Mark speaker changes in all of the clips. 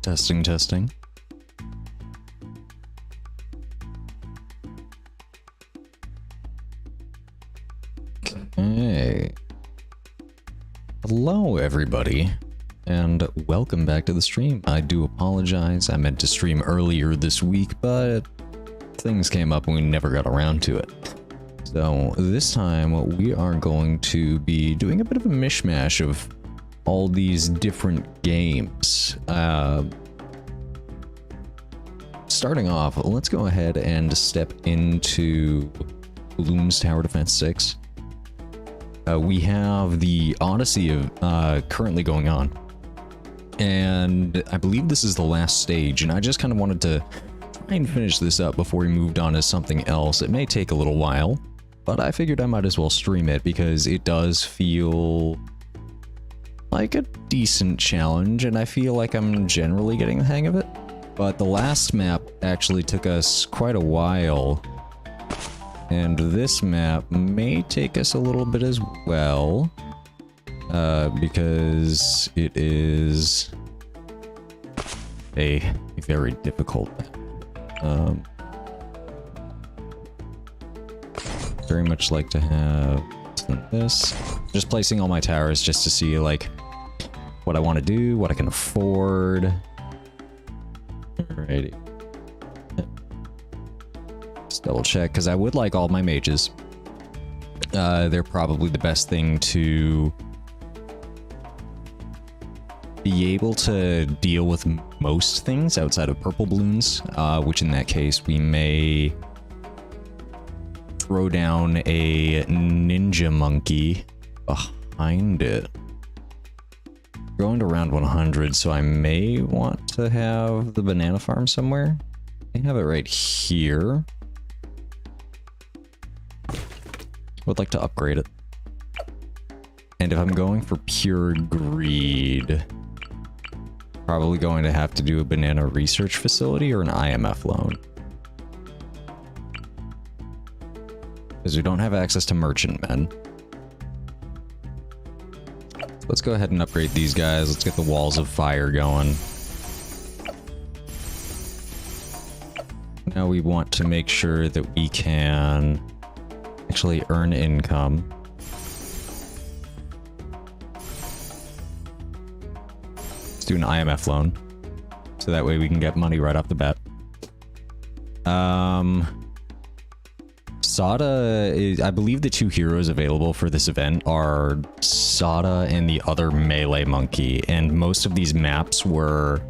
Speaker 1: Testing, testing. Okay. Hello, everybody, and welcome back to the stream. I do apologize. I meant to stream earlier this week, but things came up and we never got around to it. So this time we are going to be doing a bit of a mishmash of all these different games. Starting off, let's go ahead and step into Bloons TD6. We have the Odyssey of currently going on, and I believe this is the last stage, and I just kind of wanted to try and finish this up before we moved on to something else. It may take a little while, but I figured I might as well stream it because it does feel like a decent challenge, and I feel like I'm generally getting the hang of it. But the last map actually took us quite a while, and this map may take us a little bit as well, because it is a very difficult map. Very much like to have this. Just placing all my towers just to see like what I want to do, what I can afford. Alrighty. Just double check, because I would like all my mages. They're probably the best thing to be able to deal with most things outside of purple balloons, which in that case we may throw down a ninja monkey behind it. Going to round 100, so I may want to have the banana farm somewhere. I have it right here. Would like to upgrade it. And if I'm going for pure greed, probably going to have to do a banana research facility or an IMF loan. Because we don't have access to merchantmen. Let's go ahead and upgrade these guys. Let's get the walls of fire going. Now we want to make sure that we can actually earn income. Let's do an IMF loan, so that way we can get money right off the bat. Sada is, I believe the two heroes available for this event are Sada and the other melee monkey, and most of these maps were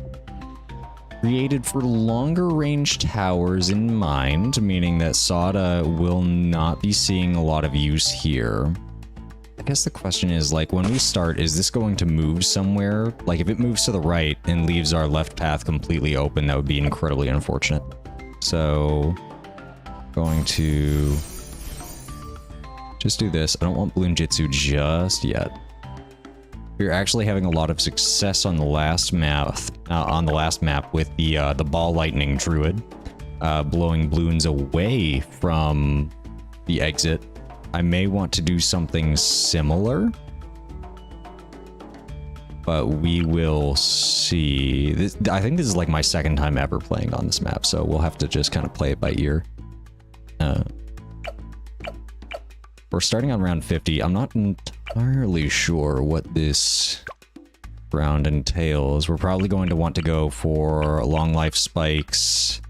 Speaker 1: created for longer range towers in mind, meaning that Sada will not be seeing a lot of use here. I guess the question is, like, when we start, is this going to move somewhere? Like, if it moves to the right and leaves our left path completely open, that would be incredibly unfortunate. So going to just do this. I don't want Bloon Jitsu just yet. We're actually having a lot of success on the last map. With the ball lightning druid, blowing balloons away from the exit. I may want to do something similar, but we will see. I think this is like my second time ever playing on this map, so we'll have to just kind of play it by ear. We're starting on round 50. I'm not entirely sure what this round entails. We're probably going to want to go for long life spikes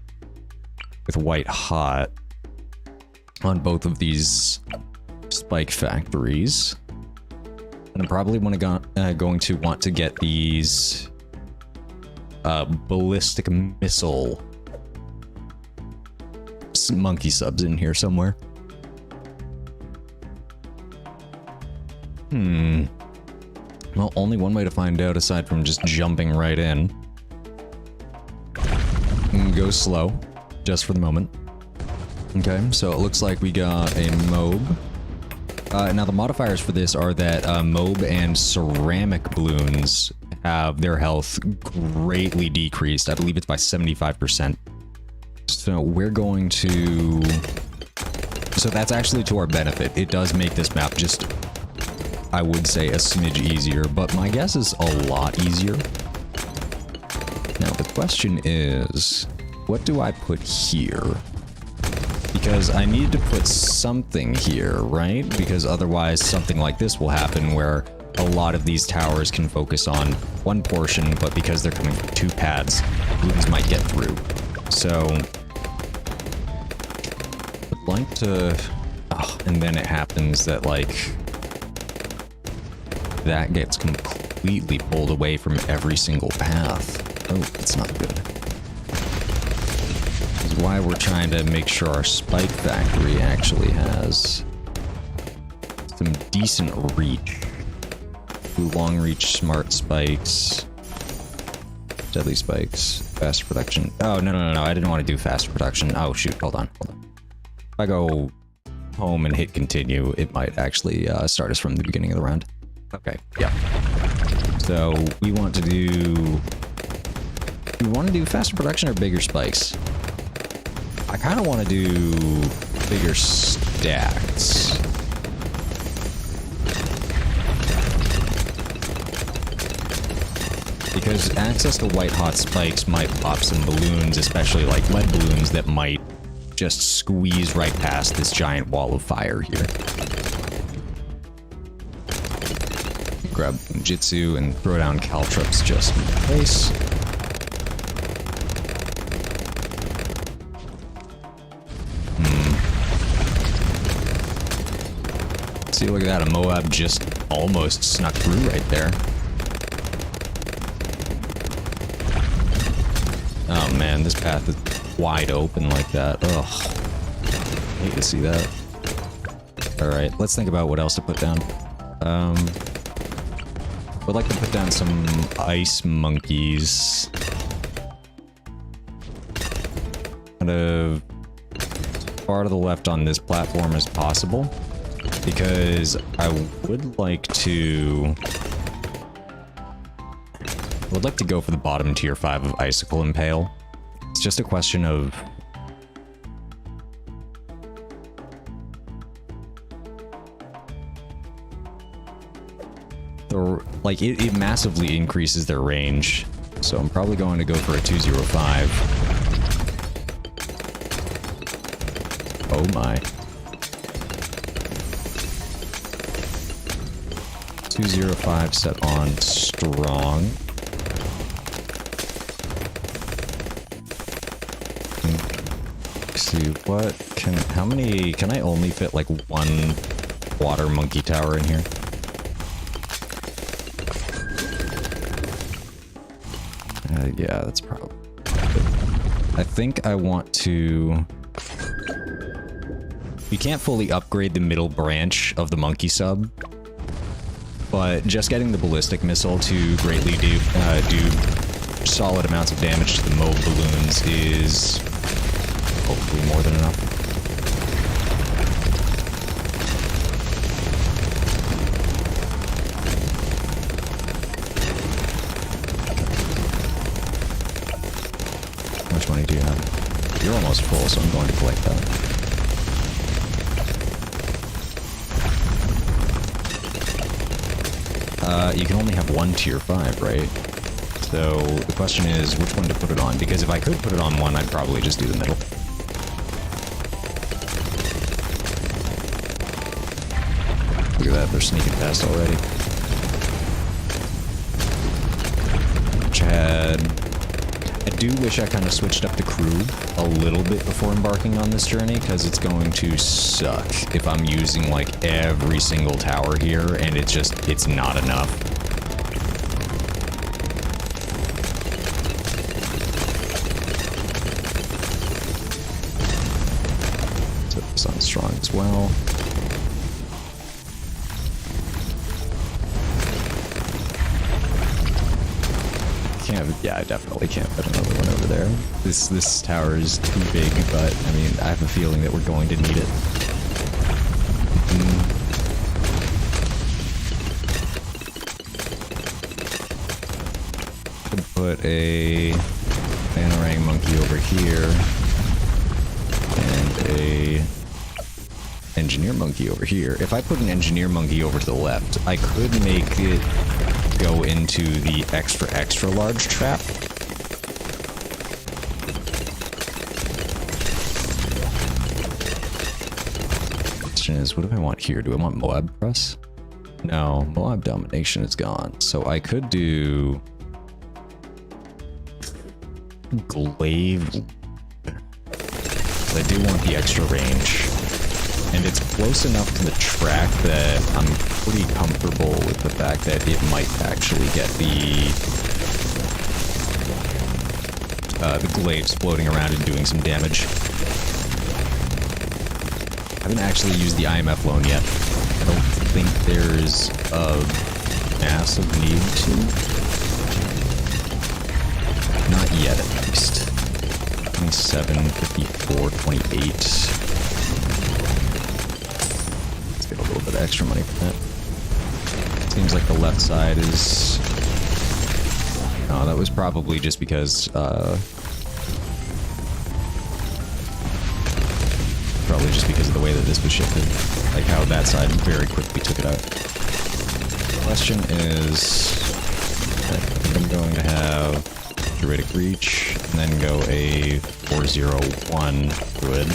Speaker 1: with white hot on both of these spike factories. And I'm probably going to want to get these ballistic missile monkey subs in here somewhere. Well, only one way to find out aside from just jumping right in. Go slow, just for the moment. Okay, so it looks like we got a mob. Now the modifiers for this are that mob and ceramic balloons have their health greatly decreased. I believe it's by 75%. So we're going to... So that's actually to our benefit. It does make this map just, I would say, a smidge easier, but my guess is a lot easier. Now, question is, what do I put here? Because I need to put something here, right? Because otherwise something like this will happen where a lot of these towers can focus on one portion, but because they're coming from 2 pads, Bloons might get through. So, I'd like to... Oh, and then it happens that, like, that gets completely pulled away from every single path. Oh, that's not good. This is why we're trying to make sure our spike factory actually has some decent reach. Long reach, smart spikes, deadly spikes, faster production. Oh, no, I didn't want to do faster production. Oh, shoot, hold on. If I go home and hit continue, it might actually start us from the beginning of the round. Okay, yeah. So we want to do faster production or bigger spikes? I kind of want to do bigger stacks. Because access to white hot spikes might pop some balloons, especially like lead balloons that might just squeeze right past this giant wall of fire here. Grab Jitsu and throw down caltrops just in case. See, look at that, a Moab just almost snuck through right there. Oh man, this path is wide open like that. Ugh. I hate to see that. Alright, let's think about what else to put down. Would like to put down some ice monkeys. Kind of far to the left on this platform as possible. Because I would like to go for the bottom tier 5 of Icicle Impale. It's just a question of... it massively increases their range. So I'm probably going to go for a 205. Oh my. 205 set on strong. Let's see, how many, can I only fit like 1 water monkey tower in here? Yeah, that's probably good. I think I want to... We can't fully upgrade the middle branch of the monkey sub, but just getting the ballistic missile to greatly do solid amounts of damage to the mob balloons is hopefully more than enough. How much money do you have? You're almost full, so I'm going to collect that. You can only have 1 tier 5, right? So the question is which one to put it on, because if I could put it on one, I'd probably just do the middle. Look at that, they're sneaking past already. I do wish I kind of switched up the crew a little bit before embarking on this journey, because it's going to suck if I'm using like every single tower here and it's not enough. Set this on strong as well. Yeah, I definitely can't put another one over there. This tower is too big, but I mean, I have a feeling that we're going to need it. Could put a Bannerang monkey over here and a engineer monkey over here. If I put an engineer monkey over to the left, I could make it go into the extra large trap, question is, what do I want here? Do I want Moab Press? No, Moab Domination is gone. So I could do Glaive. I do want the extra range. And it's close enough to the track that I'm pretty comfortable with the fact that it might actually get the glaives floating around and doing some damage. I haven't actually used the IMF loan yet. I don't think there's a massive need to. Not yet, at least. 27, 54, 28. Let's get a little bit of extra money for that. Seems like the left side is... Oh, that was probably just because, probably just because of the way that this was shifted. Like how that side very quickly took it out. The question is... I think I'm going to have Druidic Reach, and then go a 401 Druid.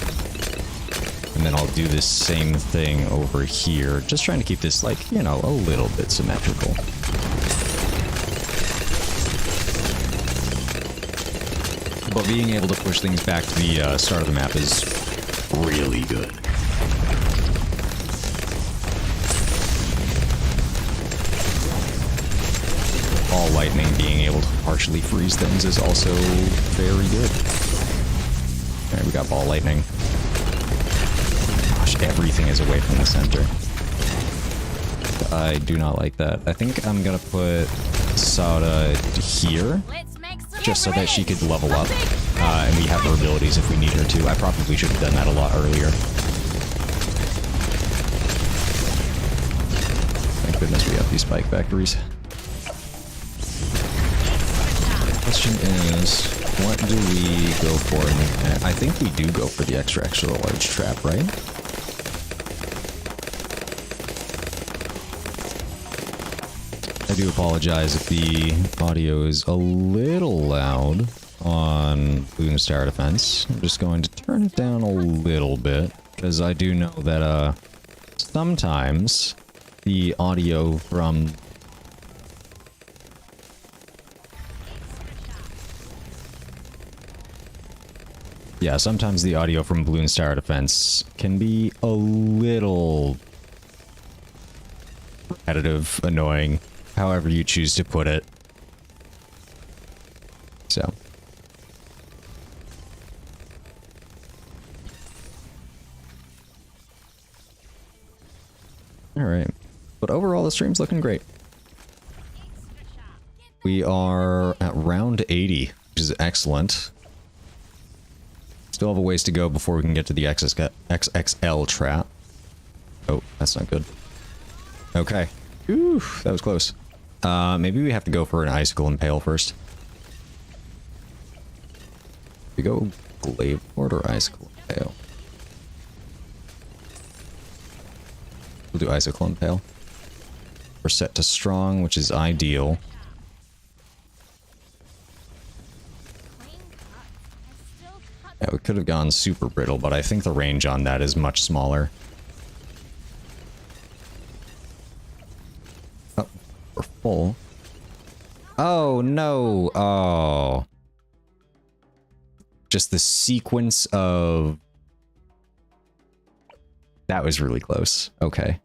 Speaker 1: And then I'll do this same thing over here, just trying to keep this, like, you know, a little bit symmetrical. But being able to push things back to the start of the map is really good. Ball lightning, being able to partially freeze things is also very good. Alright, we got ball lightning. Gosh, everything is away from the center. I do not like that. I think I'm gonna put Sada here, just so that she could level up, and we have her abilities if we need her to. I probably should have done that a lot earlier. Thank goodness we have these spike factories. Question is, what do we go for? I think we do go for the extra large trap, right? I do apologize if the audio is a little loud on Bloons Tower Defense. I'm just going to turn it down a little bit, because I do know that sometimes the audio from... Yeah, sometimes the audio from Bloons Tower Defense can be a little repetitive, annoying, however you choose to put it. So. Alright. But overall, the stream's looking great. We are at round 80, which is excellent. Still have a ways to go before we can get to the XXL trap. Oh, that's not good. Okay. Ooh, that was close. Maybe we have to go for an Icicle Impale first. We go Glaive Lord or Icicle Impale? We'll do Icicle Impale. We're set to strong, which is ideal. Yeah, we could have gone super brittle, but I think the range on that is much smaller. Oh, we're full. Oh, no. Oh. Just the sequence of... That was really close. Okay.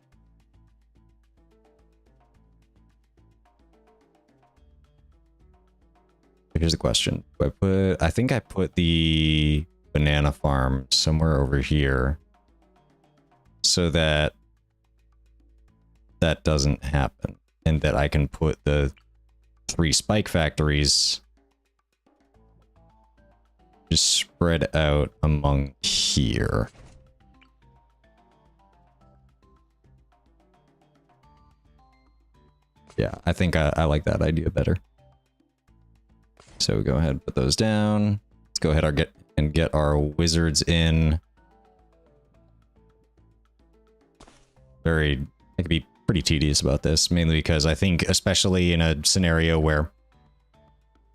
Speaker 1: Here's the question. I think I put the banana farm somewhere over here so that that doesn't happen, and that I can put the 3 spike factories just spread out among here. Yeah, I think I like that idea better. So go ahead and put those down. Let's go ahead and get our wizards in. I could be pretty tedious about this, mainly because I think, especially in a scenario where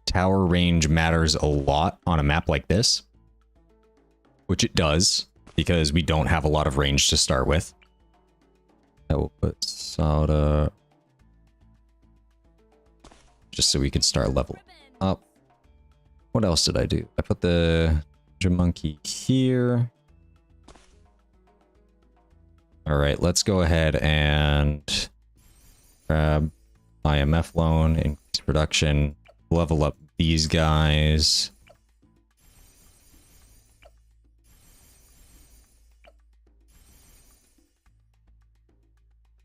Speaker 1: tower range matters a lot on a map like this, which it does, because we don't have a lot of range to start with. I will put Soda just so we can start leveling up. What else did I do? I put the monkey here. All right, let's go ahead and grab IMF loan, increase production, level up these guys.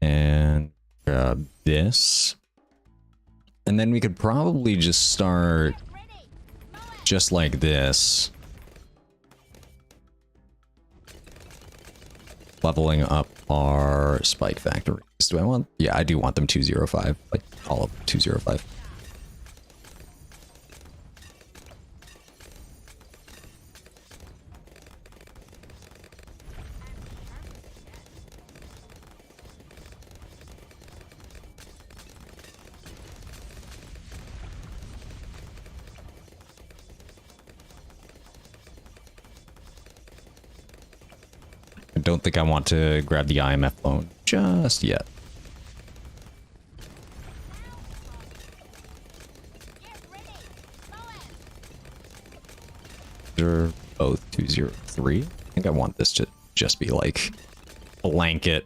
Speaker 1: And grab this. And then we could probably just start just like this. Leveling up our spike factories. Do I want? Yeah, I do want them 205. Like all of them 205. I don't think I want to grab the IMF loan just yet. They're both 203. I think I want this to just be like blanket,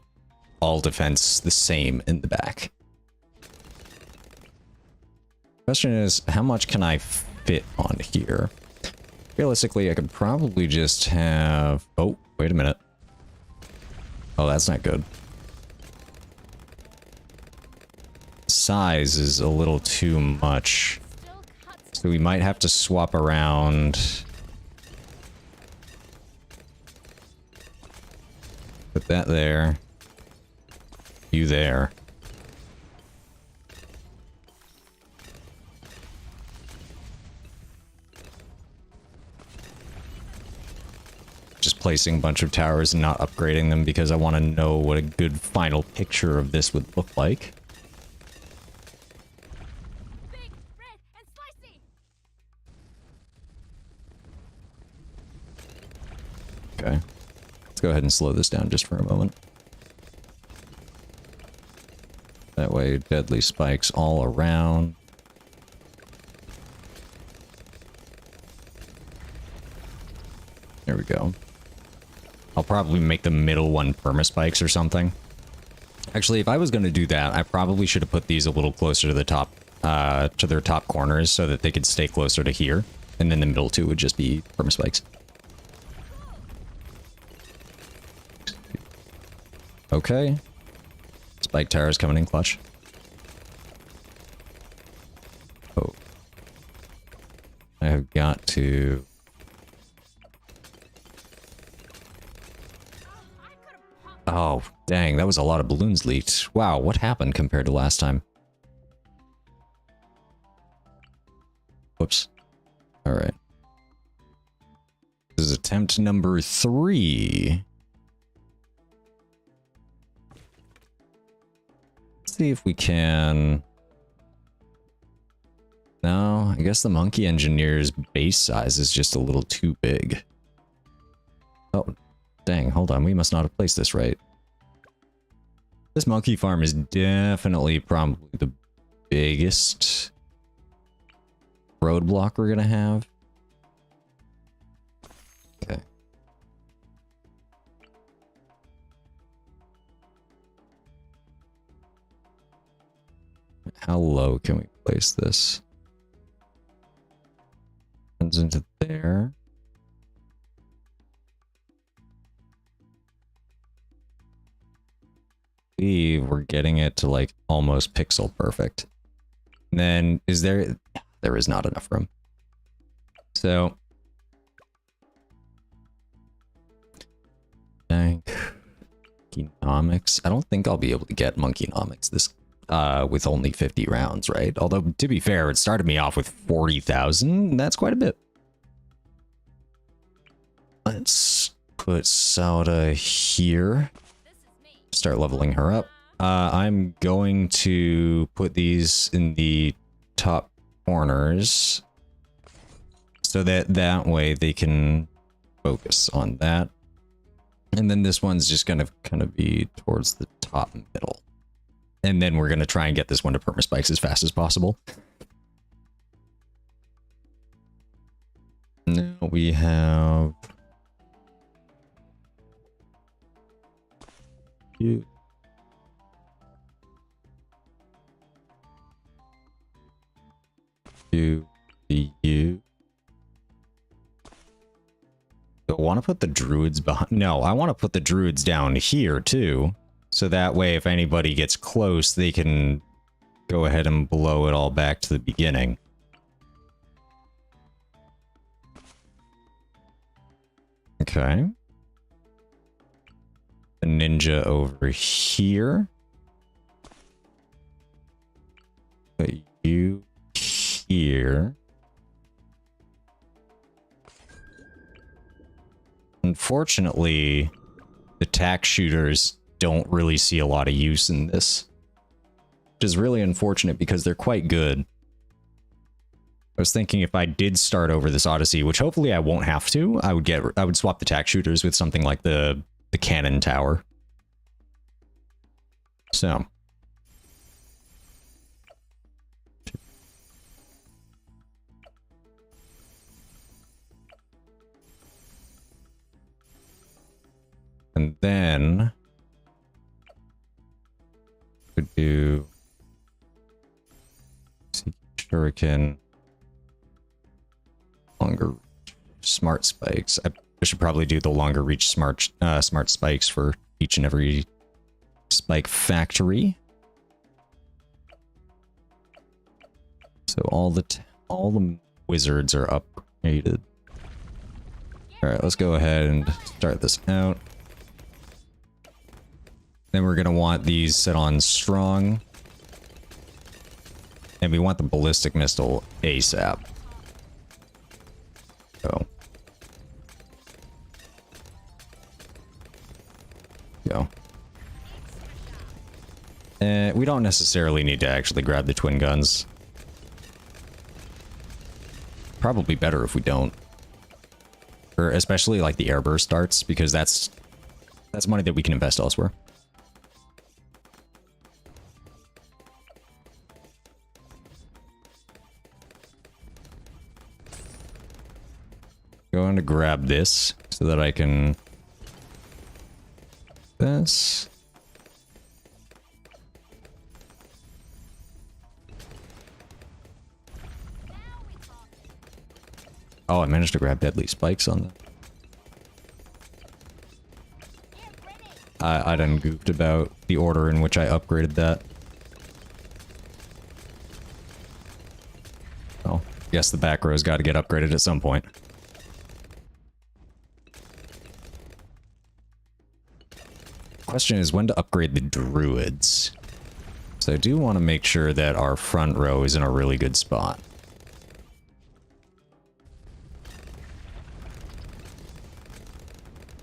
Speaker 1: all defense the same in the back. Question is, how much can I fit on here? Realistically, I could probably just have... Oh, wait a minute. Oh, that's not good. Size is a little too much. So we might have to swap around. Put that there. You there. Just placing a bunch of towers and not upgrading them because I want to know what a good final picture of this would look like.
Speaker 2: Big, red, and slicey.
Speaker 1: Okay. Let's go ahead and slow this down just for a moment. That way, deadly spikes all around. There we go. I'll probably make the middle one perma-spikes or something. Actually, if I was going to do that, I probably should have put these a little closer to the top, to their top corners so that they could stay closer to here. And then the middle two would just be perma-spikes. Okay. Spike towers coming in clutch. Oh. I have got to... Oh, dang, that was a lot of balloons leaked. Wow, what happened compared to last time? Whoops. Alright. This is attempt number 3. Let's see if we can... No, I guess the monkey engineer's base size is just a little too big. Oh. Dang, hold on, we must not have placed this right. This monkey farm is definitely probably the biggest roadblock we're gonna have. Okay. How low can we place this? Comes into there. We're getting it to like almost pixel perfect. And then there is not enough room. So Monkeynomics. I don't think I'll be able to get Monkeynomics this with only 50 rounds, right? Although to be fair, it started me off with 40,000. That's quite a bit. Let's put Soda here. Start leveling her up. I'm going to put these in the top corners so that way they can focus on that. And then this one's just gonna kind of be towards the top middle. And then we're gonna try and get this one to permaspikes as fast as possible. Now we have you. You. I want to put the druids behind. No, I want to put the druids down here too. So that way, if anybody gets close, they can go ahead and blow it all back to the beginning. Okay. The ninja over here. Put you here. Unfortunately, the tack shooters don't really see a lot of use in this, which is really unfortunate because they're quite good. I was thinking if I did start over this Odyssey, which hopefully I won't have to, I would swap the tack shooters with something like the cannon tower. So. And then could do shuriken, longer smart spikes. I should probably do the longer reach smart spikes for each and every spike factory. So all the wizards are upgraded. All right, let's go ahead and start this out. Then we're going to want these set on strong. And we want the ballistic missile ASAP. Go. Go. We don't necessarily need to actually grab the twin guns. Probably better if we don't. Or especially like the airburst darts, because that's money that we can invest elsewhere. Going to grab this so that I can this. Oh, I managed to grab deadly spikes on that. I done goofed about the order in which I upgraded that. Oh, guess the back row's got to get upgraded at some point. Question is when to upgrade the druids. So I do want to make sure that our front row is in a really good spot.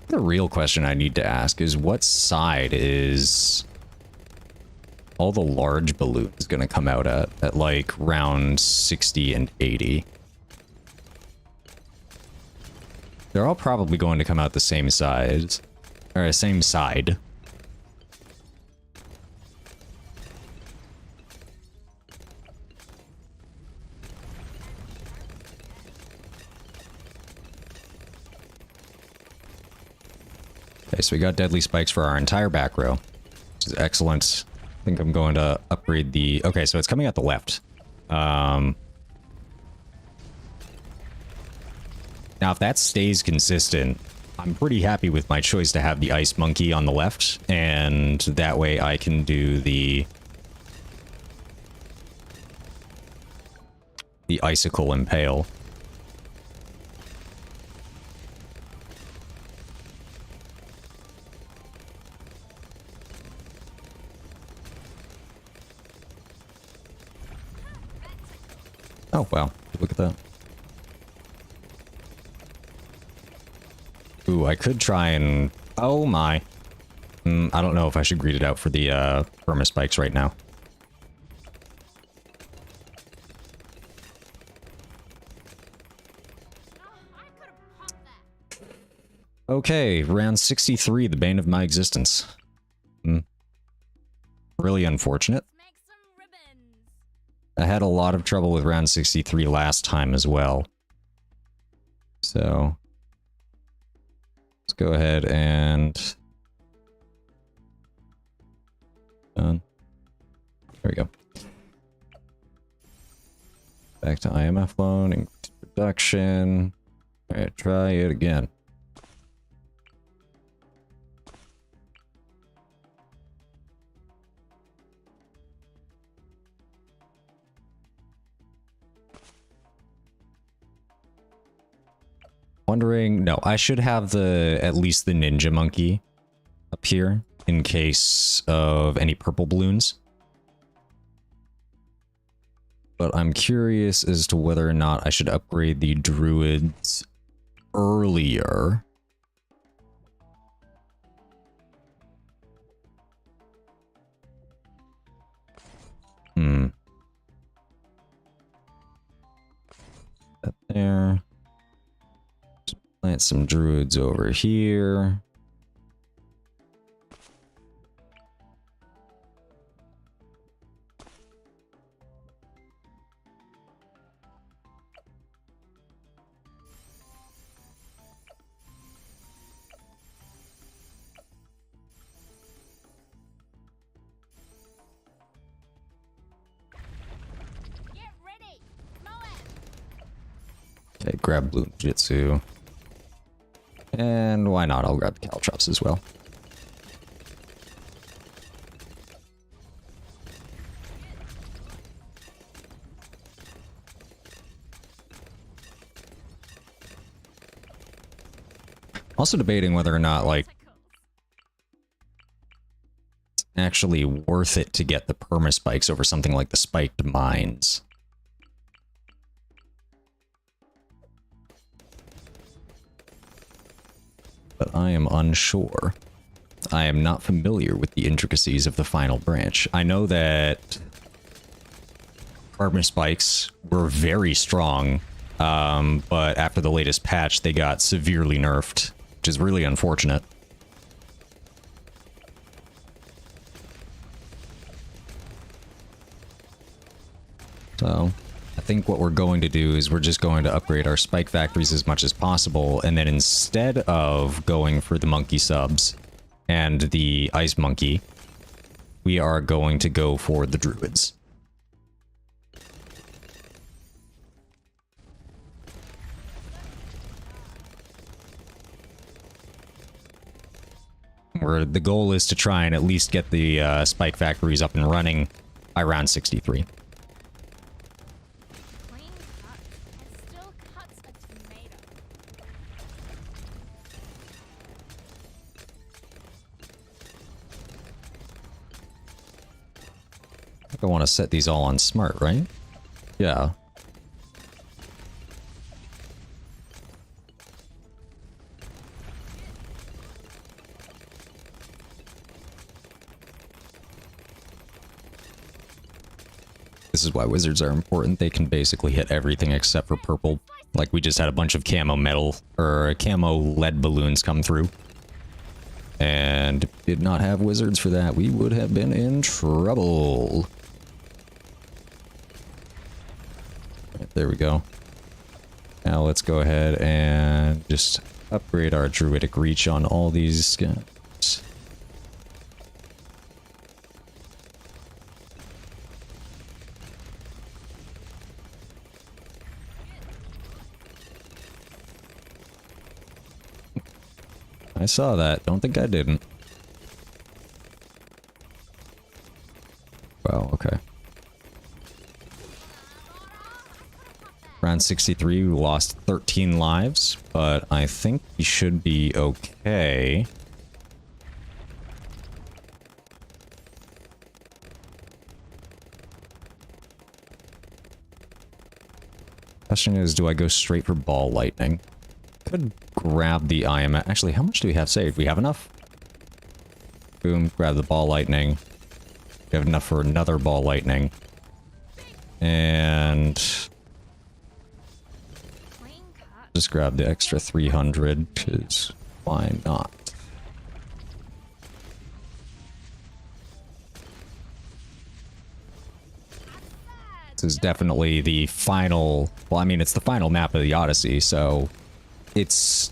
Speaker 1: The real question I need to ask is what side is all the large balloons going to come out at like round 60 and 80? They're all probably going to come out the same size, or same side. Okay, so we got deadly spikes for our entire back row, which is excellent. I think I'm going to upgrade the... Okay, so it's coming out the left. Now, if that stays consistent, I'm pretty happy with my choice to have the ice monkey on the left, and that way I can do the icicle impale. Oh, wow. Look at that. Ooh, I could try and... Oh, my. I don't know if I should greet it out for the perma spikes right now. Okay, round 63, the bane of my existence. Really unfortunate.
Speaker 2: Let's make some ribbons.
Speaker 1: I had a lot of trouble with round 63 last time as well. So, let's go ahead and... done. There we go. Back to IMF loan, increase production. Alright, try it again. Wondering, no, I should have at least the ninja monkey up here in case of any purple balloons. But I'm curious as to whether or not I should upgrade the druids earlier. That there. Plant some druids over here.
Speaker 2: Get ready. Moab.
Speaker 1: Okay, grab Bloons TD6. And why not? I'll grab the caltrops as well. Also debating whether or not, like, it's actually worth it to get the perma-spikes over something like the spiked mines. But I am unsure. I am not familiar with the intricacies of the final branch. I know that perma-spikes were very strong, but after the latest patch, they got severely nerfed, which is really unfortunate. So, I think what we're going to do is we're just going to upgrade our spike factories as much as possible, and then instead of going for the monkey subs and the ice monkey, we are going to go for the druids. Where the goal is to try and at least get the spike factories up and running by round 63.
Speaker 2: Clean cut. It still cuts a tomato.
Speaker 1: I think I want to set these all on smart, right? Yeah. This is why wizards are important. They can basically hit everything except for purple. Like, we just had a bunch of camo metal, or camo lead balloons come through. And did not have wizards for that. We would have been in trouble. Right, there we go. Now let's go ahead and just upgrade our druidic reach on all these guys. I saw that. Don't think I didn't. Wow, okay. Round 63, we lost 13 lives, but I think we should be okay. Question is, do I go straight for ball lightning? Could grab the IMF. Actually, how much do we have saved? We have enough. Boom, grab the ball lightning. We have enough for another ball lightning. And
Speaker 2: Clean cut.
Speaker 1: just grab the extra 300, because Why not? This is definitely the final... Well, I mean, it's the final map of the Odyssey, so... It's...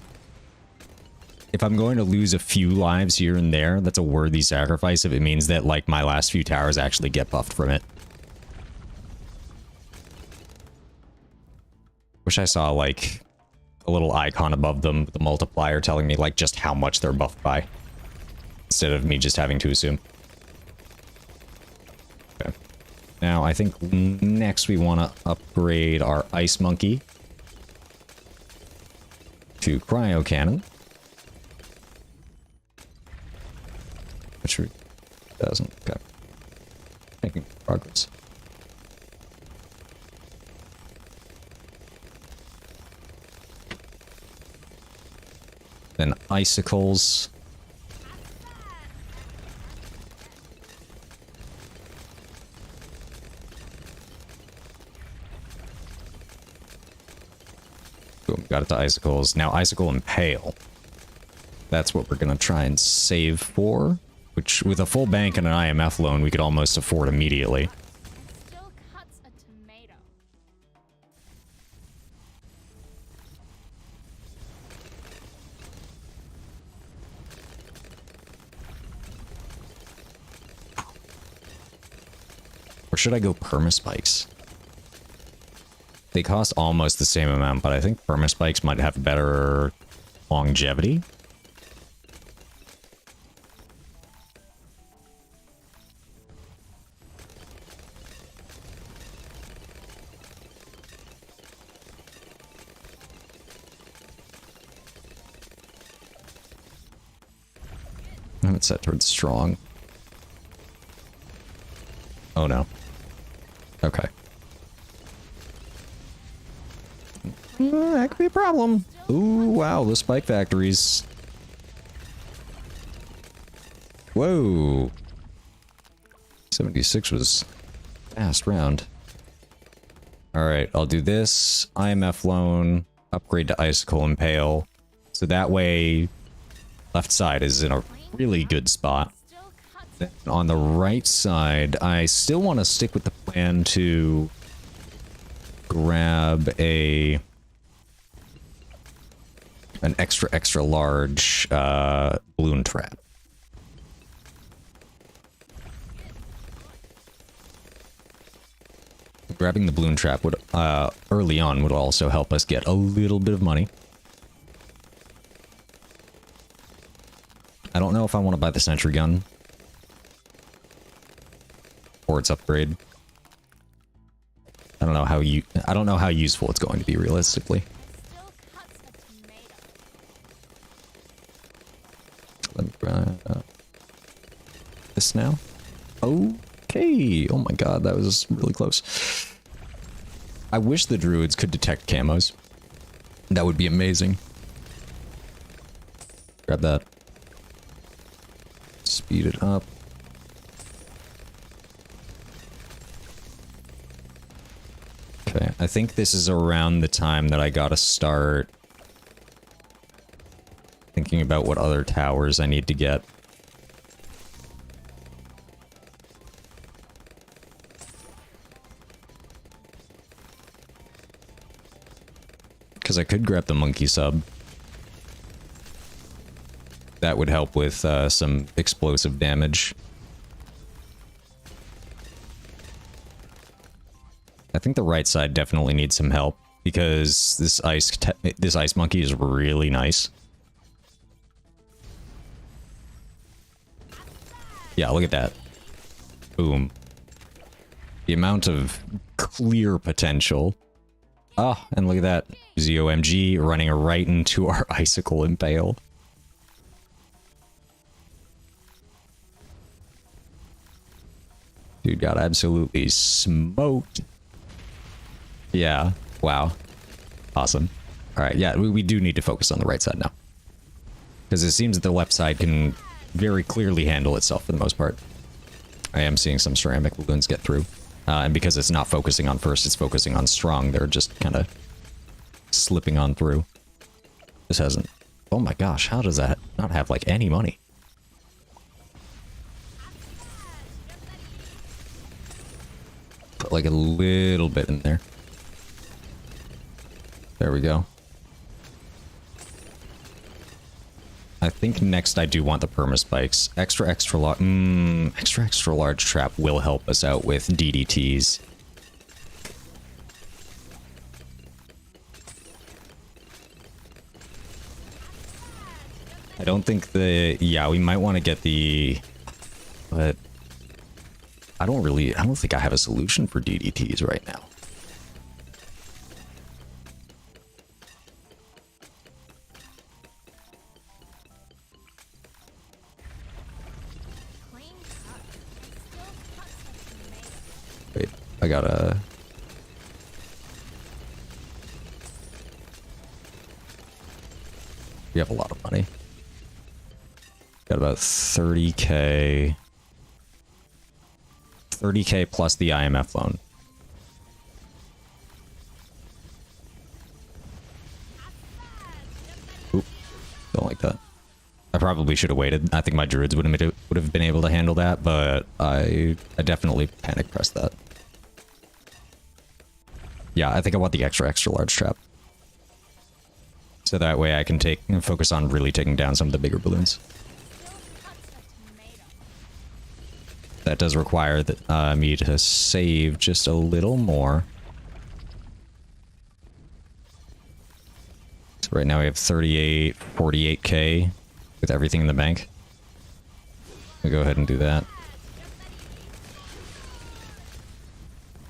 Speaker 1: If I'm going to lose a few lives here and there, that's a worthy sacrifice if it means that, like, my last few towers actually get buffed from it. Wish I saw, like, a little icon above them with the multiplier telling me, like, just how much they're buffed by. Instead of me just having to assume. Okay. Now, I think next we want to upgrade our Ice Monkey to Cryo Cannon. Which doesn't. Okay. Making progress. Then icicles. Boom, got it to icicles. Now icicle Impale. That's what we're gonna try and save for. Which, with a full bank and an IMF loan, we could almost afford immediately.
Speaker 2: Still cuts a tomato.
Speaker 1: Or should I go Permaspikes? They cost almost the same amount, but I think Permaspikes might have better longevity. It's set towards strong. Oh no. Okay. That could be a problem. Ooh, wow, the spike factories. Whoa. 76 was fast round. Alright, I'll do this. IMF loan. Upgrade to Icicle Impale. So that way, left side is in a really good spot. Then on the right side, I still want to stick with the plan to grab an extra large balloon trap. Grabbing the balloon trap would early on would also help us get a little bit of money. I don't know if I want to buy the sentry gun or its upgrade. I don't know how useful it's going to be realistically. Let me grab this now. Okay. Oh my god, that was really close. I wish the druids could detect camos. That would be amazing. Grab that. Speed it up. Okay, I think this is around the time that I gotta start thinking about what other towers I need to get. Because I could grab the monkey sub. That would help with some explosive damage. I think the right side definitely needs some help because this ice monkey is really nice. Yeah, look at that. Boom. The amount of clear potential. Ah, and look at that. ZOMG running right into our Icicle Impale. Dude got absolutely smoked. Yeah. Wow. Awesome. Alright, yeah, we do need to focus on the right side now. Because it seems that the left side can very clearly handle itself for the most part. I am seeing some ceramic balloons get through. And because it's not focusing on first, it's focusing on strong, they're just kind of slipping on through. This hasn't Oh my gosh, how does that not have like any money? Put like a little bit in there. There we go. I think next I do want the perma spikes. Extra large trap will help us out with DDTs. I don't think yeah, we might want to get but I don't think I have a solution for DDTs right now. Wait, I gotta... We have a lot of money. Got about 30k. 30k plus the IMF loan. Oop, don't like that. I probably should have waited. I think my druids would have been able to handle that, but I definitely panic pressed that. Yeah, I think I want the extra large trap. So that way I can focus on really taking down some of the bigger balloons. That does require me to save just a little more. So right now we have 48k with everything in the bank. We'll go ahead and do that.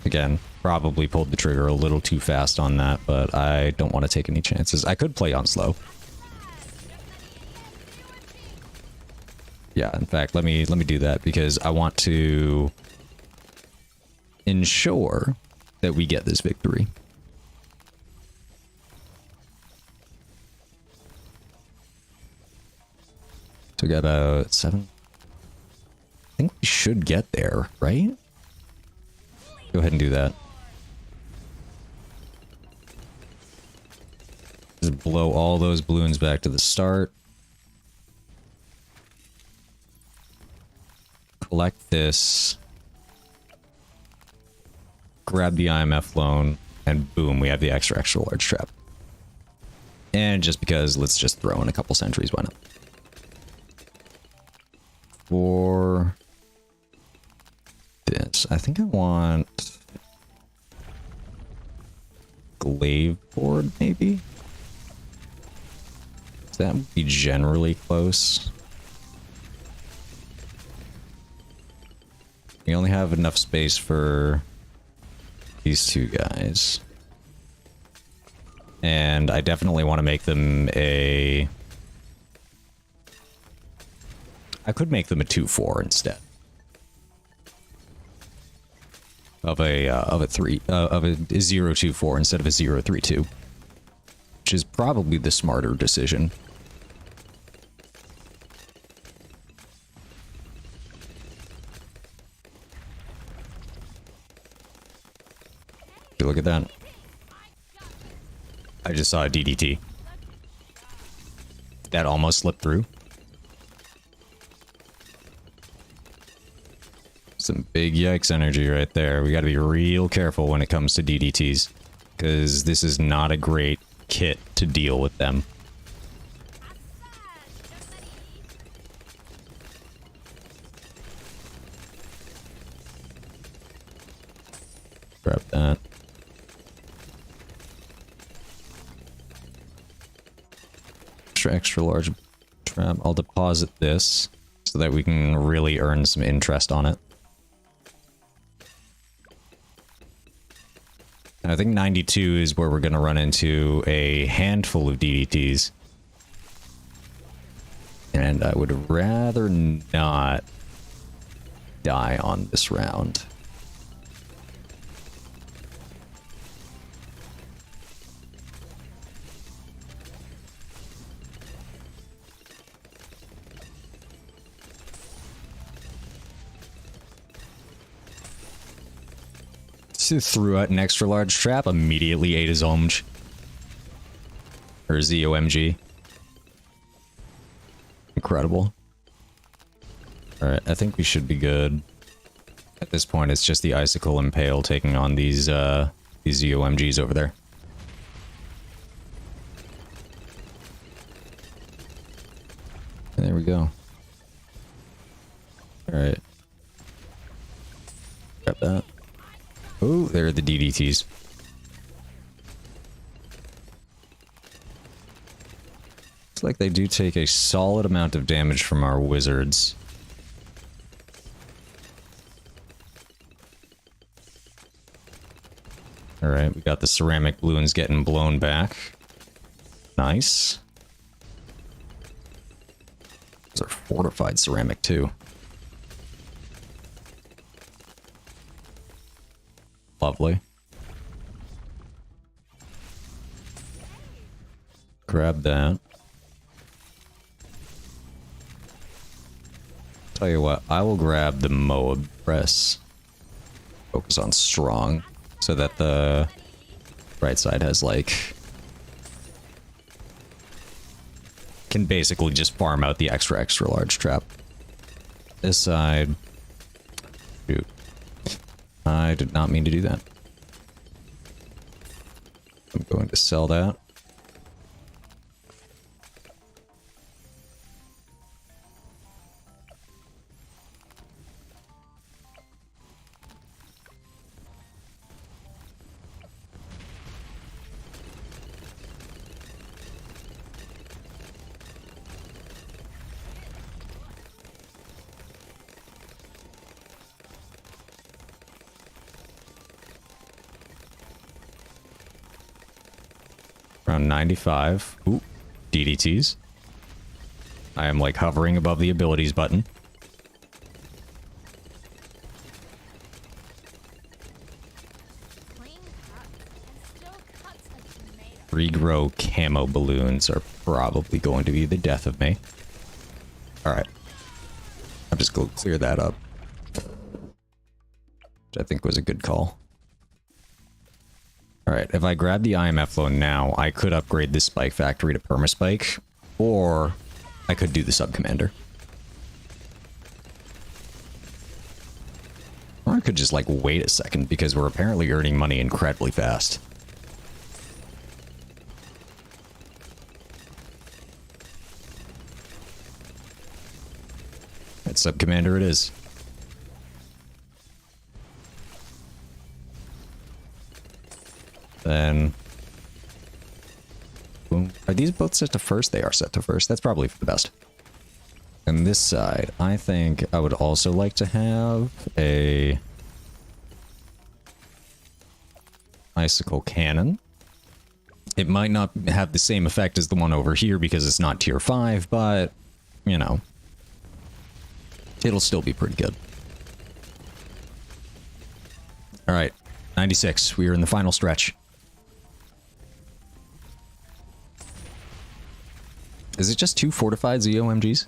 Speaker 1: Again, probably pulled the trigger a little too fast on that, but I don't want to take any chances. I could play on slow. Yeah, in fact, let me do that because I want to ensure that we get this victory. So we got about 7. I think we should get there, right? Go ahead and do that. Just blow all those balloons back to the start. Collect this. Grab the IMF loan. And boom, we have the extra large trap. And just because, let's just throw in a couple sentries, why not? For this, I think I want glaive board, maybe? That would be generally close. We only have enough space for these two guys. And I definitely want to make them a... I could make them a 2-4 instead. Of a 0-2-4 instead of a 0-3-2. Which is probably the smarter decision. Look at that. I just saw a DDT. That almost slipped through. Some big yikes energy right there. We gotta be real careful when it comes to DDTs. Because this is not a great kit to deal with them. Grab that. Extra large trap. I'll deposit this so that we can really earn some interest on it. I think 92 is where we're going to run into a handful of DDTs. And I would rather not die on this round. Threw out an extra large trap, immediately ate his OMG. Or ZOMG. incredible. Alright, I think we should be good. At this point, it's just the Icicle Impale taking on these ZOMGs over there. And there we go. Alright. Grab that. Oh, there are the DDTs. Looks like they do take a solid amount of damage from our wizards. Alright, we got the ceramic balloons getting blown back. Nice. Those are fortified ceramic too. Lovely. Grab that. Tell you what, I will grab the Moab press. Focus on strong, so that the right side has like... can basically just farm out the extra large trap. This side... shoot. I did not mean to do that. I'm going to sell that. Around 95. Ooh, DDTs. I am like hovering above the abilities button. Regrow camo balloons are probably going to be the death of me. Alright. I'm just going to clear that up. Which I think was a good call. Alright, if I grab the IMF flow now, I could upgrade this spike factory to permaspike, or I could do the subcommander. Or I could just like wait a second because we're apparently earning money incredibly fast. That subcommander it is. Then, boom. Are these both set to first? They are set to first. That's probably for the best. And this side, I think I would also like to have a icicle cannon. It might not have the same effect as the one over here because it's not tier 5, but, you know, it'll still be pretty good. Alright, 96. We are in the final stretch. Is it just 2 fortified ZOMGs?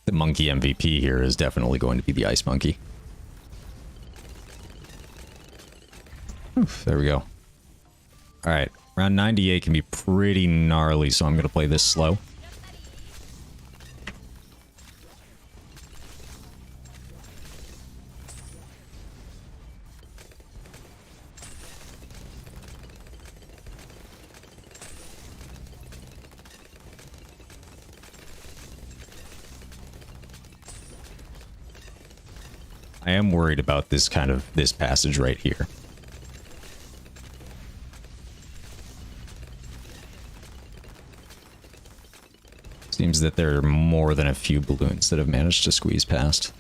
Speaker 1: The monkey MVP here is definitely going to be the ice monkey. Oof, there we go. Alright, round 98 can be pretty gnarly, so I'm going to play this slow. I am worried about this passage right here. Seems that there are more than a few balloons that have managed to squeeze past.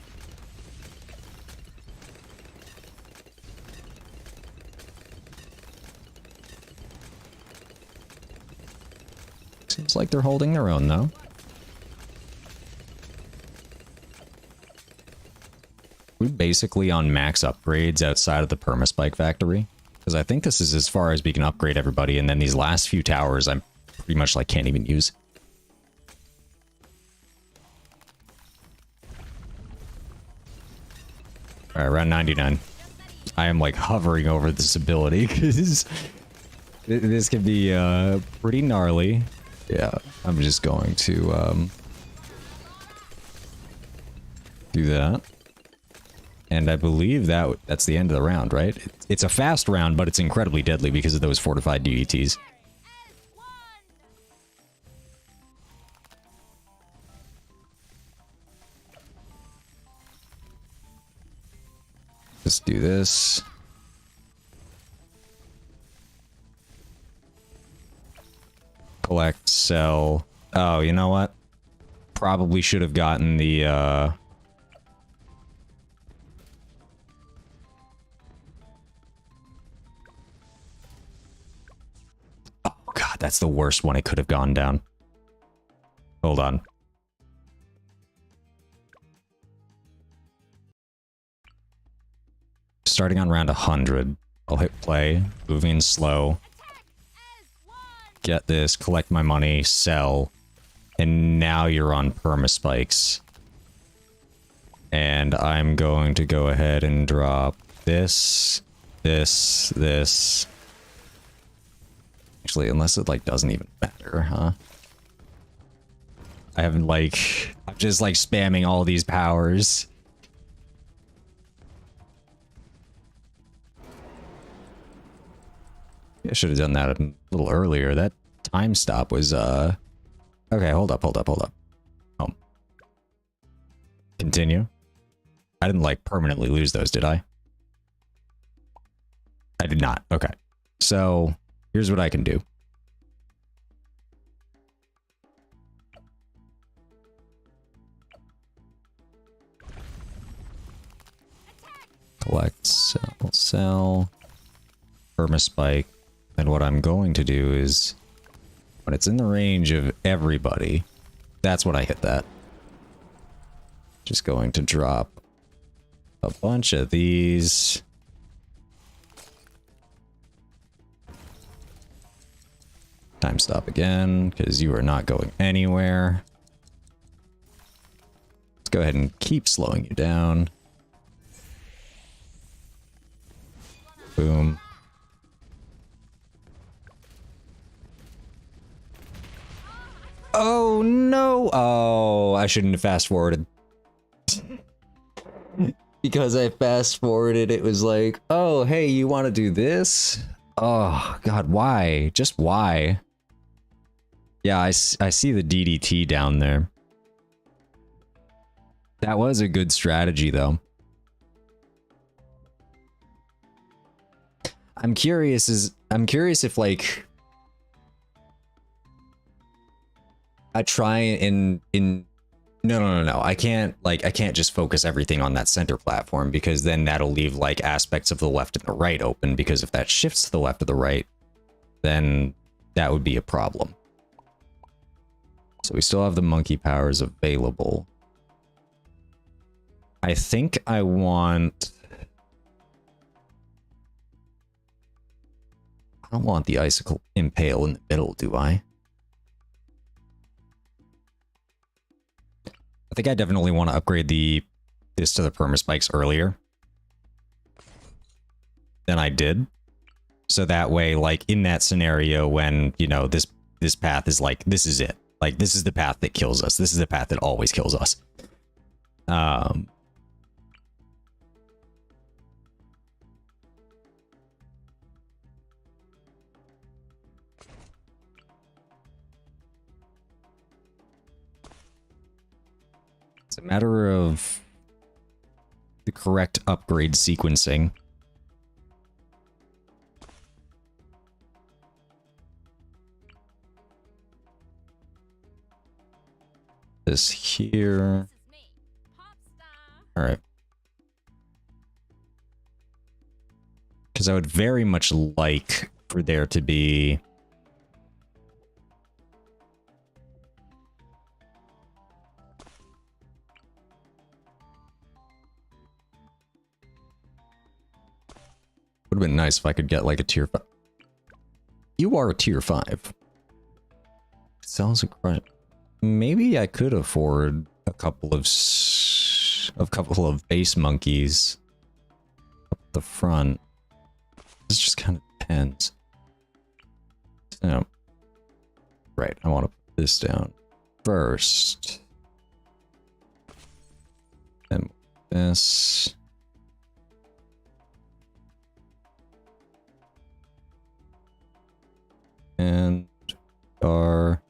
Speaker 1: Seems like they're holding their own, though. We're basically on max upgrades outside of the permaspike factory. Because I think this is as far as we can upgrade everybody, and then these last few towers I'm pretty much like can't even use. Alright, round 99. I am like hovering over this ability because this can be pretty gnarly. Yeah, I'm just going to do that. And I believe that's the end of the round, right? It's a fast round, but it's incredibly deadly because of those fortified DDTs. Let's do this. Collect, sell. Oh, you know what? Probably should have gotten the, oh god, that's the worst one it could have gone down. Hold on. Starting on round 100. I'll hit play, moving slow. Get this, collect my money, sell. And now you're on permaspikes. And I'm going to go ahead and drop this, this. Actually, unless it like doesn't even matter, huh? I haven't like, I'm just like spamming all these powers. I should have done that a little earlier. That time stop was, okay, hold up. Oh. Continue. I didn't, like, permanently lose those, did I? I did not. Okay. So, here's what I can do. Collect, sell. Permaspike. And what I'm going to do is, when it's in the range of everybody, that's when I hit that. Just going to drop a bunch of these. Time stop again, because you are not going anywhere. Let's go ahead and keep slowing you down. Boom. Oh no! Oh, I shouldn't have fast forwarded. Because I fast forwarded, it was like, oh, hey, you want to do this? Oh, God, why? Just why? Yeah, I see the DDT down there. That was a good strategy, though. I'm curious if, like, I try no. I can't just focus everything on that center platform, because then that'll leave like aspects of the left and the right open, because if that shifts to the left or the right, then that would be a problem. So we still have the monkey powers available. I think I don't want the icicle impale in the middle, do I? I think I definitely want to upgrade this to the permaspikes earlier than I did. So that way, like, in that scenario when, you know, this path is like, this is it. Like, this is the path that kills us. This is the path that always kills us. It's a matter of the correct upgrade sequencing. This here. All right. Because I would very much like for there to be would have been nice if I could get like a tier 5. You are a tier 5. Sells a crush. Maybe I could afford a couple of base monkeys. the front. This just kind of depends. So, right, I want to put this down first. Then this. And our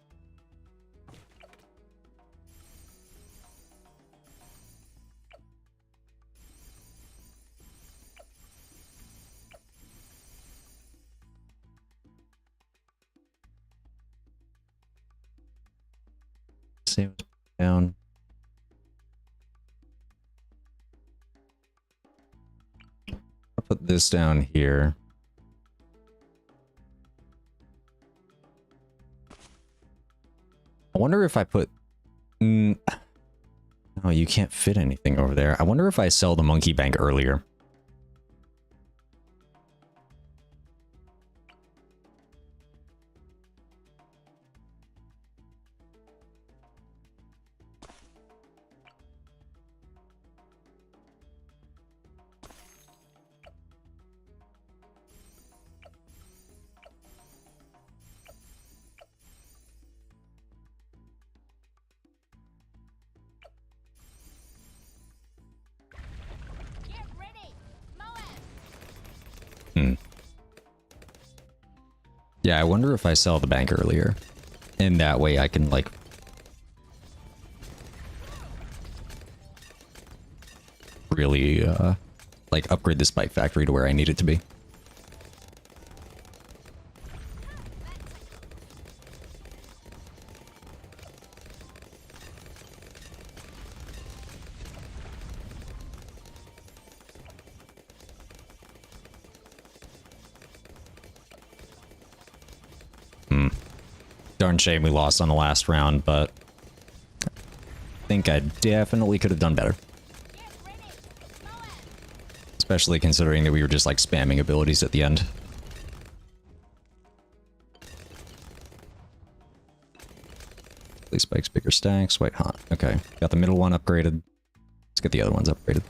Speaker 1: save down. I'll put this down here. I wonder if I put... oh, you can't fit anything over there. I wonder if I sell the monkey bank earlier.
Speaker 2: Get ready. Moab.
Speaker 1: Yeah, I wonder if I sell the bank earlier. And that way I can, like... really, like, upgrade this bike factory to where I need it to be. Darn shame we lost on the last round, but I think I definitely could have done better.
Speaker 2: Get ready. Moab.
Speaker 1: Especially considering that we were just like spamming abilities at the end. Please spikes, bigger stacks, white hot. Okay, got the middle one upgraded. Let's get the other ones upgraded.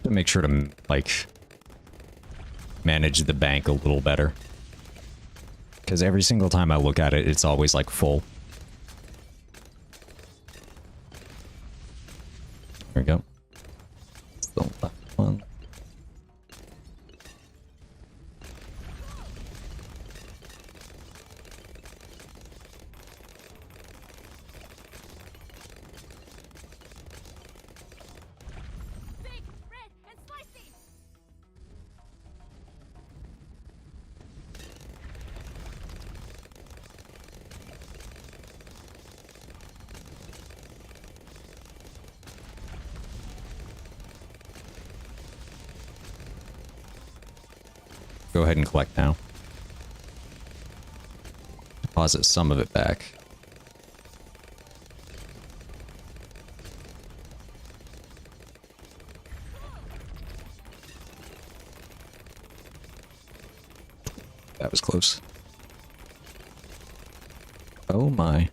Speaker 1: To make sure to, like, manage the bank a little better. Because every single time I look at it, it's always, like, full. There we go. It's the left one.
Speaker 2: Big, red, and slicey.
Speaker 1: Go ahead and collect now. Deposit some of it back. That was close. Oh my.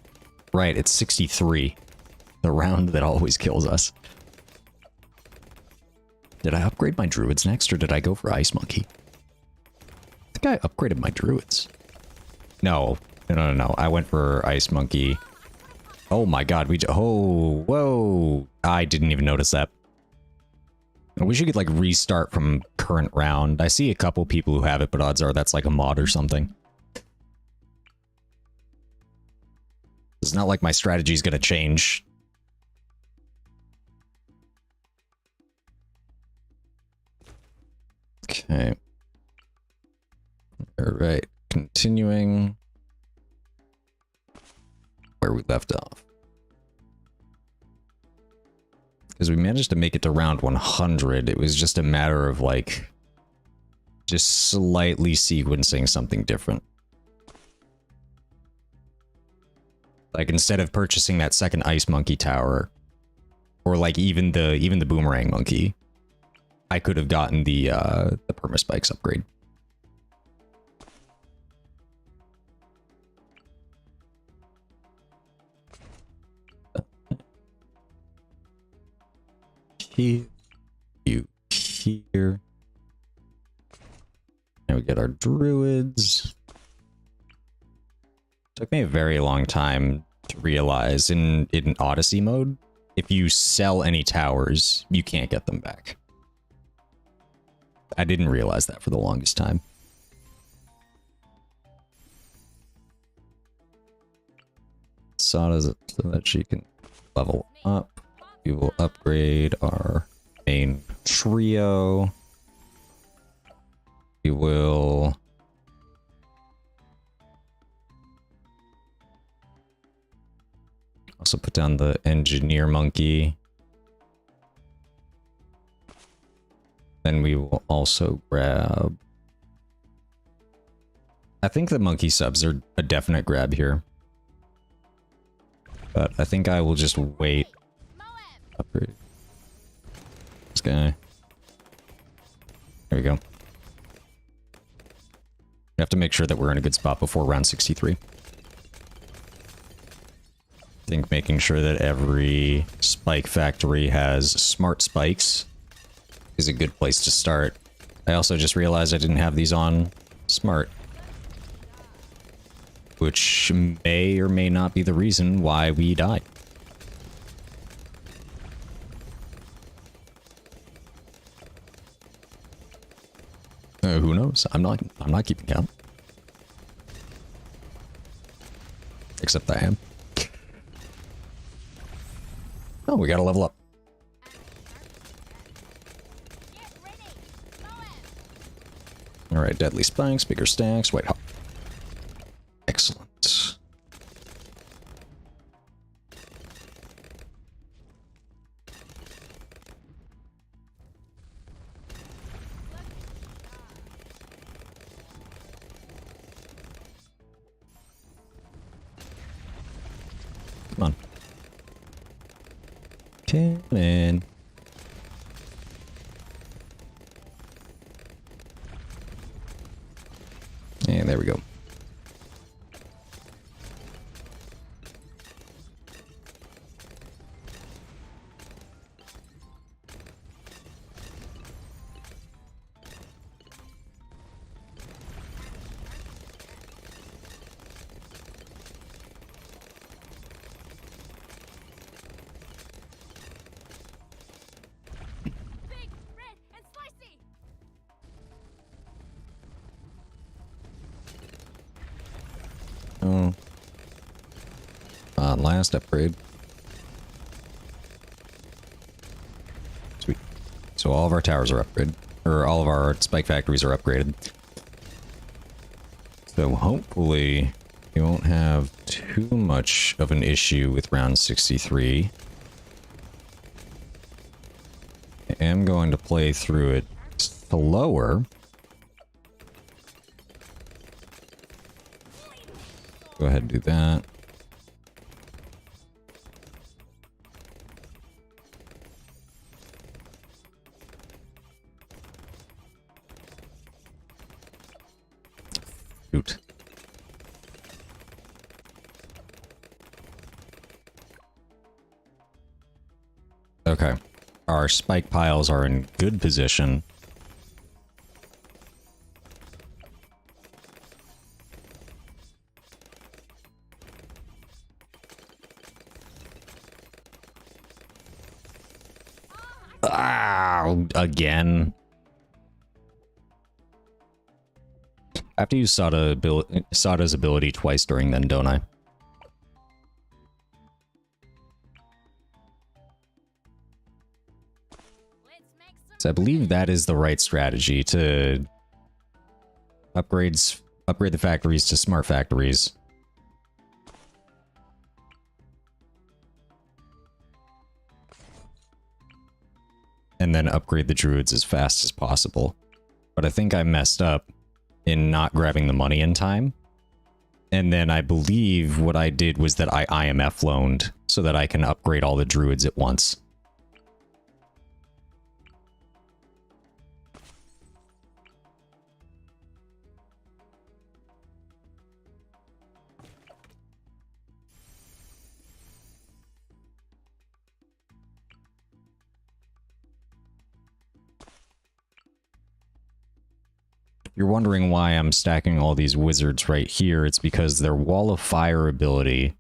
Speaker 1: Right, it's 63. The round that always kills us. Did I upgrade my druids next, or did I go for Ice Monkey? I think I upgraded my druids. No. No. I went for Ice Monkey. Oh my god, oh, whoa. I didn't even notice that. I wish you could, like, restart from current round. I see a couple people who have it, but odds are that's, like, a mod or something. It's not like my strategy's gonna change. Okay. Alright, continuing where we left off. Because we managed to make it to round 100. It was just a matter of, like, just slightly sequencing something different. Like, instead of purchasing that second Ice Monkey tower, or like even the Boomerang Monkey, I could have gotten the Permaspikes upgrade. here, you here. And we get our druids. Took me a very long time to realize in Odyssey mode, if you sell any towers, you can't get them back. I didn't realize that for the longest time. Sada so that she can level up. We will upgrade our main trio. We will also put down the engineer monkey. Then we will also grab... I think the monkey subs are a definite grab here. But I think I will just wait. Upgrade this guy. There we go. We have to make sure that we're in a good spot before round 63. I think making sure that every spike factory has smart spikes is a good place to start. I also just realized I didn't have these on smart, which may or may not be the reason why we died. Who knows? I'm not keeping count. Except I am. Oh, we gotta level up. Alright, deadly spikes, bigger stacks, white hot. Excellent. Come on. Come in. And there we go.
Speaker 2: Big, red, and slicey.
Speaker 1: Oh. Last upgrade. Sweet. So all of our towers are upgraded. Or all of our spike factories are upgraded. So hopefully we won't have too much of an issue with round 63. I am going to play through it slower. Go ahead and do that. Shoot. Okay. Our spike piles are in good position. Ah, again. I have to use Sada's ability twice during then, don't I?
Speaker 2: Let's make some.
Speaker 1: So I believe that is the right strategy to upgrade the factories to smart factories. And then upgrade the druids as fast as possible. But I think I messed up in not grabbing the money in time. And then I believe what I did was that I IMF loaned so that I can upgrade all the druids at once. you're wondering why I'm stacking all these wizards right here, it's because their Wall of Fire ability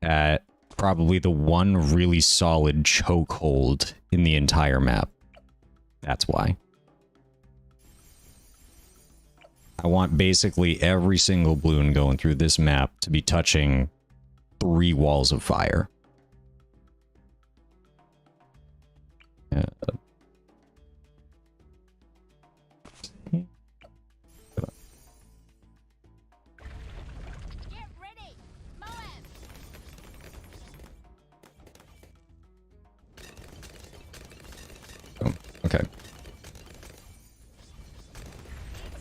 Speaker 1: at probably the one really solid chokehold in the entire map. That's why. I want basically every single Bloon going through this map to be touching 3 walls of fire.
Speaker 2: Get ready. Moab.
Speaker 1: Oh, okay.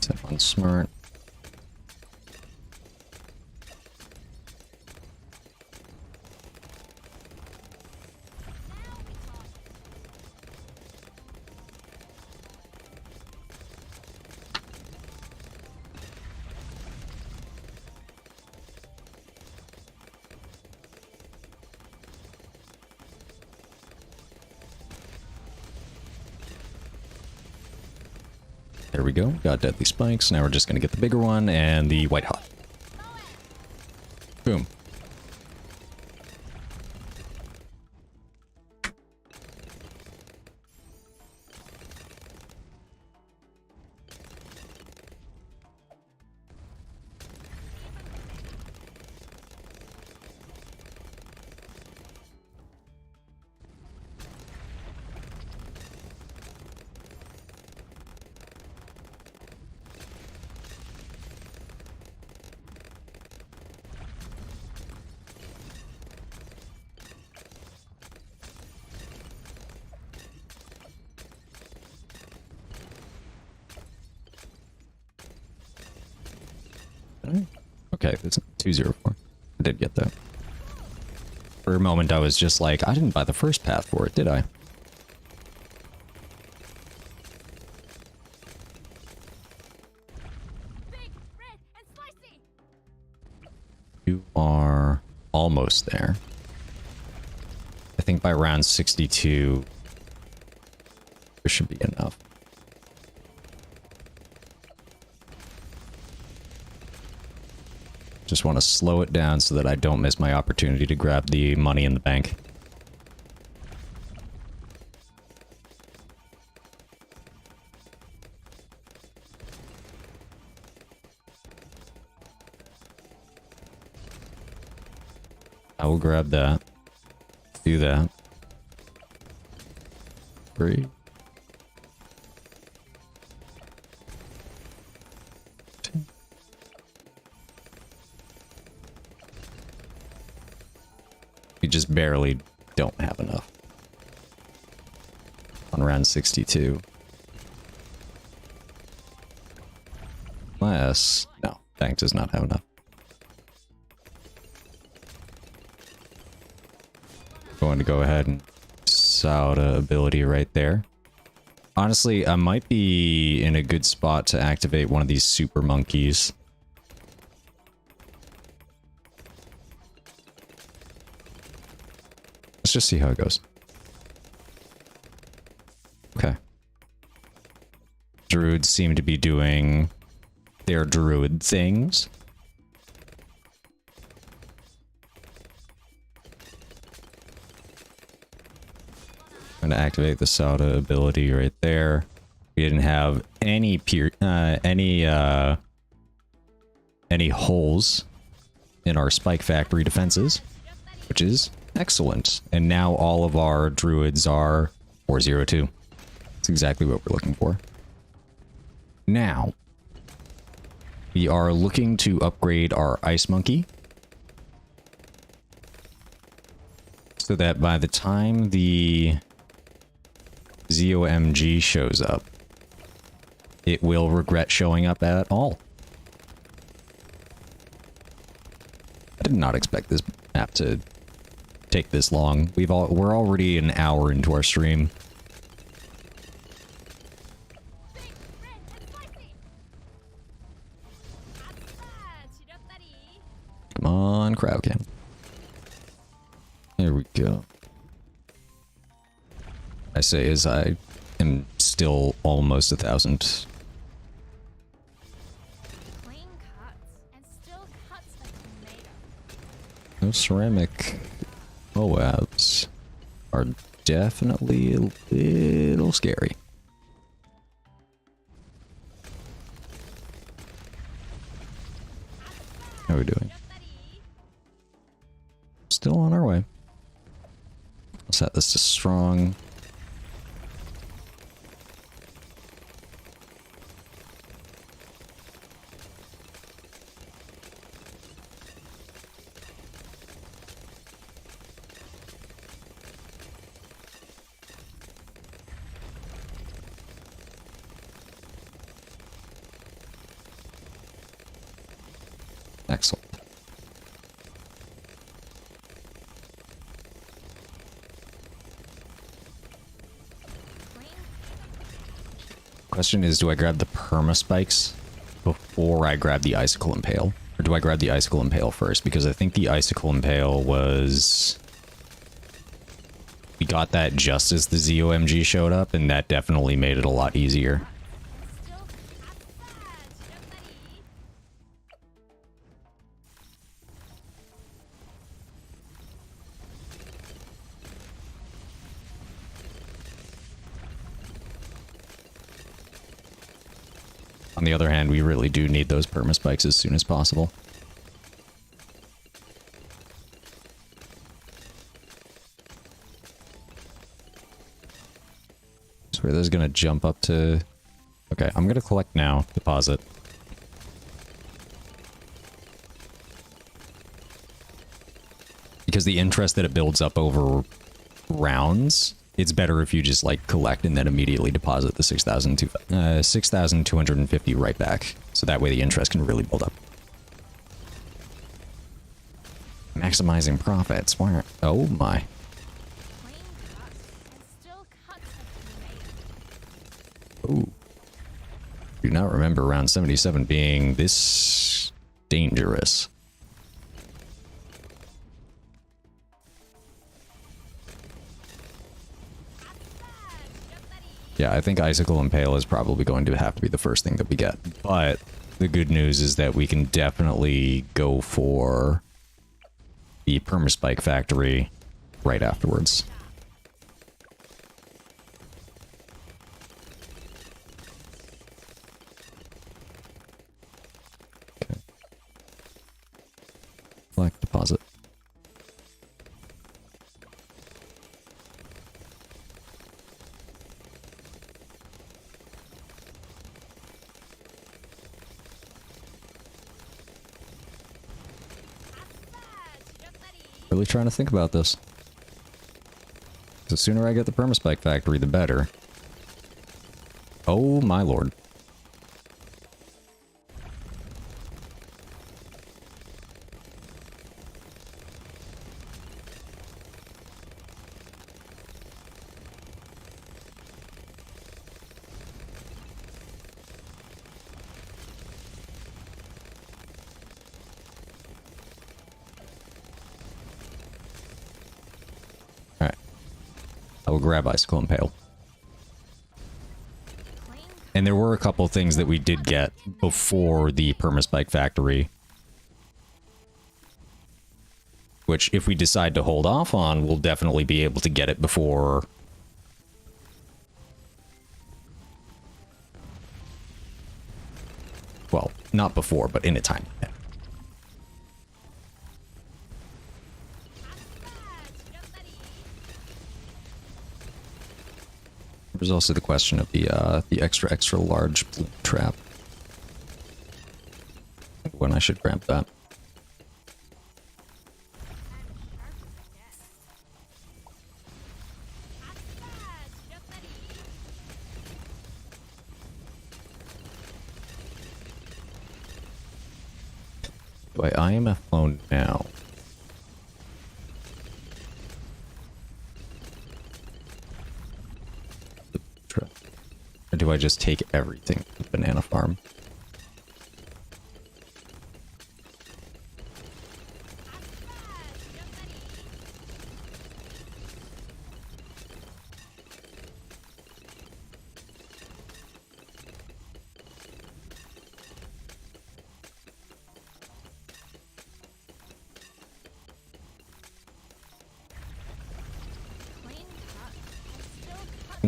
Speaker 1: Set on smart. There we go. Got deadly spikes. Now we're just gonna get the bigger one and the white hot. Boom. Okay, it's 204. I did get that. For a moment, I was just like, I didn't buy the first path for it, did I?
Speaker 2: Big, red, and spicy.
Speaker 1: You are almost there. I think by round 62, there should be enough. Just want to slow it down so that I don't miss my opportunity to grab the money in the bank. I will grab that. Do that. 3. We just barely don't have enough. On round 62. Unless... no, bank does not have enough. Going to go ahead and Sauda ability right there. Honestly, I might be in a good spot to activate one of these super monkeys. Let's just see how it goes. Okay. Druids seem to be doing their druid things. I'm gonna activate the Sauda ability right there. We didn't have any holes in our Spike Factory defenses, which is excellent. And now all of our druids are 402. That's exactly what we're looking for. Now, we are looking to upgrade our Ice Monkey, so that by the time the ZOMG shows up, it will regret showing up at all. I did not expect this map to take this long. We're already an hour into our stream.
Speaker 2: Big, red, and spicy.
Speaker 1: Come on, crowd cam. There we go. I say as I am still almost 1,000 Those ceramic Moabs are definitely a little scary. How are we doing? Still on our way. I'll set this to strong. Excellent. Question is, do I grab the perma spikes before I grab the icicle impale? Or do I grab the icicle impale first? Because I think the icicle impale was... We got that just as the ZOMG showed up, and that definitely made it a lot easier. On the other hand, we really do need those perma spikes as soon as possible. So this is gonna jump up to... Okay, I'm gonna collect now, deposit. Because the interest that it builds up over rounds, it's better if you just like collect and then immediately deposit the 6,250 right back. So that way the interest can really build up. Maximizing profits. Why? Oh my. Ooh. Do not remember round 77 being this dangerous. Yeah, I think Icicle Impale is probably going to have to be the first thing that we get. But the good news is that we can definitely go for the Permaspike Factory right afterwards. Okay. Select deposit. Really trying to think about this. The sooner I get the Permaspike Factory, the better. Oh my lord. I will grab Icicle Impale. And there were a couple things that we did get before the Permaspike Factory, which if we decide to hold off on, we'll definitely be able to get it before... Well, not before, but in a time. Yeah. There's also the question of the extra large bloom trap. When I should grab that. Do I IMF phone now? Or do I just take everything to the banana farm?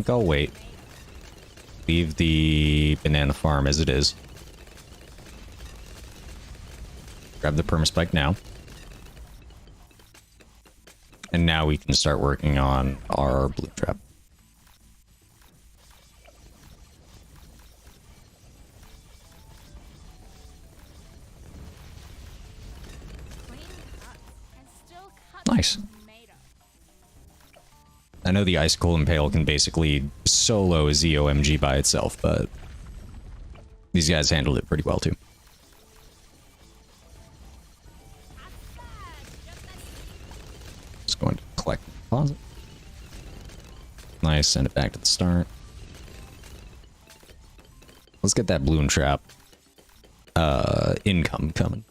Speaker 1: think I'll wait. Leave the banana farm as it is. Grab the permaspike now. And now we can start working on our blue trap. Nice. I know the Icicle Impale can basically solo a ZOMG by itself, but these guys handled it pretty well too. Just going to collect the deposit. Nice, send it back to the start. Let's get that Bloon trap income coming.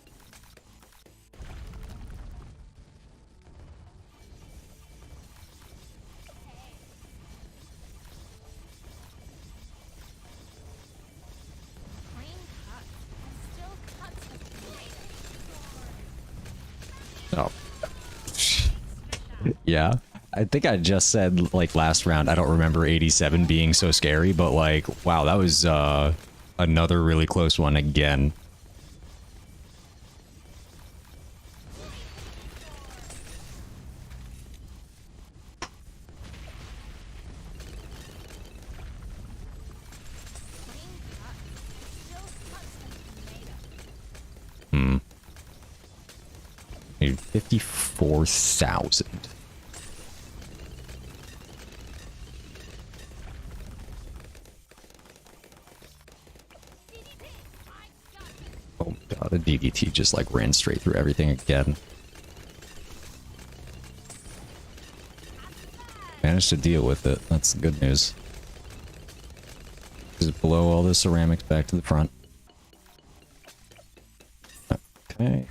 Speaker 1: Oh. Yeah. I think I just said, like, last round, I don't remember 87 being so scary, but, like, wow, that was, another really close one again. Need 54,000. Oh god, a DDT just like ran straight through everything again. Managed to deal with it. That's the good news. Just blow all the ceramics back to the front. Okay.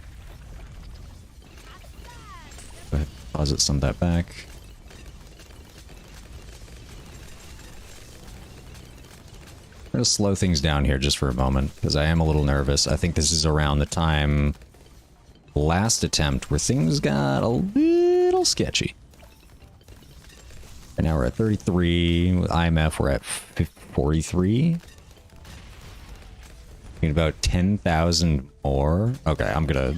Speaker 1: Go ahead, deposit some of that back. I'm gonna slow things down here just for a moment, because I am a little nervous. I think this is around the time last attempt where things got a little sketchy. And now we're at 33. With IMF, we're at 43. Need about 10,000 more. Okay, I'm gonna...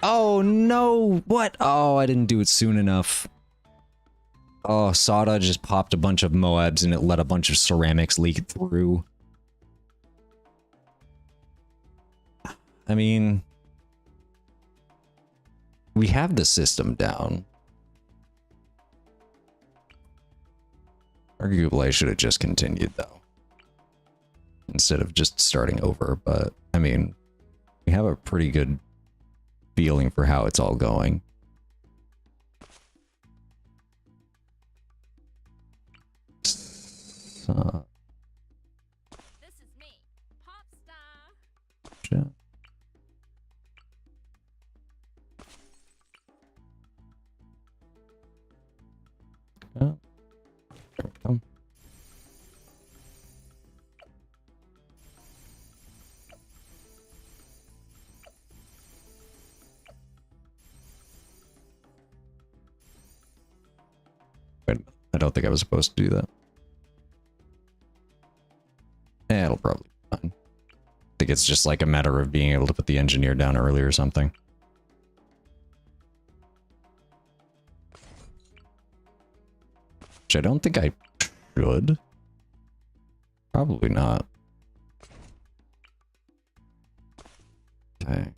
Speaker 1: Oh, no! What? Oh, I didn't do it soon enough. Oh, Sada just popped a bunch of Moabs and it let a bunch of ceramics leak through. I mean... we have the system down. Arguably, I should have just continued, though. Instead of just starting over, but, I mean, we have a pretty good feeling for how it's all going.
Speaker 2: This is me, pop star.
Speaker 1: Yeah. Oh. There we go. Wait, I don't think I was supposed to do that. It'll probably be fine. I think it's just like a matter of being able to put the engineer down early or something. Which I don't think I should. Probably not. Okay. Am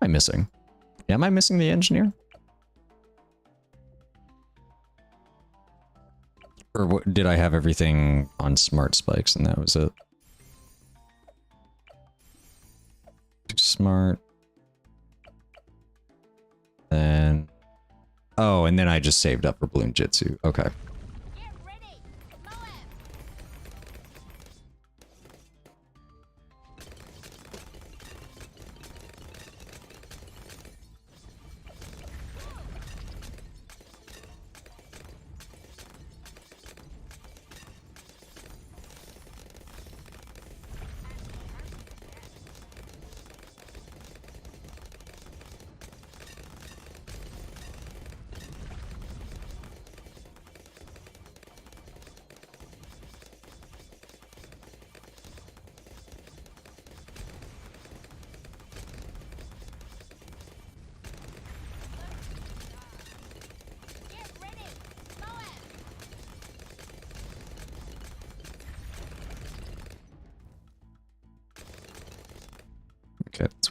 Speaker 1: I missing? Yeah, am I missing the engineer? Or what, did I have everything on smart spikes and that was it? Too smart. Then... oh, and then I just saved up for Bloon Jitsu. Okay.
Speaker 2: Get ready, Moab.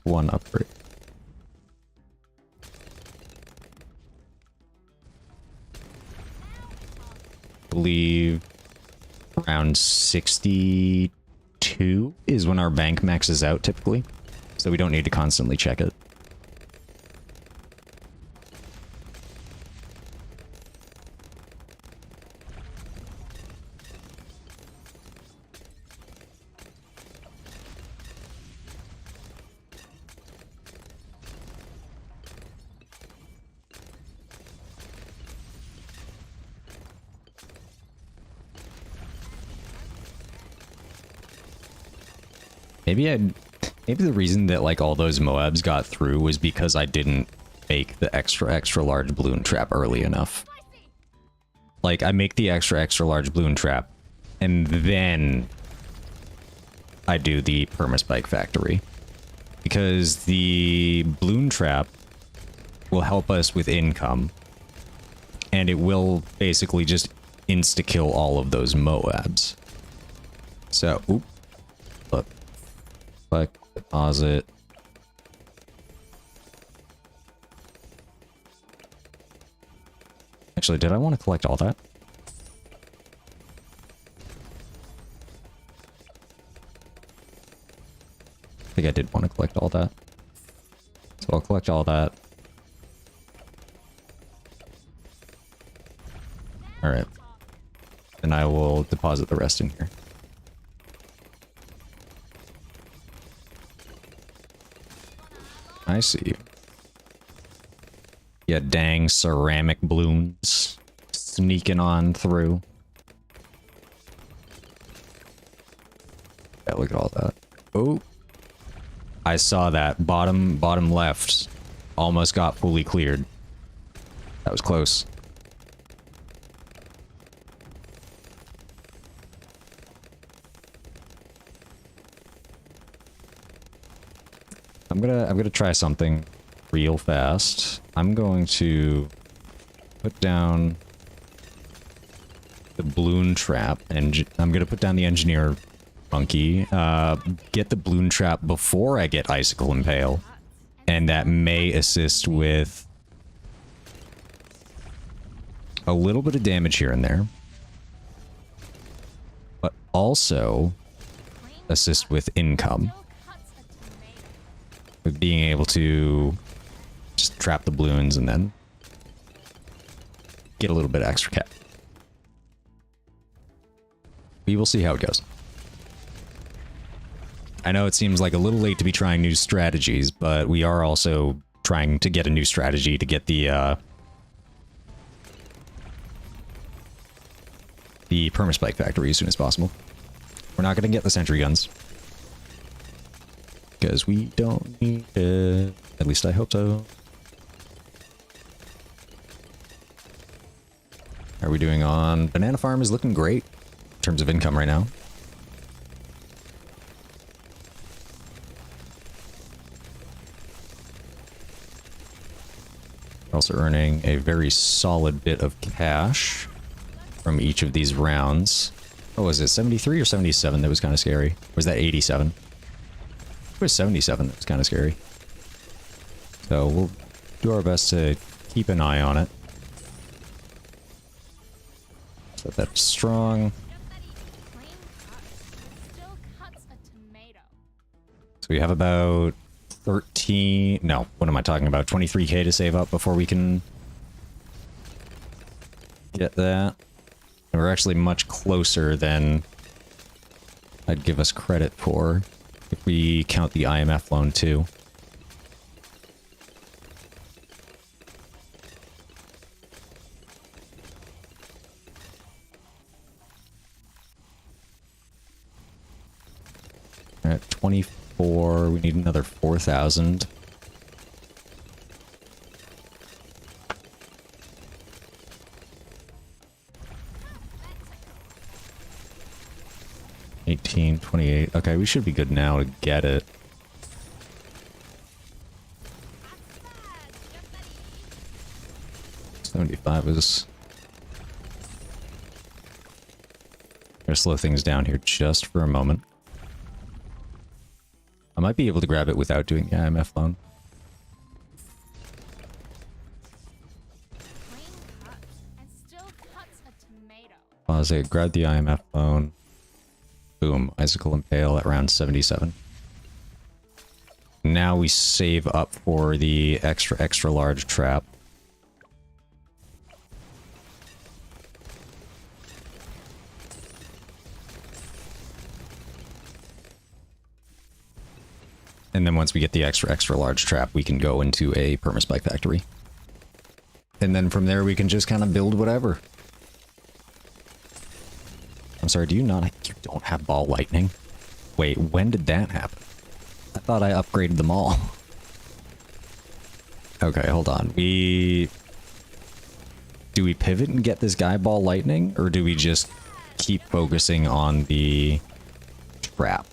Speaker 1: one upgrade. Believe around 62 is when our bank maxes out typically, so we don't need to constantly check it. Maybe the reason that like all those Moabs got through was because I didn't make the extra large balloon trap early enough. Like I make the extra large balloon trap and then I do the permaspike factory, because the balloon trap will help us with income and it will basically just insta-kill all of those Moabs. So, oop. Look. Select, deposit. Actually, did I want to collect all that? I think I did want to collect all that. So I'll collect all that. Alright. Then I will deposit the rest in here. I see you. Yeah, dang ceramic balloons sneaking on through. Yeah, look at all that. Oh, I saw that. Bottom left almost got fully cleared. That was close. I'm gonna try something real fast. I'm going to put down the balloon trap, and I'm gonna put down the engineer monkey. Get the balloon trap before I get icicle impale, and that may assist with a little bit of damage here and there, but also assist with income. With being able to just trap the balloons and then get a little bit of extra cap. We will see how it goes. I know it seems like a little late to be trying new strategies, but we are also trying to get a new strategy to get the permaspike factory as soon as possible. We're not going to get the sentry guns, because we don't need it. At least I hope so. How are we doing on... Banana Farm is looking great in terms of income right now. We're also earning a very solid bit of cash from each of these rounds. Oh, was it 73 or 77 that was kind of scary? Or was that 87? It was 77. That was kind of scary. So we'll do our best to keep an eye on it. So that's strong. So we have about 13... No, what am I talking about? 23k to save up before we can get that. And we're actually much closer than I'd give us credit for, if we count the IMF loan too. We're at 24, we need another 4,000. $18, $28. Okay, we should be good now to get it. $75 is... Gonna slow things down here just for a moment. I'm might be able to grab it without doing the IMF loan.
Speaker 2: Clean cuts and still cuts a tomato.
Speaker 1: I'll say grab the IMF loan. Boom. Icicle Impale at round 77. Now we save up for the extra large trap. And then once we get the extra large trap, we can go into a permaspike factory. And then from there, we can just kind of build whatever. I'm sorry, do you not? You don't have ball lightning? Wait, when did that happen? I thought I upgraded them all. Okay, hold on. Do we pivot and get this guy ball lightning? Or do we just keep focusing on the trap?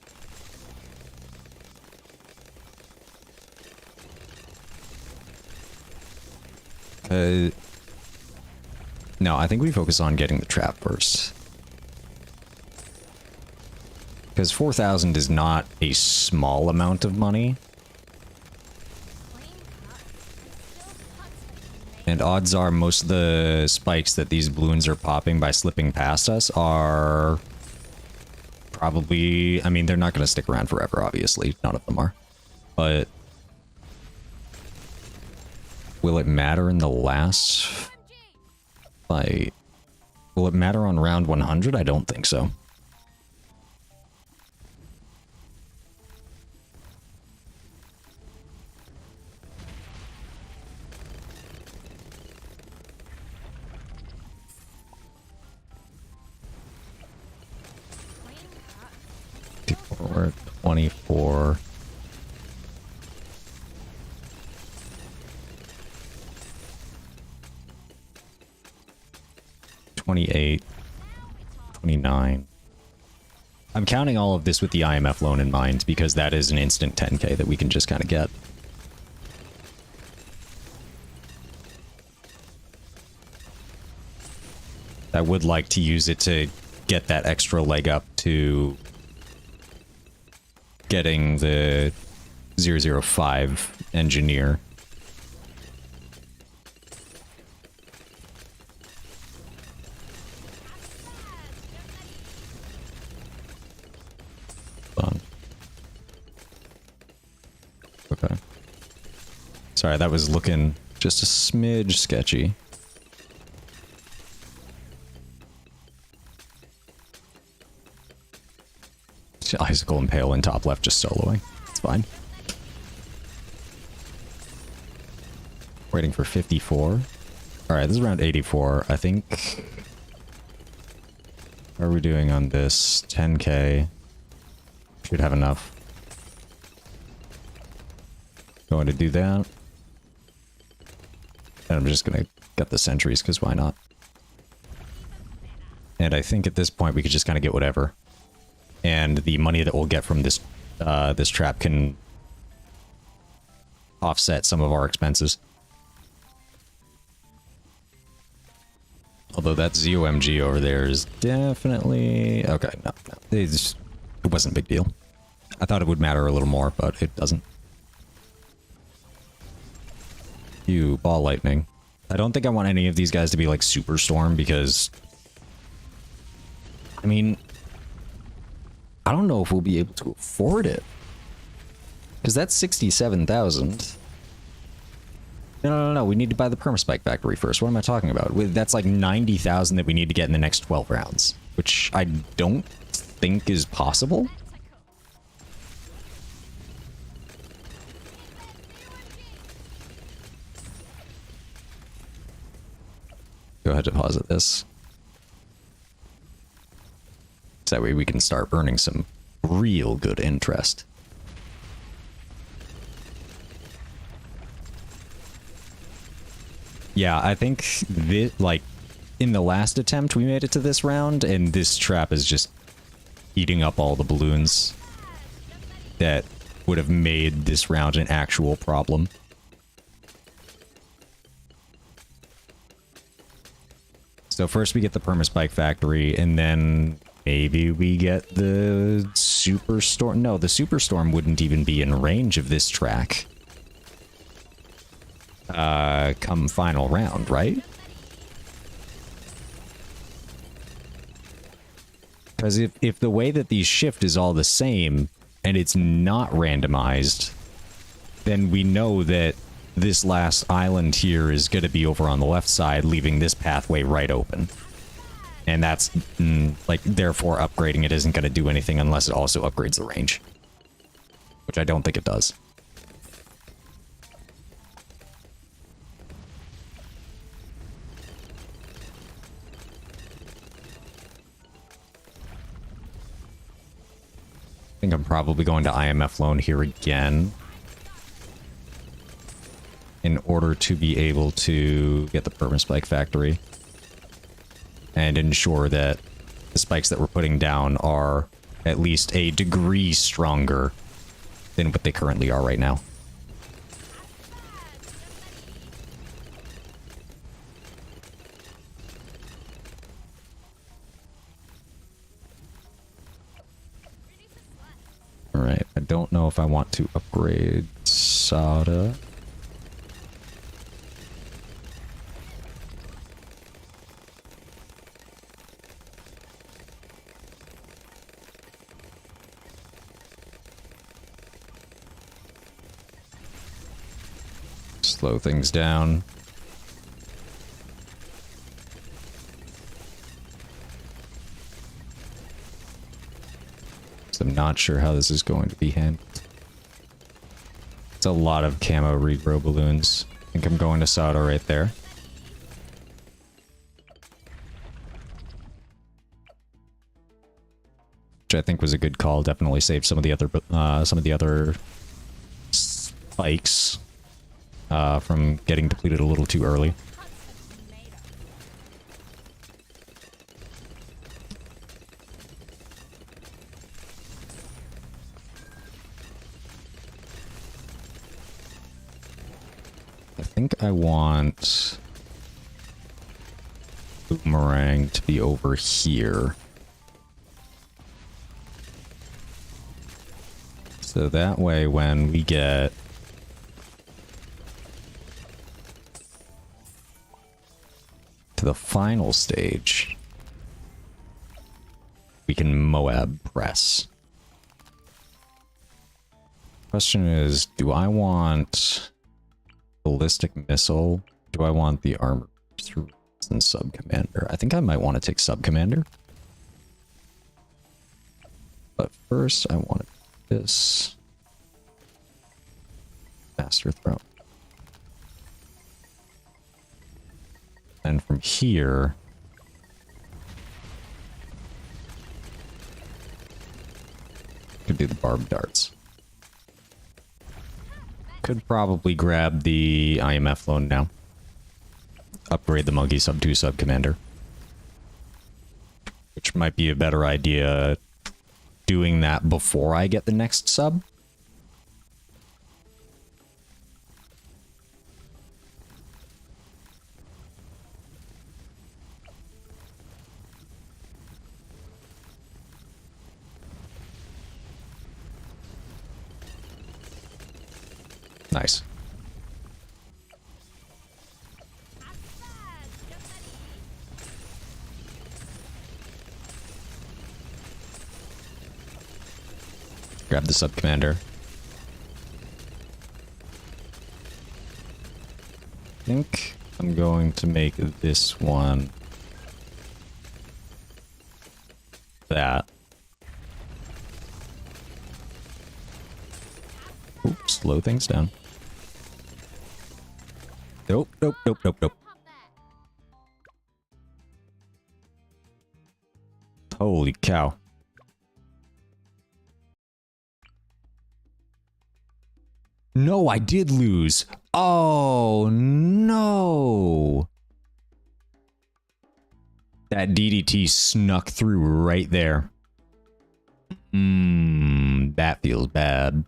Speaker 1: No, I think we focus on getting the trap first. Because 4,000 is not a small amount of money. And odds are most of the spikes that these balloons are popping by slipping past us are probably... I mean, they're not going to stick around forever, obviously. None of them are. But... will it matter in the last fight? Will it matter on round 100? I don't think so. We're at 24. $28, $29. I'm counting all of this with the IMF loan in mind because that is an instant 10k that we can just kind of get. I would like to use it to get that extra leg up to getting the 005 engineer. Okay. Sorry, that was looking just a smidge sketchy. Icicle Impale in top left just soloing. It's fine. Waiting for 54. Alright, this is around 84. I think... How are we doing on this? 10k. Should have enough. Going to do that. And I'm just going to get the sentries, because why not? And I think at this point we could just kind of get whatever. And the money that we'll get from this this trap can offset some of our expenses. Although that ZOMG over there is definitely... Okay, no. It wasn't a big deal. I thought it would matter a little more, but it doesn't. You ball lightning. I don't think I want any of these guys to be like Superstorm because... I mean... I don't know if we'll be able to afford it. Because that's 67,000. No. We need to buy the permaspike factory first. What am I talking about? That's like 90,000 that we need to get in the next 12 rounds. Which I don't think is possible. Go ahead and deposit this. So that way we can start earning some real good interest. Yeah, I think this, like, in the last attempt we made it to this round, and this trap is just eating up all the balloons that would have made this round an actual problem. So first we get the permaspike factory, and then Maybe we get the Superstorm. No, the Superstorm wouldn't even be in range of this track. Come final round, right? Because if the way that these shift is all the same, and it's not randomized, then we know that this last island here is going to be over on the left side, leaving this pathway right open. And that's, like, therefore upgrading it isn't going to do anything unless it also upgrades the range. Which I don't think it does. I think I'm probably going to IMF loan here again. In order to be able to get the Permaspike Factory. And ensure that the spikes that we're putting down are at least a degree stronger than what they currently are right now. Alright, I don't know if I want to upgrade Sada. Slow things down. So I'm not sure how this is going to be handled. It's a lot of camo regrow balloons. I think I'm going to Sada right there. Which I think was a good call. Definitely saved some of the other spikes. From getting depleted a little too early. I think I want Boomerang to be over here. So that way when we get to the final stage, we can Moab press. Question is, do I want ballistic missile? Do I want the armor and sub commander? I think I might want to take sub commander. But first I want this Master Throne. And from here, could do the barbed darts. Could probably grab the IMF loan now. Upgrade the Monkey Sub 2 Sub Commander. Which might be a better idea doing that before I get the next sub. Nice. Grab the sub commander. I think I'm going to make this one that. Oops, slow things down. Nope, nope, nope, nope, nope. Holy cow. No, I did lose. Oh, no. That DDT snuck through right there. That feels bad.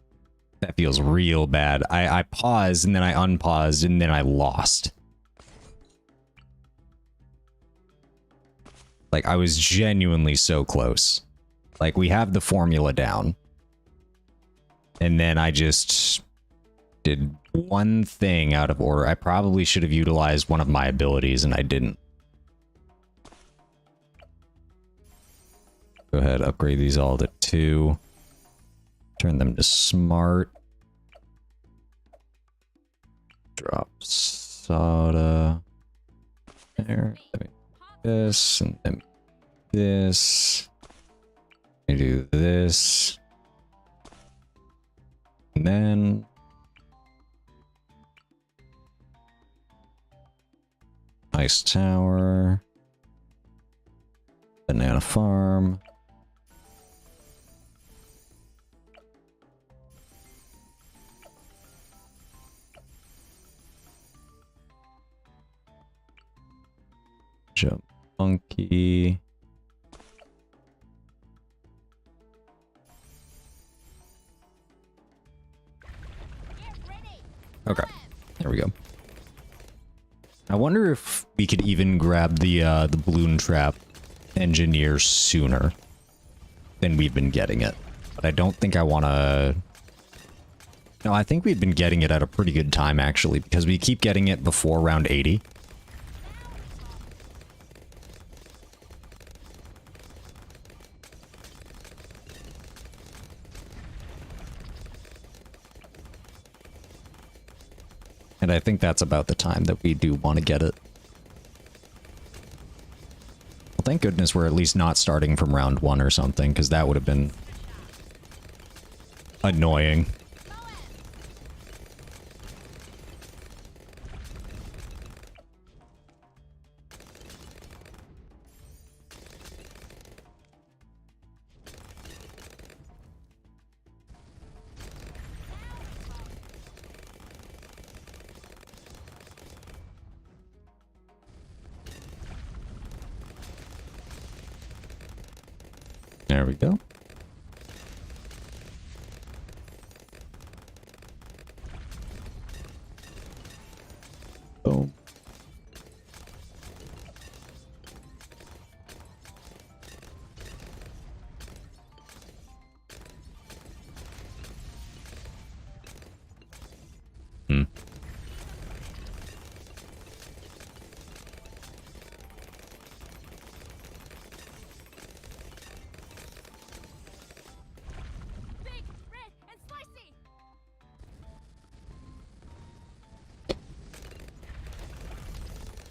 Speaker 1: That feels real bad. I paused and then I unpaused and then I lost. Like, I was genuinely so close. Like, we have the formula down. And then I just did one thing out of order. I probably should have utilized one of my abilities, and I didn't. Go ahead, upgrade these all to 2. Turn them to smart. Drop soda. There. This, and then this. I do this. And then ice tower, banana farm, jump monkey. Okay, there we go. I wonder if we could even grab the balloon trap engineer sooner than we've been getting it. But I don't think I want to... No, I think we've been getting it at a pretty good time, actually, because we keep getting it before round 80. And I think that's about the time that we do want to get it. Well, thank goodness we're at least not starting from round 1 or something, because that would have been annoying. There we go. Boom.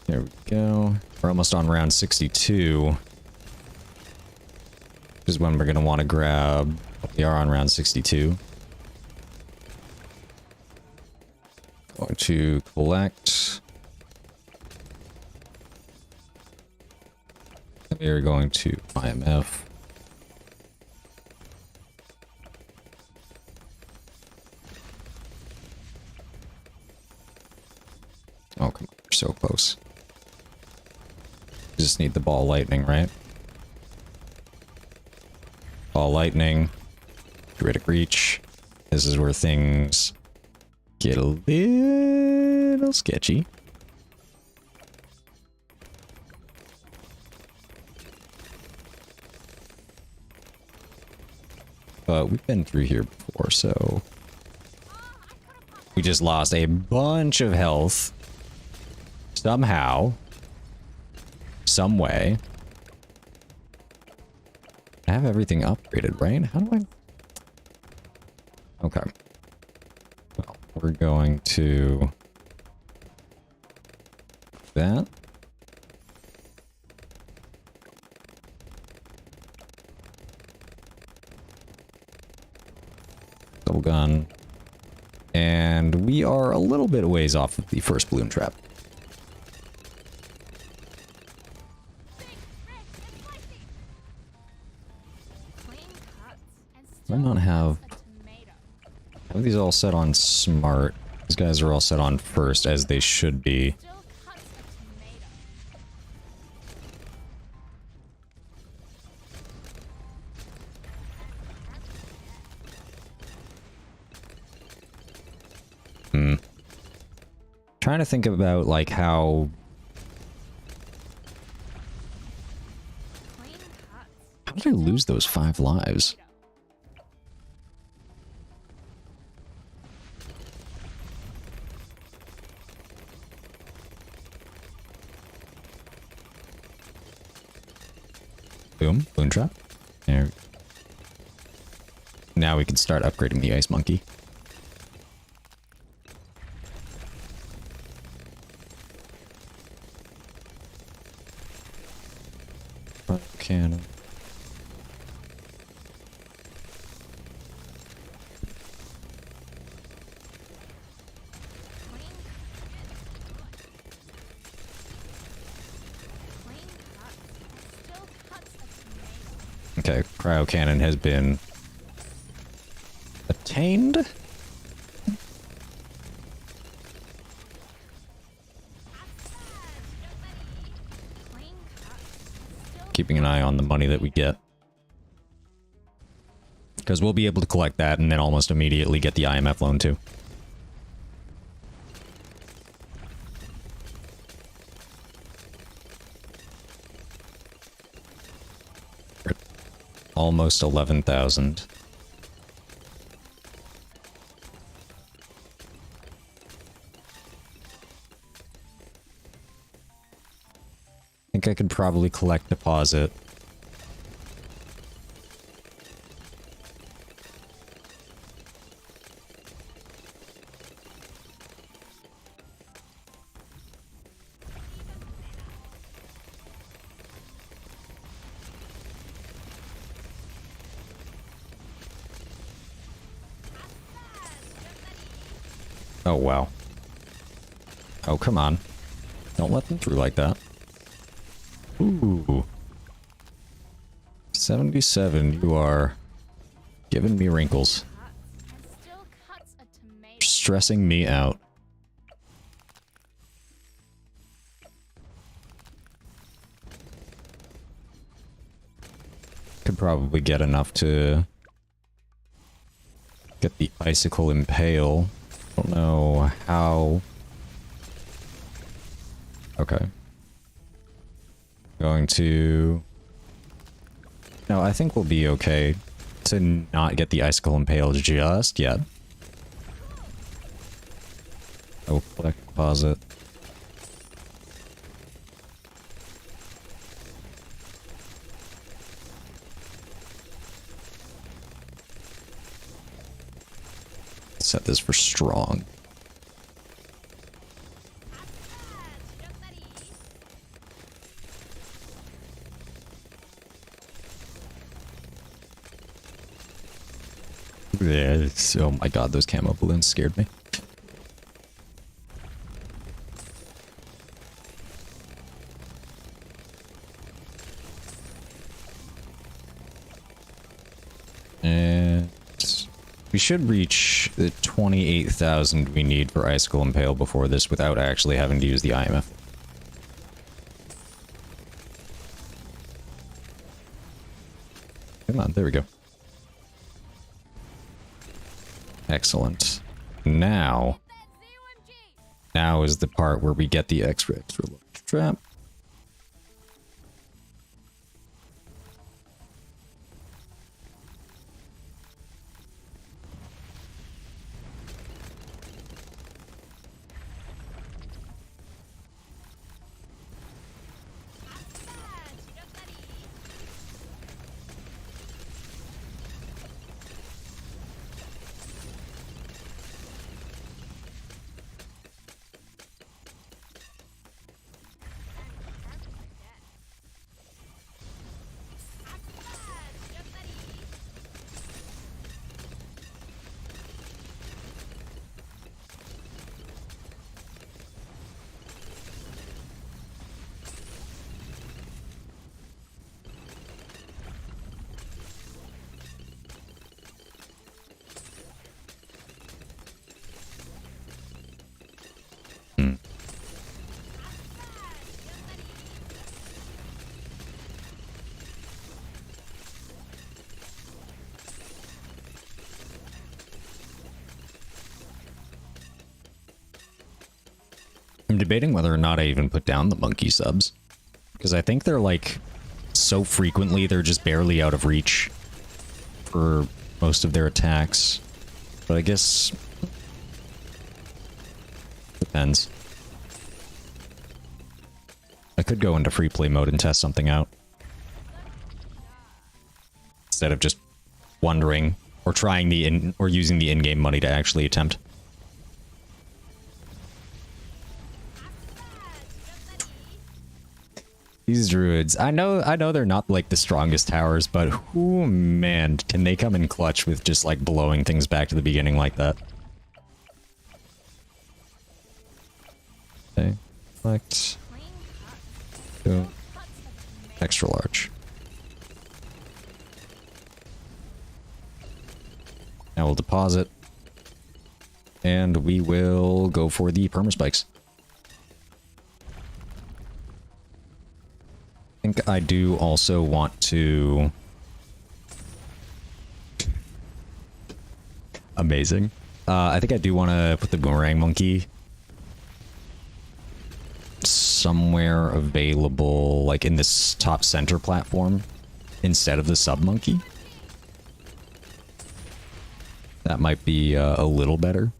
Speaker 1: There we go. We're almost on round 62. Which is when we're going to want to grab... We are on round 62. Going to collect. We are going to IMF. Oh, come on. We're so close. Just need the ball lightning, right? Ball lightning. Critic reach. This is where things get a little sketchy. But we've been through here before, so... We just lost a bunch of health. Somehow. Some way. I have everything upgraded, right? How do I... Okay. Well, we're going to... that. Double gun. And we are a little bit ways off of the first balloon trap. I not have these all set on smart. These guys are all set on first, as they should be. Trying to think about like how did I lose those 5 lives? Boom, Bloon Trap. There. Now we can start upgrading the Ice Monkey. Cannon. Okay, cryo cannon has been attained. Keeping an eye on the money that we get. Because we'll be able to collect that and then almost immediately get the IMF loan too. Almost 11,000. I think I could probably collect deposit. Oh, wow. Oh, come on. Don't let them through like that. Ooh. 77, you are giving me wrinkles. Stressing me out. Could probably get enough to get the Icicle Impale. Don't know how. Okay. Going to... No, I think we'll be okay to not get the Icicle Impale just yet. Oh, collect deposit. Set this for strong. Yeah, oh my god, those camo balloons scared me. And we should reach the 28,000 we need for Icicle Impale before this without actually having to use the IMF. Come on, there we go. Excellent. Now is the part where we get the extra large trap. I'm debating whether or not I even put down the monkey subs. Because I think they're like so frequently, they're just barely out of reach for most of their attacks. But I guess... depends. I could go into free play mode and test something out. Instead of just wondering or trying or using the in-game money to actually attempt. These druids, I know they're not like the strongest towers, but oh man, can they come in clutch with just like blowing things back to the beginning like that? Okay, select. Go. Extra large. Now we'll deposit. And we will go for the permaspikes. I think I do also want to... Amazing. I think I do want to put the boomerang monkey somewhere available, like in this top center platform, instead of the sub monkey. That might be a little better.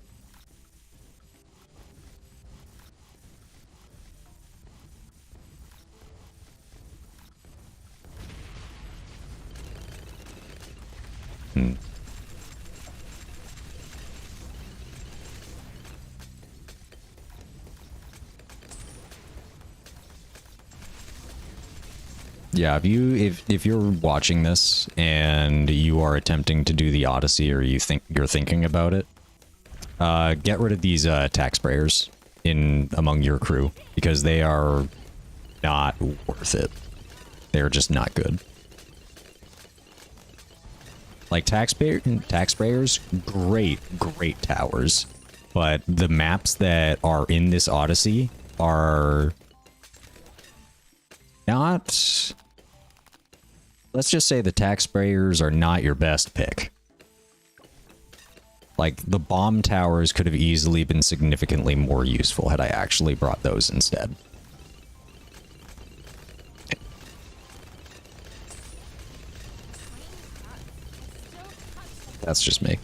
Speaker 1: Yeah, if you're watching this and you are attempting to do the Odyssey, or you're thinking about it, get rid of these attack sprayers among your crew, because they are not worth it. They're just not good. Like tax sprayers, great towers, but the maps that are in this Odyssey are not... Let's just say the tax sprayers are not your best pick. Like, the bomb towers could have easily been significantly more useful had I actually brought those instead. That's just me.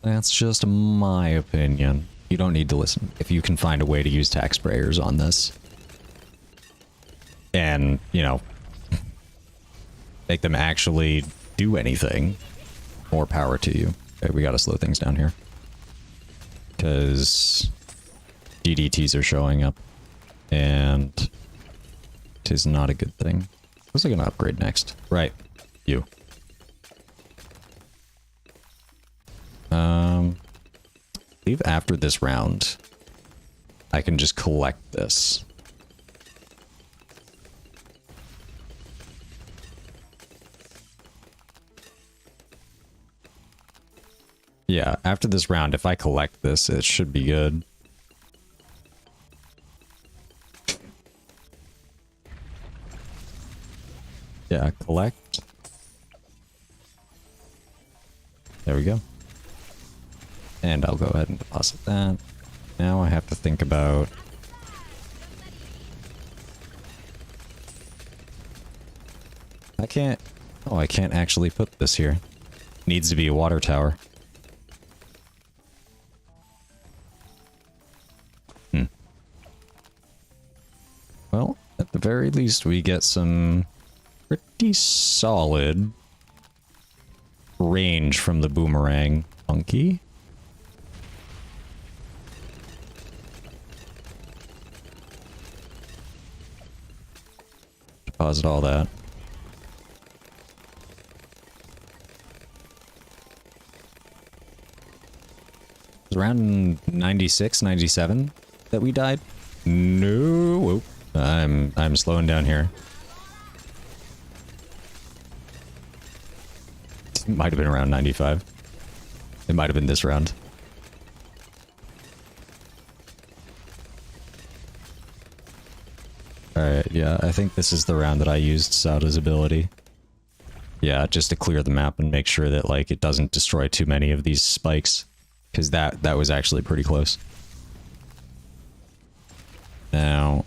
Speaker 1: That's just my opinion. You don't need to listen. If you can find a way to use tax sprayers on this, and, you know, make them actually do anything, more power to you. Okay, we gotta slow things down here. Because DDTs are showing up, and it is not a good thing. What was I gonna upgrade next? Right, you. I believe after this round, I can just collect this. Yeah, after this round, if I collect this, it should be good. Yeah, collect. There we go. And I'll go ahead and deposit that. Now I have to think about... I can't... Oh, I can't actually put this here. Needs to be a water tower. Well, at the very least, we get some pretty solid range from the boomerang monkey. Deposit all that. It was around 96, 97 that we died. No, whoa. I'm slowing down here. It might have been around 95. It might have been this round. Alright, yeah, I think this is the round that I used Sauda's ability. Yeah, just to clear the map and make sure that, like, it doesn't destroy too many of these spikes. Because that was actually pretty close. Now,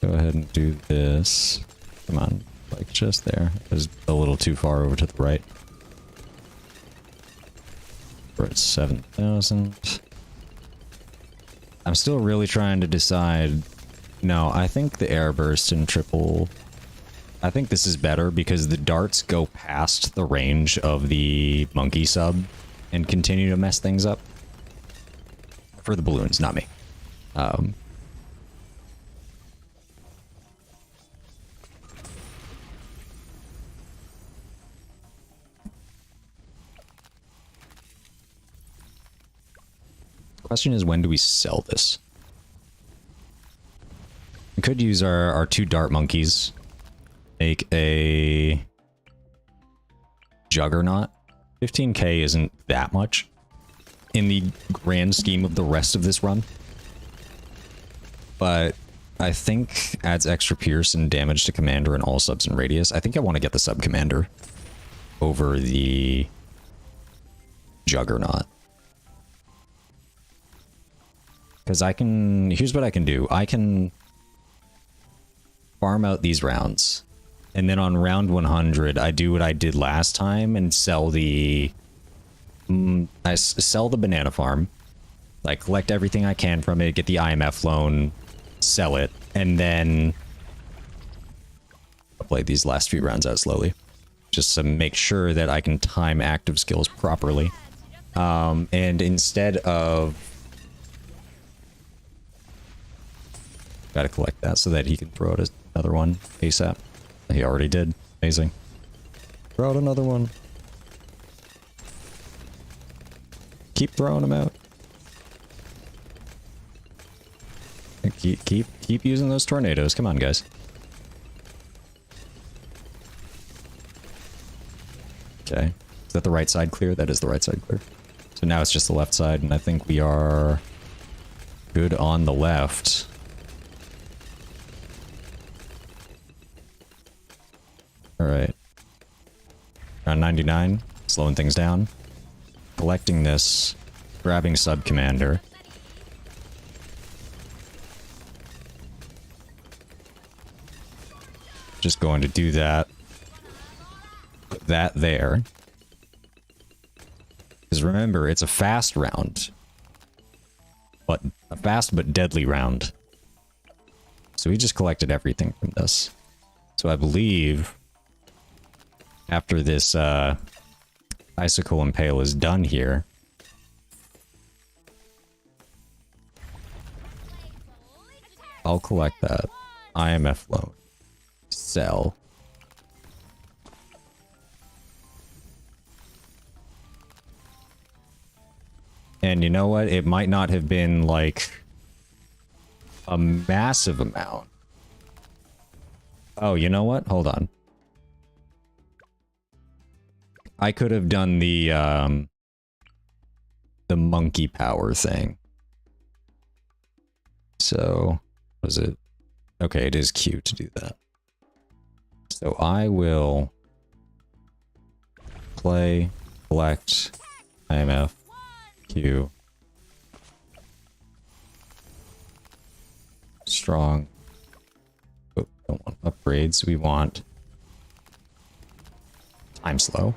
Speaker 1: go ahead and do this. Come on, like just there. It was a little too far over to the right. We're at 7,000. I'm still really trying to decide. No, I think the air burst and triple. I think this is better because the darts go past the range of the monkey sub and continue to mess things up. For the balloons, not me. Question is, when do we sell this? We could use our 2 dart monkeys. Make a juggernaut. 15k isn't that much in the grand scheme of the rest of this run. But I think adds extra pierce and damage to commander and all subs in radius. I think I want to get the sub commander over the juggernaut. Because I can... Here's what I can do. I can farm out these rounds. And then on round 100, I do what I did last time and sell the... I sell the banana farm. Like, collect everything I can from it, get the IMF loan, sell it, and then... I'll play these last few rounds out slowly. Just to make sure that I can time active skills properly. And instead of... Gotta collect that so that he can throw out another one ASAP. He already did. Amazing. Throw out another one. Keep throwing them out. And keep using those tornadoes. Come on, guys. Okay. Is that the right side clear? That is the right side clear. So now it's just the left side, and I think we are good on the left. Alright. Around 99. Slowing things down. Collecting this. Grabbing sub commander. Just going to do that. Put that there. Because remember, it's a fast round. But a fast but deadly round. So we just collected everything from this. So I believe... After this icicle impale is done here, I'll collect that. IMF loan. Sell. And you know what? It might not have been like a massive amount. Oh, you know what? Hold on. I could have done the monkey power thing. So, was it? Okay, it is Q to do that. So I will play, collect, IMF, Q, strong. Oh, don't want upgrades. We want time slow.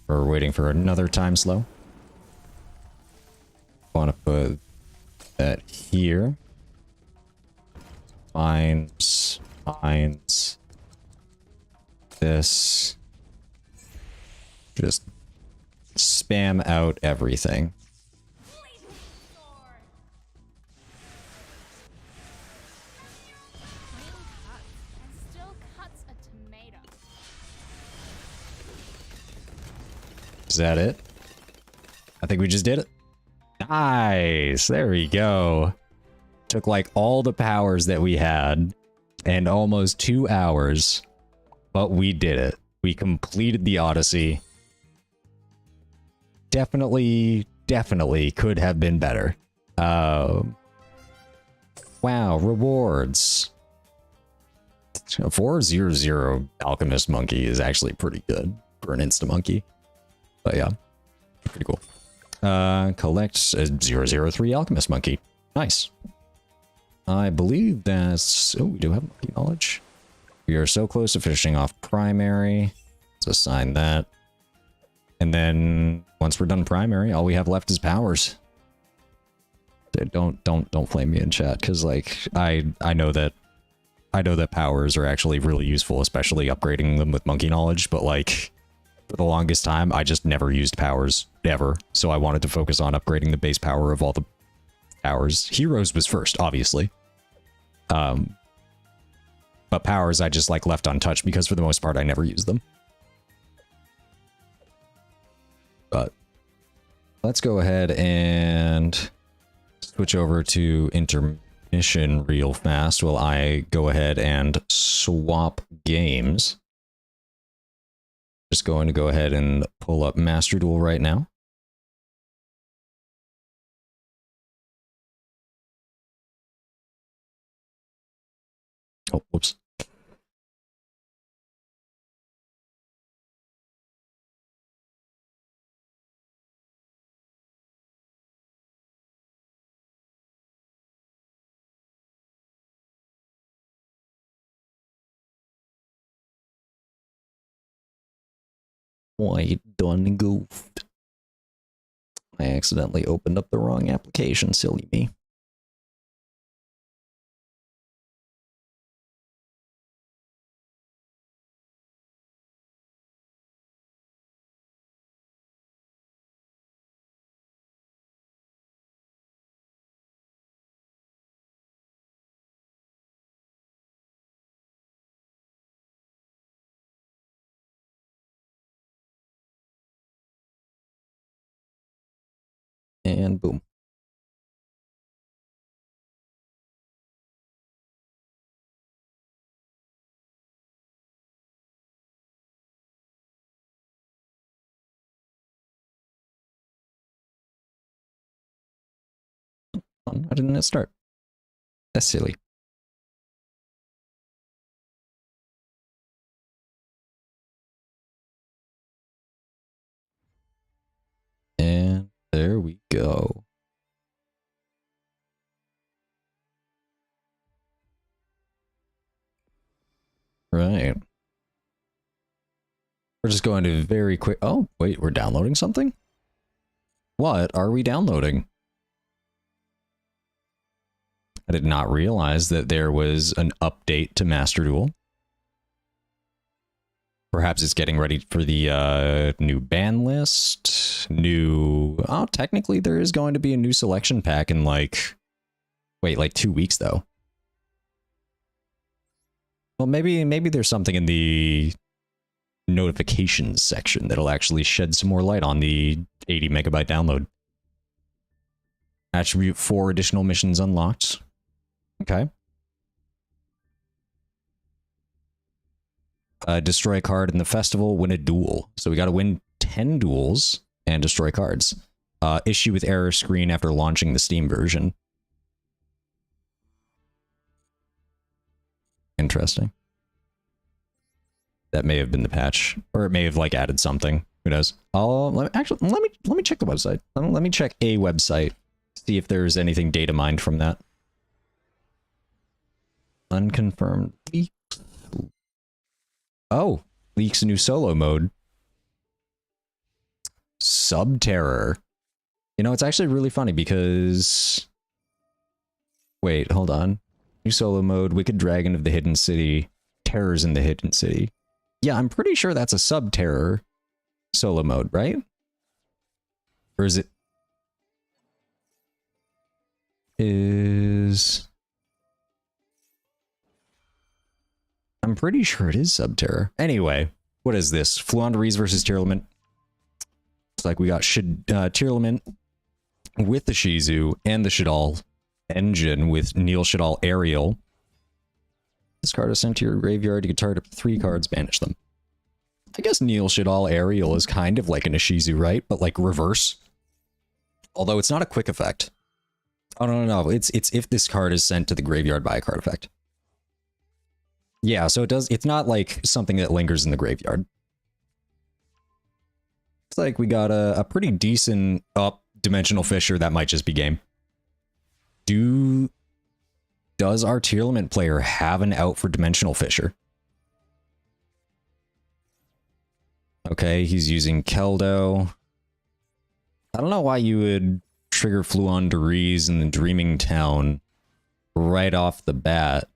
Speaker 1: We're waiting for another time slow. Want to put that here. Finds this. Just spam out everything. Is that it? I think we just did it. Nice. There we go. Took like all the powers that we had and almost 2 hours, but we did it. We completed the Odyssey. Definitely could have been better. Wow, rewards. 400 Alchemist Monkey is actually pretty good. for an insta-monkey. But yeah, pretty cool. Collect a 003 Alchemist Monkey. Nice. I believe that's... Oh, we do have monkey knowledge. We are so close to finishing off primary. Let's assign that. And then once we're done primary, all we have left is powers. Don't flame me in chat, because like I know that powers are actually really useful, especially upgrading them with monkey knowledge, but like for the longest time I just never used powers ever. So I wanted to focus on upgrading the base power of all the powers. Heroes was first, obviously. But powers I just like left untouched because for the most part I never used them. But let's go ahead and switch over to intermission real fast while I go ahead and swap games. Just going to go ahead and pull up Master Duel right now. Oh, whoops. Why done goofed? I accidentally opened up the wrong application, silly me. And boom. Why didn't it start? That's silly. And there we go. Right. We're just going to very quick... Oh, wait, we're downloading something? What are we downloading? I did not realize that there was an update to Master Duel. Perhaps it's getting ready for the new ban list. New... Oh, technically there is going to be a new selection pack in like... Wait, like 2 weeks though. Well, maybe there's something in the notifications section that'll actually shed some more light on the 80 megabyte download. Attribute 4 additional missions unlocked. Okay. Destroy a card in the festival, win a duel. So we got to win 10 duels and destroy cards. Issue with error screen after launching the Steam version. Interesting. That may have been the patch, or it may have like added something. Who knows? Let me check the website. Let me check a website. See if there's anything data mined from that. Unconfirmed leak. Oh, leaks a new solo mode. Subterror. You know, it's actually really funny because... Wait, hold on. New solo mode, Wicked Dragon of the Hidden City, Terrors in the Hidden City. Yeah, I'm pretty sure that's a Subterror solo mode, right? Or is it... I'm pretty sure it is Subterror. Anyway, what is this? Fluanderies versus Tearlament. It's like we got Tearlament with the Shizu and the Shadal engine with Neil Shadal Aerial. This card is sent to your graveyard. You can target up to 3 cards, banish them. I guess Neil Shadal Aerial is kind of like an Ishizu, right? But like reverse. Although it's not a quick effect. Oh, no. It's if this card is sent to the graveyard by a card effect. Yeah, so it does. It's not like something that lingers in the graveyard. Looks like we got a pretty decent up Dimensional Fisher. That might just be game. Does our Tearlament player have an out for Dimensional Fisher? Okay, he's using Keldo. I don't know why you would trigger Fluon Deriz in the Dreaming Town right off the bat.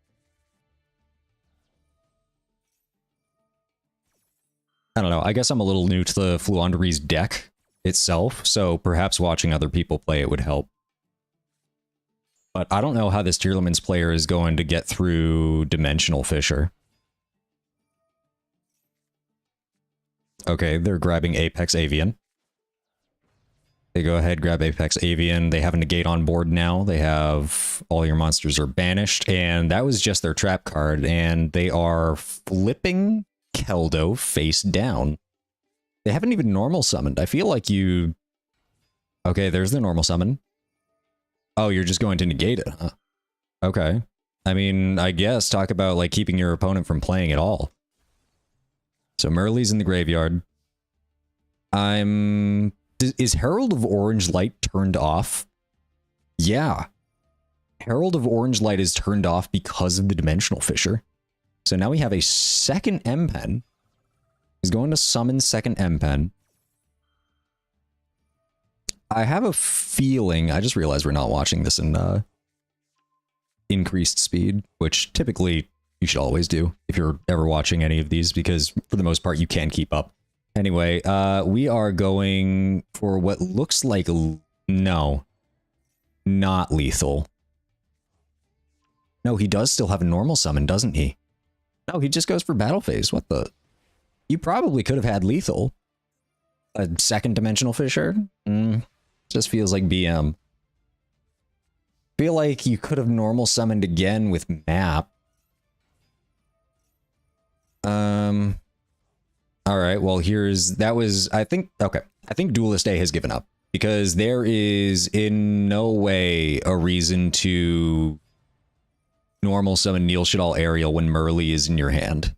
Speaker 1: I don't know. I guess I'm a little new to the Fluon Deriz deck itself, so perhaps watching other people play it would help. But I don't know how this Tearlaments player is going to get through Dimensional Fisher. Okay, they're grabbing Apex Avian. They go ahead, grab Apex Avian. They have a negate on board now. They have all your monsters are banished, and that was just their trap card, and they are flipping Keldo face down. They haven't even normal summoned. I feel like you... Okay, there's the normal summon. Oh, you're just going to negate it, huh? Okay. I mean, I guess talk about like keeping your opponent from playing at all. So Merle's in the graveyard. Is Herald of Orange Light turned off? Yeah. Herald of Orange Light is turned off because of the Dimensional Fisher. So now we have a second M-Pen. He's going to summon second M-Pen. I have a feeling, I just realized we're not watching this in increased speed, which typically you should always do if you're ever watching any of these, because for the most part you can keep up. Anyway, we are going for what looks like... No. Not lethal. No, he does still have a normal summon, doesn't he? No, he just goes for battle phase. What the... You probably could have had lethal. A second Dimensional Fisher? Just feels like BM. Feel like you could have normal summoned again with map. Alright, well that was, I think Duelist A has given up. Because there is in no way a reason to normal summon Neil Shadal Ariel when Merle is in your hand.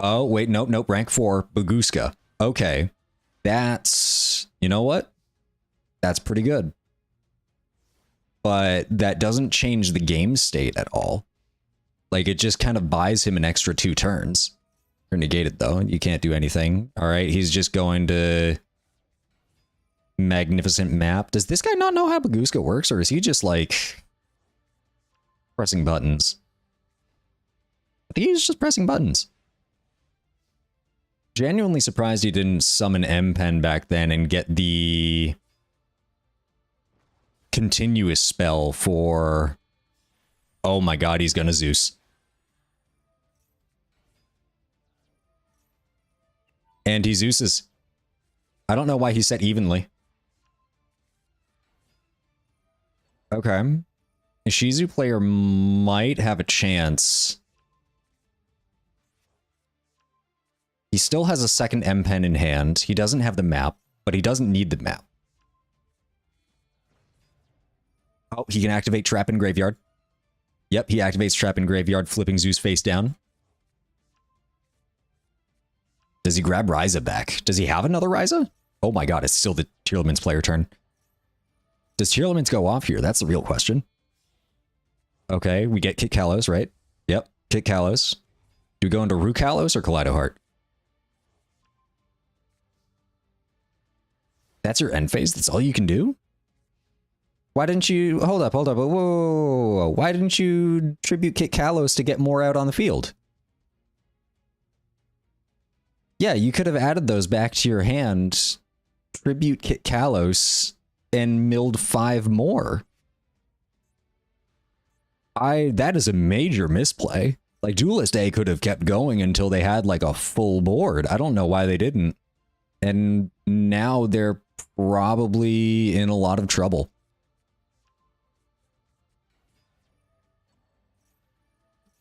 Speaker 1: Oh, wait, nope, rank 4, Baguska. Okay, that's... You know what? That's pretty good. But that doesn't change the game state at all. Like, it just kind of buys him an extra 2 turns. They're negated, though. You can't do anything. Alright, he's just going to... Magnificent Map. Does this guy not know how Baguska works, or is he just, like... pressing buttons? I think he's just pressing buttons. Genuinely surprised he didn't summon M-Pen back then and get the continuous spell for... Oh my god, he's gonna Zeus. And he Zeus's. I don't know why he set evenly. Okay. A Shizu player might have a chance. He still has a second M-Pen in hand. He doesn't have the map, but he doesn't need the map. Oh, he can activate Trap in Graveyard. Yep, he activates Trap in Graveyard, flipping Zeus face down. Does he grab Ryza back? Does he have another Ryza? Oh my god, it's still the Tearlaments player turn. Does Tearlaments go off here? That's the real question. Okay, we get Kit Kalos, right? Yep, Kit Kalos. Do we go into Rue Kalos or Kaleido Heart? That's your end phase? That's all you can do? Why didn't you... Hold up. Whoa. Why didn't you tribute Kit Kalos to get more out on the field? Yeah, you could have added those back to your hand, tribute Kit Kalos, and milled 5 more. That is a major misplay. Like, Duelist A could have kept going until they had, like, a full board. I don't know why they didn't. And now they're probably in a lot of trouble.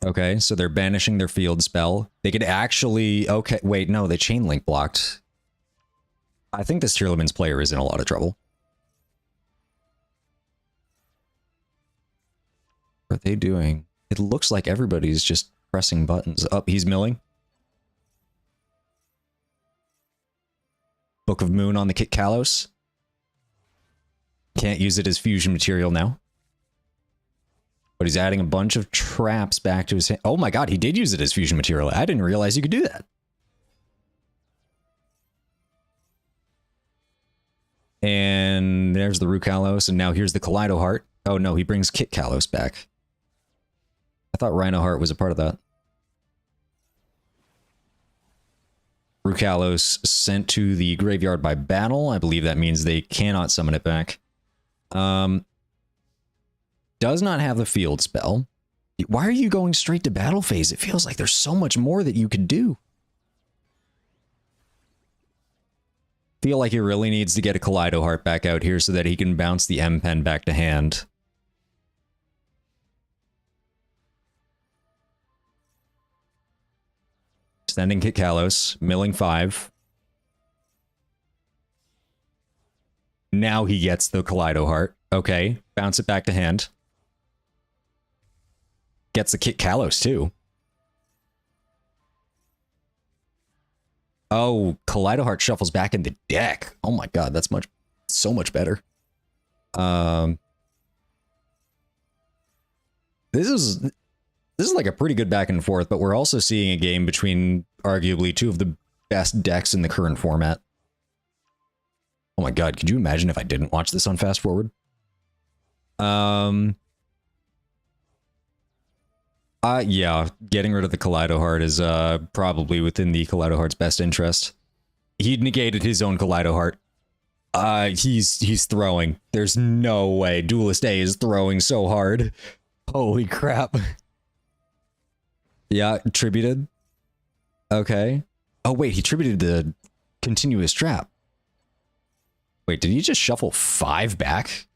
Speaker 1: Okay, so they're banishing their field spell. They could actually... Okay, wait, no, they chain link blocked. I think this Tearlaments player is in a lot of trouble. What are they doing? It looks like everybody's just pressing buttons. Up, he's milling. Book of Moon on the Kit Kalos. Can't use it as fusion material now. But he's adding a bunch of traps back to his hand. Oh my god, he did use it as fusion material. I didn't realize you could do that. And there's the Rukalos, and now here's the Kaleido Heart. Oh no, he brings Kit Kalos back. I thought Rhino Heart was a part of that. Rukalos sent to the graveyard by battle. I believe that means they cannot summon it back. Does not have the field spell. Why are you going straight to battle phase? It feels like there's so much more that you could do. Feel like he really needs to get a Kaleido Heart back out here so that he can bounce the M-Pen back to hand. Sending Kit Kalos, milling 5. Now he gets the Kaleido Heart. Okay, bounce it back to hand. Gets the Kit Kalos too. Oh, Kaleido Heart shuffles back in the deck. Oh my god, that's so much better. This is like a pretty good back and forth, but we're also seeing a game between arguably two of the best decks in the current format. Oh my god, could you imagine if I didn't watch this on Fast Forward? Yeah, getting rid of the Kaleido Heart is probably within the Kaleido Heart's best interest. He negated his own Kaleido Heart. He's throwing. There's no way Duelist A is throwing so hard. Holy crap. Yeah, tributed. Okay. Oh wait, he tributed the continuous trap. Wait, did he just shuffle 5 back?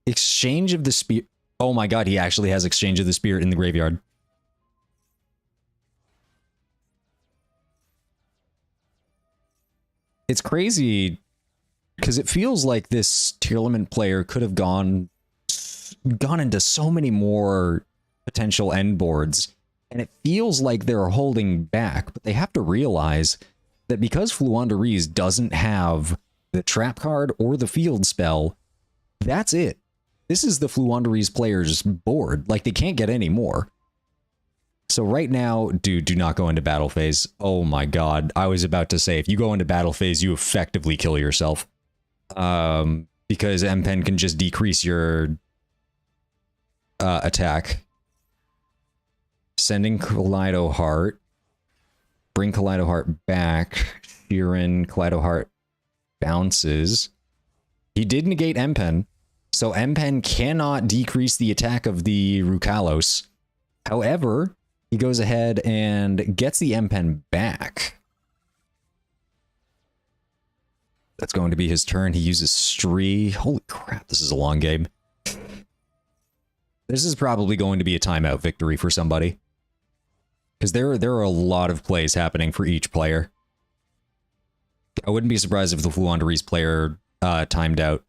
Speaker 1: Exchange of the Spirit. Oh my god, he actually has Exchange of the Spirit in the graveyard. It's crazy because it feels like this tournament player could have gone into so many more potential end boards, and it feels like they're holding back, but they have to realize that because Fluandereeze doesn't have the trap card or the field spell, that's it. This is the Fluandereeze player's board. Like, they can't get any more. So right now, dude, do not go into battle phase. Oh my god. I was about to say, if you go into battle phase, you effectively kill yourself. Because M-Pen can just decrease your attack. Sending Kaleido Heart. Bring Kaleido Heart back. Sheeran, Kaleido Heart bounces. He did negate M-Pen. So M-Pen cannot decrease the attack of the Rukalos. However, he goes ahead and gets the M-Pen back. That's going to be his turn. He uses Stree. Holy crap, this is a long game. This is probably going to be a timeout victory for somebody. Because there are a lot of plays happening for each player. I wouldn't be surprised if the Fluandereeze player timed out.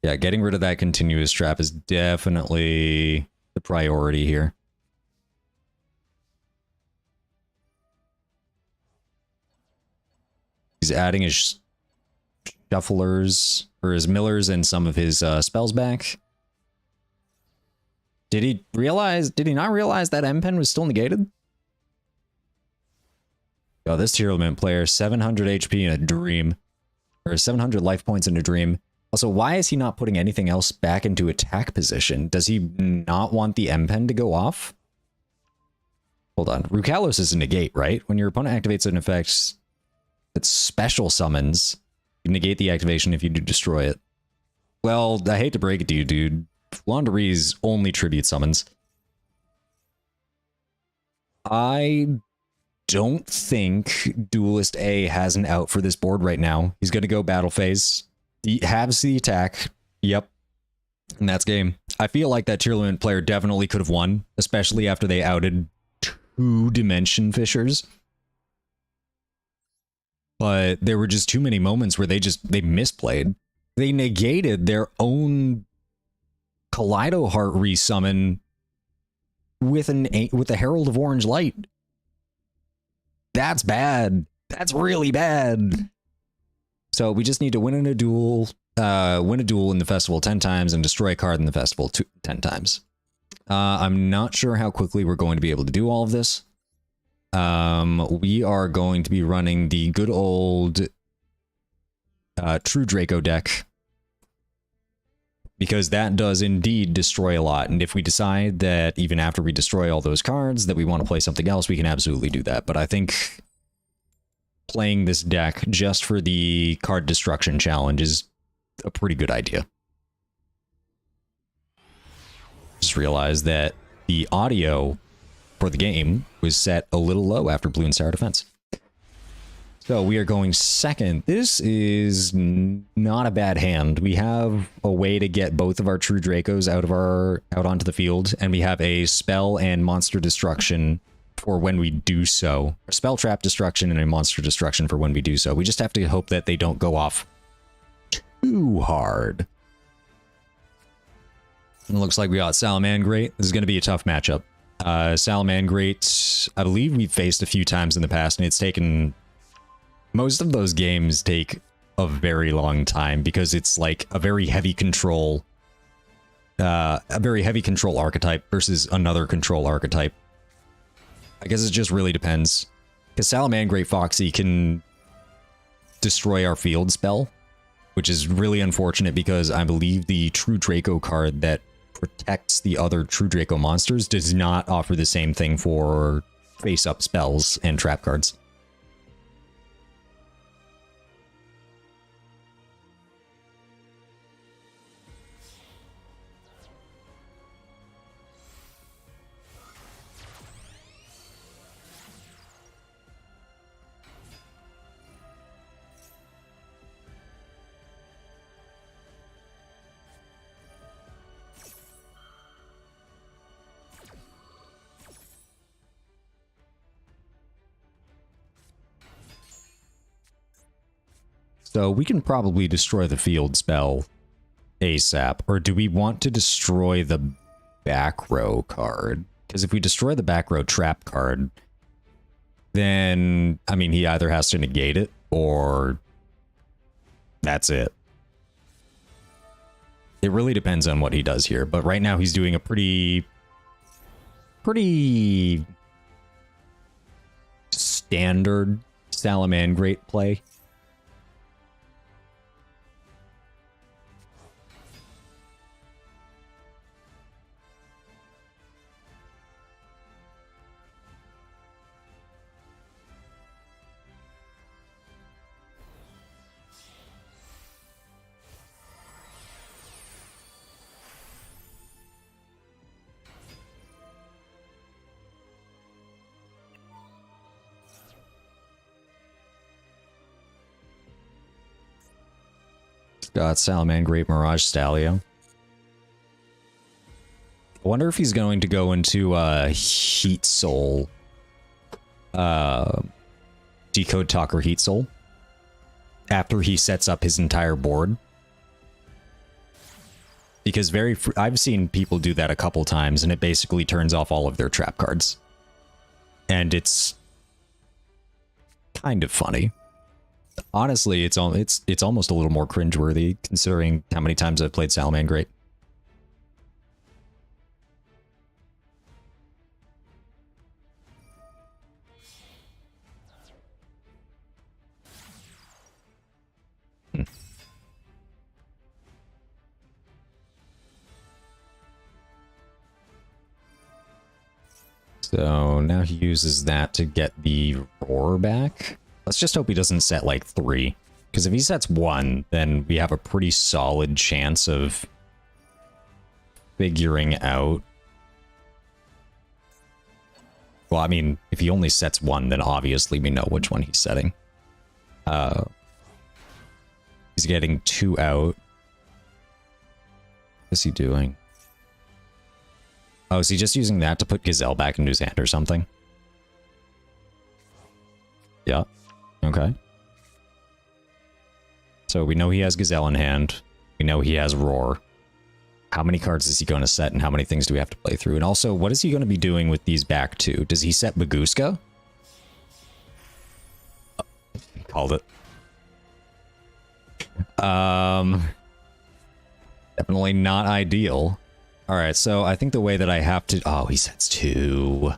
Speaker 1: Yeah, getting rid of that continuous trap is definitely the priority here. He's adding his shufflers, or his millers, and some of his spells back. Did he not realize that M-Pen was still negated? Oh, this tournament player, 700 HP in a dream. Or 700 life points in a dream. Also, why is he not putting anything else back into attack position? Does he not want the M-Pen to go off? Hold on. Rukalos is a negate, right? When your opponent activates an effect that special summons, you negate the activation if you do destroy it. Well, I hate to break it to you, dude. Fluandereeze only tribute summons. I don't think Duelist A has an out for this board right now. He's going to go battle phase. He has the attack. Yep. And that's game. I feel like that tournament player definitely could have won, especially after they outed 2 Dimension Fishers. But there were just too many moments where they misplayed. They negated their own Kaleido Heart resummon with a Herald of Orange Light. That's bad. That's really bad. So we just need to win a duel in the festival 10 times and destroy a card in the festival 10 times. I'm not sure how quickly we're going to be able to do all of this. We are going to be running the good old True Draco deck, because that does indeed destroy a lot. And if we decide that even after we destroy all those cards that we want to play something else, we can absolutely do that. But I think playing this deck just for the card destruction challenge is a pretty good idea. Just realized that the audio for the game was set a little low after Bloons Tower Defense. So we are going second. This is not a bad hand. We have a way to get both of our True Dracos out onto the field, and we have a spell and monster destruction for when we do so. A spell trap destruction and a monster destruction for when we do so. We just have to hope that they don't go off too hard. And it looks like we got Salamangreat. This is going to be a tough matchup. Salamangreat, I believe we've faced a few times in the past, and it's taken... Most of those games take a very long time because it's like a very heavy control archetype versus another control archetype. I guess it just really depends. Because Salamangreat Foxy can destroy our field spell, which is really unfortunate because I believe the True Draco card that protects the other True Draco monsters does not offer the same thing for face-up spells and trap cards. So we can probably destroy the field spell ASAP. Or do we want to destroy the back row card? Because if we destroy the back row trap card, then, I mean, he either has to negate it or that's it. It really depends on what he does here. But right now he's doing a pretty standard Salamangreat play. Got Salamangreat Mirage Stallion. I wonder if he's going to go into Heat Soul. Decode Talker Heat Soul. After he sets up his entire board. Because I've seen people do that a couple times, and it basically turns off all of their trap cards. And it's kind of funny. Honestly, it's almost a little more cringeworthy considering how many times I've played Salamangreat. So now he uses that to get the roar back. Let's just hope he doesn't set like 3. Because if he sets 1, then we have a pretty solid chance of figuring out. Well, I mean, if he only sets 1, then obviously we know which one he's setting. He's getting 2 out. What's he doing? Oh, is he just using that to put Gazelle back into his hand or something? Yeah. Okay. So we know he has Gazelle in hand. We know he has Roar. How many cards is he going to set and how many things do we have to play through? And also, what is he going to be doing with these back two? Does he set Baguska? Called it. Definitely not ideal. All right, so I think the way that I have to... Oh, he sets two.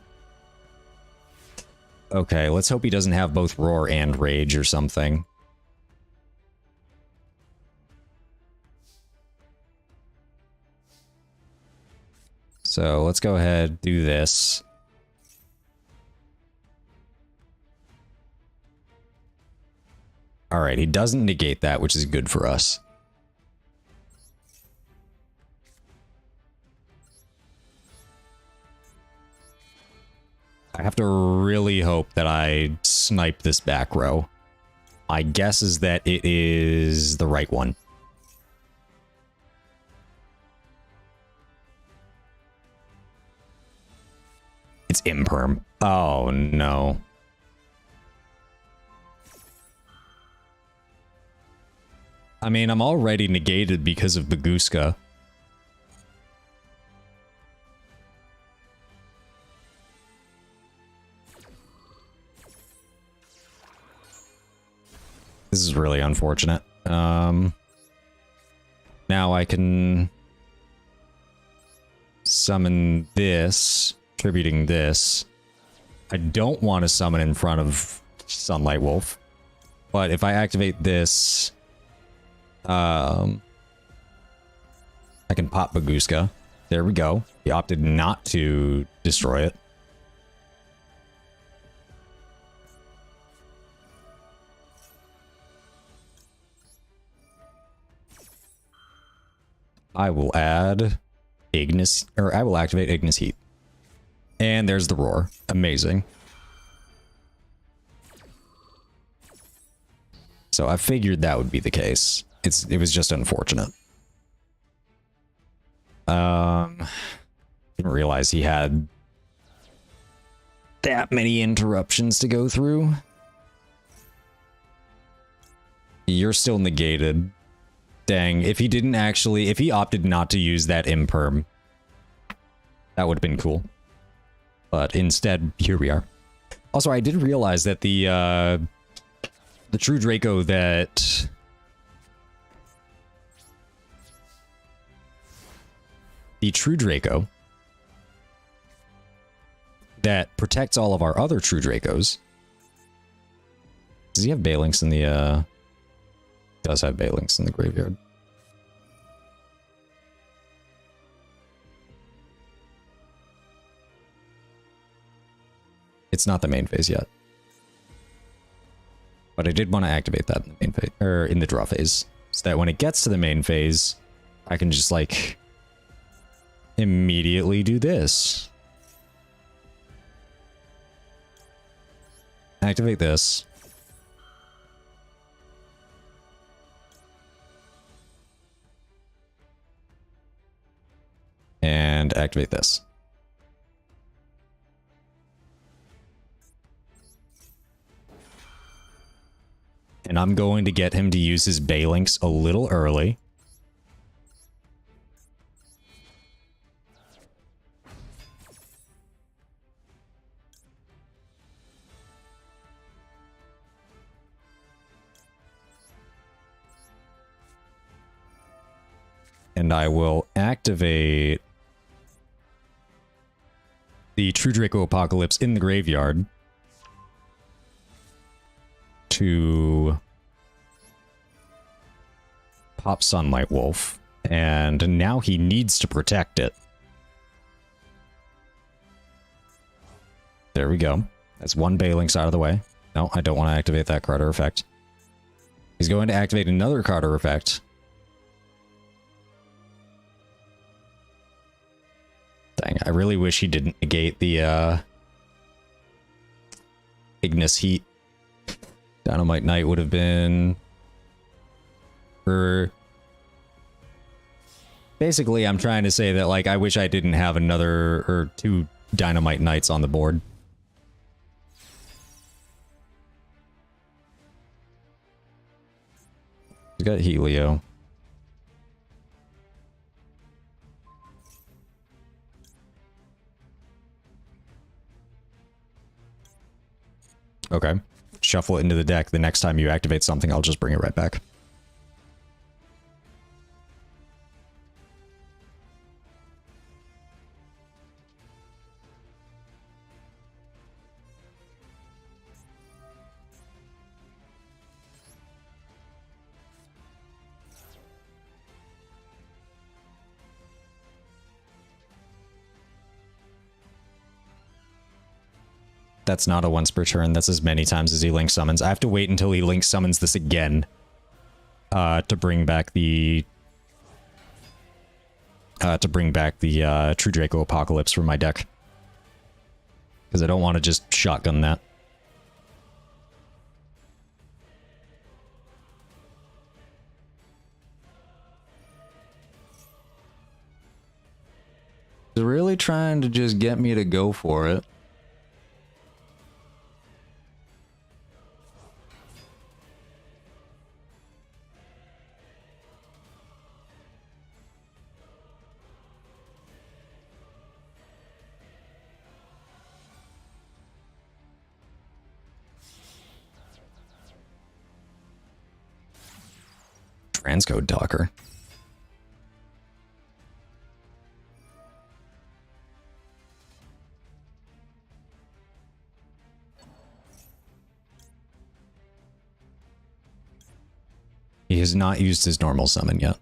Speaker 1: Okay, let's hope he doesn't have both Roar and Rage or something. So let's go ahead, do this. All right, he doesn't negate that, which is good for us. I have to really hope that I snipe this back row. My guess is that it is the right one. It's imperm. Oh, no. I mean, I'm already negated because of Baguska. This is really unfortunate. Now I can summon this, attributing this. I don't want to summon in front of Sunlight Wolf, but if I activate this, I can pop Baguska. There we go. He opted not to destroy it. I will add Ignis, or I will activate Ignis Heat. And there's the Roar. Amazing. So I figured that would be the case. It was just unfortunate. Didn't realize he had that many interruptions to go through. You're still negated. Dang, if he opted not to use that imperm, that would have been cool. But instead, here we are. Also, I did realize that the True Draco that... The True Draco that protects all of our other True Dracos. Does he have Balinks in the, does have Balinks in the graveyard. It's not the main phase yet. But I did want to activate that in the main phase, or in the draw phase, so that when it gets to the main phase, I can just like immediately do this. Activate this. And activate this. And I'm going to get him to use his Balinks a little early. And I will activate the True Draco Apocalypse in the graveyard to pop Sunlight Wolf. And now he needs to protect it. There we go. That's one Balinks out of the way. No, I don't want to activate that card or effect. He's going to activate another card or effect. Dang, I really wish he didn't negate the Ignis Heat. Dynamite Knight would have been... Basically, I'm trying to say that, like, I wish I didn't have another or two Dynamite Knights on the board. He's got Helio. Okay. Shuffle it into the deck. The next time you activate something, I'll just bring it right back. That's not a once per turn. That's as many times as he link summons. I have to wait until he link summons this again to bring back the True Draco Apocalypse from my deck. Because I don't want to just shotgun that. He's really trying to just get me to go for it. Transcode Docker. He has not used his normal summon yet.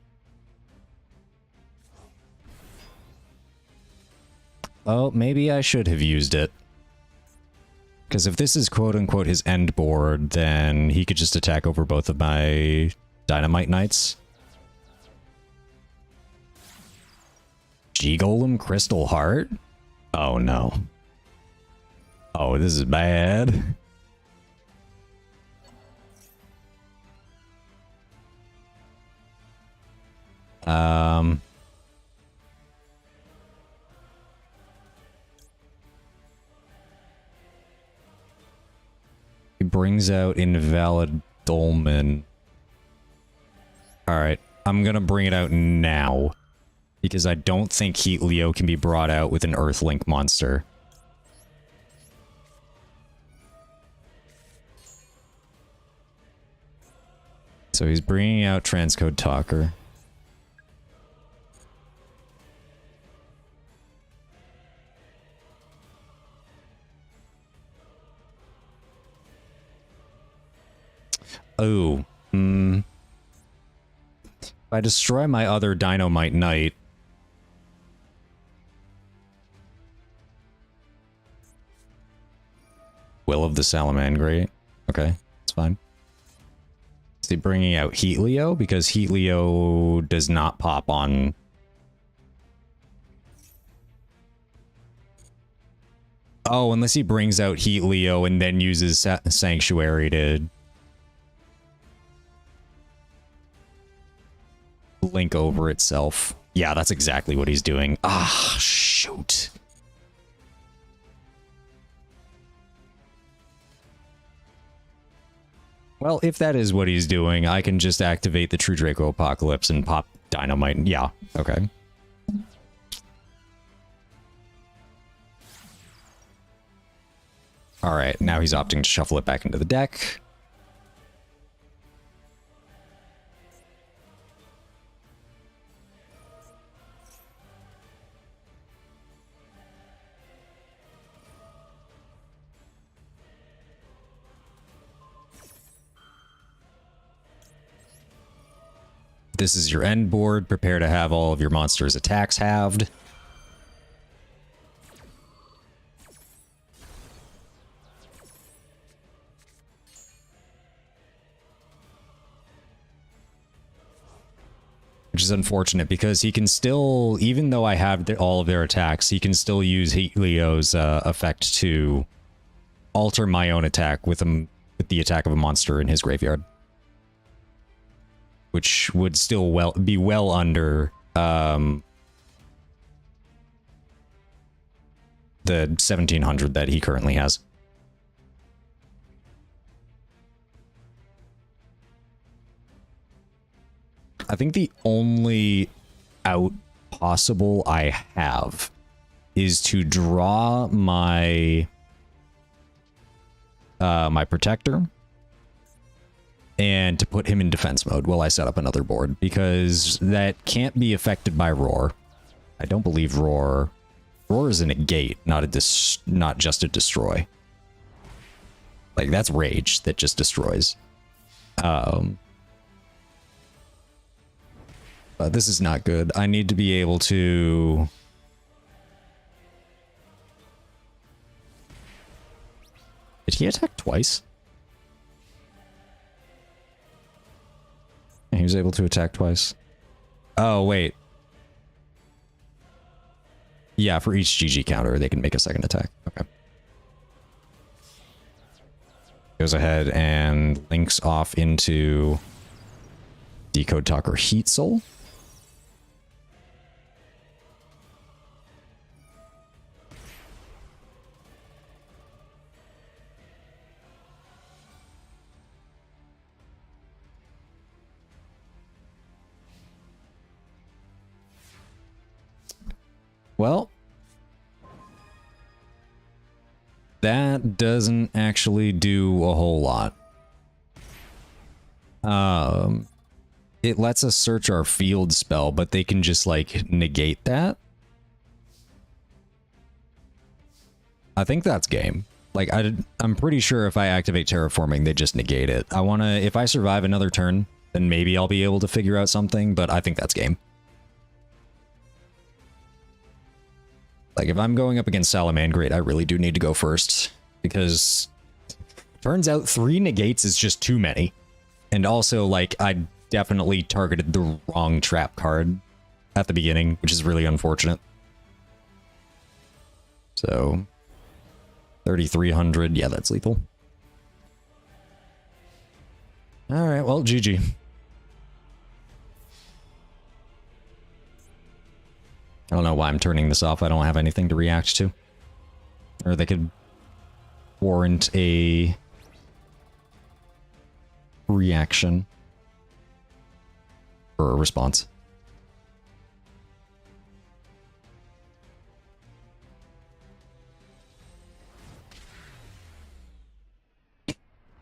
Speaker 1: Oh, maybe I should have used it. Because if this is quote-unquote his end board, then he could just attack over both of my Dynamite Knights. G-Golem Crystal Heart? Oh no. Oh, this is bad. He brings out Invalid Dolmen. Alright, I'm gonna bring it out now. Because I don't think Heat Leo can be brought out with an Earthlink monster. So he's bringing out Transcode Talker. Oh, if I destroy my other Dynamite Knight, Will of the Salamangreat. Okay, that's fine. Is he bringing out Heat Leo? Because Heat Leo does not pop on... Oh, unless he brings out Heat Leo and then uses Sanctuary to... link over itself. Yeah, that's exactly what he's doing. Ah, shoot. Well, if that is what he's doing, I can just activate the True Draco Apocalypse and pop Dynamite. Yeah, okay. Alright, now he's opting to shuffle it back into the deck. This is your end board. Prepare to have all of your monsters' attacks halved. Which is unfortunate because he can still, even though I have all of their attacks, he can still use Heat Leo's effect to alter my own attack with the attack of a monster in his graveyard. Which would still be well under the 1700 that he currently has. I think the only out possible I have is to draw my my protector and to put him in defense mode while I set up another board, because that can't be affected by roar. I don't believe roar is a negate, not just a destroy. Like, that's rage that just destroys. But this is not good. I need to be able to... Did he attack twice? He was able to attack twice. Oh, wait. Yeah, for each GG counter, they can make a second attack. Okay. Goes ahead and links off into Decode Talker Heat Soul. Well, that doesn't actually do a whole lot. It lets us search our field spell, but they can just, like, negate that. I think that's game. Like, I'm pretty sure if I activate Terraforming, they just negate it. If I survive another turn, then maybe I'll be able to figure out something, but I think that's game. Like, if I'm going up against Salamangreat, I really do need to go first, because turns out 3 negates is just too many. And also, like, I definitely targeted the wrong trap card at the beginning, which is really unfortunate. So, 3,300, yeah, that's lethal. Alright, well, GG. I don't know why I'm turning this off. I don't have anything to react to. Or they could warrant a reaction or a response.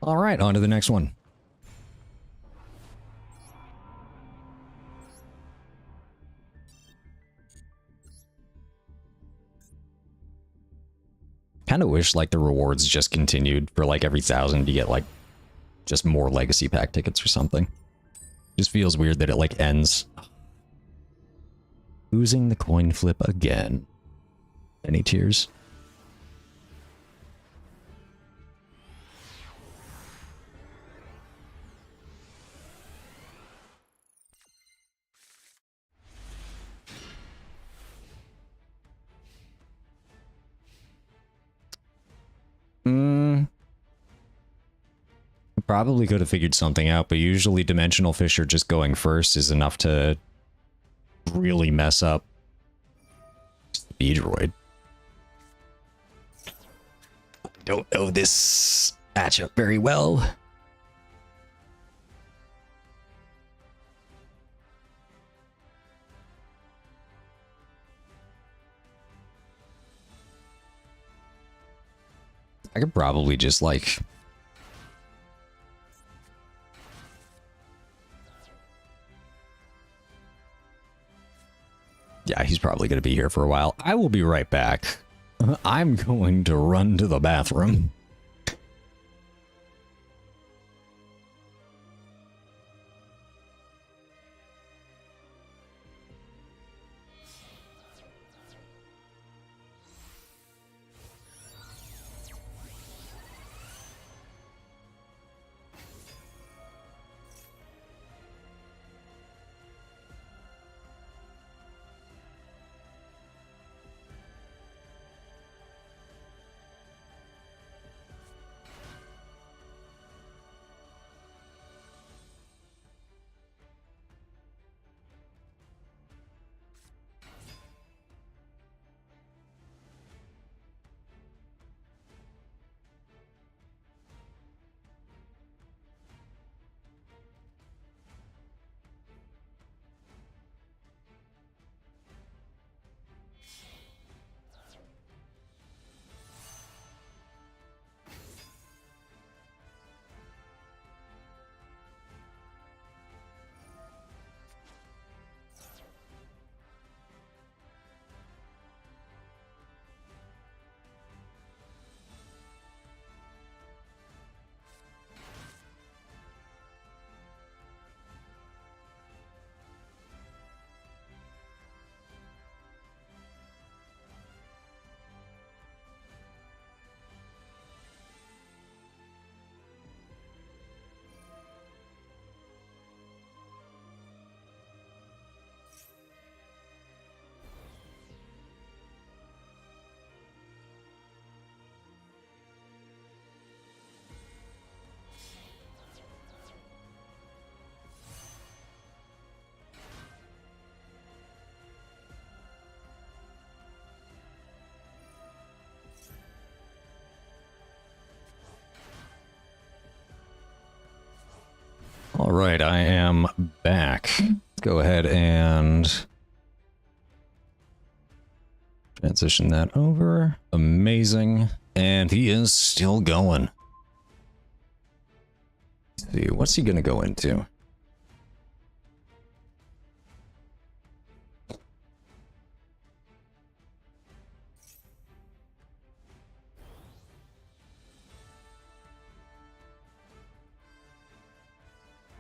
Speaker 1: All right, on to the next one. Kind of wish, like, the rewards just continued for, like, every 1,000 you get, like, just more legacy pack tickets or something. Just feels weird that it, like, ends. Losing the coin flip again. Any tears? Probably could have figured something out, but usually Dimensional Fissure just going first is enough to really mess up Speedroid. Don't know this matchup very well. I could probably just, like... Yeah, he's probably going to be here for a while. I will be right back. I'm going to run to the bathroom. All right, I am back. Let's go ahead and transition that over. Amazing. And he is still going. Let's see, what's he going to go into?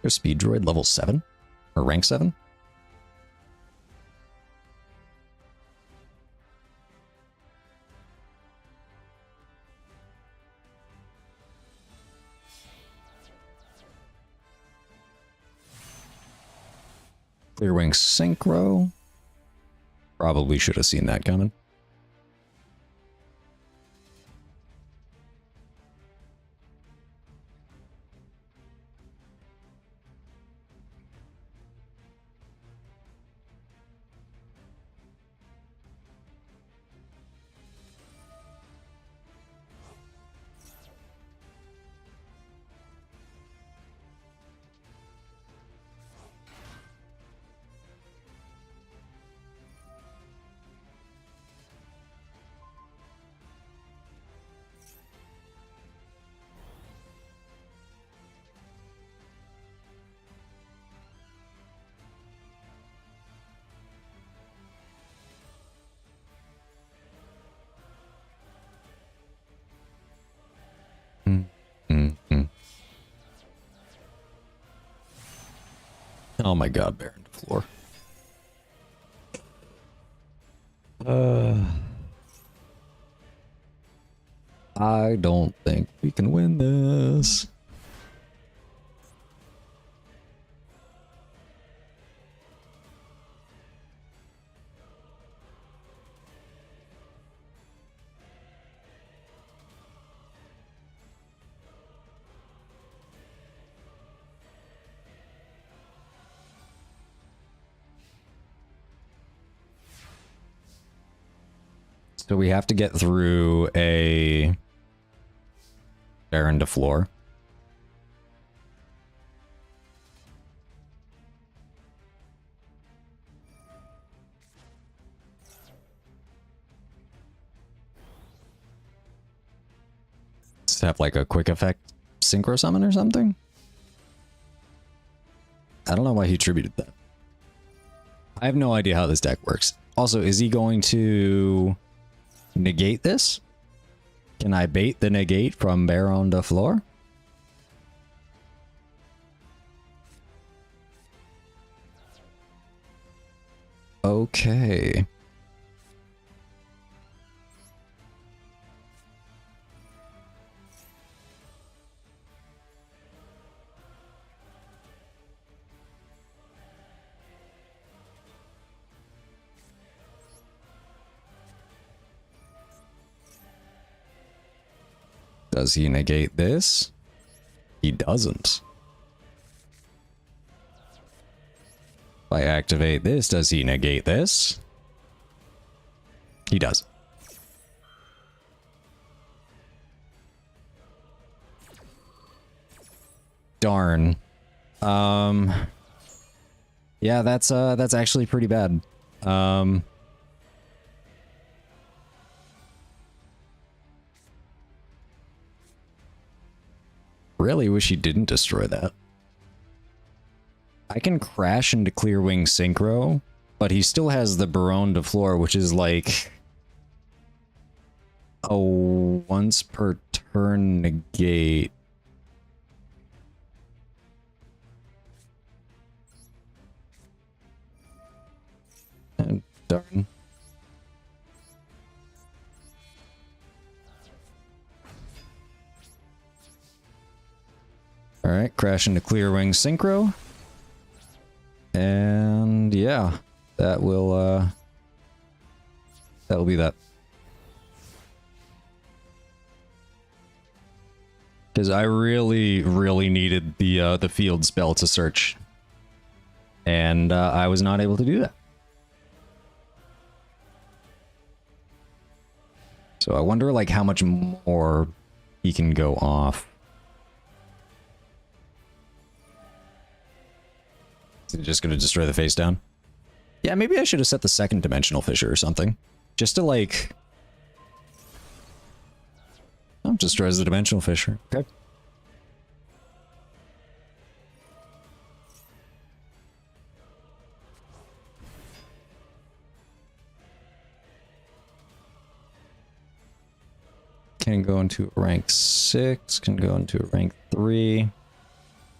Speaker 1: Speed droid level 7? Or rank 7? Clear wing synchro. Probably should have seen that coming. Oh my god, Baron to floor. I don't think we can win this. So we have to get through a Baron to floor. Just have like a quick effect synchro summon or something? I don't know why he attributed that. I have no idea how this deck works. Also, is he going to negate this? Can I bait the negate from Baron to floor? Okay. Does he negate this? He doesn't. If I activate this, does he negate this? He does. Darn. Yeah, that's actually pretty bad. Really wish he didn't destroy that. I can crash into Clear Wing Synchro, but he still has the Baron de Floor, which is like a once per turn negate. And darn. Alright, crash into Clear Wing Synchro. And yeah, that'll be that. Because I really needed the field spell to search. And I was not able to do that. So I wonder like how much more he can go off. Is it just gonna destroy the face down? Yeah, maybe I should have set the second dimensional fissure or something. Just to like... Oh, destroys the dimensional fissure. Okay. Can go into rank 6, can go into rank 3.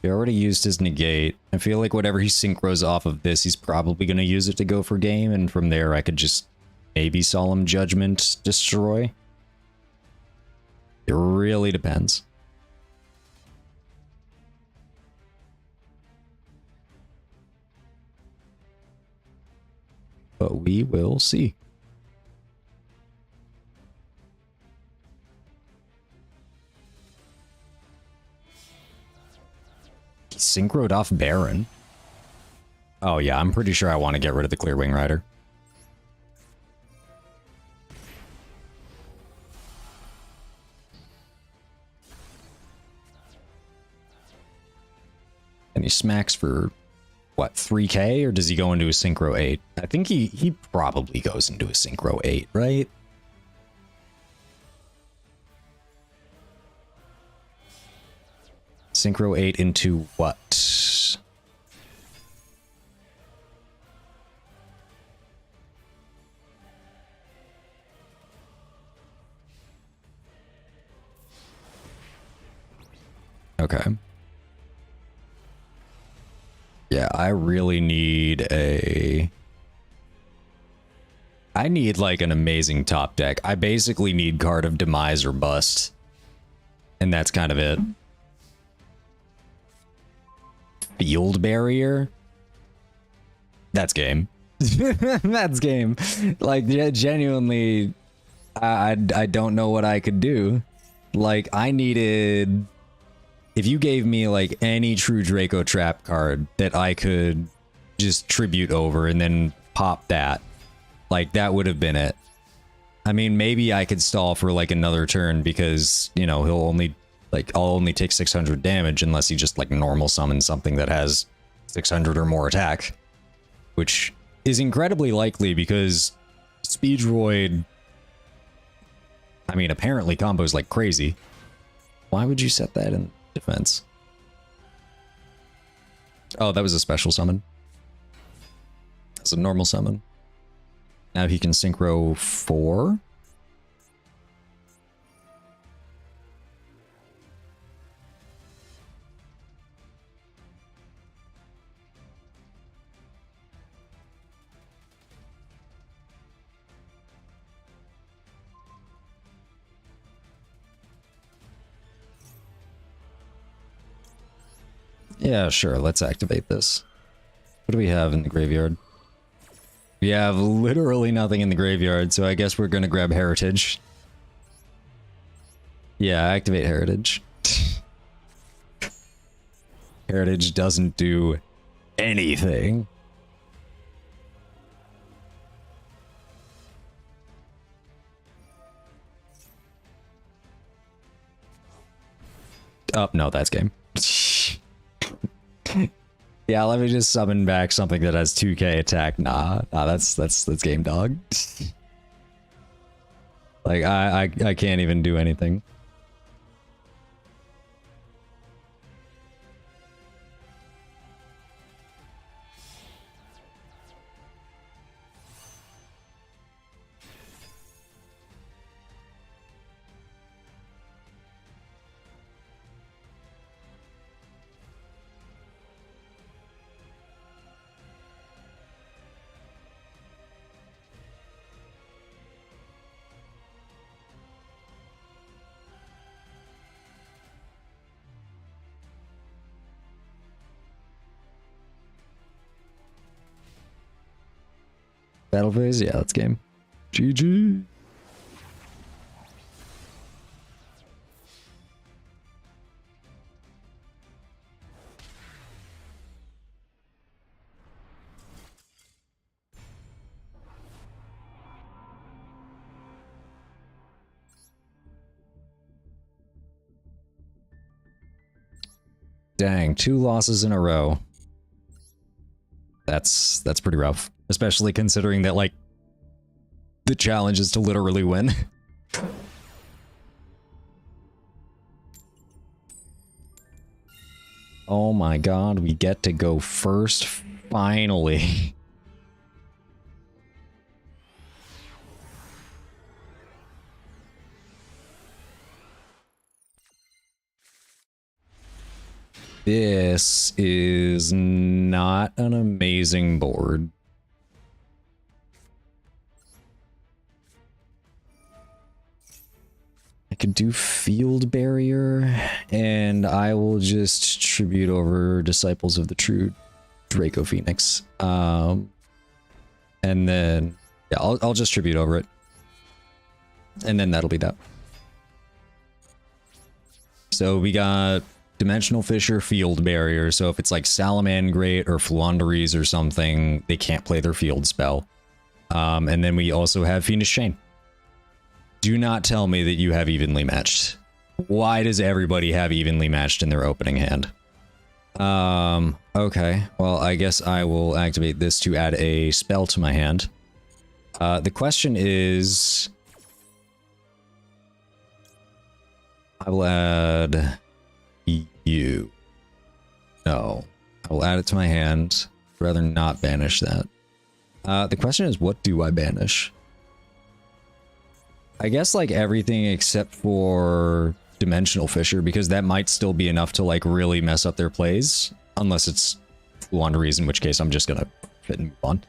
Speaker 1: He already used his negate. I feel like whatever he synchros off of this, he's probably going to use it to go for game, and from there I could just maybe Solemn Judgment destroy. It really depends. But we will see. He synchroed off Baron. Oh yeah, I'm pretty sure I want to get rid of the Clear Wing Rider. And he smacks for, what, 3k? Or does he go into a Synchro 8? I think he probably goes into a Synchro 8, right? Synchro 8 into what? Okay. Yeah, I really need a... I need like an amazing top deck. I basically need Card of Demise or Bust. And that's kind of it. Field Barrier? That's game. That's game. Like, genuinely, I don't know what I could do. Like, I needed... If you gave me, like, any true Draco Trap card that I could just tribute over and then pop that, like, that would have been it. I mean, maybe I could stall for, like, another turn because, you know, he'll only... Like, I'll only take 600 damage unless he just, like, normal summons something that has 600 or more attack. Which is incredibly likely because Speedroid... I mean, apparently combos like crazy. Why would you set that in defense? Oh, that was a special summon. That's a normal summon. Now he can synchro 4? Yeah, sure, let's activate this. What do we have in the graveyard? We have literally nothing in the graveyard, so I guess we're gonna grab Heritage. Yeah, activate Heritage. Heritage doesn't do anything. Oh, no, that's game. Yeah, let me just summon back something that has 2k attack. Nah, that's game, dog. Like, I can't even do anything. Battle phase? Yeah, that's game. GG. Dang, 2 losses in a row. That's pretty rough. Especially considering that, like, the challenge is to literally win. Oh my god, we get to go first, finally. This is not an amazing board. I could do Field Barrier, and I will just tribute over Disciples of the True Draco Phoenix. And then, yeah, I'll just tribute over it. And then that'll be that. So we got Dimensional Fissure, Field Barrier. So if it's like Salamangreat or Flaunderies or something, they can't play their field spell. And then we also have Fiendish Chain. Do not tell me that you have evenly matched. Why does everybody have evenly matched in their opening hand? Okay. Well, I guess I will activate this to add a spell to my hand. The question is... I will add... you. No. I will add it to my hand. I'd rather not banish that. The question is, what do I banish? I guess, like, everything except for Dimensional Fissure, because that might still be enough to, like, really mess up their plays. Unless it's Flaunderies, in which case I'm just gonna fit and move on.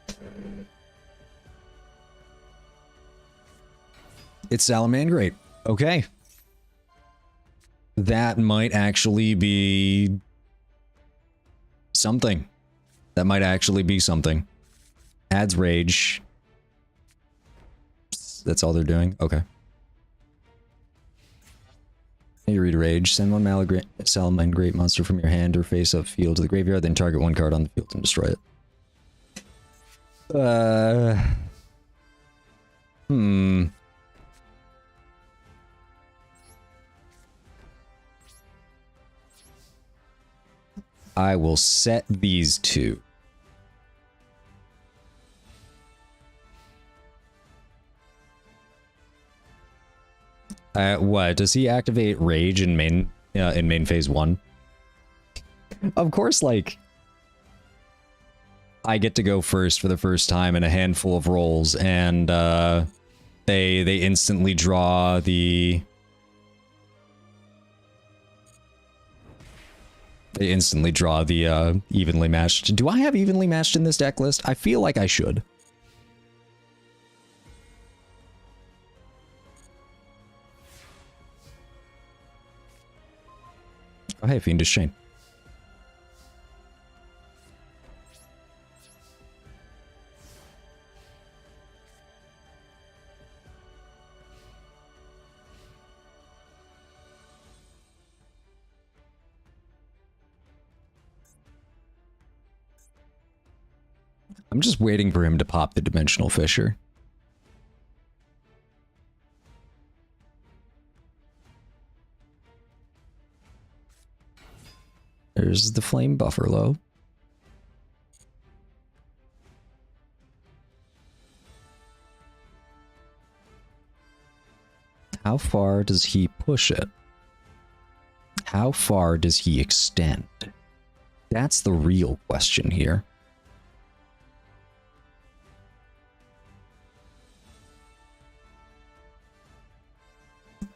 Speaker 1: It's Salamangreat. Okay. That might actually be something. That might actually be something. Adds Rage. That's all they're doing? Okay. You read Rage. Send one Salamangreat monster from your hand or face-up field to the graveyard, then target one card on the field and destroy it. I will set these two. What? Does he activate Rage in main phase 1? Of course, like, I get to go first for the first time in a handful of rolls, and they instantly draw the... They instantly draw the evenly matched. Do I have evenly matched in this deck list? I feel like I should. Oh, hey, Fiendish Chain. I'm just waiting for him to pop the Dimensional Fissure. There's the Flame Buffalo. How far does he push it? How far does he extend? That's the real question here.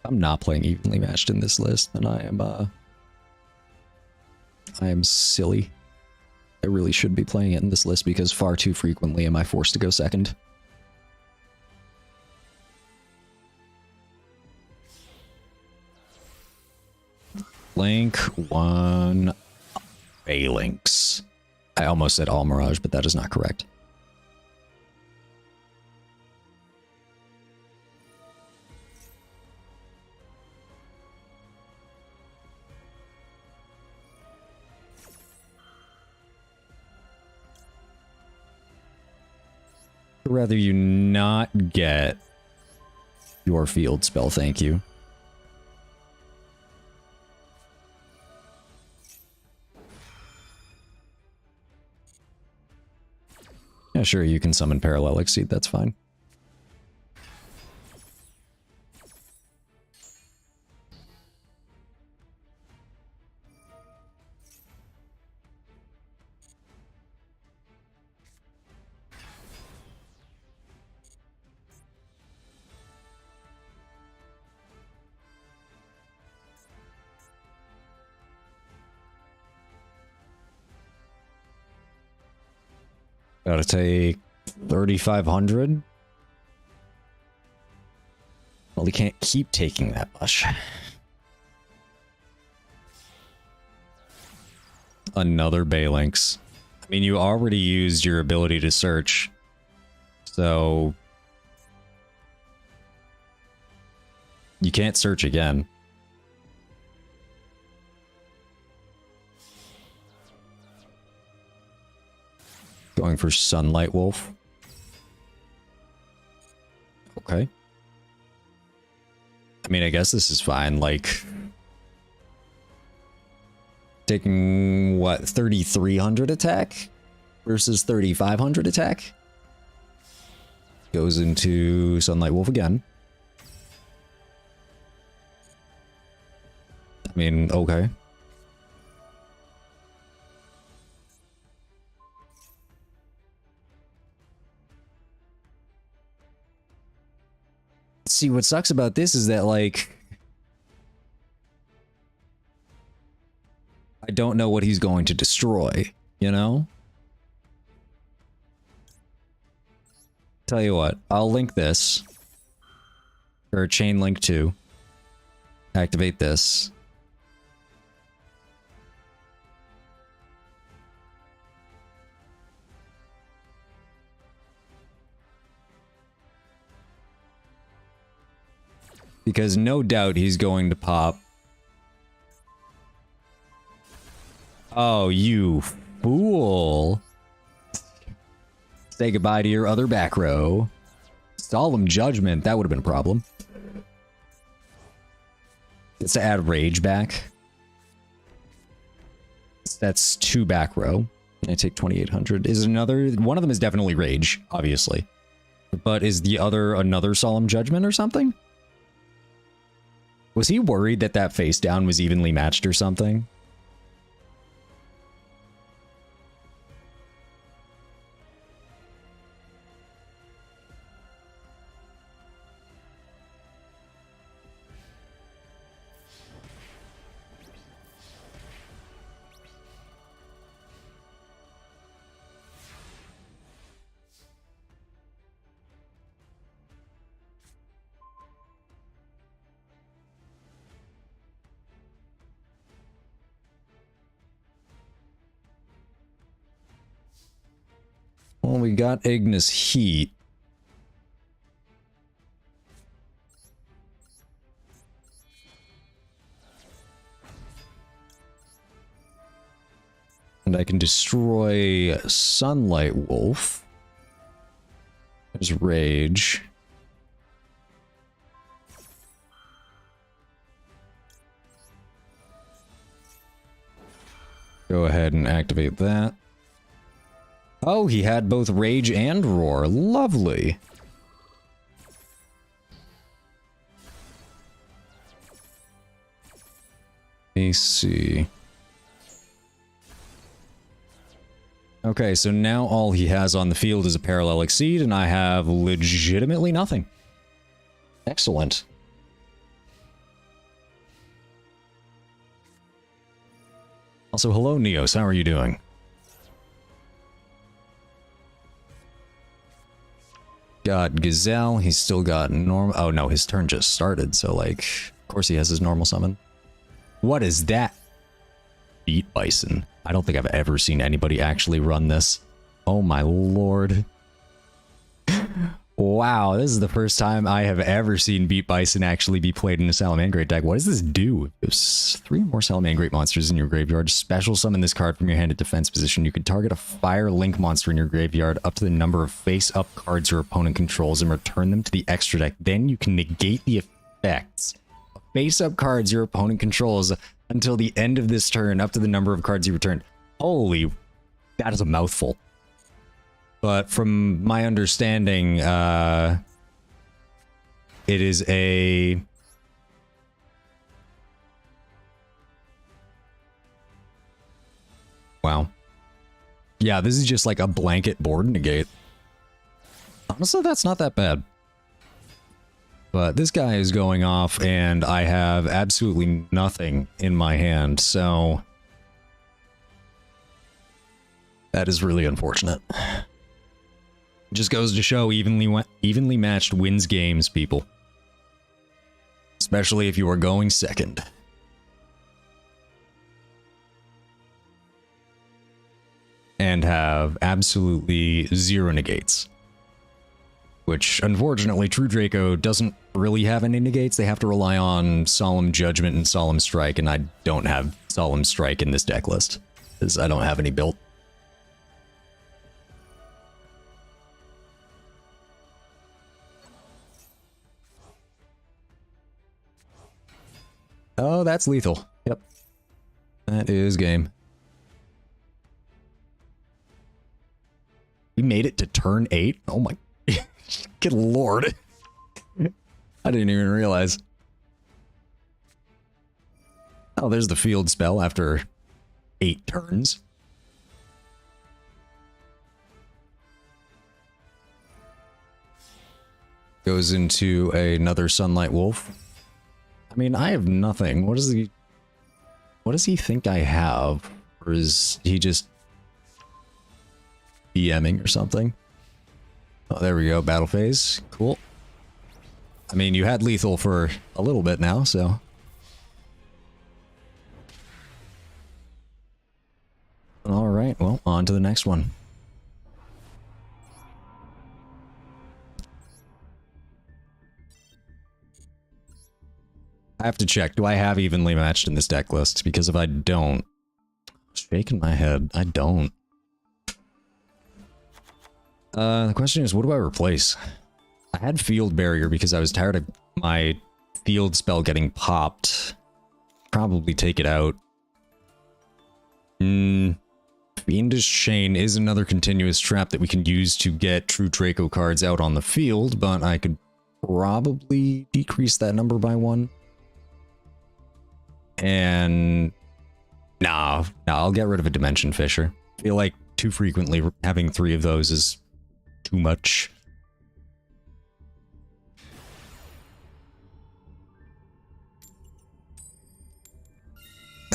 Speaker 1: I'm not playing evenly matched in this list, and I am silly. I really should be playing it in this list because far too frequently am I forced to go second. Link 1 Phalanx. I almost said Almirage, but that is not correct. I'd rather you not get your field spell, thank you. Yeah, sure, you can summon Parallel Exceed, that's fine. Gotta take 3,500. Well, he can't keep taking that much. Another Balinx. I mean, you already used your ability to search, so you can't search again. Going for Sunlight Wolf. Okay. I mean, I guess this is fine. Like, taking, what, 3,300 attack versus 3,500 attack? Goes into Sunlight Wolf again. I mean, okay. See, what sucks about this is that, like, I don't know what he's going to destroy, you know? Tell you what, I'll link this. Or chain link 2. Activate this. Because no doubt he's going to pop. Oh, you fool. Say goodbye to your other back row. Solemn Judgment, that would have been a problem. It's to add Rage back. That's 2 back row. I take 2,800. Is another... One of them is definitely Rage, obviously. But is the other another Solemn Judgment or something? Was he worried that that face down was evenly matched or something? Well, we got Ignis Heat. And I can destroy Sunlight Wolf. There's Rage. Go ahead and activate that. Oh, he had both Rage and Roar. Lovely. Let me see. Okay, so now all he has on the field is a Parallel Exceed, and I have legitimately nothing. Excellent. Also, hello, Neos. How are you doing? Got Gazelle. He's still got normal. Oh no, his turn just started. So like, of course he has his normal summon. What is that? Beat Bison. I don't think I've ever seen anybody actually run this. Oh my lord. Wow, this is the first time I have ever seen Beat Bison actually be played in a Salamangreat deck. What does this do? There's 3 more Salamangreat monsters in your graveyard. Special summon this card from your hand at defense position. You can target a Fire Link monster in your graveyard up to the number of face-up cards your opponent controls and return them to the extra deck. Then you can negate the effects of face-up cards your opponent controls until the end of this turn up to the number of cards you returned. Holy, that is a mouthful. But from my understanding, it is a... Wow. Yeah, this is just like a blanket board negate. Honestly, that's not that bad. But this guy is going off, and I have absolutely nothing in my hand, so... That is really unfortunate. Just goes to show evenly matched wins games, people. Especially if you are going second. And have absolutely zero negates. Which, unfortunately, True Draco doesn't really have any negates. They have to rely on Solemn Judgment and Solemn Strike, and I don't have Solemn Strike in this deck list, because I don't have any built. Oh, that's lethal. Yep. That is game. We made it to turn 8? Oh my... Good lord. I didn't even realize. Oh, there's the field spell after 8 turns. Goes into another Sunlight Wolf. I mean, I have nothing. What does he think I have? Or is he just BMing or something? Oh, there we go. Battle phase. Cool. I mean, you had lethal for a little bit now, so... Alright, well, on to the next one. I have to check. Do I have evenly matched in this deck list? Because if I don't... Shaking my head. I don't. The question is, what do I replace? I had Field Barrier because I was tired of my field spell getting popped. Probably take it out. Fiendish Chain is another continuous trap that we can use to get True Draco cards out on the field, but I could probably decrease that number by 1. And... Nah, I'll get rid of a Dimension Fisher. I feel like too frequently having 3 of those is too much.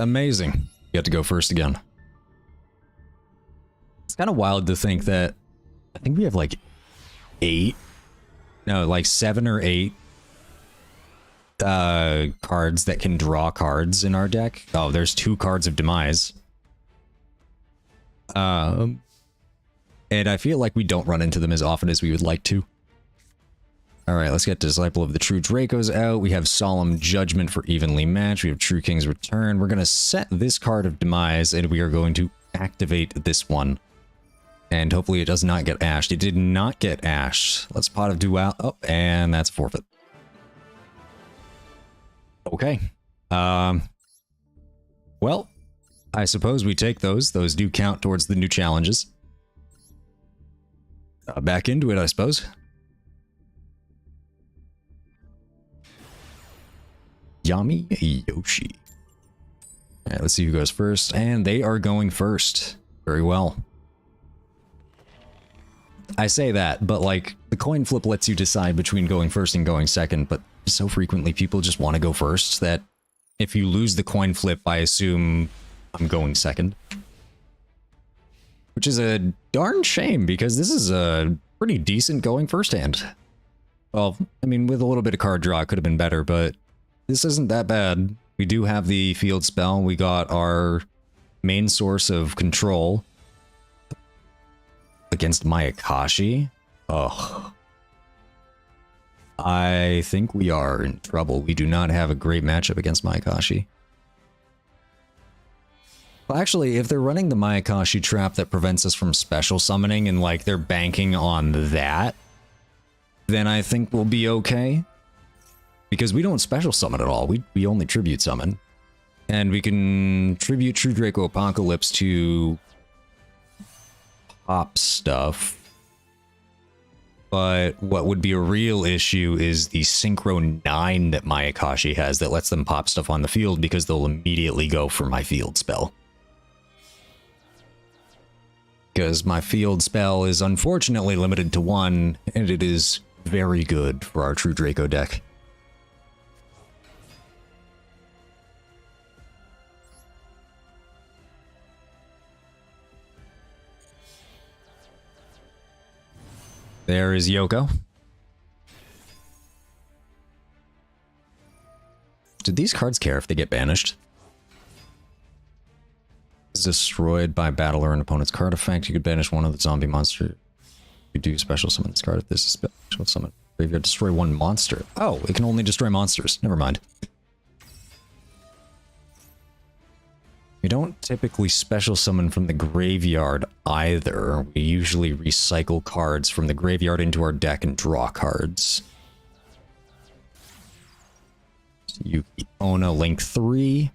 Speaker 1: Amazing. You have to go first again. It's kind of wild to think that I think we have like 8, no, like 7 or 8 cards that can draw cards in our deck. Oh, there's 2 cards of Demise. And I feel like we don't run into them as often as we would like to. Alright, let's get Disciple of the True Dracos out. We have Solemn Judgment for evenly matched. We have True King's Return. We're going to set this card of Demise, and we are going to activate this one. And hopefully it does not get ashed. It did not get ashed. Let's Pot of Duel. Oh, and that's forfeit. Okay. Well, I suppose we take those. Those do count towards the new challenges. Back into it, I suppose. Yami Yoshi. Alright, let's see who goes first. And they are going first. Very well. I say that, but like, the coin flip lets you decide between going first and going second, but so frequently people just want to go first that if you lose the coin flip, I assume I'm going second. Which is a darn shame, because this is a pretty decent going first hand. Well, I mean, with a little bit of card draw, it could have been better, but this isn't that bad. We do have the field spell. We got our main source of control. Against Mayakashi? Ugh. I think we are in trouble. We do not have a great matchup against Mayakashi. Well, actually, if they're running the Mayakashi trap that prevents us from special summoning and, like, they're banking on that, then I think we'll be okay. Because we don't special summon at all. We only tribute summon. And we can tribute True Draco Apocalypse to pop stuff. But what would be a real issue is the Synchro 9 that my Akashi has that lets them pop stuff on the field because they'll immediately go for my field spell. Because my field spell is unfortunately limited to 1, and it is very good for our True Draco deck. There is Yoko. Did these cards care if they get banished? Is destroyed by battle or an opponent's card effect. You could banish one of the zombie monster. You do special summon this card if this is special summon. Graveyard destroy one monster. Oh, it can only destroy monsters. Never mind. We don't typically special summon from the graveyard either. We usually recycle cards from the graveyard into our deck and draw cards. Yuki Onna Link 3.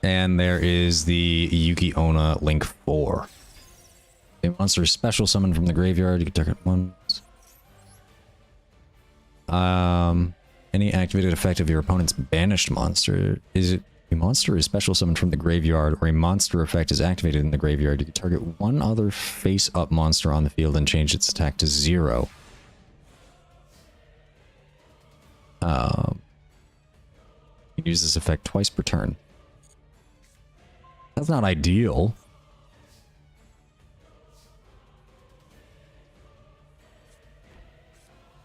Speaker 1: And there is the Yuki Onna Link 4. A monster is special summon from the graveyard. You can target once. Any activated effect of your opponent's banished monster. Is it a monster is special summoned from the graveyard, or a monster effect is activated in the graveyard? You can target one other face-up monster on the field and change its attack to 0. You can use this effect twice per turn. That's not ideal.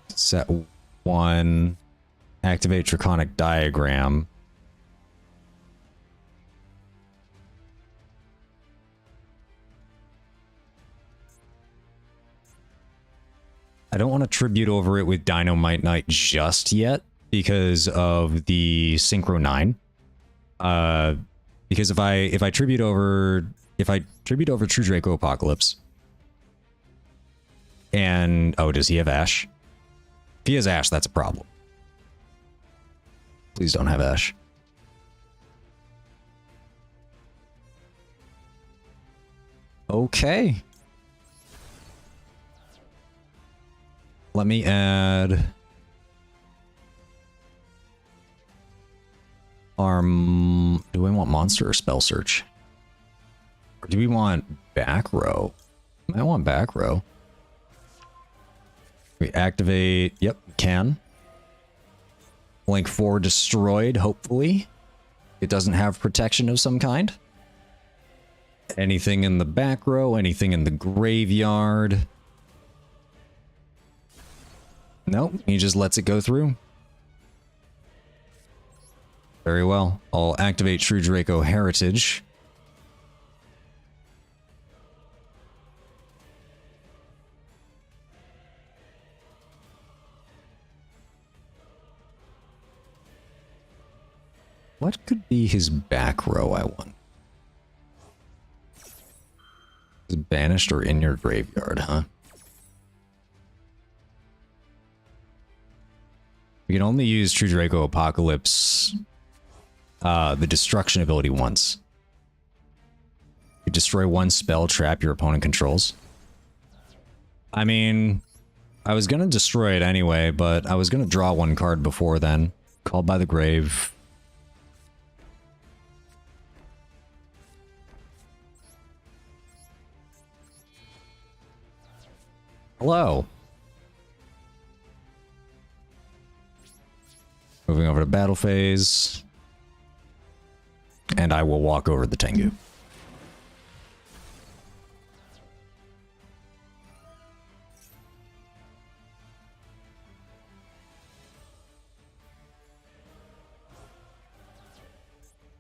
Speaker 1: Set 1. Activate Draconic Diagram. I don't want to tribute over it with Dynamite Knight just yet because of the Synchro 9. Because if I tribute over True Draco Apocalypse, and oh, does he have Ash? If he has Ash, that's a problem. Please don't have Ash. Okay. Let me add our... Do we want monster or spell search? Or do we want back row? I want back row. We activate... Yep, we can. Link 4 destroyed, hopefully. It doesn't have protection of some kind. Anything in the back row, anything in the graveyard. Nope, he just lets it go through. Very well. I'll activate True Draco Heritage. What could be his back row, I want? Is it banished or in your graveyard, huh? We can only use True Draco Apocalypse, the destruction ability once. You destroy one spell trap your opponent controls. I mean, I was gonna destroy it anyway, but I was gonna draw one card before then. Called by the Grave. Hello. Moving over to battle phase. And I will walk over the Tengu.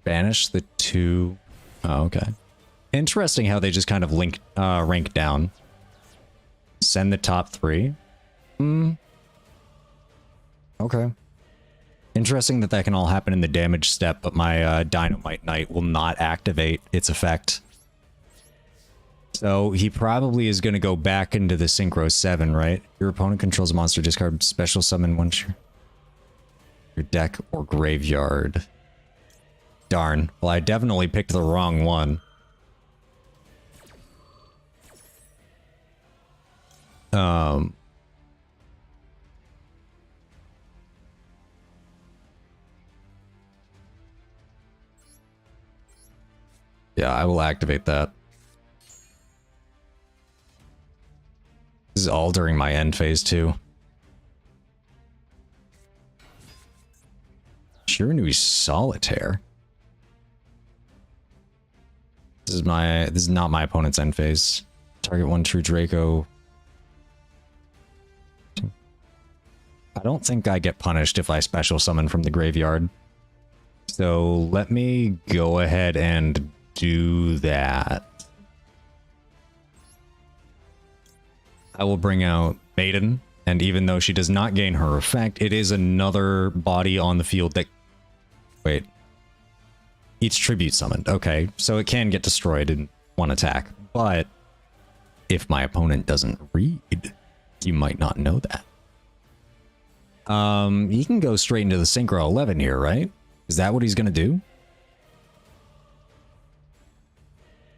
Speaker 1: Banish the 2. Oh, okay. Interesting how they just kind of rank down. Send the top 3. Okay. Interesting that can all happen in the damage step, but my Dynamite Knight will not activate its effect. So he probably is going to go back into the Synchro 7, right? Your opponent controls a monster, discard special summon once your deck or graveyard. Darn. Well, I definitely picked the wrong one. Yeah, I will activate that. This is all during my end phase too. Shiranui's Solitaire. This is not my opponent's end phase. Target one true Draco. I don't think I get punished if I special summon from the graveyard. So let me go ahead and do that. I will bring out Maiden, and even though she does not gain her effect, it is another body on the field that... Wait. Each tribute summoned. Okay, so it can get destroyed in one attack. But if my opponent doesn't read, you might not know that. He can go straight into the Synchro 11 here, right? Is that what he's going to do?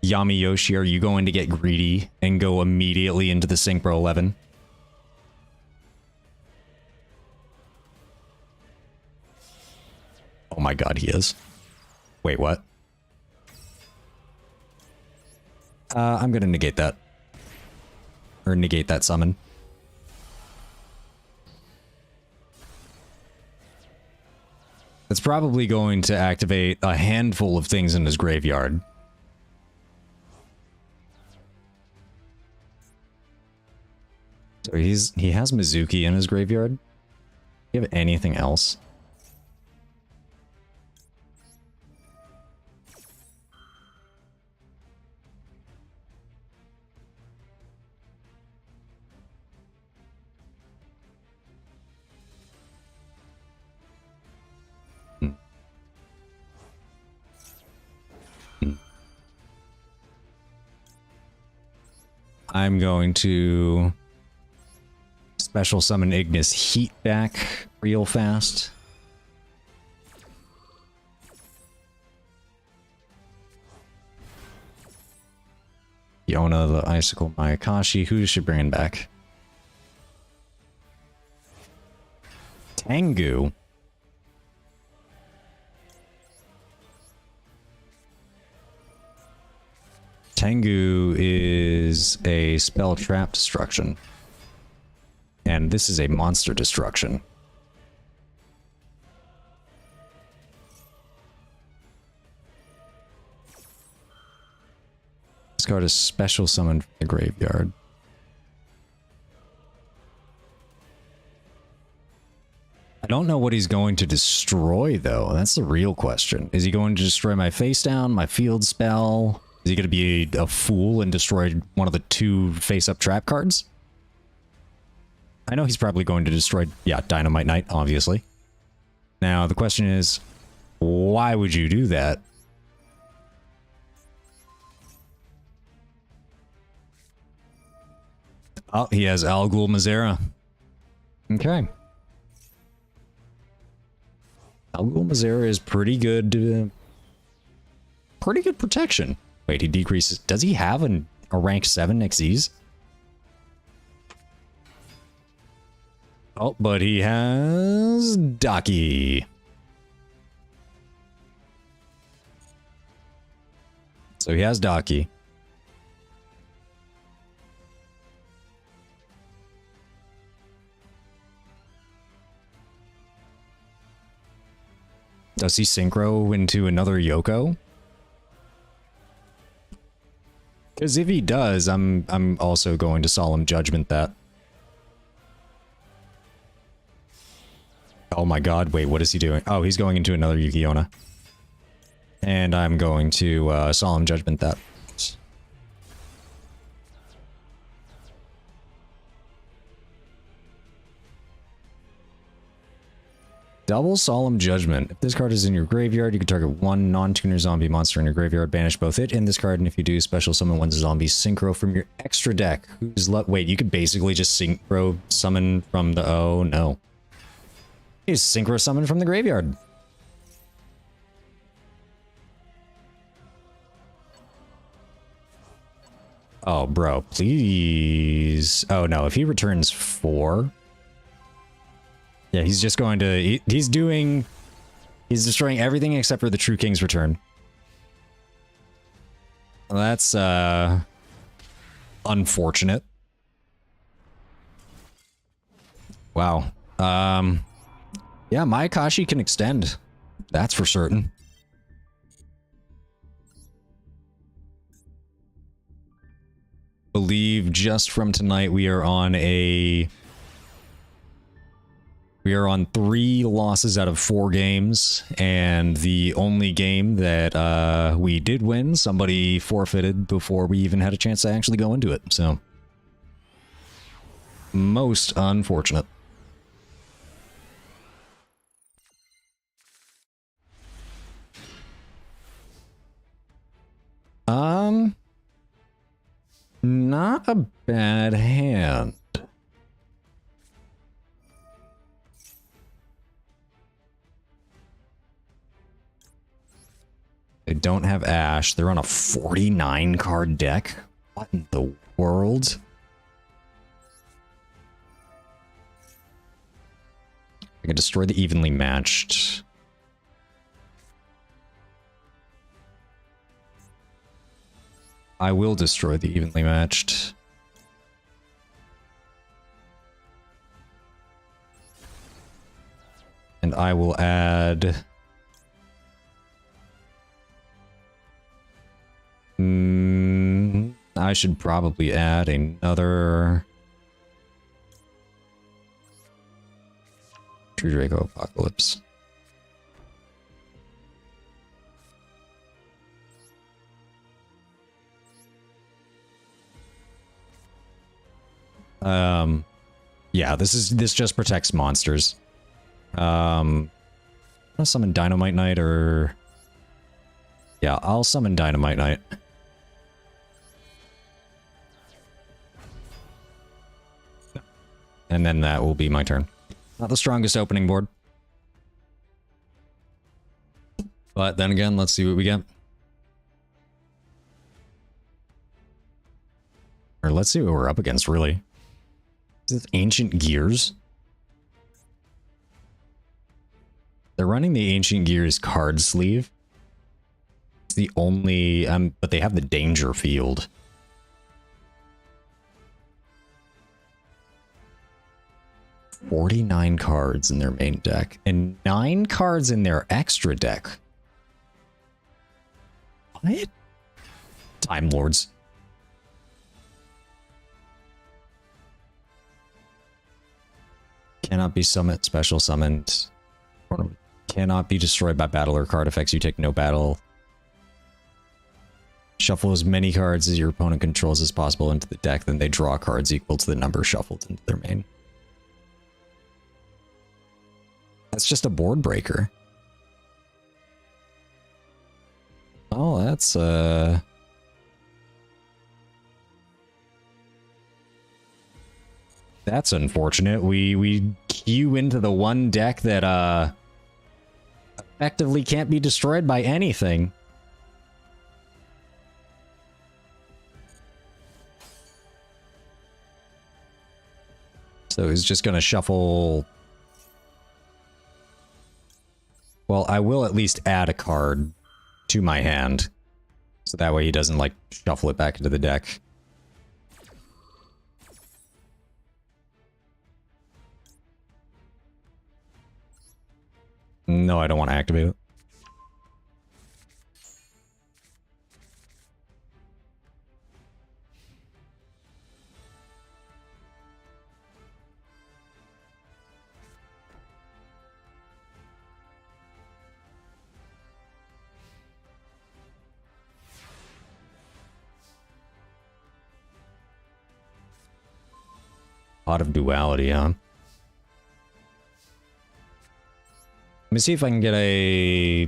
Speaker 1: Yami Yoshi, are you going to get greedy and go immediately into the Synchro 11? Oh my god, he is. Wait, what? I'm going to negate that. Or negate that summon. It's probably going to activate a handful of things in his graveyard. So he has Mizuki in his graveyard. Do you have anything else? I'm going to special summon Ignis Heat back real fast. Yona, the Icicle Mayakashi. Who is she bringing back? Tengu. Tengu is a spell trap destruction. And this is a monster destruction. This card is special summoned from the graveyard. I don't know what he's going to destroy, though. That's the real question. Is he going to destroy my face down, my field spell? Is he going to be a fool and destroy one of the two face-up trap cards? I know he's probably going to destroy, yeah, Dynamite Knight, obviously. Now, the question is, why would you do that? Oh, he has Al Ghul Mazera. Okay. Al Ghul Mazera is pretty good protection. Wait, he decreases. Does he have a rank 7 Xyz? Oh, but he has Daki. So he has Daki. Does he synchro into another Yoko? Because if he does, I'm also going to Solemn Judgment that. Oh my god, wait, what is he doing? Oh, he's going into another Yukiona. And I'm going to Solemn Judgment that. Double Solemn Judgment. If this card is in your graveyard, you can target one non-tuner zombie monster in your graveyard, banish both it and this card, and if you do, special summon one zombie synchro from your extra deck. Wait, you could basically just synchro summon from the... Oh, no. You just synchro summon from the graveyard. Oh, bro, please. Oh, no, if he returns 4... Yeah, he's just going to... He's destroying everything except for the True King's Return. Well, that's, unfortunate. Wow. Yeah, my Akashi can extend. That's for certain. Believe just from tonight we are on 3 losses out of 4 games, and the only game that we did win, somebody forfeited before we even had a chance to actually go into it, so... Most unfortunate. Not a bad hand. They don't have Ash. They're on a 49 card deck. What in the world? I can destroy the evenly matched. I will destroy the evenly matched. And I will add... I should probably add another... True Draco Apocalypse. Yeah, this just protects monsters. I'll summon Dynamite Knight or... Yeah, I'll summon Dynamite Knight. And then that will be my turn. Not the strongest opening board. But then again, let's see what we get. Or let's see what we're up against, really. Is this Ancient Gears? They're running the Ancient Gears card sleeve. It's the only... but they have the Danger Field. $49 cards in their main deck, and 9 cards in their extra deck. What? Time Lords. Cannot be summoned, special summoned. Cannot be destroyed by battle or card effects. You take no battle. Shuffle as many cards as your opponent controls as possible into the deck, then they draw cards equal to the number shuffled into their main. That's just a board breaker. Oh, that's unfortunate. We queue into the one deck that effectively can't be destroyed by anything. So he's just gonna shuffle. Well, I will at least add a card to my hand. So that way he doesn't, like, shuffle it back into the deck. No, I don't want to activate it. Pot of Duality, huh? me see if I can get a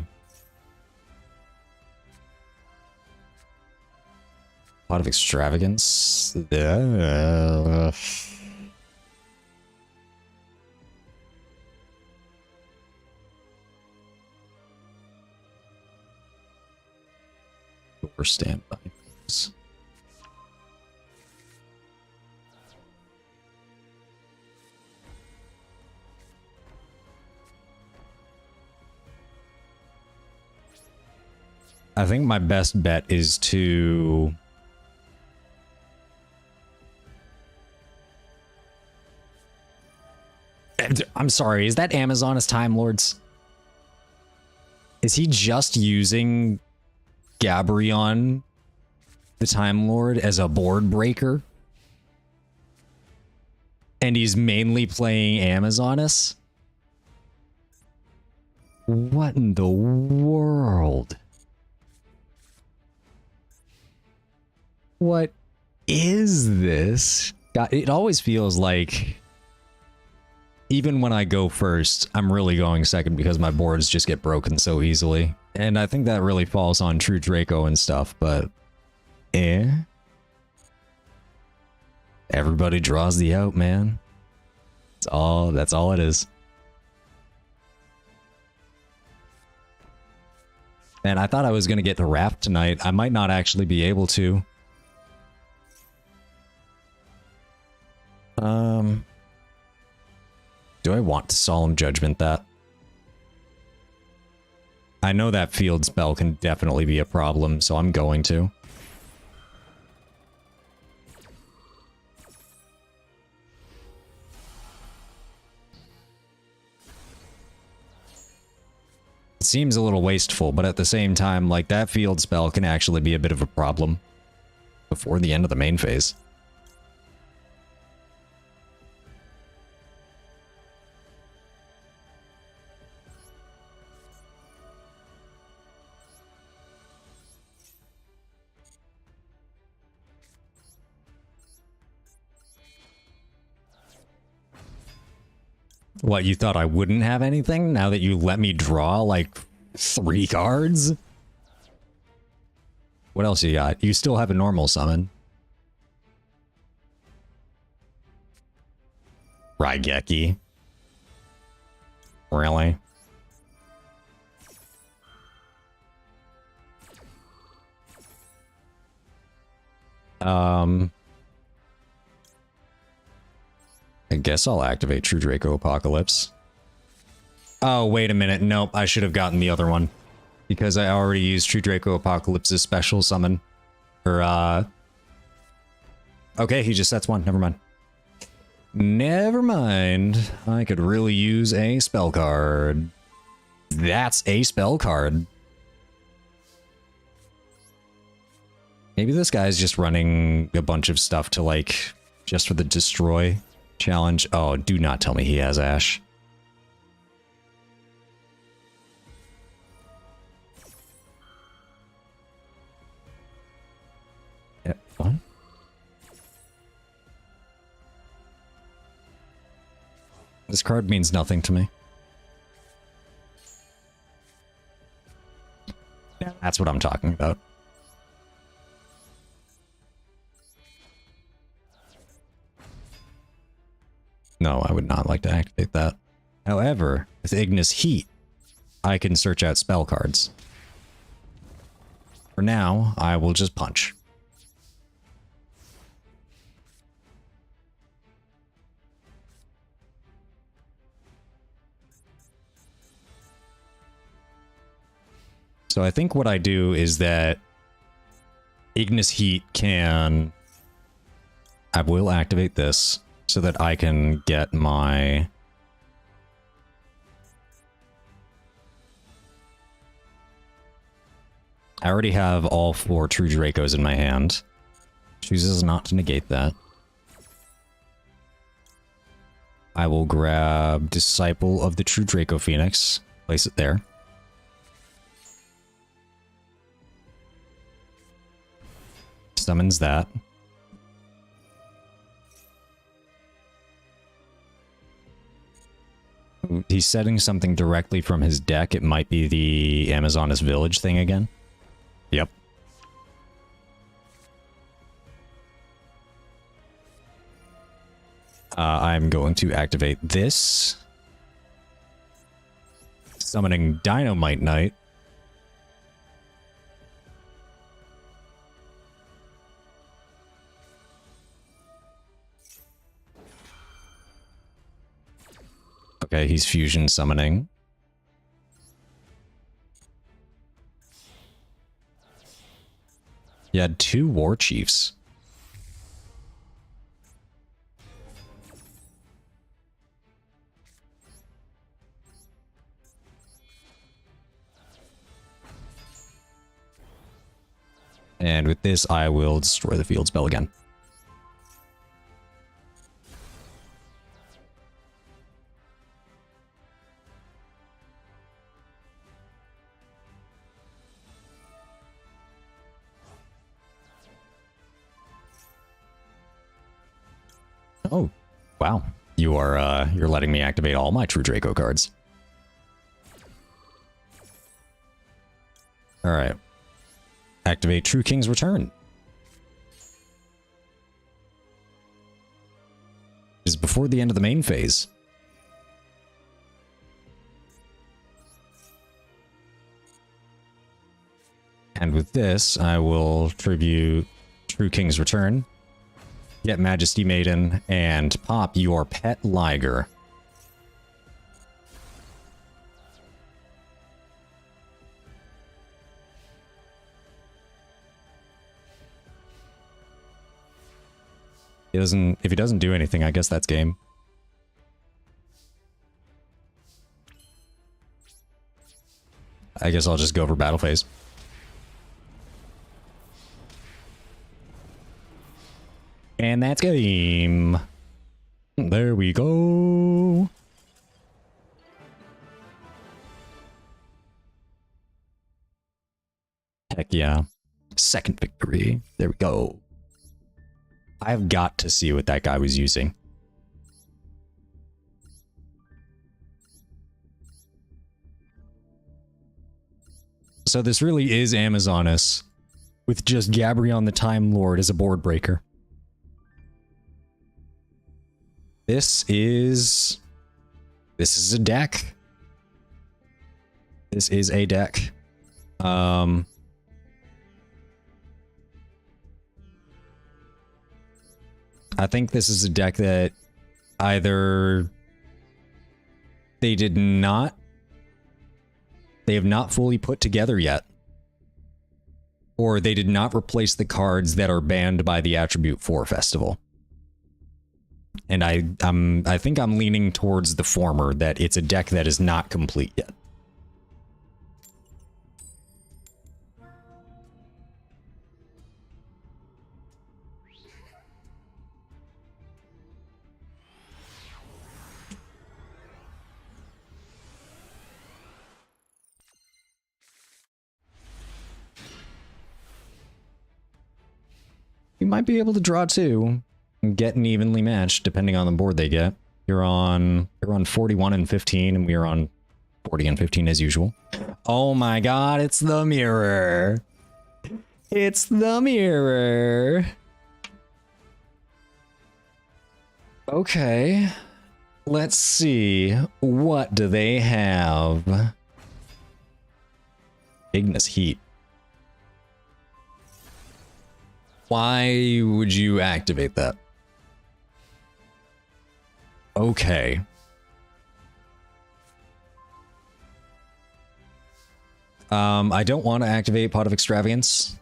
Speaker 1: pot of extravagance. Or standby. I think my best bet is to I'm sorry, is that Amazon as Time Lords? Is he just using Gabrion, the Time Lord, as a board breaker? And he's mainly playing Amazonas? What in the world? What is this? God, it always feels like even when I go first, I'm really going second because my boards just get broken so easily. And I think that really falls on True Draco and stuff, but everybody draws the out, man. That's all it is. And I thought I was gonna get to Raft tonight. I might not actually be able to. Do I want to Solemn Judgment that? I know that field spell can definitely be a problem, so I'm going to. It seems a little wasteful, but at the same time, like, that field spell can actually be a bit of a problem before the end of the main phase. What, you thought I wouldn't have anything now that you let me draw, like, 3 cards? What else you got? You still have a normal summon. Raigeki. Really? I guess I'll activate True Draco Apocalypse. Oh, wait a minute. Nope, I should have gotten the other one. Because I already used True Draco Apocalypse's special summon. Or, okay, he just sets one. Never mind. Never mind. I could really use a spell card. That's a spell card. Maybe this guy's just running a bunch of stuff to, like, just for the destroy challenge. Oh, do not tell me he has Ash. Yeah, what? This card means nothing to me. That's what I'm talking about. No, I would not like to activate that. However, with Ignis Heat, I can search out spell cards. For now, I will just punch. So I think what I do is that Ignis Heat can... I will activate this so that I can get my... I already have all 4 True Dracos in my hand. Chooses not to negate that. I will grab Disciple of the True Draco Phoenix. Place it there. Summons that. So he's setting something directly from his deck. It might be the Amazonas Village thing again. Yep. I'm going to activate this. Summoning Dynamite Knight. Okay, he's fusion summoning. You had 2 War Chiefs. And with this, I will destroy the field spell again. Oh, wow. You're letting me activate all my True Draco cards. All right. Activate True King's Return. Is before the end of the main phase. And with this, I will tribute True King's Return. Get Majesty Maiden, and pop your pet Liger. If he doesn't do anything, I guess that's game. I guess I'll just go for battle phase. And that's game. There we go. Heck yeah. Second victory. There we go. I've got to see what that guy was using. So this really is Amazonas with just Gabrion the Time Lord as a board breaker. This is a deck. This is a deck. I think this is a deck that either they have not fully put together yet, or they did not replace the cards that are banned by the Attribute 4 Festival. And I think I'm leaning towards the former, that it's a deck that is not complete yet. You might be able to draw 2 and get an evenly matched depending on the board they get. You're on 41 and 15, and we are on 40 and 15 as usual. Oh my god, it's the mirror. It's the mirror. Okay. Let's see. What do they have? Ignis Heat. Why would you activate that? Okay. I don't want to activate Pot of Extravagance.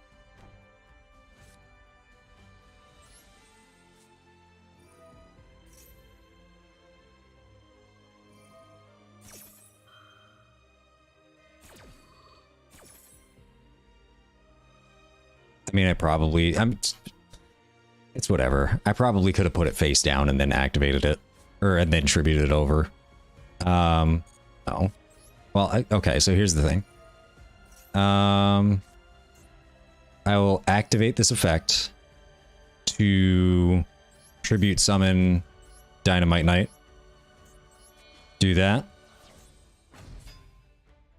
Speaker 1: I mean, it's whatever. I probably could have put it face down and then activated it, and then tributed it over. Oh. Well, okay, so here's the thing. I will activate this effect to tribute summon Dynamite Knight. Do that.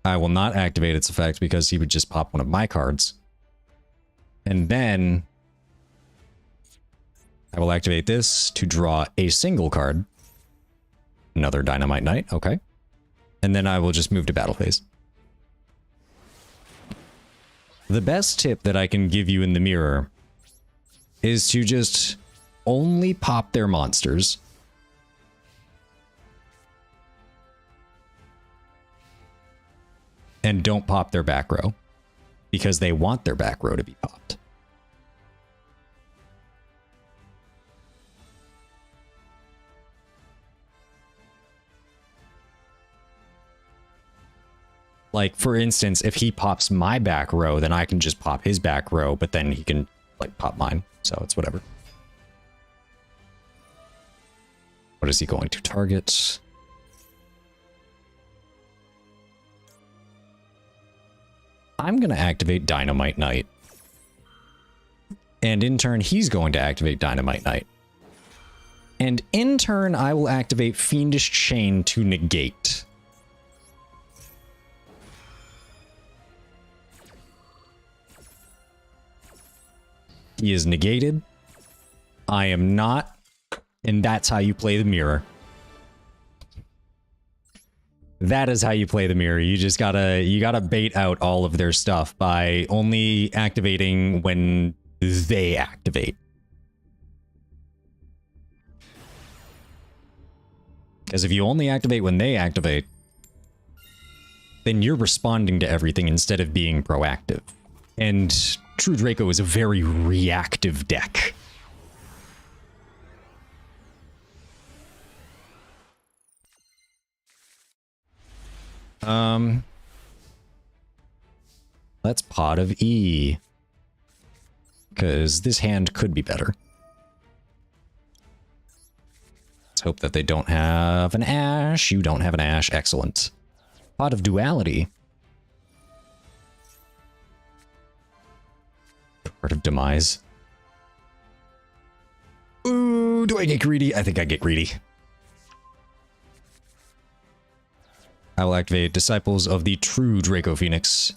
Speaker 1: I will not activate its effect because he would just pop one of my cards. And then I will activate this to draw a single card. Another Dynamite Knight, okay. And then I will just move to battle phase. The best tip that I can give you in the mirror is to just only pop their monsters. And don't pop their back row. Because they want their back row to be popped. Like, for instance, if he pops my back row, then I can just pop his back row, but then he can, like, pop mine. So it's whatever. What is he going to target? I'm going to activate Dynamite Knight. And in turn, he's going to activate Dynamite Knight. And in turn, I will activate Fiendish Chain to negate. He is negated. I am not. And that's how you play the mirror. That is how you play the mirror. You just gotta bait out all of their stuff by only activating when they activate. Because if you only activate when they activate, then you're responding to everything instead of being proactive. And True Draco is a very reactive deck. Let's Pot of E. Because this hand could be better. Let's hope that they don't have an Ash. You don't have an Ash. Excellent. Pot of Duality. Part of Demise. Ooh, do I get greedy? I think I get greedy. I will activate Disciples of the True Draco Phoenix.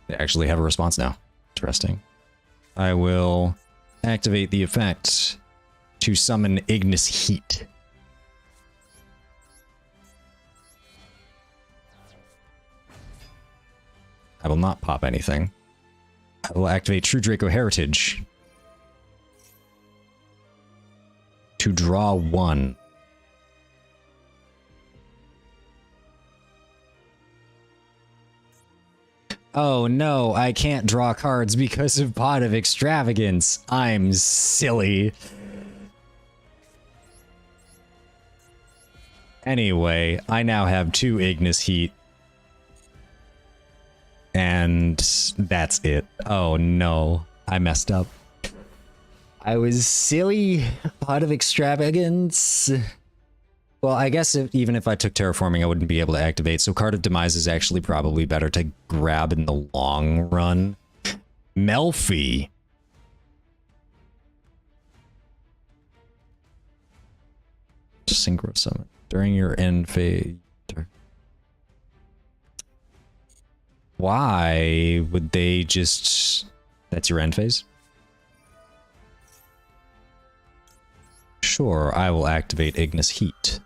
Speaker 1: They actually have a response now. Interesting. I will activate the effect to summon Ignis Heat. I will not pop anything. I will activate True Draco Heritage to draw one. Oh no, I can't draw cards because of Pot of Extravagance. I'm silly. Anyway, I now have 2 Ignis Heat. And that's it. Oh no, I messed up. I was silly. Pot of Extravagance. Well, I guess even if I took Terraforming, I wouldn't be able to activate. So Card of Demise is actually probably better to grab in the long run. Melfi. Synchro Summon. During your end phase. Why would they just... That's your end phase? Sure, I will activate Ignis Heat.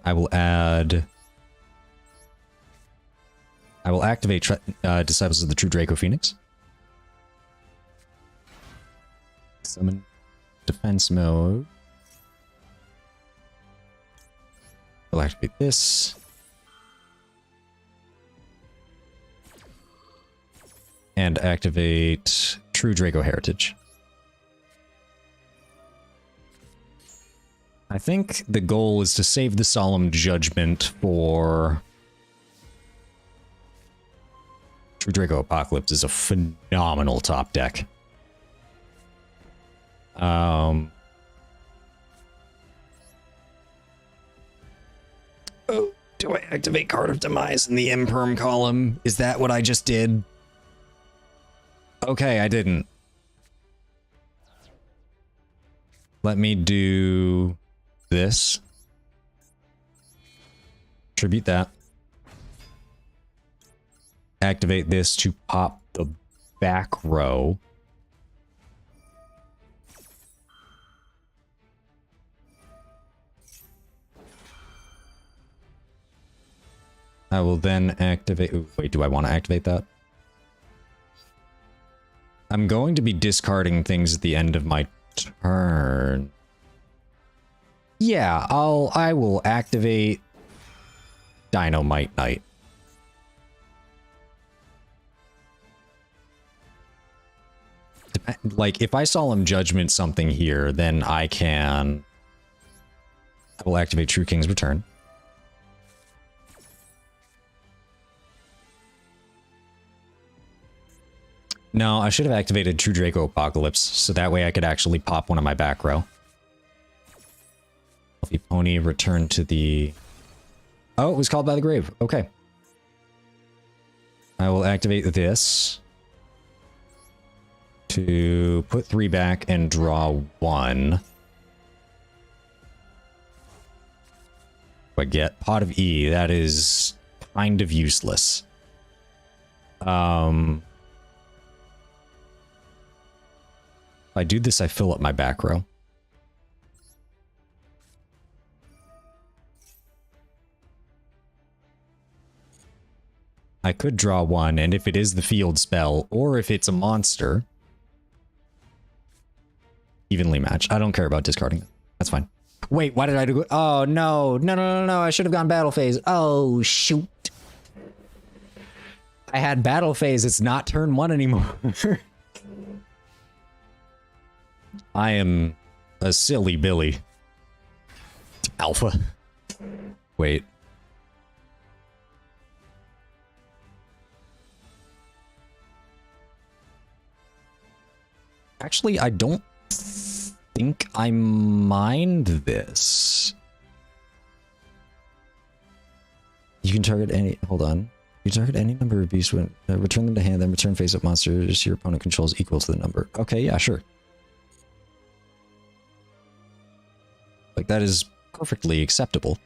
Speaker 1: I will activate Disciples of the True Draco Phoenix. Summon defense mode. I'll activate this. And activate True Draco Heritage. I think the goal is to save the Solemn Judgment for... True Draco Apocalypse is a phenomenal top deck. Oh, do I activate Card of Demise in the Imperm column? Is that what I just did? Okay, I didn't. Let me do this. Tribute that. Activate this to pop the back row. I will then activate... Ooh, wait, do I want to activate that? I'm going to be discarding things at the end of my turn. Yeah, I will activate Dynamite Knight. Like, if I Solemn Judgment something here, then I will activate True King's Return. No, I should have activated True Draco Apocalypse, so that way I could actually pop one of my back row. Fluffy Pony, return to the... Oh, it was called by the grave. Okay. I will activate this to put 3 back and draw 1. I get Pot of E. That is kind of useless. If I do this, I fill up my back row. I could draw 1, and if it is the field spell, or if it's a monster, evenly matched. I don't care about discarding it. That's fine. Wait, why did I do it? Oh, no. No. I should have gone battle phase. Oh, shoot. I had battle phase. It's not turn 1 anymore. I am a silly Billy. Alpha. Wait. Actually, I don't think I mind this. You can target any... Hold on. You target any number of beasts when... return them to hand, then return face-up monsters your opponent controls equal to the number. Okay, yeah, sure. Like, that is perfectly acceptable.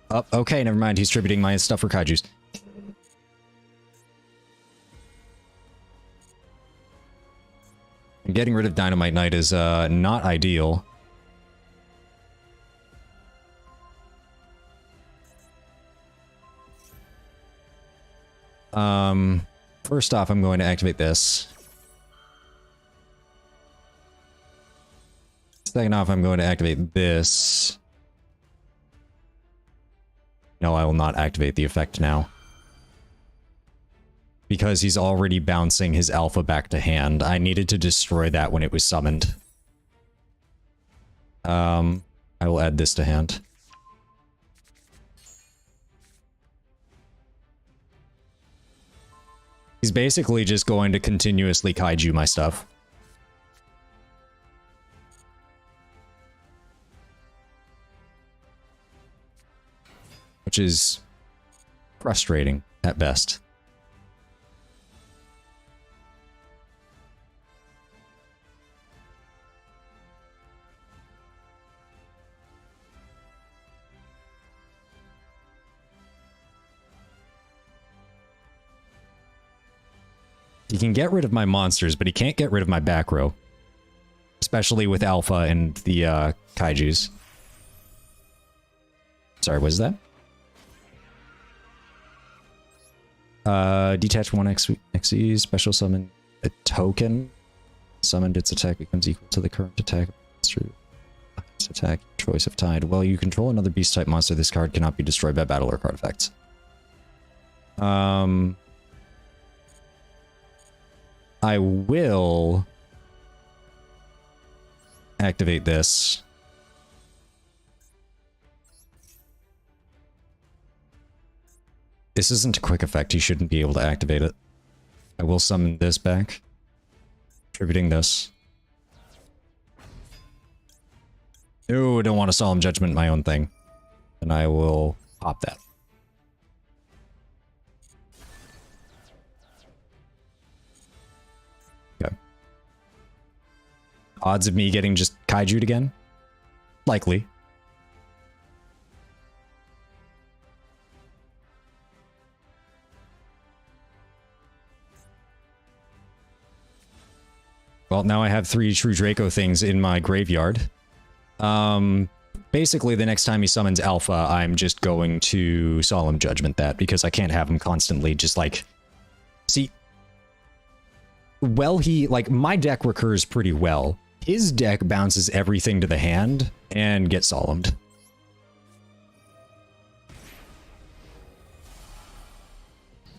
Speaker 1: Oh, okay, never mind. He's tributing my stuff for kaijus. Getting rid of Dynamite Knight is not ideal. First off, I'm going to activate this. Second off, I'm going to activate this. No, I will not activate the effect now. Because he's already bouncing his alpha back to hand. I needed to destroy that when it was summoned. I will add this to hand. He's basically just going to continuously kaiju my stuff. Which is frustrating at best. He can get rid of my monsters, but he can't get rid of my back row. Especially with Alpha and the kaijus. Sorry, what is that? Detach 1 XE, special summon a token. Summoned, its attack becomes equal to the current attack monster. Its attack, choice of tide. Well, you control another beast type monster. This card cannot be destroyed by battle or card effects. I will activate this. This isn't a quick effect. He shouldn't be able to activate it. I will summon this back. Attributing this. Oh, I don't want to Solemn Judgment my own thing. And I will pop that. Odds of me getting just kaiju'd again? Likely. Well, now I have 3 True Draco things in my graveyard. Basically, the next time he summons Alpha, I'm just going to Solemn Judgment that, because I can't have him constantly just like... See, well, like, my deck recurs pretty well. His deck bounces everything to the hand and gets solemned.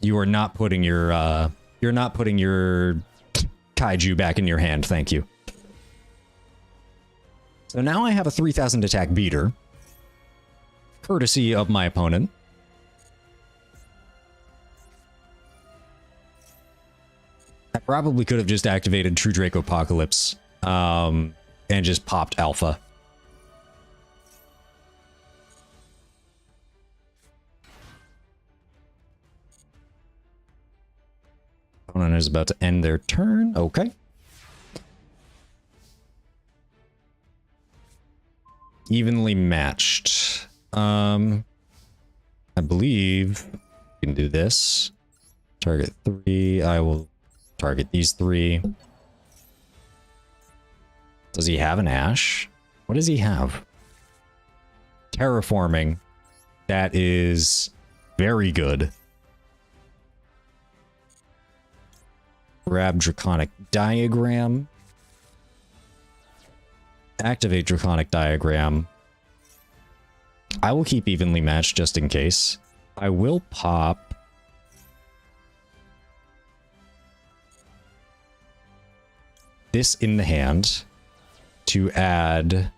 Speaker 1: You are not putting your, you're not putting your kaiju back in your hand, thank you. So now I have a 3000 attack beater, courtesy of my opponent. I probably could have just activated True Draco Apocalypse, and just popped Alpha. Opponent is about to end their turn. Okay. Evenly matched. I believe we can do this. Target 3. I will target these 3. Does he have an Ash? What does he have? Terraforming. That is very good. Grab Draconic Diagram. Activate Draconic Diagram. I will keep evenly matched just in case. I will pop... this in the hand to add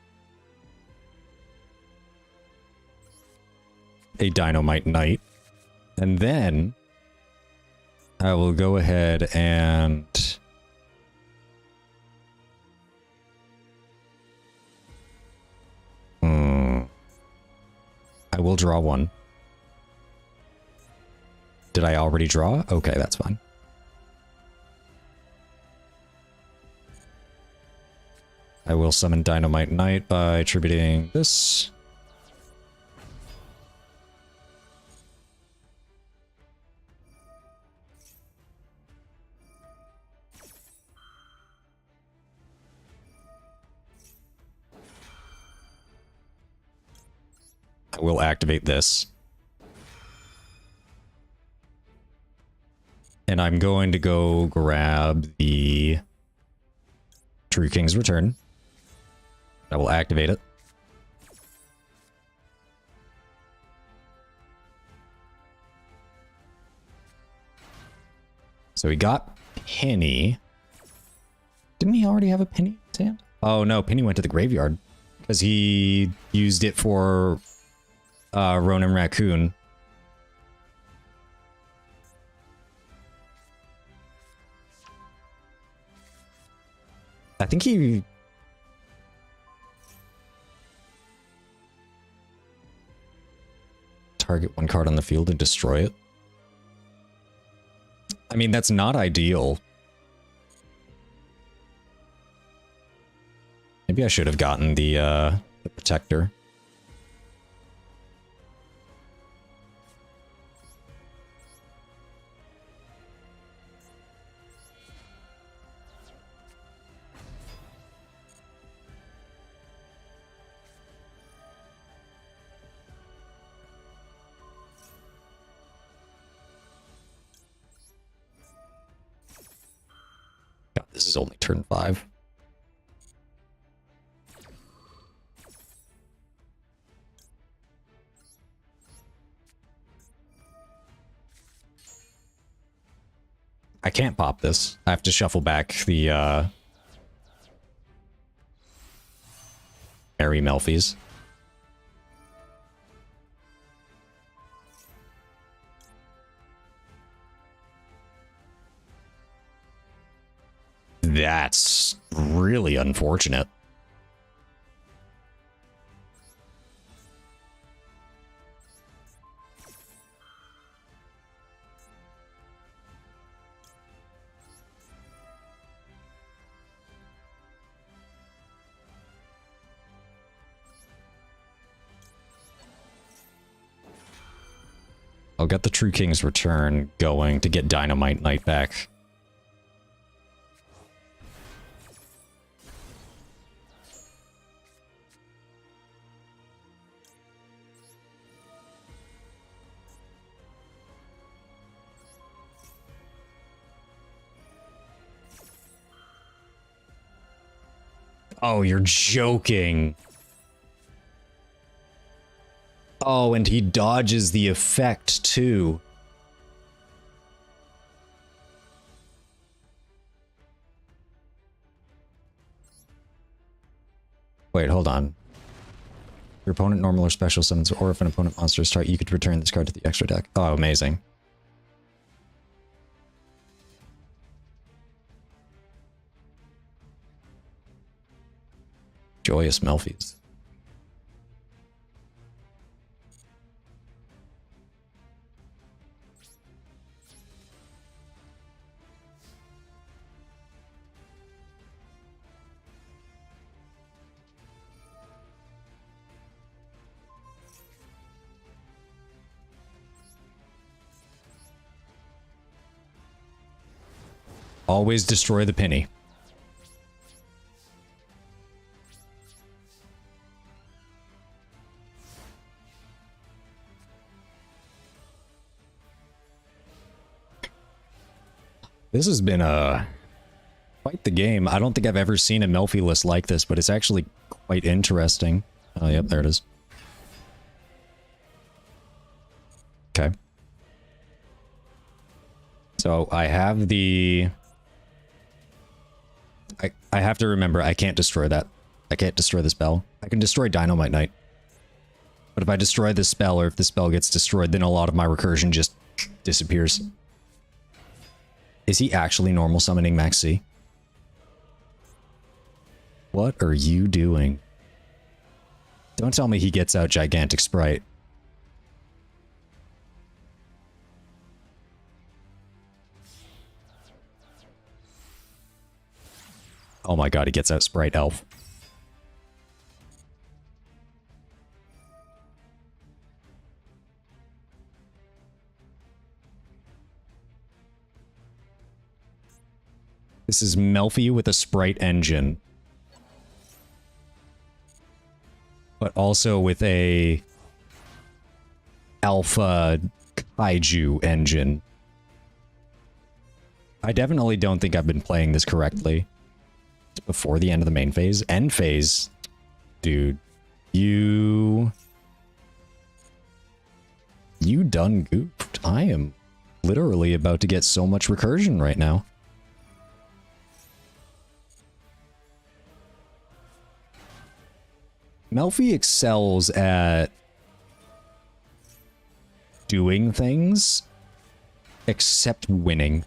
Speaker 1: a Dynamite Knight. And then I will go ahead and... I will draw 1. Did I already draw? Okay, that's fine. I will summon Dynamite Knight by attributing this. I will activate this. And I'm going to go grab the True King's Return. I will activate it. So we got Penny. Didn't he already have a Penny in his hand? Oh no, Penny went to the graveyard because he used it for Ronin Raccoon. I think he... target 1 card on the field and destroy it. I mean, that's not ideal. Maybe I should have gotten the Protector. God, this is only turn 5. I can't pop this. I have to shuffle back the Merry Melfies. That's really unfortunate. I'll get the True King's Return going to get Dynamite Knight back. Oh, you're joking. Oh, and he dodges the effect, too. Wait, hold on. Your opponent normal or special summons, or if an opponent monster is target, you could return this card to the extra deck. Oh, amazing. Joyous Melfies. Always destroy the penny. This has been quite the game. I don't think I've ever seen a Melfi list like this, but it's actually quite interesting. Oh, yep, there it is. Okay. So I have the... I have to remember, I can't destroy that. I can't destroy the spell. I can destroy Dynamite Knight. But if I destroy this spell, or if the spell gets destroyed, then a lot of my recursion just disappears. Is he actually normal summoning Max C? What are you doing? Don't tell me he gets out Gigantic Sprite. Oh my god, he gets out Sprite Elf. This is Melfi with a Sprite engine. But also with a Alpha Kaiju engine. I definitely don't think I've been playing this correctly. It's before the end of the main phase. End phase? Dude. You done goofed. I am literally about to get so much recursion right now. Melfi excels at doing things, except winning.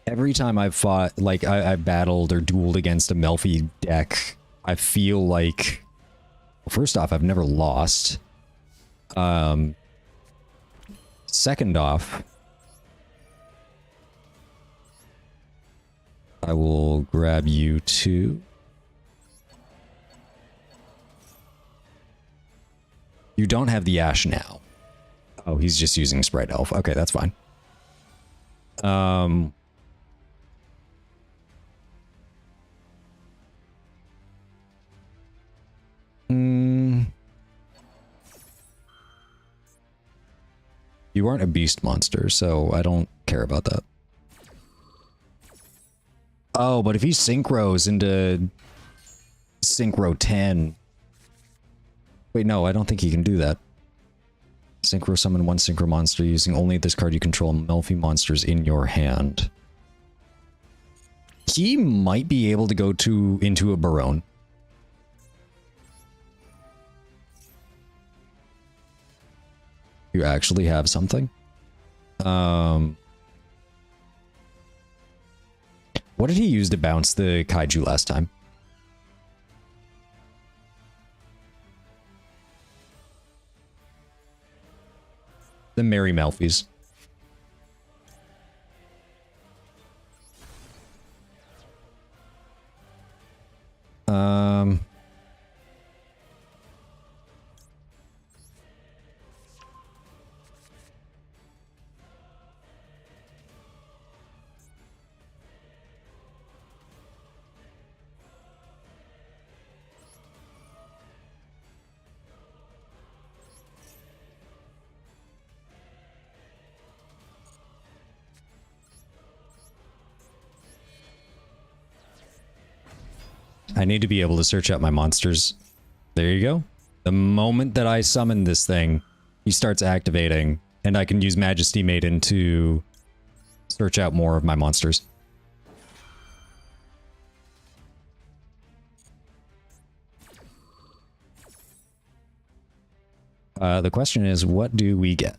Speaker 1: Every time I've fought, like, I battled or dueled against a Melfi deck, I feel like... Well, first off, I've never lost. Second off... I will grab you too. You don't have the Ash now. Oh, he's just using Sprite Elf. Okay, that's fine. You aren't a beast monster, so I don't care about that. Oh, but if he synchros into Synchro 10... Wait, no, I don't think he can do that. Synchro summon one Synchro monster using only this card you control Melfi monsters in your hand. He might be able to go into a Barone. You actually have something? What did he use to bounce the Kaiju last time? The Merry Melfies. I need to be able to search out my monsters. There you go. The moment that I summon this thing, he starts activating, and I can use Majesty Maiden to search out more of my monsters. The question is, what do we get?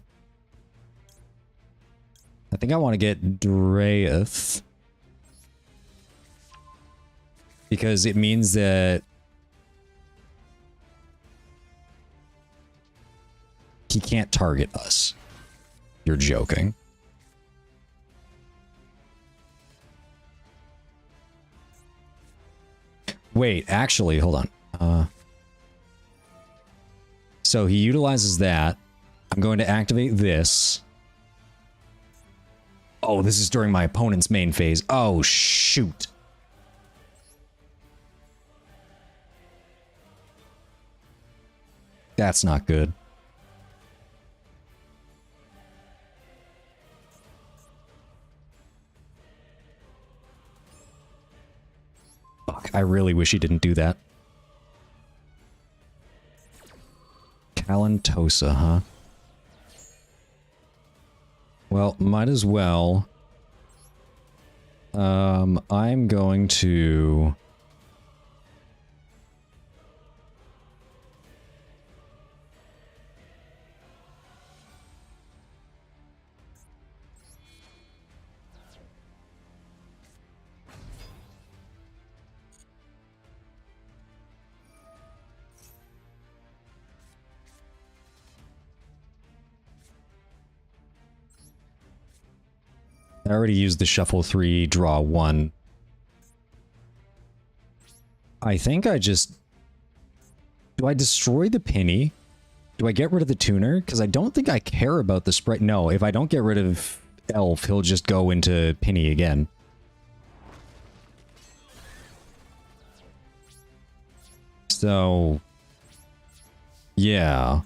Speaker 1: I think I want to get Drayeth. Because it means that he can't target us. You're joking. Wait, actually, hold on. So he utilizes that. I'm going to activate this. Oh, this is during my opponent's main phase. Oh, shoot. That's not good. Fuck, I really wish he didn't do that. Kalantosa, huh? Well, might as well. I'm going to... I already used the shuffle 3, draw 1. I think I just... Do I destroy the penny? Do I get rid of the tuner? Because I don't think I care about the sprite. No, if I don't get rid of Elf, he'll just go into penny again. So... yeah.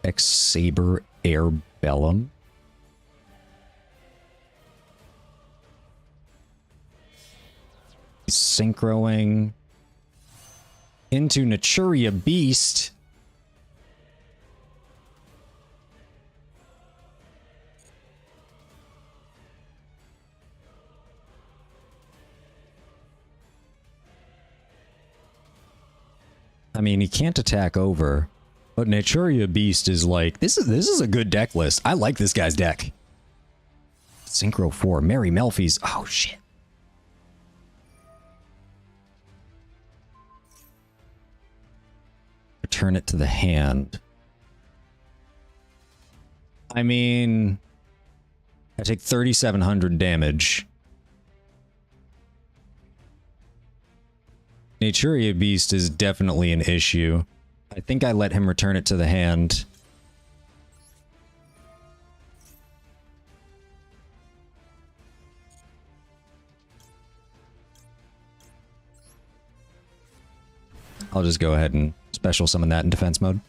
Speaker 1: X-Saber Air Bellum. Synchroing into Naturia Beast. I mean, he can't attack over. But Naturia Beast is like, this is a good deck list. I like this guy's deck. Synchro 4, Mary Melfi's. Oh, shit. Return it to the hand. I mean, I take 3,700 damage. Naturia Beast is definitely an issue. I think I let him return it to the hand. I'll just go ahead and special summon that in defense mode.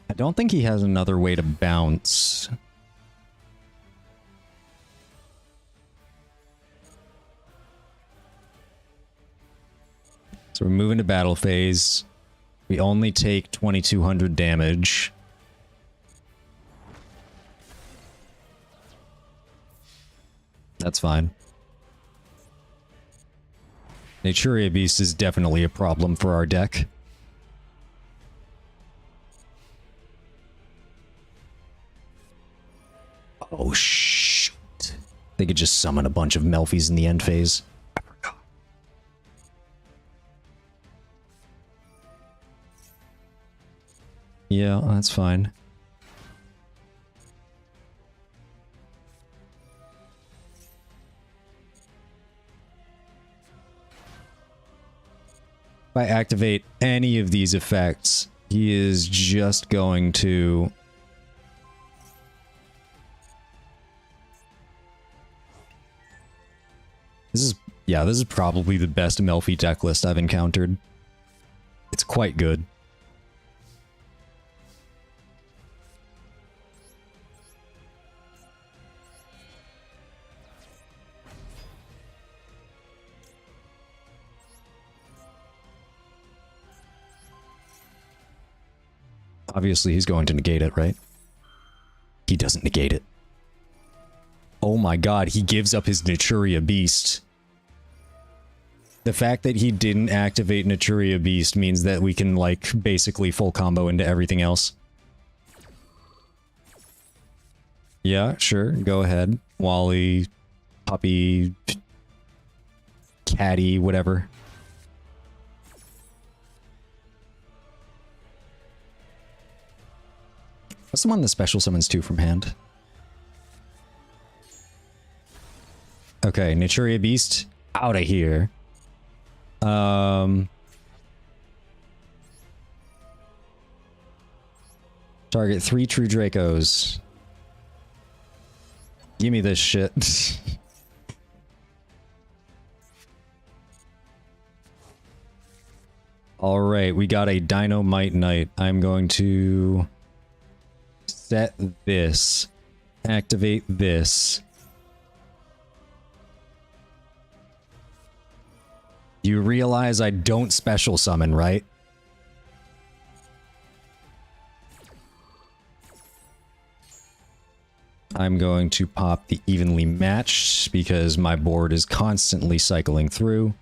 Speaker 1: I don't think he has another way to bounce. So we're moving to battle phase. We only take 2,200 damage. That's fine. Naturia Beast is definitely a problem for our deck. Oh, shoot. They could just summon a bunch of Melfies in the end phase. Yeah, that's fine. If I activate any of these effects, he is just going to... This is probably the best Melfi deck list I've encountered. It's quite good. Obviously, he's going to negate it, right? He doesn't negate it. Oh my god, he gives up his Naturia Beast. The fact that he didn't activate Naturia Beast means that we can, like, basically full combo into everything else. Yeah, sure, go ahead. Wally, Puppy, Catty, whatever. What's the one that special summons 2 from hand? Okay, Naturia Beast, out of here. Target 3 True Dracos. Give me this shit. Alright, we got a Dynamite Knight. I'm going to set this. Activate this. You realize I don't special summon, right? I'm going to pop the Evenly Matched because my board is constantly cycling through.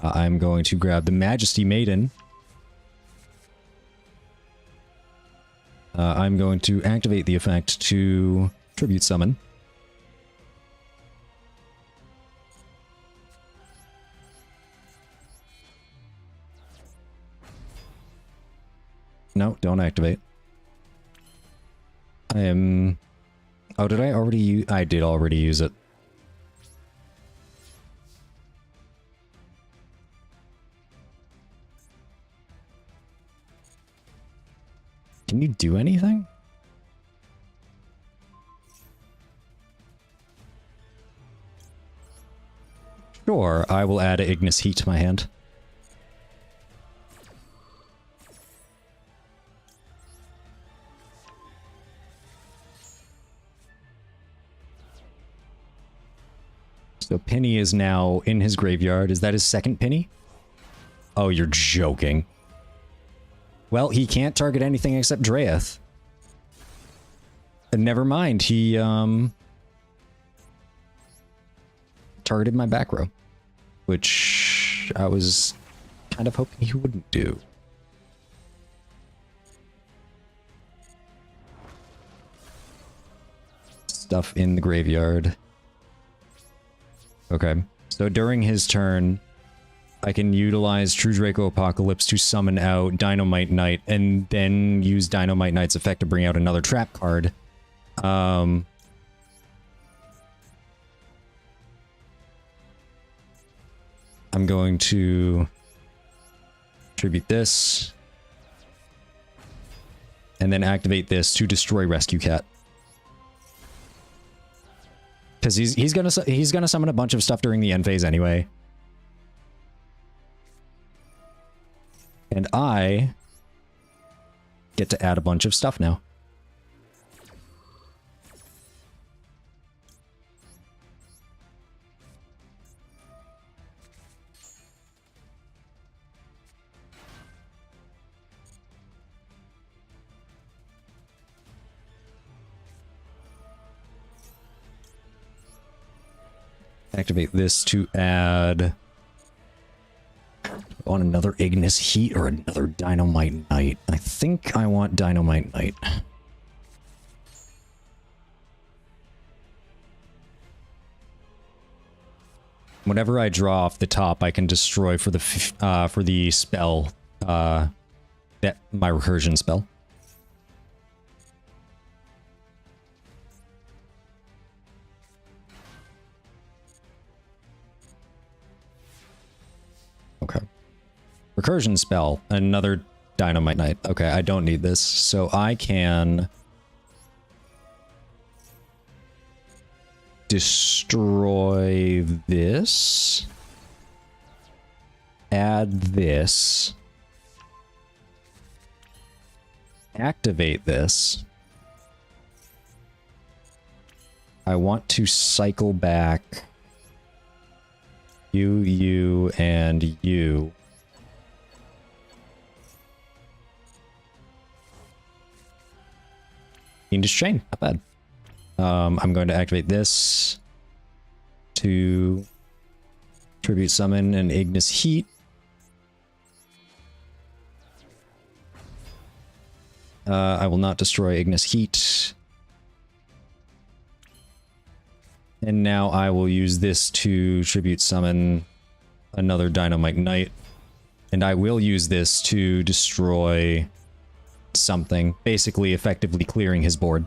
Speaker 1: I'm going to grab the Majesty Maiden. I'm going to activate the effect to Tribute Summon. No, don't activate. I am... Oh, did I already use... I did already use it. Can you do anything? Sure, I will add Ignis Heat to my hand. So Penny is now in his graveyard. Is that his second Penny? Oh, you're joking. Well, he can't target anything except Dreyeth. And never mind, he targeted my back row, which I was kind of hoping he wouldn't do. Stuff in the graveyard. Okay, so during his turn, I can utilize True Draco Apocalypse to summon out Dynamite Knight, and then use Dynamite Knight's effect to bring out another trap card. I'm going to tribute this, and then activate this to destroy Rescue Cat. Because he's gonna summon a bunch of stuff during the end phase anyway. And I get to add a bunch of stuff now. Activate this to add... on another Ignis Heat or another Dynamite Knight. I think I want Dynamite Knight. Whenever I draw off the top, I can destroy for the spell, that my recursion spell. Okay. Recursion spell. Another Dynamite Knight. Okay, I don't need this. So I can destroy this. Add this. Activate this. I want to cycle back you, and you. Fiendish Chain, not bad. I'm going to activate this to tribute summon an Ignis Heat. I will not destroy Ignis Heat. And now I will use this to tribute summon another Dynamite Knight. And I will use this to destroy something, basically effectively clearing his board.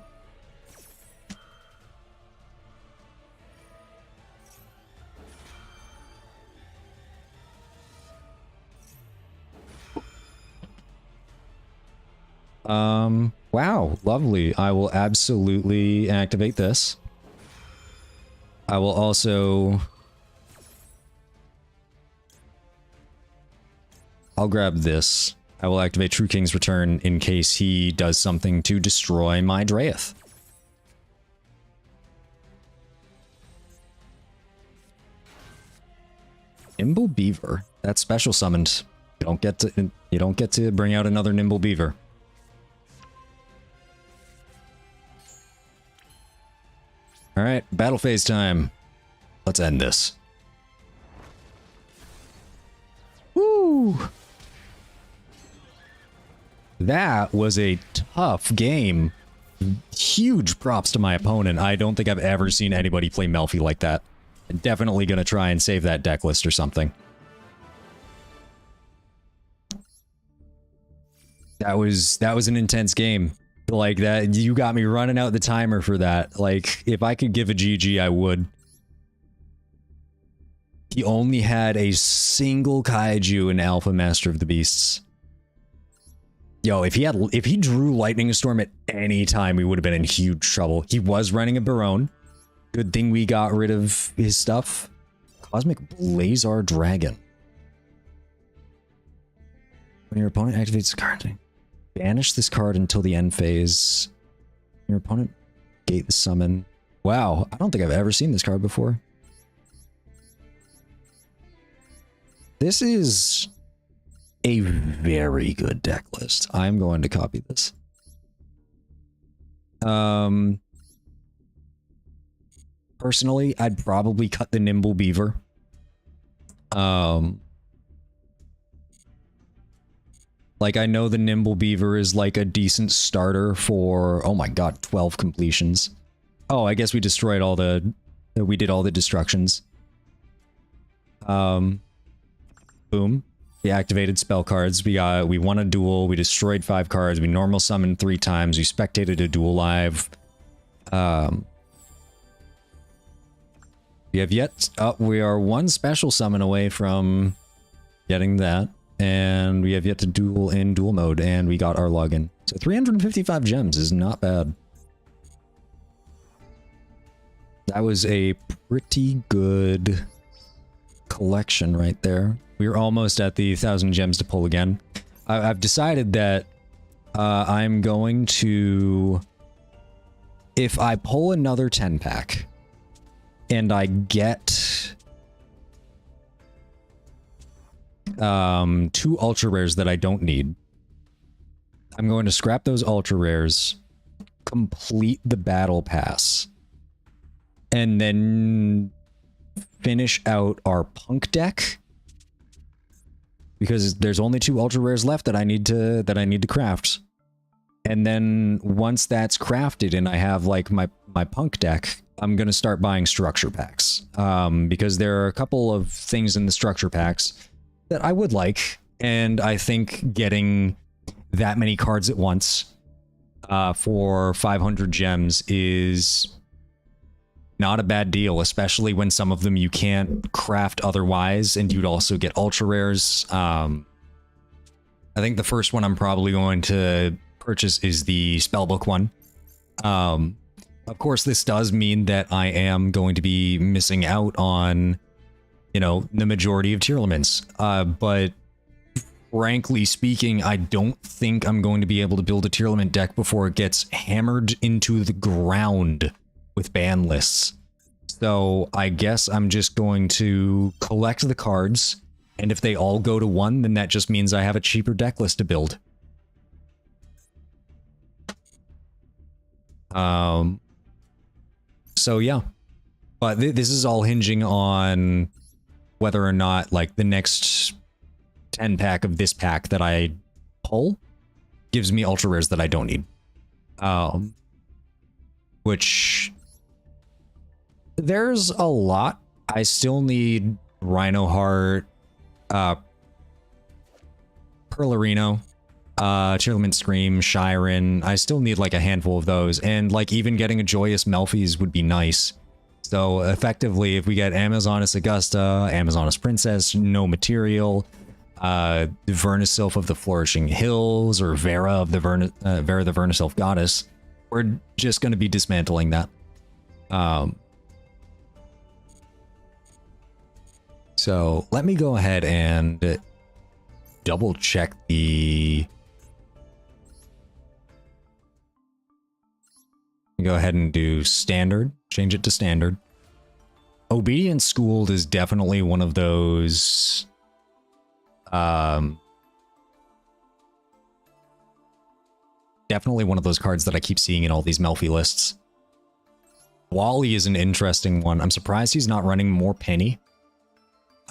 Speaker 1: Wow, lovely. I will absolutely activate this. I will also... I'll grab this. I will activate True King's Return in case he does something to destroy my Draeth. Nimble Beaver. That's special summoned. You don't get to bring out another Nimble Beaver. Alright, battle phase time. Let's end this. Woo! That was a tough game. Huge props to my opponent. I don't think I've ever seen anybody play Melfi like that. I'm definitely gonna try and save that deck list or something. That was an intense game. Like that, you got me running out the timer for that. Like, if I could give a GG, I would. He only had a single kaiju in Alpha Master of the Beasts. Yo, if he drew Lightning Storm at any time, we would have been in huge trouble. He was running a Barone. Good thing we got rid of his stuff. Cosmic Blazar Dragon. When your opponent activates the card, banish this card until the end phase. Your opponent gate the summon. Wow, I don't think I've ever seen this card before. This is a very good deck list. I'm going to copy this. Personally, I'd probably cut the Nimble Beaver. Like, I know the Nimble Beaver is like a decent starter for, oh my god, 12 completions. Oh, I guess we destroyed all the, we did all the destructions. Boom. We activated spell cards. We won a duel. We destroyed 5 cards. We normal summoned 3 times. We spectated a duel live. We have yet, we are 1 special summon away from getting that. And we have yet to duel in duel mode, and we got our login. So 355 gems is not bad. That was a pretty good collection right there. We were almost at the 1,000 gems to pull again. I've decided that I'm going to... If I pull another 10-pack, and I get... 2 ultra rares that I don't need. I'm going to scrap those ultra rares, complete the battle pass, and then finish out our punk deck, because there's only 2 ultra rares left that I need to craft. And then once that's crafted and I have like my punk deck, I'm gonna start buying structure packs, because there are a couple of things in the structure packs that I would like, and I think getting that many cards at once for 500 gems is not a bad deal, especially when some of them you can't craft otherwise, and you'd also get ultra rares. I think the first one I'm probably going to purchase is the spellbook one. Of course, this does mean that I am going to be missing out on, you know, the majority of tier limits. But frankly speaking, I don't think I'm going to be able to build a tier limit deck before it gets hammered into the ground with ban lists. So I guess I'm just going to collect the cards, and if they all go to 1, then that just means I have a cheaper deck list to build. So yeah, but this is all hinging on whether or not, like, the next 10 pack of this pack that I pull gives me ultra rares that I don't need. Which, there's a lot. I still need Rhino Heart, Perlerino, Cheerlement Scream, Shiren. I still need like a handful of those, and like even getting a Joyous Melfi's would be nice. So effectively, if we get Amazoness Augusta, Amazoness Princess, no material, Vernisylph of the Flourishing Hills, or Vera of the Vera the Vernisylph Goddess, we're just going to be dismantling that. So let me go ahead and double check the... Go ahead and do standard, change it to standard. Obedient Schooled is definitely one of those definitely one of those cards that I keep seeing in all these Melfi lists. Wally is an interesting one. I'm surprised he's not running more Penny.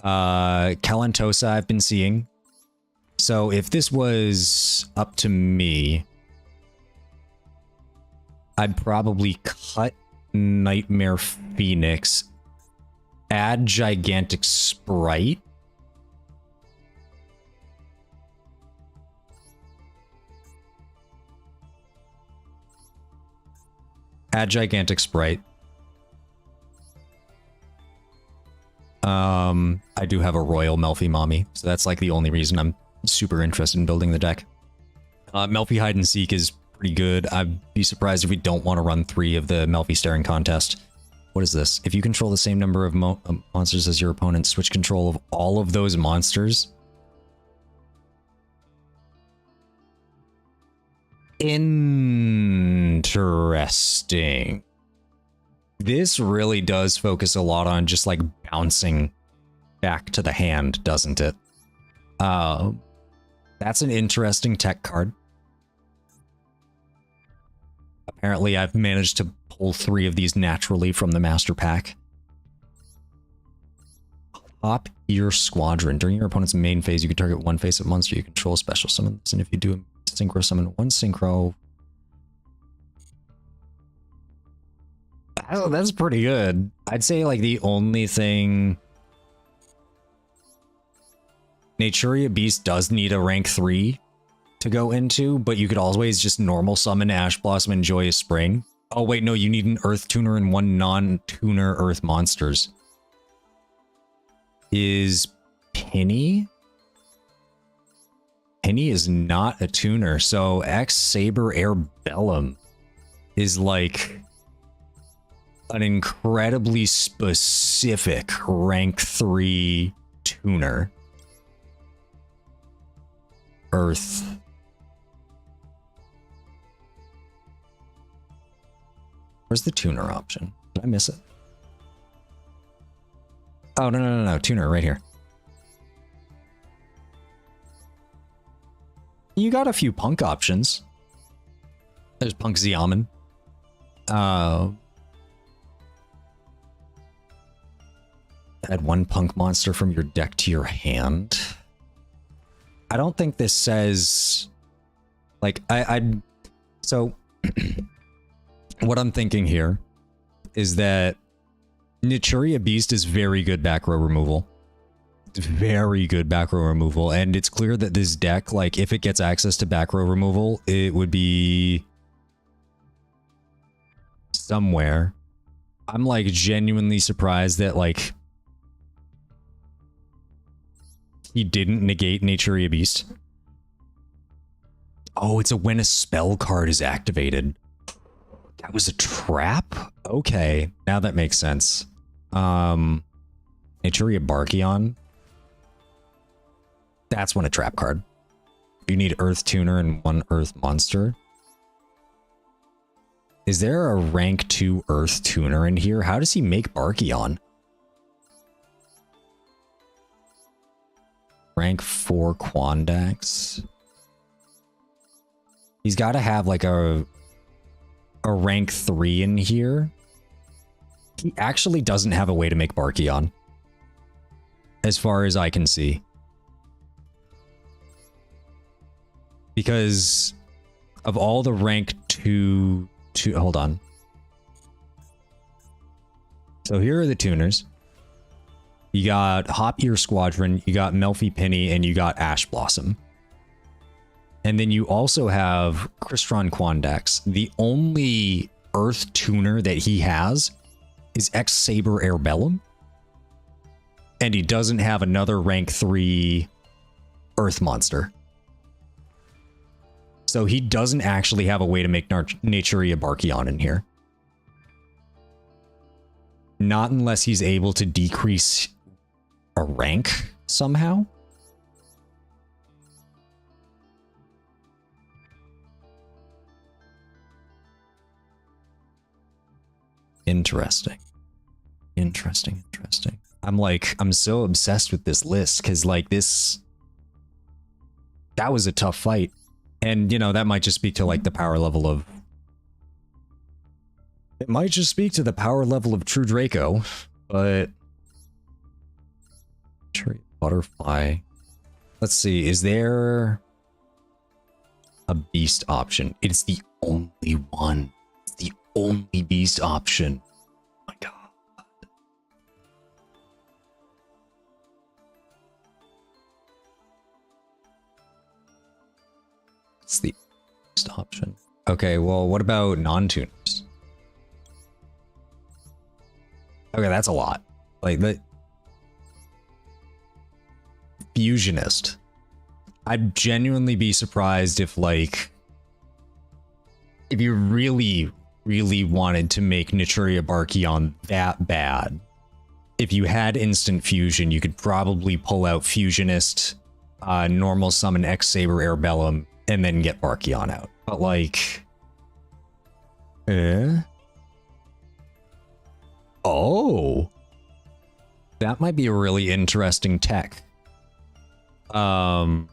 Speaker 1: Kalantosa I've been seeing. So if this was up to me, I'd probably cut Nightmare Phoenix, add Gigantic Sprite, I do have a Royal Melfi Mommy, so that's like the only reason I'm super interested in building the deck. Melfi Hide and Seek is pretty good. I'd be surprised if we don't want to run 3 of the Melfi Staring Contest. What is this? If you control the same number of monsters as your opponent, switch control of all of those monsters. Interesting. This really does focus a lot on just like bouncing back to the hand, doesn't it? That's an interesting tech card. Apparently, I've managed to pull 3 of these naturally from the Master Pack. Hop Ear Squadron. During your opponent's main phase, you can target one face-up monster you control, special summon this, and if you do a synchro summon one synchro... Oh, that's pretty good. I'd say, like, the only thing... Naturia Beast does need a rank 3 to go into, but you could always just normal summon Ash Blossom and Joyous Spring. Oh wait, no, you need an Earth Tuner and 1 non-tuner Earth monsters. Is Penny? Penny is not a tuner, so X Saber Air Bellum is like an incredibly specific rank 3 tuner. Earth. Where's the tuner option? Did I miss it? Oh, no. Tuner, right here. You got a few punk options. There's Punk Xiamen. Add 1 punk monster from your deck to your hand. I don't think this says... Like, So... What I'm thinking here is that Naturia Beast is very good back row removal. Very good back row removal, and it's clear that this deck, like, if it gets access to back row removal, it would be somewhere. I'm, like, genuinely surprised that, like, he didn't negate Naturia Beast. Oh, it's a when a spell card is activated. That was a trap? Okay, now that makes sense. Naturia Barkion. That's one a trap card. You need Earth Tuner and one Earth Monster. Is there a rank 2 Earth Tuner in here? How does he make Barkion? Rank 4 Quandax. He's got to have like a rank 3 in here. He actually doesn't have a way to make Barkion, as far as I can see. Because of all the rank 2... hold on. So here are the tuners. You got Hop Ear Squadron, you got Melfi Penny, and you got Ash Blossom. And then you also have Crystron Quandax. The only Earth tuner that he has is X Saber Airbellum. And he doesn't have another rank 3 Earth monster. So he doesn't actually have a way to make Naturia Barkion in here. Not unless he's able to decrease a rank somehow. Interesting. Interesting. I'm so obsessed with this list because like that was a tough fight. And, you know, that might just speak to, like, the power level of... It might just speak to the power level of True Draco, but... Butterfly. Let's see, is there... a beast option? It's the only one. It's the only beast option. Oh my god. It's the best option. Okay, well, what about non-tuners? Okay, that's a lot. Like, the... Fusionist. I'd genuinely be surprised if, like... If you really, really wanted to make Naturia Barkion that bad, if you had instant fusion, you could probably pull out Fusionist, normal summon X Saber Airbellum, and then get Barkion out. But like... Oh! That might be a really interesting tech. Of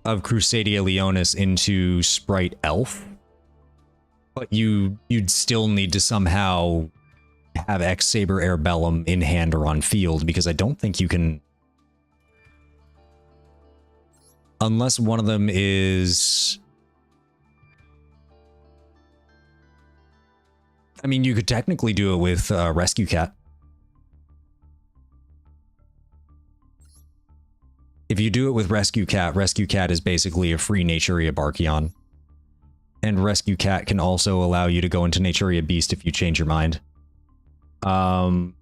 Speaker 1: Crusadia Leonis into Sprite Elf. But you'd still need to somehow have X Saber Airbellum in hand or on field, because I don't think you can... Unless one of them is... I mean, you could technically do it with Rescue Cat. If you do it with Rescue Cat is basically a free Naturia Barkion. And Rescue Cat can also allow you to go into Naturia Beast if you change your mind. The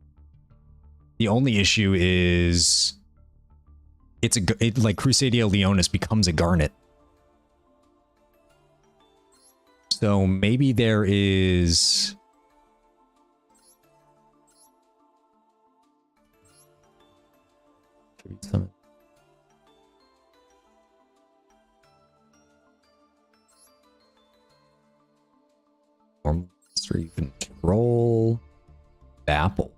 Speaker 1: only issue is... like Crusadia Leonis becomes a Garnet. So maybe there is... Monster you control. Bapple.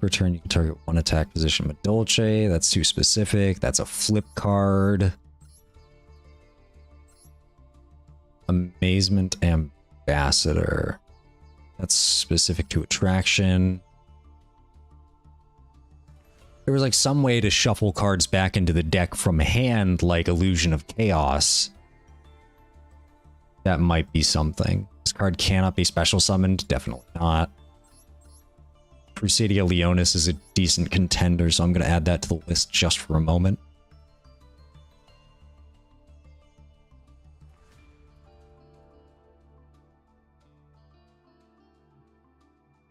Speaker 1: Per turn, you can target one attack position with Dolce. That's too specific. That's a flip card. Amazement Ambassador. That's specific to attraction. There was like some way to shuffle cards back into the deck from hand, like Illusion of Chaos. That might be something. This card cannot be special summoned. Definitely not. Crusadia Leonis is a decent contender, so I'm going to add that to the list just for a moment.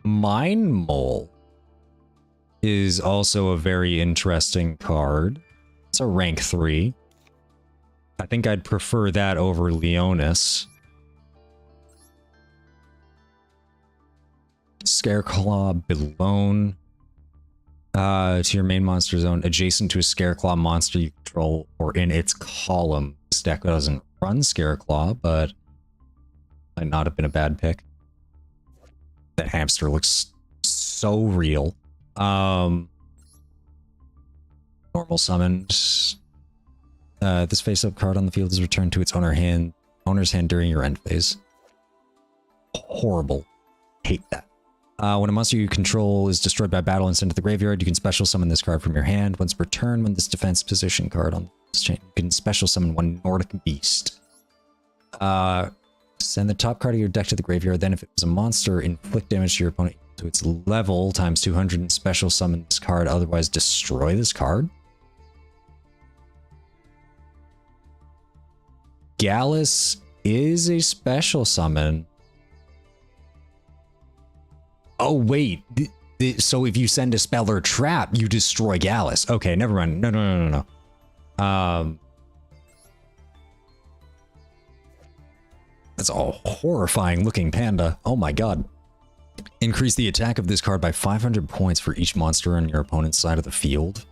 Speaker 1: Mine Mole is also a very interesting card. It's a rank 3. I think I'd prefer that over Leonis. Scareclaw Bloon. To your main monster zone, adjacent to a Scareclaw monster you control or in its column. This deck doesn't run Scareclaw, but might not have been a bad pick. That hamster looks so real. Normal summoned. This face-up card on the field is returned to its owner's hand during your end phase. Horrible. Hate that. When a monster you control is destroyed by battle and sent to the graveyard, you can special summon this card from your hand. Once per turn, when this defense position card on this chain, you can special summon one Nordic Beast. Send the top card of your deck to the graveyard. Then, if it was a monster, inflict damage to your opponent to its level times 200 and special summon this card. Otherwise, destroy this card. Gallus is a special summon. Oh, wait. So if you send a spell or trap, you destroy Gallus. Okay, never mind. No. That's a horrifying looking panda. Oh my god. Increase the attack of this card by 500 points for each monster on your opponent's side of the field.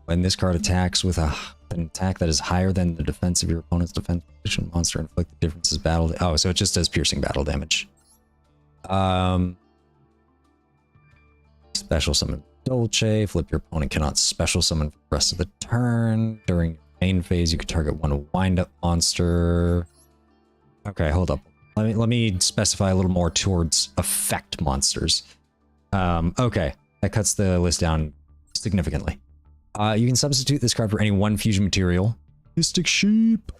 Speaker 1: When this card attacks with an attack that is higher than the defense of your opponent's defense position, monster inflict the difference is battle. Oh, so it just does piercing battle damage. Special summon Dolce. Flip, your opponent cannot special summon for the rest of the turn. During your main phase, you can target one wind-up monster. Okay, hold up. Let me specify a little more towards effect monsters. Okay, that cuts the list down significantly. You can substitute this card for any one fusion material. Mystic Sheep.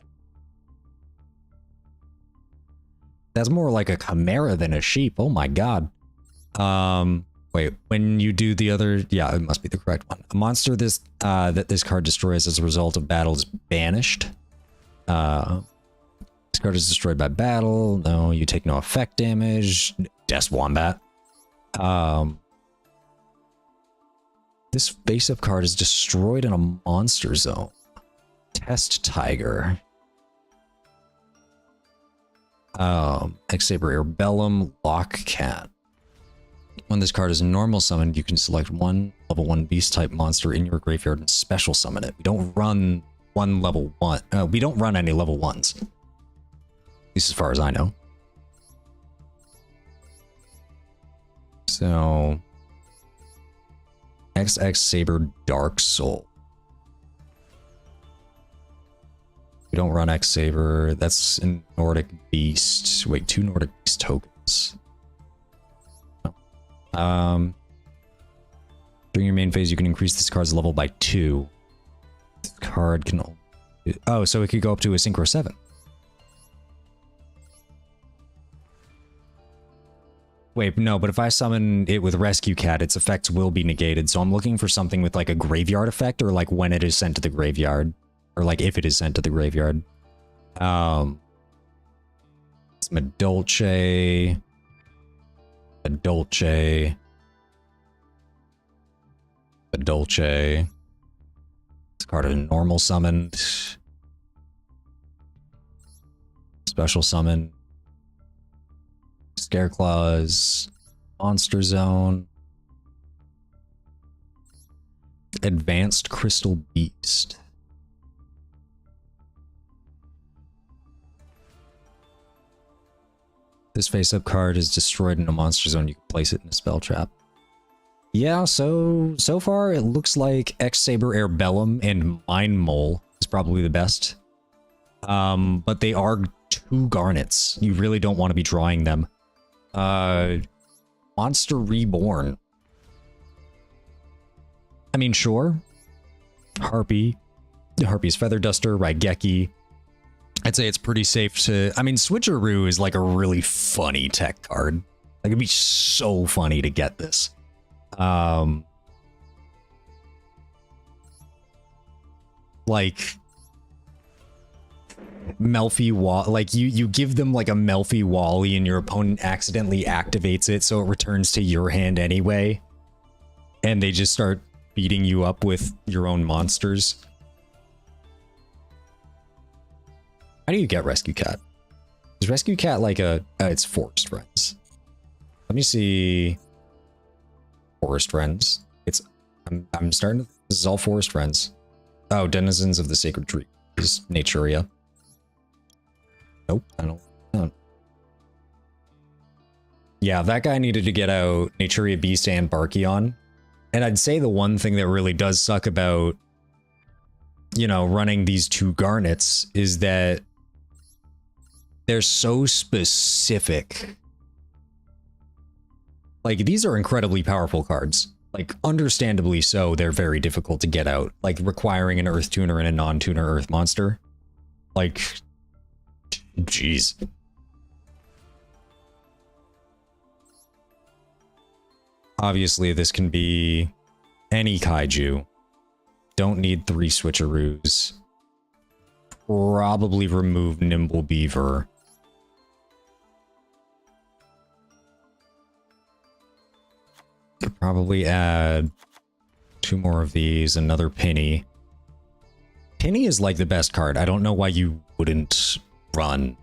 Speaker 1: That's more like a chimera than a sheep. Oh my god. Wait, when you do the other... Yeah, it must be the correct one. A monster that this card destroys as a result of battle is banished. This card is destroyed by battle. No, you take no effect damage. Death Wombat. This face-up card is destroyed in a monster zone. Test Tiger. X-Saber Airbellum, Lockcat. When this card is normal summoned, you can select one level 1 beast type monster in your graveyard and special summon it. We don't run level 1. We don't run any level 1s. At least as far as I know. So X-Saber Dark Soul. We don't run X-Saber. That's a Nordic Beast. Wait, 2 Nordic Beast tokens. No. During your main phase, you can increase this card's level by 2. This card can... Oh, so it could go up to a Synchro 7. Wait, no, but if I summon it with Rescue Cat, its effects will be negated. So I'm looking for something with like a graveyard effect, or like when it is sent to the graveyard. Or like if it is sent to the graveyard. It's Madolce. Madolce. Madolce. This card is normal summoned. Special summon. Scareclaws. Monster Zone. Advanced Crystal Beast. This face-up card is destroyed in a monster zone. You can place it in a spell trap. Yeah, so far it looks like X-Saber Airbellum and Mine Mole is probably the best. But they are 2 garnets. You really don't want to be drawing them. Monster Reborn. I mean, sure. Harpy. Harpy's Feather Duster, Raigeki. I'd say it's pretty safe to... I mean, Switcheroo is like a really funny tech card. Like, it'd be so funny to get this. Like... Melfi Wall... Like, you give them like a Melfi Wally and your opponent accidentally activates it so it returns to your hand anyway. And they just start beating you up with your own monsters. How do you get Rescue Cat? Is Rescue Cat like a... it's Forest Friends. Let me see... Forest Friends. It's... I'm starting to... This is all Forest Friends. Oh, Denizens of the Sacred Tree. Is Naturia. Nope, I don't know. Yeah, that guy needed to get out Naturia Beast and Barkion. And I'd say the one thing that really does suck about, you know, running these two Garnets is that they're so specific. Like, these are incredibly powerful cards. Like, understandably so, they're very difficult to get out. Like, requiring an Earth Tuner and a non-tuner Earth monster. Like, jeez. Obviously, this can be any kaiju. Don't need 3 switcheroos. Probably remove Nimble Beaver. Could probably add 2 more of these, another Penny. Penny is like the best card. I don't know why you wouldn't run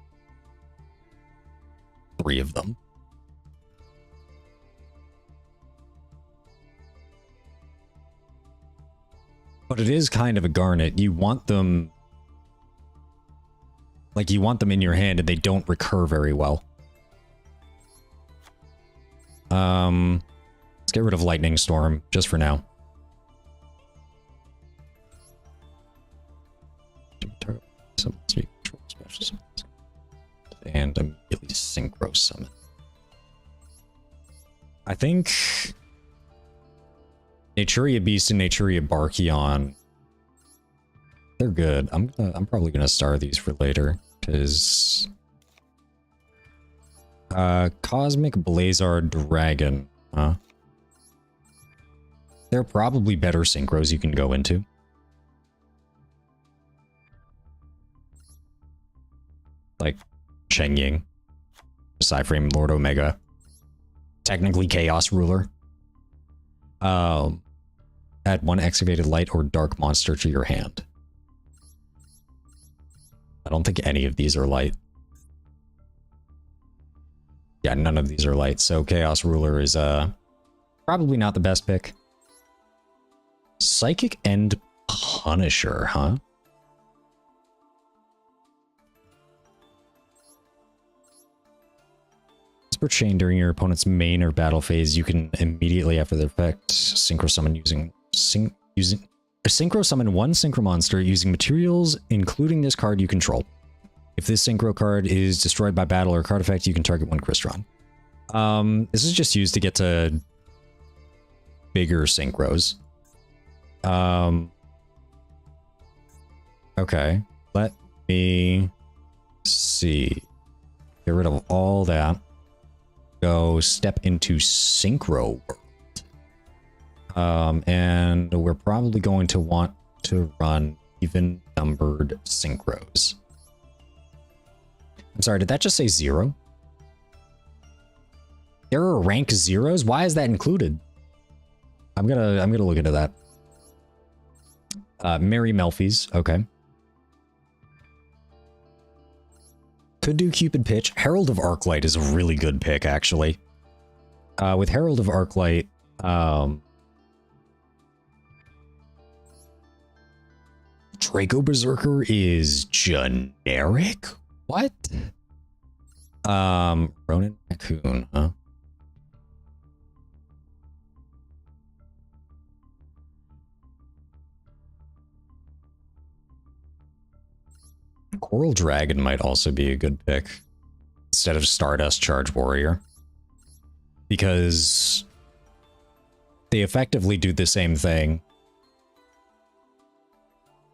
Speaker 1: 3 of them. But it is kind of a Garnet. You want them... Like, you want them in your hand and they don't recur very well. Let's get rid of Lightning Storm, just for now. And immediately Synchro Summon. I think... Naturia Beast and Naturia Barkion, they're good. I'm probably gonna star these for later, because Cosmic Blazar Dragon, huh? They're probably better synchros you can go into. Like Cheng Ying, Psyframe Lord Omega, technically Chaos Ruler. Add 1 Excavated Light or Dark Monster to your hand. I don't think any of these are light. Yeah, none of these are light, so Chaos Ruler is probably not the best pick. Psychic End Punisher, huh? Per chain during your opponent's main or battle phase, you can immediately after the effect synchro summon synchro summon 1 synchro monster using materials including this card you control. If this synchro card is destroyed by battle or card effect, you can target 1 Crystron. This is just used to get to bigger synchros. Okay, let me see. Get rid of all that. Go step into Synchro World. And we're probably going to want to run even numbered synchros. I'm sorry, did that just say 0? There are rank 0s? Why is that included? I'm gonna look into that. Mary Melfi's, okay. Could do Cupid Pitch. Herald of Arclight is a really good pick, actually. With Herald of Arclight, Draco Berserker is generic? What? Ronin Raccoon, huh? Coral Dragon might also be a good pick instead of Stardust Charge Warrior, because they effectively do the same thing,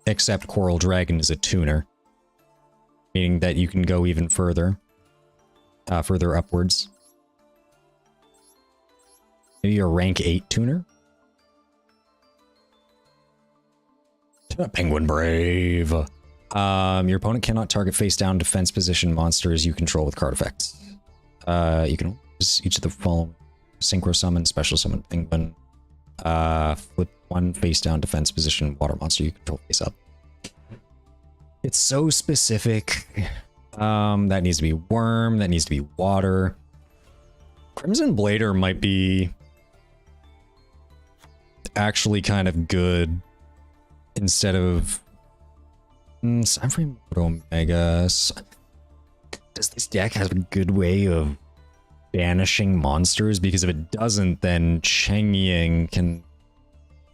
Speaker 1: except Coral Dragon is a tuner, meaning that you can go even further, further upwards. Maybe a rank 8 tuner? Penguin Brave. Your opponent cannot target face-down defense position monsters you control with card effects. You can use each of the following: Synchro Summon, Special Summon Penguin, flip 1 face-down defense position water monster you control face-up. It's so specific. That needs to be worm, that needs to be water. Crimson Blader might be actually kind of good instead of Cyframe Omega. Does this deck have a good way of banishing monsters? Because if it doesn't, then Cheng Ying can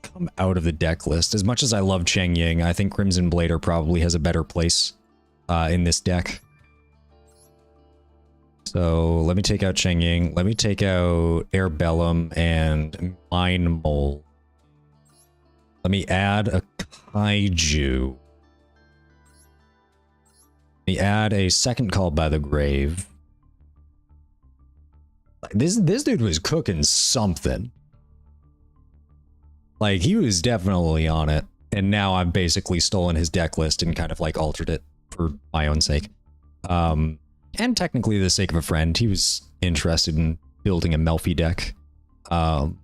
Speaker 1: come out of the deck list. As much as I love Cheng Ying, I think Crimson Blader probably has a better place in this deck. So let me take out Cheng Ying. Let me take out Airbellum and Mine Mole. Let me add a Kaiju. Let me add a second Call by the Grave. This dude was cooking something. Like, he was definitely on it. And now I've basically stolen his deck list and kind of like altered it for my own sake. And technically the sake of a friend. He was interested in building a Melfi deck. Melf?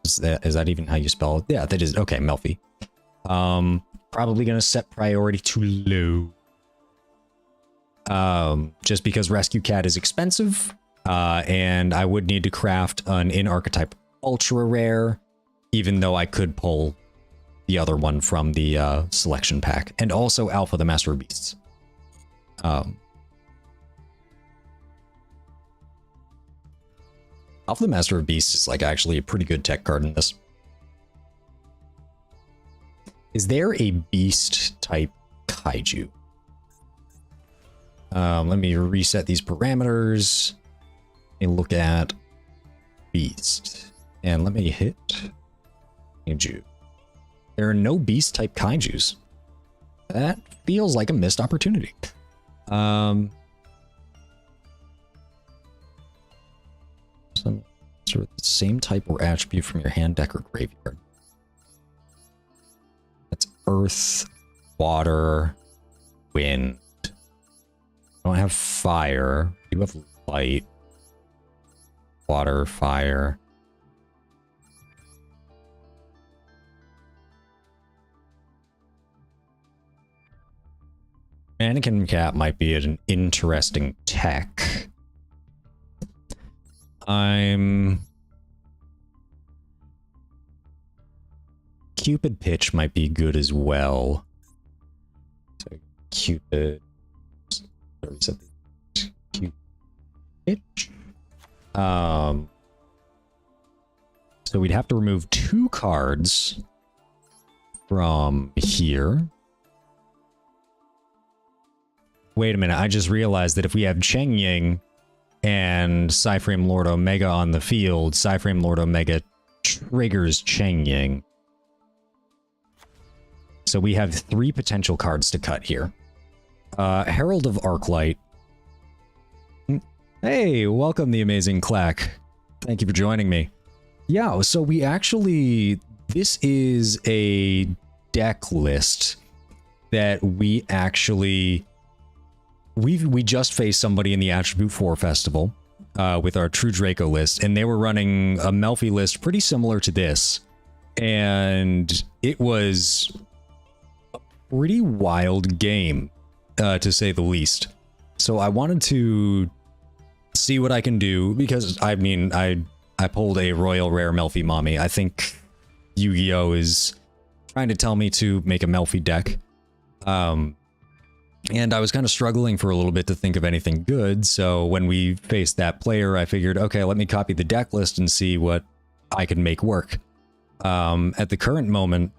Speaker 1: Is that even how you spell it? Yeah, that is. Okay, Melfi. Probably going to set priority to low. Just because Rescue Cat is expensive. And I would need to craft an in-archetype ultra rare. Even though I could pull the other one from the selection pack. And also Alpha the Master of Beasts. Alpha the Master of Beasts is like actually a pretty good tech card in this. Is there a beast type kaiju? Let me reset these parameters. Let me look at beast. And let me hit kaiju. There are no beast type kaijus. That feels like a missed opportunity. Some sort of the same type or attribute from your hand, deck, or graveyard. That's earth, water, wind. I don't have fire. You have light, water, fire. Mannequin Cat might be an interesting tech. Cupid Pitch might be good as well. So Cupid. Cupid Pitch. So we'd have to remove 2 cards from here. Wait a minute, I just realized that if we have Cheng Ying and Cyframe Lord Omega on the field, Cyframe Lord Omega triggers Cheng Ying. So we have 3 potential cards to cut here. Herald of Arclight. Hey, welcome the amazing Clack. Thank you for joining me. Yeah, so we actually... This is a deck list that we actually... We just faced somebody in the Attribute 4 Festival with our True Draco list, and they were running a Melfi list pretty similar to this. And it was a pretty wild game, to say the least. So I wanted to see what I can do, because, I mean, I pulled a Royal Rare Melfi Mommy. I think Yu-Gi-Oh! Is trying to tell me to make a Melfi deck. And I was kind of struggling for a little bit to think of anything good, so when we faced that player, I figured, okay, let me copy the deck list and see what I can make work. At the current moment,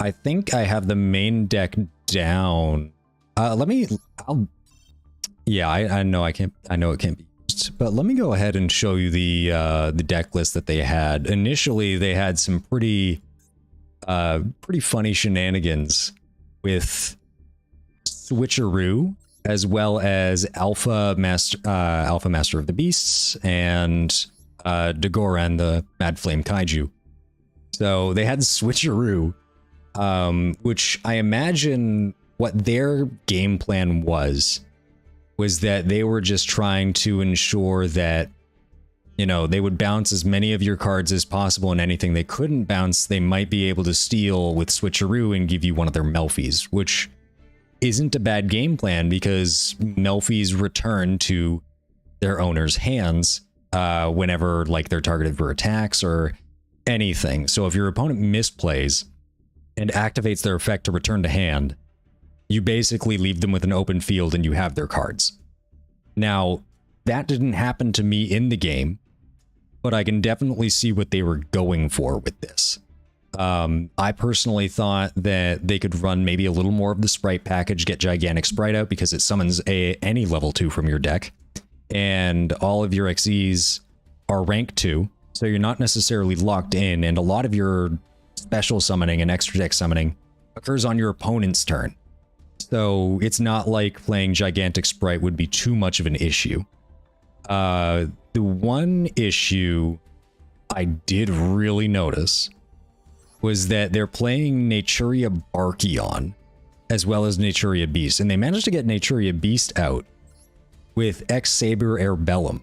Speaker 1: I think I have the main deck down. Yeah, I know I know it can't be used, but let me go ahead and show you the deck list that they had. Initially, they had some pretty funny shenanigans with Switcheroo, as well as Alpha Master of the Beasts, and Dagoran, the Mad Flame Kaiju. So they had Switcheroo, which I imagine what their game plan was that they were just trying to ensure that you know, they would bounce as many of your cards as possible, and anything they couldn't bounce, they might be able to steal with Switcheroo and give you one of their Melfies, which isn't a bad game plan because Melfies return to their owner's hands whenever like they're targeted for attacks or anything. So if your opponent misplays and activates their effect to return to hand, you basically leave them with an open field and you have their cards. Now, that didn't happen to me in the game, but I can definitely see what they were going for with this. I personally thought that they could run maybe a little more of the Sprite package, get Gigantic Sprite out because it summons any level 2 from your deck, and all of your XEs are rank 2, so you're not necessarily locked in, and a lot of your special summoning and extra deck summoning occurs on your opponent's turn. So it's not like playing Gigantic Sprite would be too much of an issue. The one issue I did really notice was that they're playing Naturia Barkion as well as Naturia Beast, and they managed to get Naturia Beast out with X-Saber Airbellum,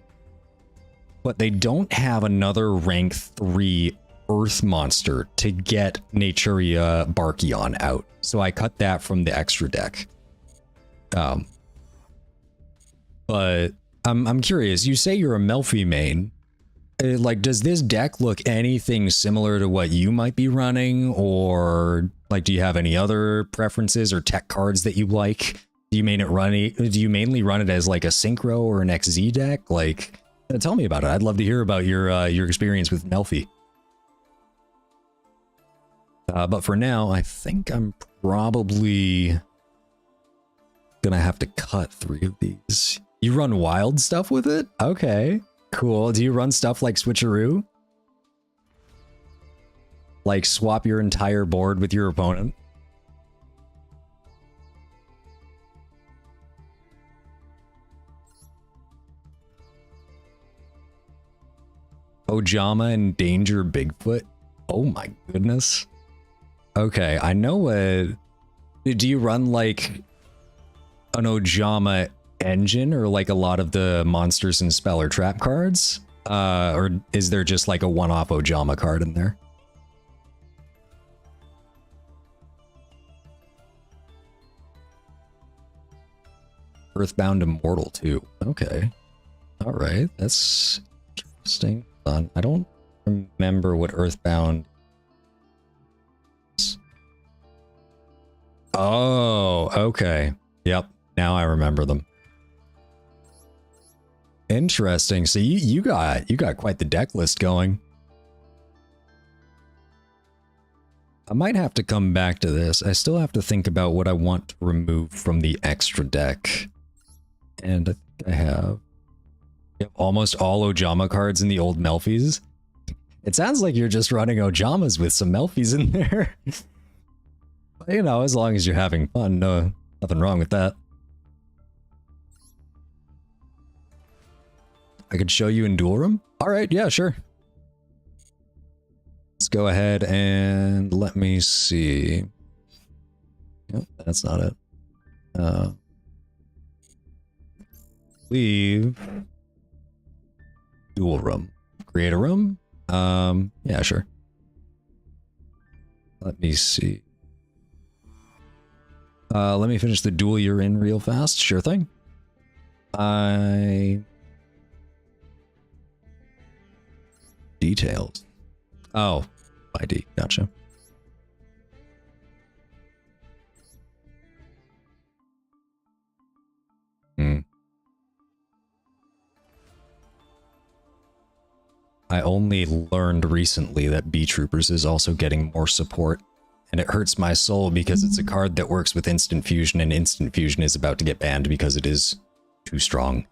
Speaker 1: but they don't have another rank 3 Earth monster to get Naturia Barkion out, so I cut that from the extra deck. But I'm curious, you say you're a Melfi main. Like, does this deck look anything similar to what you might be running, or like, do you have any other preferences or tech cards that you like? Do you mainly run it as like a Synchro or an XZ deck? Like, tell me about it. I'd love to hear about your experience with Melfi. But for now, I think I'm probably gonna have to cut 3 of these. You run wild stuff with it? Okay, cool. Do you run stuff like Switcheroo? Like swap your entire board with your opponent? Ojama and Danger Bigfoot? Oh my goodness. Okay, I know what... Do you run like an Ojama engine or like a lot of the monsters and spell or trap cards? Or is there just like a one-off Ojama card in there? Earthbound Immortal too. Okay. Alright, that's interesting. I don't remember what Earthbound... Oh, okay. Yep, now I remember them. Interesting. So you got quite the deck list going. I might have to come back to this. I still have to think about what I want to remove from the extra deck. And I think I have almost all Ojama cards in the old Melfies. It sounds like you're just running Ojamas with some Melfies in there. You know, as long as you're having fun, nothing wrong with that. I could show you in Duel Room? Alright, yeah, sure. Let's go ahead and let me see. Nope, that's not it. Leave Duel Room. Create a room? Yeah, sure. Let me see. Let me finish the duel you're in real fast. Sure thing. Details. Oh, ID. Gotcha. I only learned recently that B Troopers is also getting more support. And it hurts my soul because it's a card that works with Instant Fusion, and Instant Fusion is about to get banned because it is too strong.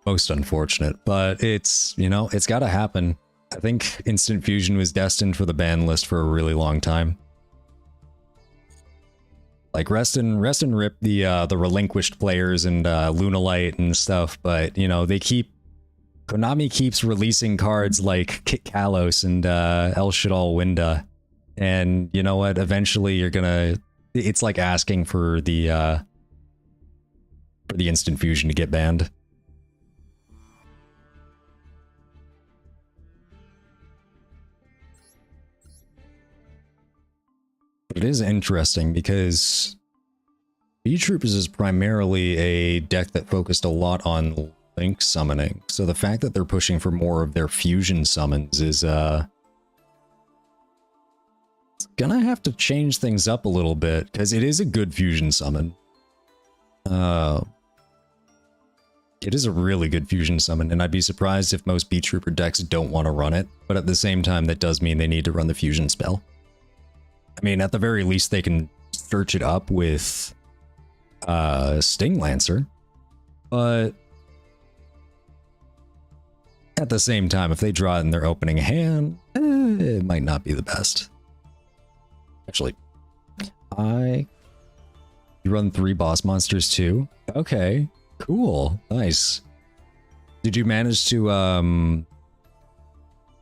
Speaker 1: Most unfortunate, but it's, you know, it's gotta happen. I think Instant Fusion was destined for the ban list for a really long time. Like, rest and rip the relinquished players and Lunalight and stuff, but, you know, Konami keeps releasing cards like Kit Kalos and El Shadal Winda. And you know what? Eventually you're gonna... It's like asking for the Instant Fusion to get banned. But it is interesting because B-Troopers is primarily a deck that focused a lot on Link summoning. So the fact that they're pushing for more of their fusion summons is, it's gonna have to change things up a little bit, because it is a good fusion summon. It is a really good fusion summon, and I'd be surprised if most B-Trooper decks don't want to run it, but at the same time, that does mean they need to run the fusion spell. I mean, at the very least, they can search it up with Sting Lancer, but at the same time, if they draw it in their opening hand, it might not be the best. Actually, you run 3 boss monsters too? Okay, cool, nice. Did you manage to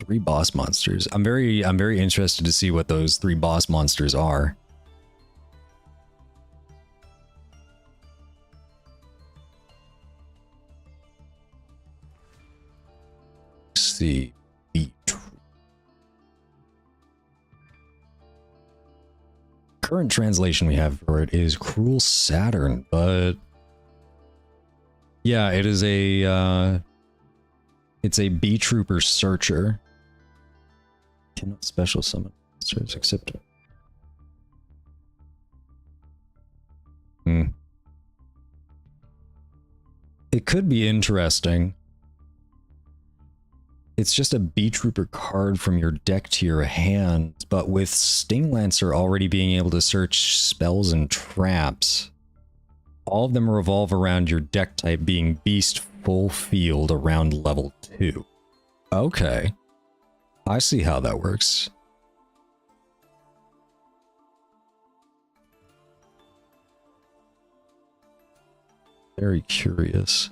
Speaker 1: 3 boss monsters? I'm very interested to see what those 3 boss monsters are. Let's see. Current translation we have for it is Cruel Saturn, but yeah, it is a it's a B-Trooper Searcher. Cannot special summon monsters except It could be interesting. It's just a B-Trooper card from your deck to your hand, but with Sting Lancer already being able to search spells and traps, all of them revolve around your deck type being Beast full field around level 2. Okay. I see how that works. Very curious.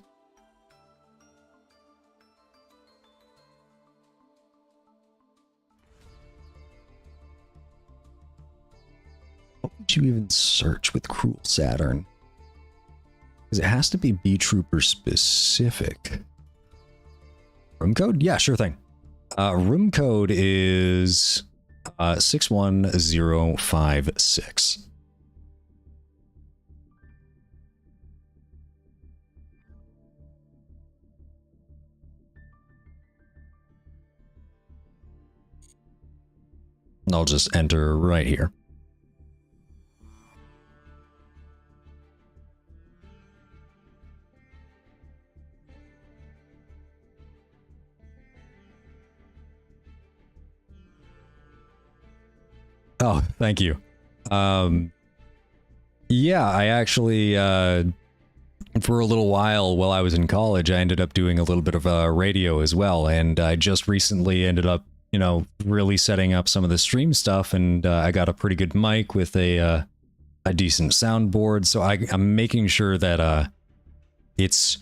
Speaker 1: What would you even search with Cruel Saturn? Because it has to be B-Trooper specific. Room code? Yeah, sure thing. Room code is 61056. And I'll just enter right here. Oh, thank you. Yeah, I actually, for a little while I was in college, I ended up doing a little bit of radio as well, and I just recently ended up, you know, really setting up some of the stream stuff, and I got a pretty good mic with a decent soundboard, so I'm making sure that it's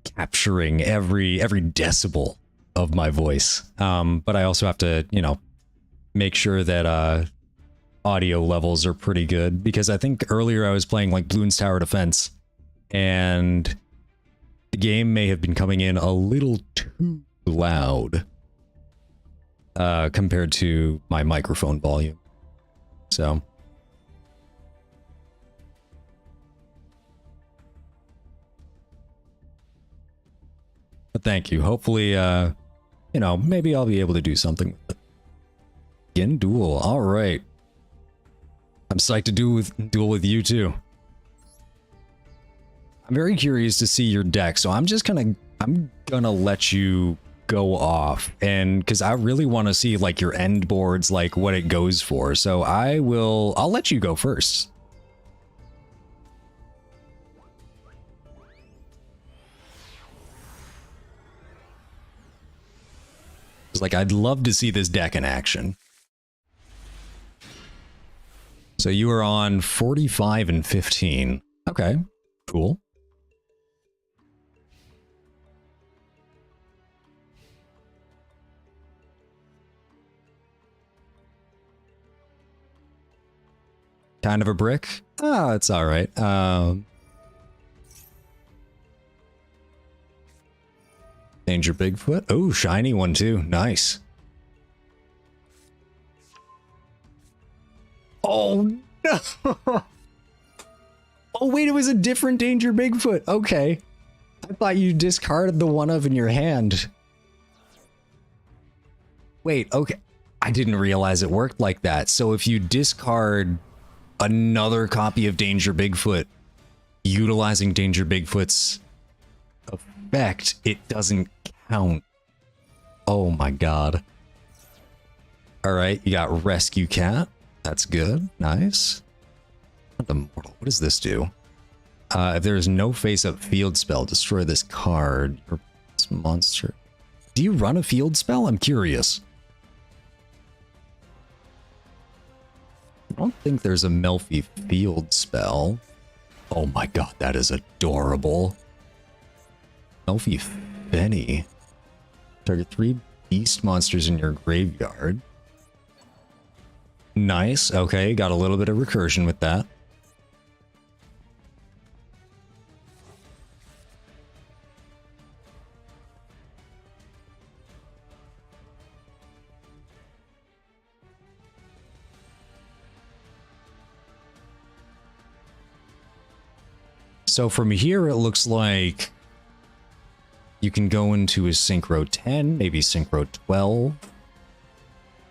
Speaker 1: capturing every decibel of my voice. But I also have to, you know, make sure that audio levels are pretty good, because I think earlier I was playing like Bloons Tower Defense, and the game may have been coming in a little too loud compared to my microphone volume. So but thank you. Hopefully, you know, maybe I'll be able to do something with it. Begin duel. All right. I'm psyched to duel with you too. I'm very curious to see your deck, so I'm gonna let you go off, and because I really want to see like your end boards, like what it goes for. So I'll let you go first. It's like, I'd love to see this deck in action. So you are on 45 and 15. Okay, cool. Kind of a brick? Ah, it's all right. Danger Bigfoot. Oh, shiny one too. Nice. Oh no! Oh wait, it was a different Danger Bigfoot. Okay. I thought you discarded the one of in your hand. Wait, okay. I didn't realize it worked like that. So if you discard another copy of Danger Bigfoot, utilizing Danger Bigfoot's effect, it doesn't count. Oh my god. Alright, you got Rescue Cat. That's good. Nice. Immortal. What does this do? If there is no face-up field spell, destroy this card. Or this monster. Do you run a field spell? I'm curious. I don't think there's a Melfi field spell. Oh my god, that is adorable. Melfi Fenny. Target 3 beast monsters in your graveyard. Nice. Okay, got a little bit of recursion with that. So from here, it looks like you can go into a Synchro 10, maybe Synchro 12,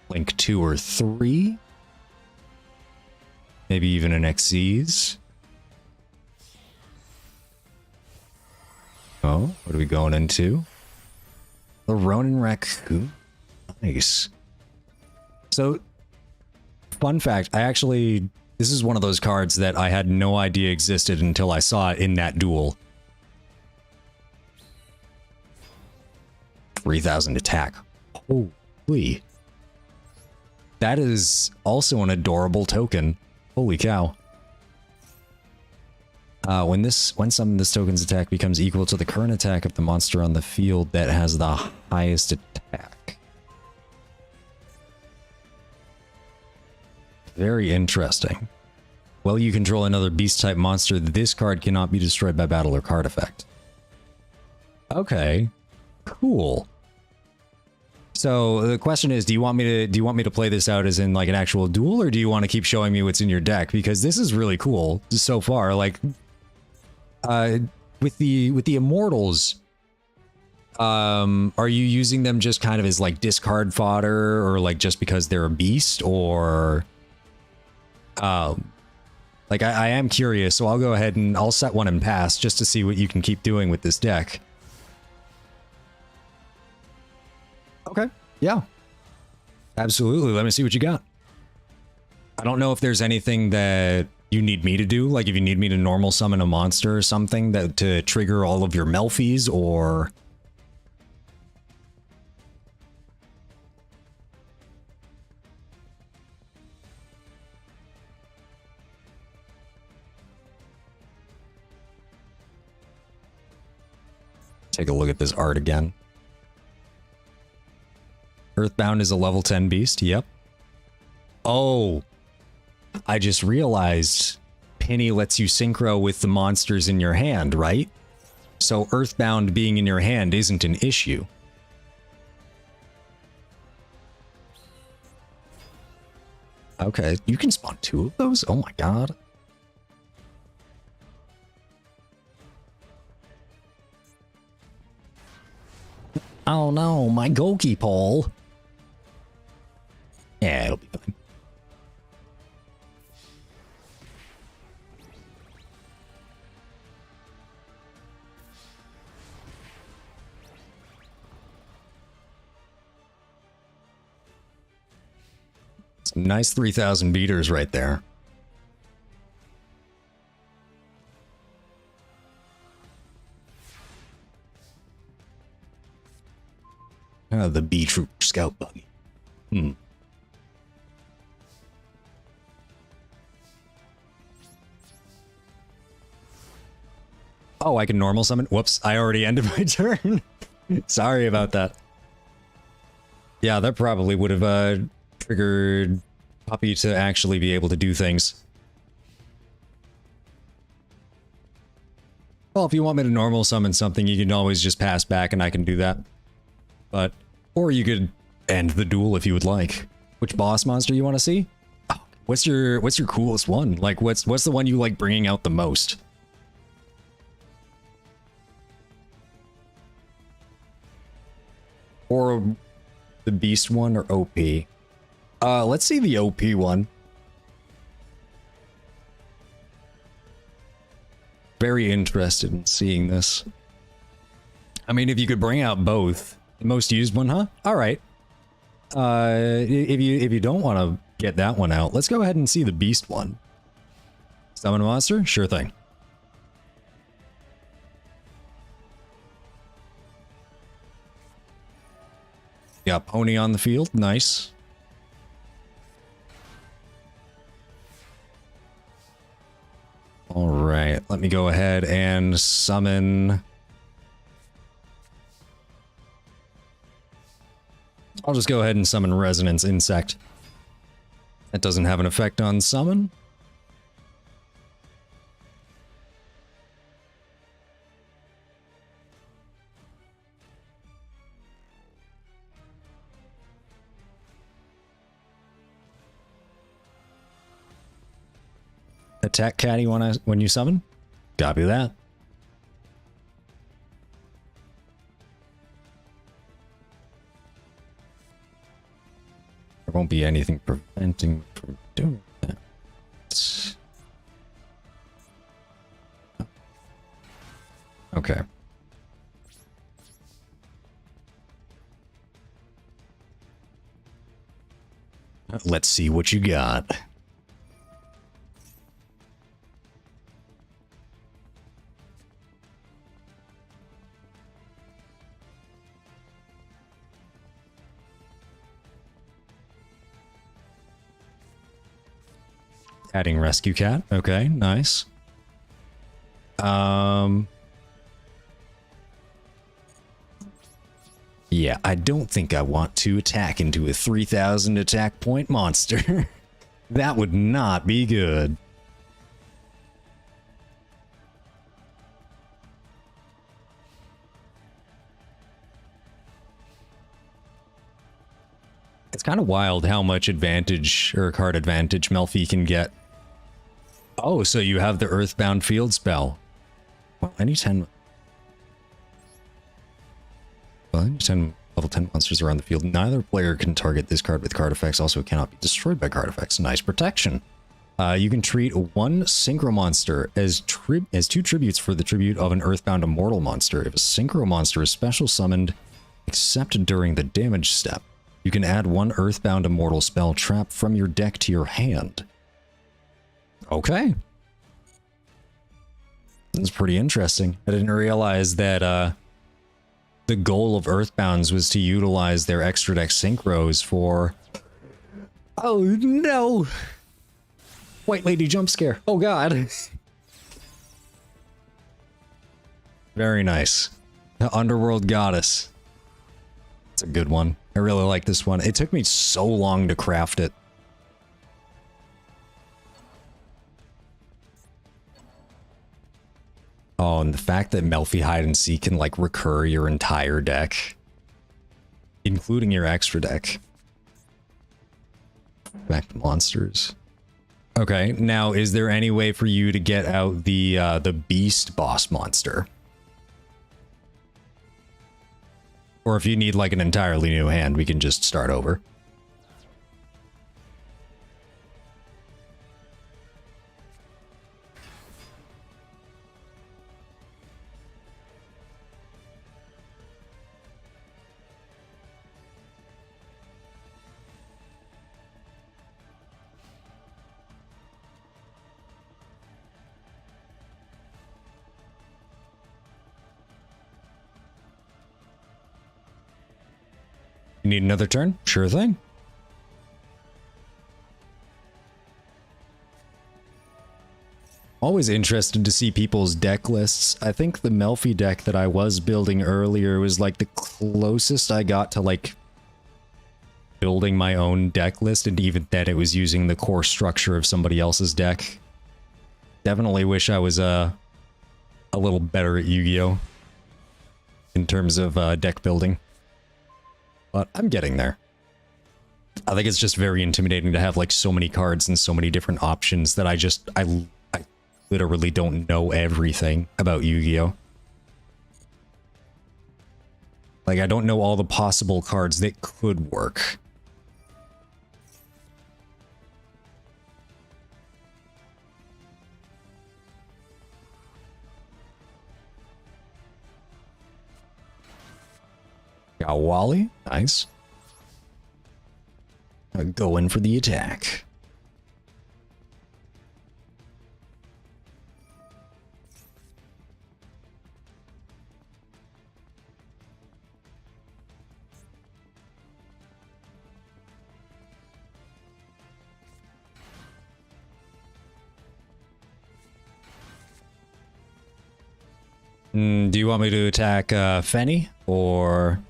Speaker 1: Link 2 or 3, maybe even an Xyz. Oh, what are we going into? The Ronin Raccoon. Nice. So, fun fact, this is one of those cards that I had no idea existed until I saw it in that duel. 3,000 attack. Holy. That is also an adorable token. Holy cow. When some of this token's attack becomes equal to the current attack of the monster on the field that has the highest attack. Very interesting. Well, you control another beast-type monster. This card cannot be destroyed by battle or card effect. Okay, cool. So the question is, do you want me to play this out as in like an actual duel, or do you want to keep showing me what's in your deck? Because this is really cool so far. Like, with the immortals, are you using them just kind of as like discard fodder, or like just because they're a beast, or like I am curious, so I'll go ahead and I'll set one and pass just to see what you can keep doing with this deck. Okay, yeah. Absolutely, let me see what you got. I don't know if there's anything that you need me to do, like if you need me to normal summon a monster or something that to trigger all of your Melfies, or... Take a look at this art again. Earthbound is a level 10 beast, yep. Oh, I just realized Penny lets you synchro with the monsters in your hand, right? So Earthbound being in your hand isn't an issue. Okay, you can spawn 2 of those? Oh my god. Oh no, my Goki pole. Yeah, it'll be fine. Some nice 3,000 beaters right there. The B-Troop Scout Buggy. Oh, I can normal summon? Whoops, I already ended my turn. Sorry about that. Yeah, that probably would have triggered Puppy to actually be able to do things. Well, if you want me to normal summon something, you can always just pass back and I can do that. Or you could end the duel if you would like. Which boss monster you want to see? Oh, What's your coolest one? Like, what's the one you like bringing out the most? Or the beast one or OP? Let's see the OP one. Very interested in seeing this. I mean, if you could bring out both. The most used one, huh? All right. If you don't want to get that one out, let's go ahead and see the beast one. Summon a monster? Sure thing. Got pony on the field. Nice. All right. Let me go ahead and summon. I'll just go ahead and summon Resonance Insect. That doesn't have an effect on summon. Attack Caddy when you summon? Copy that. There won't be anything preventing me from doing that. Okay. Let's see what you got. Adding Rescue Cat. Okay, nice. Yeah, I don't think I want to attack into a 3000 attack point monster. That would not be good. It's kind of wild how much advantage or card advantage Melfi can get. Oh, so you have the Earthbound Field spell. Well, any 10 level 10 monsters around the field, neither player can target this card with card effects. Also, it cannot be destroyed by card effects. Nice protection. You can treat one synchro monster as two tributes for the tribute of an Earthbound Immortal monster. If a synchro monster is special summoned, except during the damage step, you can add one Earthbound Immortal spell trap from your deck to your hand. Okay. That's pretty interesting. I didn't realize that the goal of Earthbounds was to utilize their extra deck synchros for... Oh no! White Lady jump scare. Oh god. Very nice. The Underworld Goddess. It's a good one. I really like this one. It took me so long to craft it. Oh, and the fact that Melfi Hide and Seek can like recur your entire deck, including your extra deck. Back to monsters. Okay, now is there any way for you to get out the beast boss monster? Or if you need like an entirely new hand, we can just start over. You need another turn? Sure thing. Always interested to see people's deck lists. I think the Melfi deck that I was building earlier was like the closest I got to like building my own deck list, and even then it was using the core structure of somebody else's deck. Definitely wish I was a little better at Yu-Gi-Oh! In terms of deck building. But I'm getting there. I think it's just very intimidating to have like so many cards and so many different options that I literally don't know everything about Yu-Gi-Oh! Like, I don't know all the possible cards that could work. Got Wally. Nice. Go in for the attack. Do you want me to attack Fenny, or...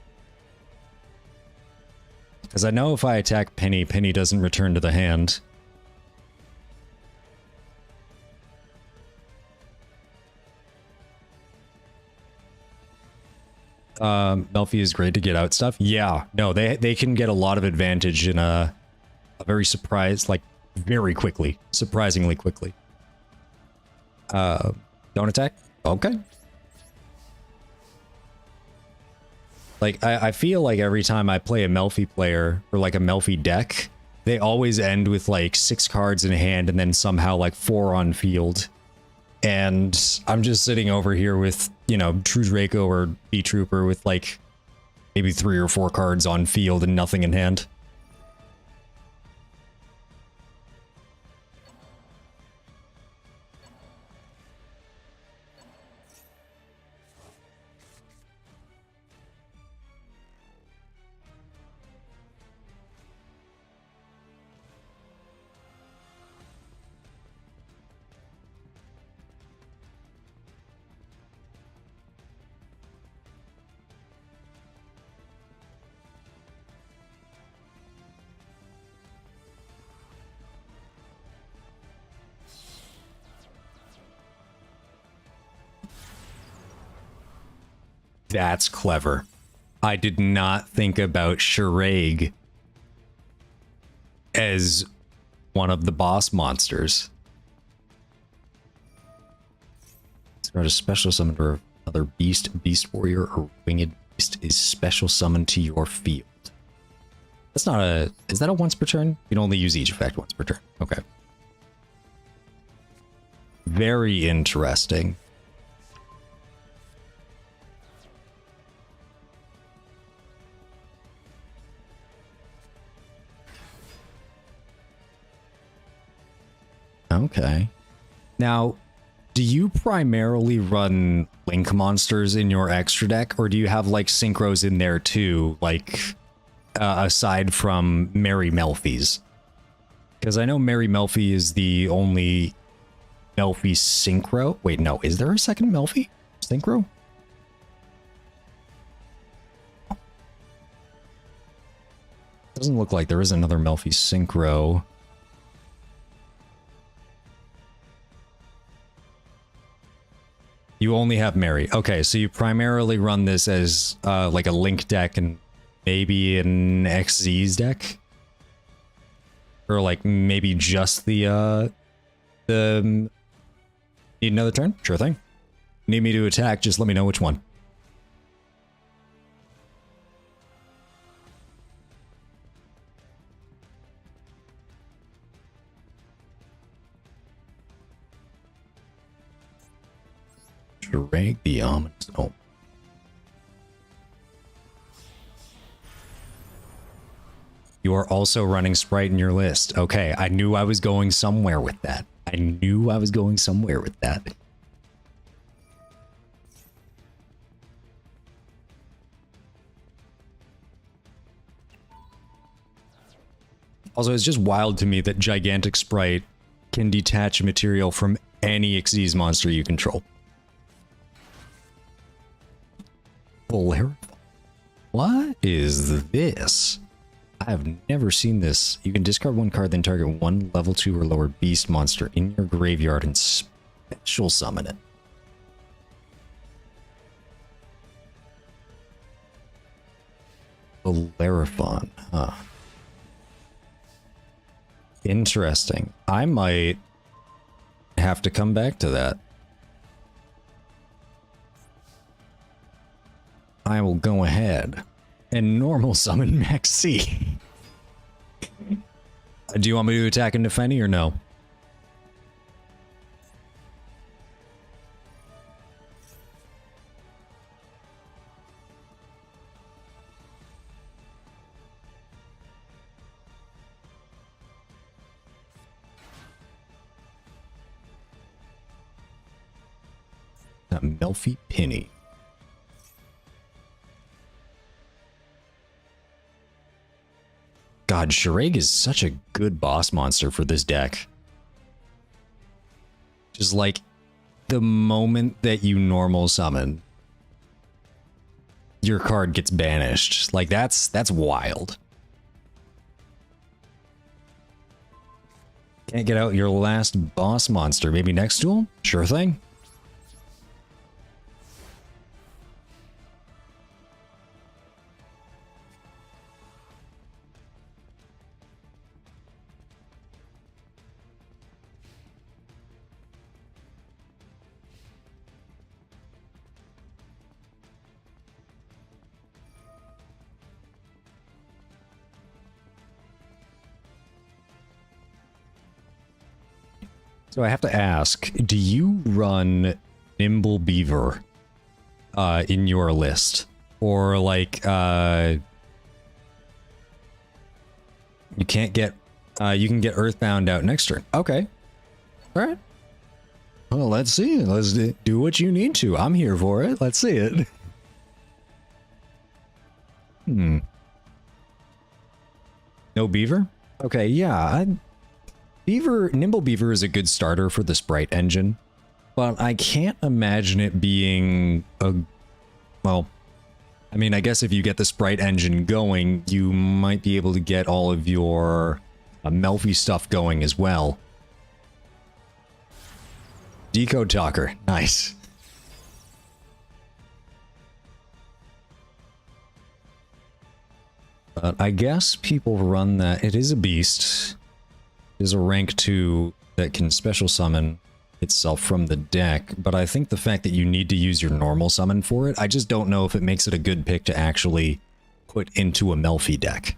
Speaker 1: Because I know if I attack Penny, Penny doesn't return to the hand. Melfi is great to get out stuff. Yeah, no, they can get a lot of advantage in a very very quickly, surprisingly quickly. Don't attack? Okay. Like, I feel like every time I play a Melfi player, or like a Melfi deck, they always end with like 6 cards in hand and then somehow like 4 on field. And I'm just sitting over here with, you know, True Draco or B-Trooper with like maybe 3 or 4 cards on field and nothing in hand. That's clever. I did not think about Shiraig as one of the boss monsters. It's got a special summon or another beast, beast warrior, or winged beast is special summoned to your field. That's not a... Is that a once per turn? You can only use each effect once per turn. Okay. Very interesting. Okay. Now, do you primarily run Link monsters in your extra deck, or do you have like synchros in there too, like aside from Merry Melfi's? Because I know Merry Melfi is the only Melfi synchro. Wait, no, is there a second Melfi synchro? Doesn't look like there is another Melfi synchro. You only have Mary. Okay, so you primarily run this as like a Link deck and maybe an XZ's deck? Or like maybe just the need another turn? Sure thing. Need me to attack, just let me know which one. Drag the ominous. Oh. You are also running Sprite in your list. Okay, I knew I was going somewhere with that. I knew I was going somewhere with that. Also, it's just wild to me that Gigantic Sprite can detach material from any Xyz monster you control. What is this? I have never seen this. You can discard 1 card, then target 1 level 2 or lower beast monster in your graveyard and special summon it. Bellerophon, huh? Interesting. I might have to come back to that. I will go ahead and normal summon Max C. Do you want me to attack into Fenny or no? That Melfi Penny. God, Shireg is such a good boss monster for this deck. Just like the moment that you normal summon, your card gets banished. Like that's wild. Can't get out your last boss monster. Maybe next duel? Sure thing. So I have to ask, do you run Nimble Beaver in your list? Or like you can't get you can get Earthbound out next turn. Okay. Alright. Well, let's see. Let's do what you need to. I'm here for it. Let's see it. No Beaver? Okay, yeah. Nimble Beaver is a good starter for the Sprite engine, but I can't imagine it being a... Well, I mean, I guess if you get the Sprite engine going, you might be able to get all of your Melfi stuff going as well. Decode Talker. Nice. But I guess people run that. It is a beast. Is a rank 2 that can special summon itself from the deck, but I think the fact that you need to use your normal summon for it, I just don't know if it makes it a good pick to actually put into a Melfi deck.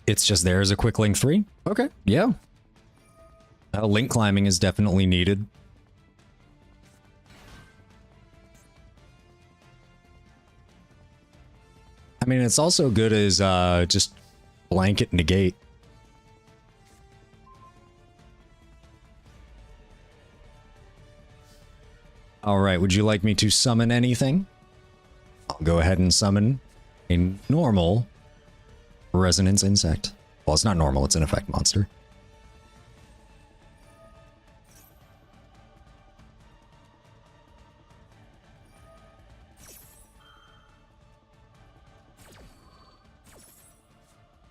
Speaker 1: It's just there as a quick link 3? Okay, yeah. Link climbing is definitely needed. I mean, it's also good as just blanket negate. Alright, would you like me to summon anything? I'll go ahead and summon a normal Resonance Insect. Well, it's not normal, it's an effect monster.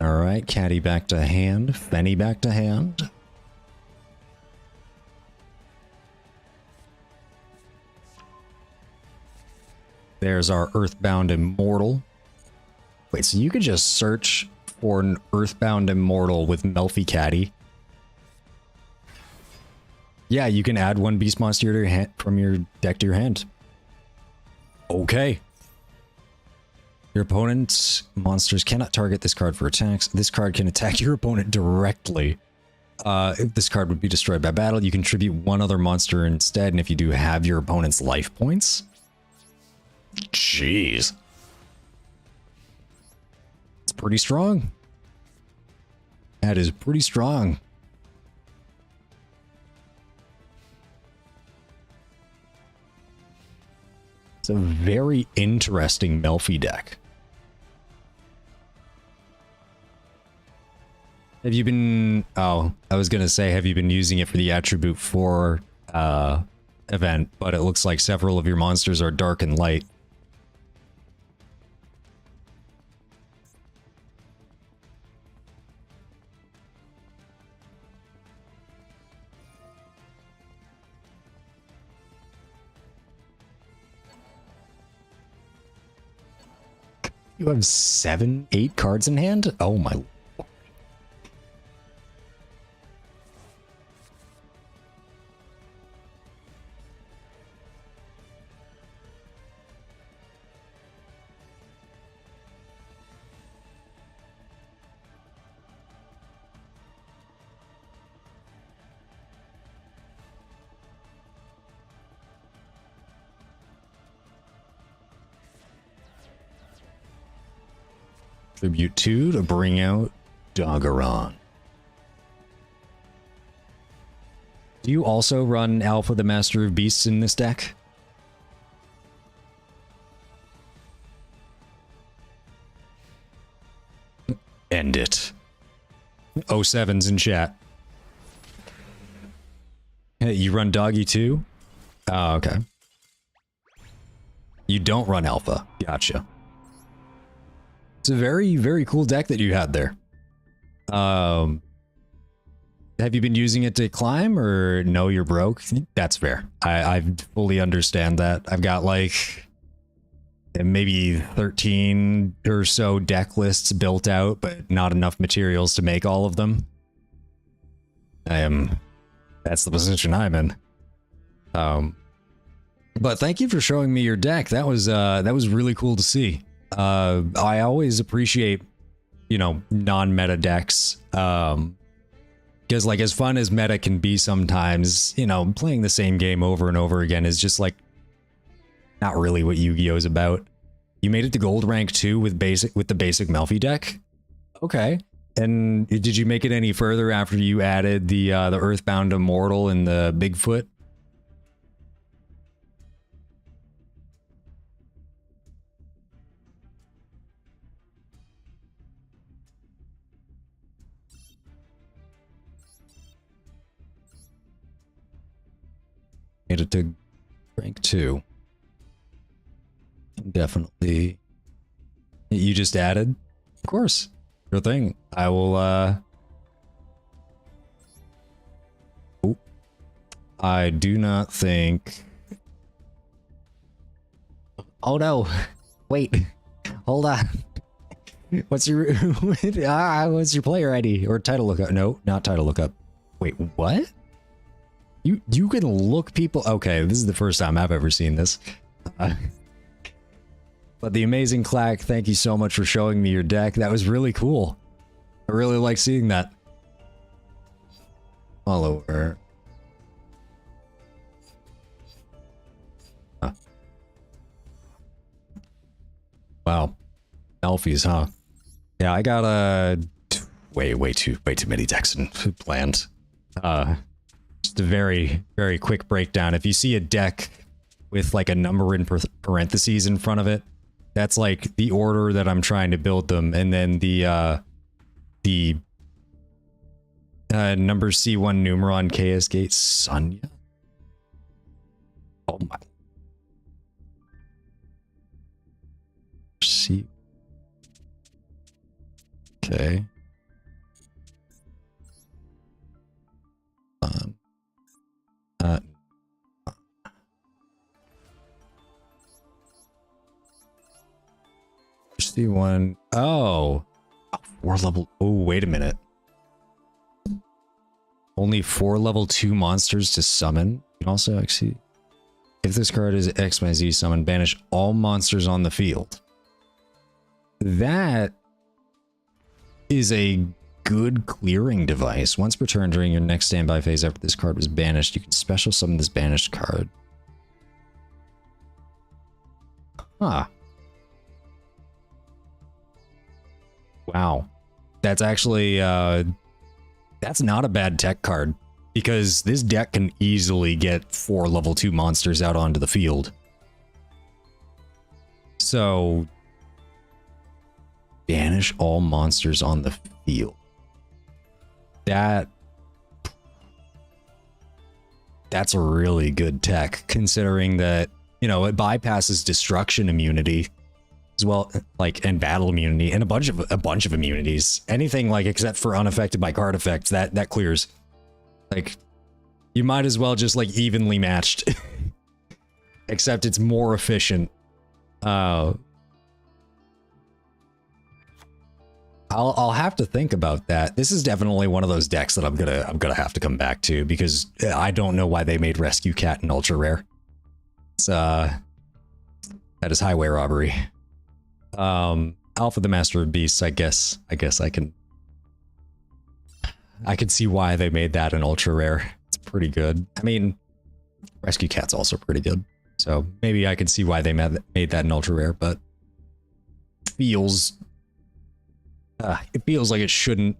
Speaker 1: Alright, Caddy back to hand, Fenny back to hand. There's our Earthbound Immortal. Wait, so you could just search for an Earthbound Immortal with Melfi Caddy? Yeah, you can add one beast monster to your hand, from your deck to your hand. Okay. Your opponent's monsters cannot target this card for attacks. This card can attack your opponent directly. If this card would be destroyed by battle, you contribute one other monster instead, and if you do, have your opponent's life points. Jeez. It's pretty strong. That is pretty strong. It's a very interesting Melfi deck. Have you been... Oh, I was gonna say, have you been using it for the Attribute 4 event, but it looks like several of your monsters are dark and light. You have 7, 8 cards in hand? Oh my... Tribute 2 to bring out Doggeron. Do you also run Alpha the Master of Beasts in this deck? End it. 07's in chat. Hey, you run Doggy too? Oh, okay. You don't run Alpha. Gotcha. It's a very, very cool deck that you had there. Have you been using it to climb, or no, you're broke? That's fair. I fully understand that. I've got like maybe 13 or so deck lists built out, but not enough materials to make all of them. That's the position I'm in. But thank you for showing me your deck. That was really cool to see. I always appreciate, you know, non-meta decks. Because like as fun as meta can be sometimes, you know, playing the same game over and over again is just like not really what Yu-Gi-Oh! Is about. You made it to gold rank 2 with the basic Melfi deck? Okay. And did you make it any further after you added the Earthbound Immortal and the Bigfoot? Made it to rank 2. Definitely. You just added? Of course. Sure thing. I will, Oh. I do not think... Oh no. Wait. Hold on. What's your... what's your player ID? Or title lookup? No, not title lookup. Wait, what? You can look people... Okay, this is the first time I've ever seen this. But the amazing Clack, thank you so much for showing me your deck. That was really cool. I really like seeing that. Follower. Huh. Wow. Elfies, huh? Yeah, I got way too many decks planned. Just a very, very quick breakdown. If you see a deck with like a number in parentheses in front of it, that's like the order that I'm trying to build them, and then the number C1 Numeron KS Gate Sonya. Oh my. C. Okay. C1. Oh. 4 level. Oh, wait a minute. Only 4 level 2 monsters to summon. You can also actually, if this card is XYZ summon, banish all monsters on the field. That is a good clearing device. Once per turn during your next standby phase after this card was banished, you can special summon this banished card. Huh. Wow. That's actually, that's not a bad tech card, because this deck can easily get 4 level 2 monsters out onto the field. So, banish all monsters on the field. That's a really good tech, considering that, you know, it bypasses destruction immunity as well, like, and battle immunity, and a bunch of immunities. Anything like except for unaffected by card effects, that clears. Like, you might as well just like evenly matched. Except it's more efficient. I'll have to think about that. This is definitely one of those decks that I'm gonna have to come back to, because I don't know why they made Rescue Cat an ultra rare. It's that is highway robbery. Alpha the Master of Beasts, I guess I can see why they made that an ultra rare. It's pretty good. I mean, Rescue Cat's also pretty good. So maybe I could see why they made that an ultra rare, but it feels like it shouldn't.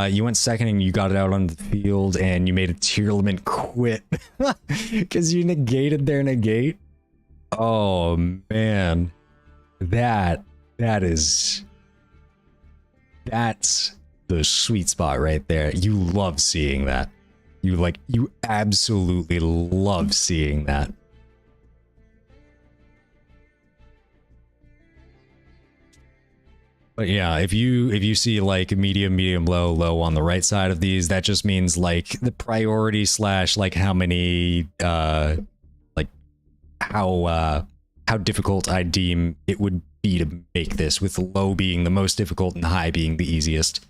Speaker 1: You went second and you got it out on the field, and you made a tier limit quit because you negated their negate. Oh man, that's the sweet spot right there. You love seeing that. You absolutely love seeing that. But yeah, if you see like medium, low, low on the right side of these, that just means like the priority / like how many like how difficult I deem it would be to make this, with low being the most difficult and high being the easiest.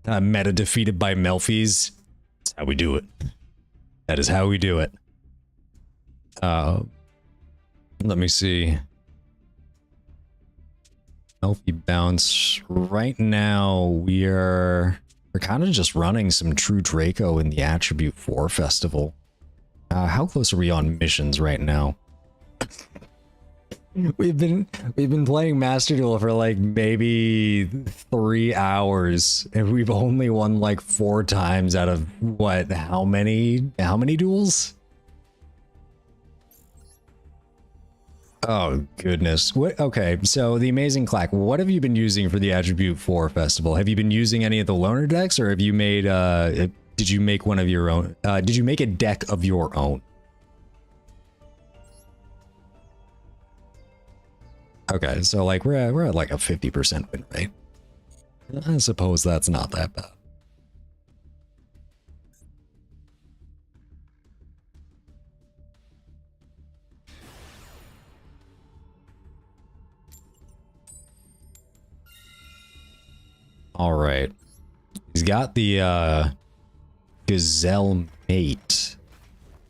Speaker 1: Meta defeated by Melfi's. That's how we do it. That is how we do it. Let me see. Healthy bounce. Right now, we're kind of just running some True Draco in the Attribute 4 Festival. How close are we on missions right now? We've been playing Master Duel for like maybe 3 hours, and we've only won like 4 times out of what? How many duels? Oh goodness. What? Okay, so the Amazing Clack, what have you been using for the Attribute 4 Festival? Have you been using any of the loner decks, or have you made did you make one of your own? Did you make a deck of your own? Okay, so like we're at like a 50% win rate. I suppose that's not that bad. All right. He's got the Gazelle Mate.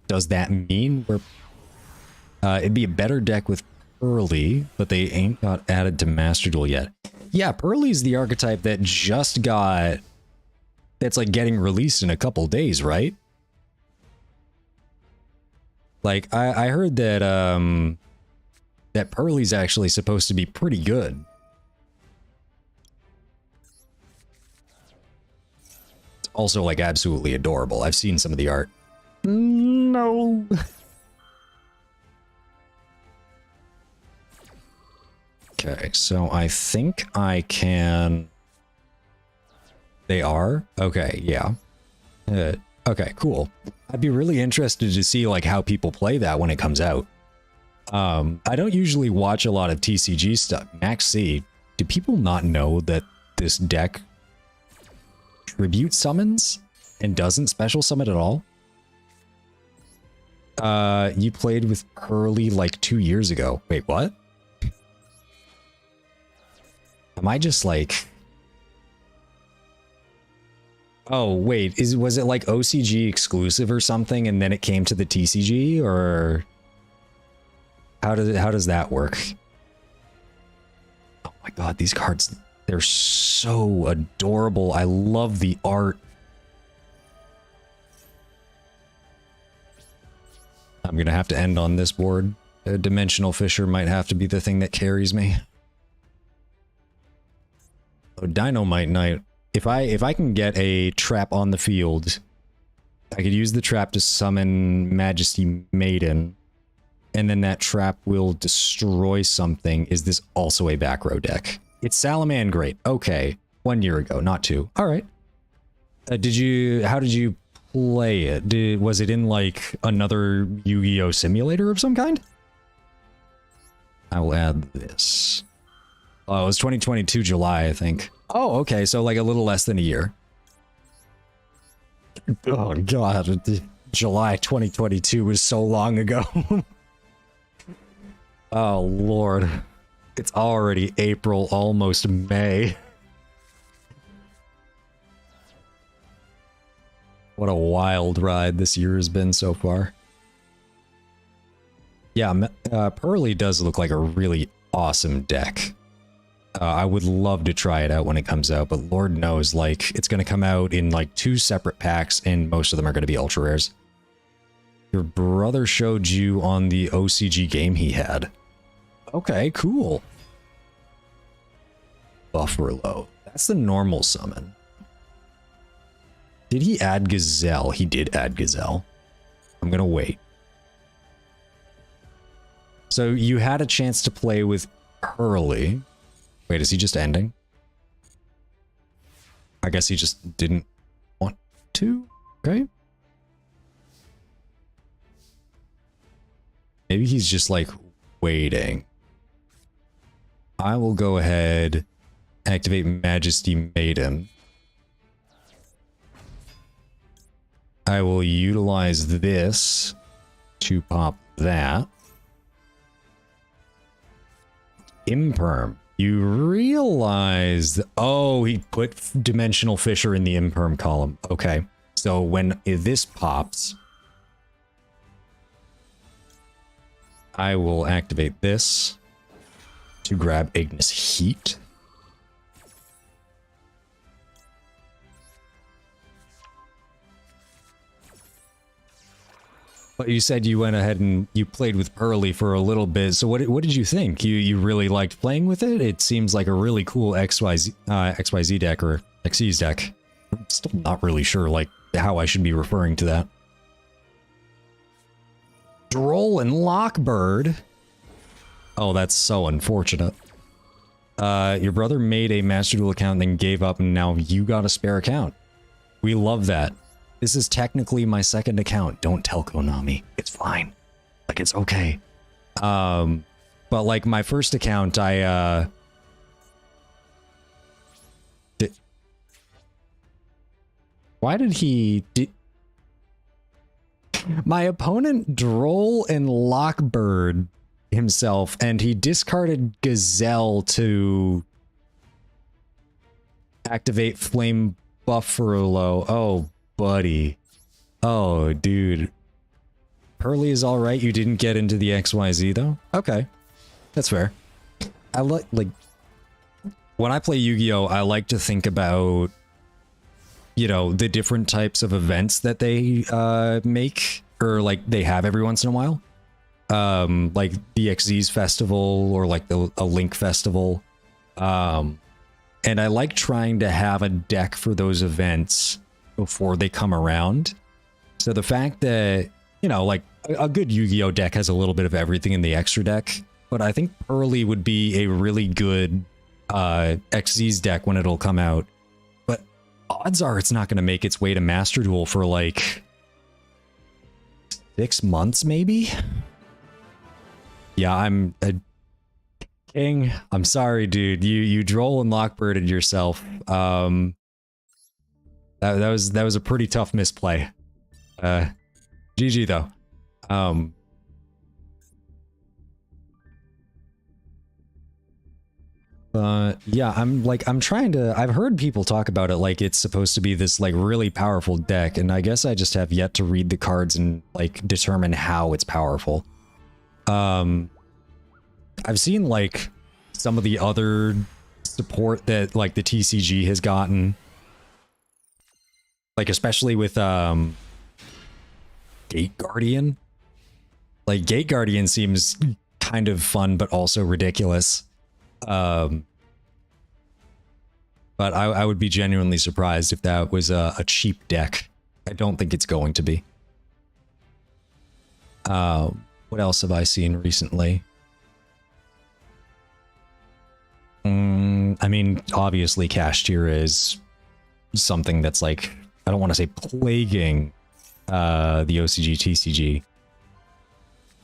Speaker 1: Does that mean we're it'd be a better deck with Pearly, but they ain't got added to Master Duel yet. Yeah, Pearly's the archetype that just got, that's like getting released in a couple days, right? Like I heard that that Pearly's actually supposed to be pretty good. It's also like absolutely adorable. I've seen some of the art. No. Okay, so I think I can... They are? Okay, yeah. Okay, cool. I'd be really interested to see like how people play that when it comes out. I don't usually watch a lot of TCG stuff. Max C, do people not know that this deck tribute summons and doesn't special summon at all? You played with Pearly like 2 years ago. Wait, what? Am I just like... Oh, wait, was it like OCG exclusive or something and then it came to the TCG, or how does that work? Oh my god, these cards, they're so adorable. I love the art. I'm gonna have to end on this board. A Dimensional Fisher might have to be the thing that carries me. Oh, Dynamite Knight. If I can get a trap on the field, I could use the trap to summon Majesty Maiden, and then that trap will destroy something. Is this also a back row deck? It's Salaman Great. Okay. 1 year ago, not 2. All right. How did you play it? Was it in like another Yu-Gi-Oh simulator of some kind? I will add this. Oh, it was 2022 July, I think. Oh, okay, so like a little less than a year. Oh god, July 2022 was so long ago. Oh lord. It's already April, almost May. What a wild ride this year has been so far. Yeah, Pearly does look like a really awesome deck. I would love to try it out when it comes out, but Lord knows, like, it's going to come out in like 2 separate packs, and most of them are going to be ultra rares. Your brother showed you on the OCG game he had. Okay, cool. Buffalo. That's the normal summon. Did he add Gazelle? He did add Gazelle. I'm going to wait. So you had a chance to play with Pearly. Wait, is he just ending? I guess he just didn't want to? Okay. Maybe he's just like waiting. I will go ahead, activate Majesty Maiden. I will utilize this to pop that. Imperm. You realize... Oh, he put Dimensional Fissure in the Imperm column. Okay. So when this pops, I will activate this to grab Ignis Heat. But you said you went ahead and you played with Pearly for a little bit. So what did you think? You really liked playing with it? It seems like a really cool XYZ deck or XYZ deck. I'm still not really sure like how I should be referring to that. Droll and Lockbird. Oh, that's so unfortunate. Your brother made a Master Duel account, then gave up, and now you got a spare account. We love that. This is technically my second account. Don't tell Konami. It's fine. Like, it's okay. But like my first account, I why did he my opponent Droll and Lockbird himself, and he discarded Gazelle to activate Flame Buffalo. Oh, buddy. Oh, dude. Pearly is alright. You didn't get into the XYZ, though? Okay. That's fair. I like, when I play Yu-Gi-Oh, I like to think about, you know, the different types of events that they make, or like they have every once in a while. Like the XZ's festival, or like a Link festival. And I like trying to have a deck for those events before they come around. So the fact that, you know, like a good Yu-Gi-Oh deck has a little bit of everything in the extra deck, but I think Pearly would be a really good XZ's deck when it'll come out. But odds are it's not going to make its way to Master Duel for like 6 months, maybe? Yeah, I'm a king. I'm sorry, dude. You Droll and Lockbirded yourself. That was a pretty tough misplay. GG though. Yeah, I'm trying to, I've heard people talk about it like it's supposed to be this like really powerful deck, and I guess I just have yet to read the cards and like determine how it's powerful. I've seen like some of the other support that like the TCG has gotten. Like especially with Gate Guardian. Like Gate Guardian seems kind of fun but also ridiculous. But I would be genuinely surprised if that was a cheap deck. I don't think it's going to be. What else have I seen recently? I mean, obviously Cash Tier is something that's like I don't want to say plaguing the OCG TCG.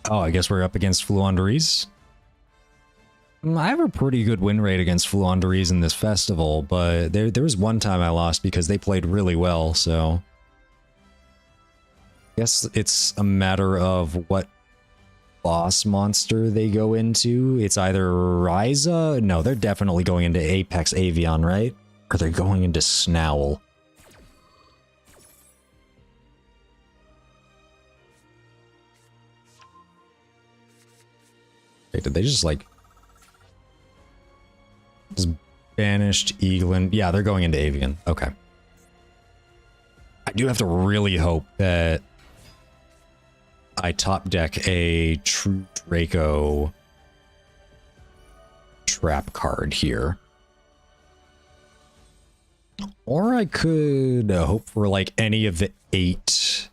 Speaker 1: Oh, I guess we're up against Fluanderies. I have a pretty good win rate against Fluanderies in this festival, but there was one time I lost because they played really well, so... I guess it's a matter of what boss monster they go into. It's either Ryza... No, they're definitely going into Apex Avian, right? Or they're going into Snowl. Wait, did they just, like... Just banished Eaglin? Yeah, they're going into Avian. Okay. I do have to really hope that I top deck a True Draco trap card here. Or I could hope for like any of the 8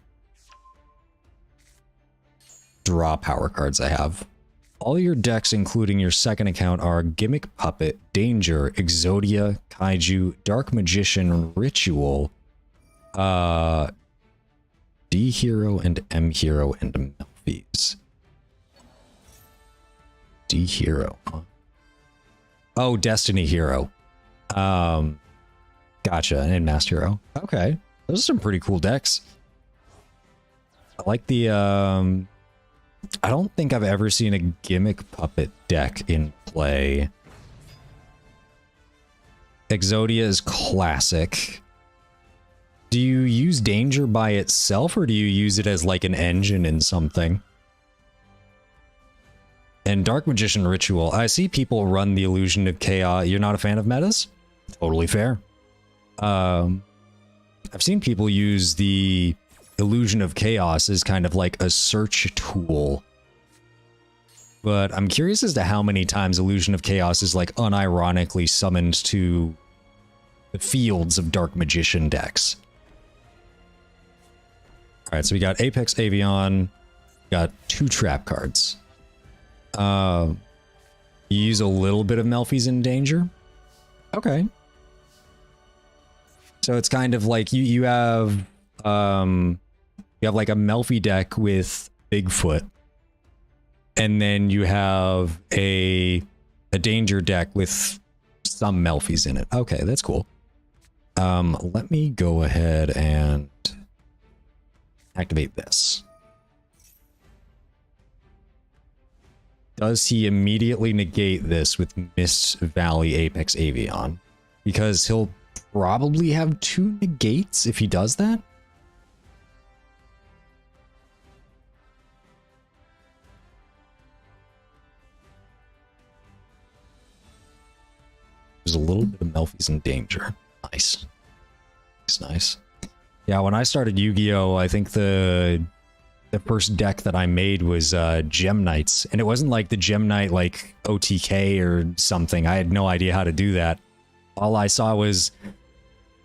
Speaker 1: draw power cards I have. All your decks, including your second account, are Gimmick Puppet, Danger, Exodia, Kaiju, Dark Magician, Ritual, D Hero and M Hero and Melfi's. D Hero. Oh, Destiny Hero. Gotcha. And Master Hero. Okay. Those are some pretty cool decks. I like the I don't think I've ever seen a Gimmick Puppet deck in play. Exodia is classic. Do you use Danger by itself, or do you use it as like an engine in something? And Dark Magician Ritual. I see people run the Illusion of Chaos. You're not a fan of metas? Totally fair. I've seen people use the Illusion of Chaos as kind of like a search tool. But I'm curious as to how many times Illusion of Chaos is like unironically summoned to the fields of Dark Magician decks. Alright, so we got Apex Avian, got 2 trap cards. You use a little bit of Melfi's in Danger. Okay. So it's kind of like you have like a Melfi deck with Bigfoot. And then you have a Danger deck with some Melfi's in it. Okay, that's cool. Let me go ahead and activate this. Does he immediately negate this with Mist Valley Apex Avian? Because he'll probably have 2 negates if he does that. There's a little bit of Melfi's in Danger. Nice. Nice, nice. Yeah, when I started Yu-Gi-Oh, I think the first deck that I made was Gem Knights, and it wasn't like the Gem Knight like OTK or something. I had no idea how to do that. All I saw was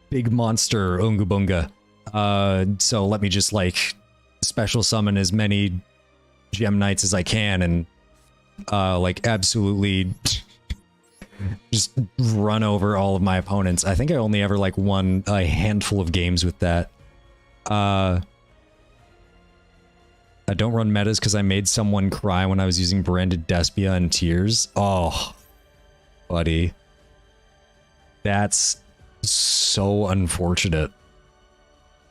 Speaker 1: big monster Unga Bunga. So let me just like special summon as many Gem Knights as I can and like absolutely just run over all of my opponents. I think I only ever like won a handful of games with that. I don't run metas because I made someone cry when I was using Branded Despia and Tears. Oh, buddy. That's so unfortunate.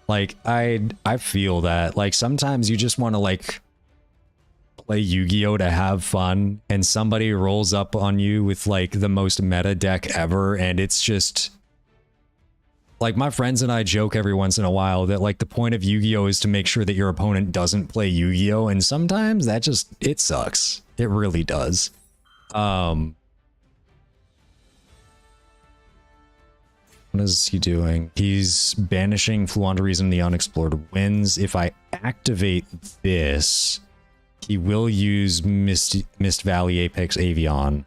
Speaker 1: Like, I feel that. Like, sometimes you just want to, like, play Yu-Gi-Oh! To have fun, and somebody rolls up on you with, like, the most meta deck ever, and it's just... Like, my friends and I joke every once in a while that, like, the point of Yu-Gi-Oh! Is to make sure that your opponent doesn't play Yu-Gi-Oh! And sometimes that just... It sucks. It really does. What is he doing? He's banishing Fluanderies and the Unexplored Winds. If I activate this, he will use Mist Valley Apex Avian.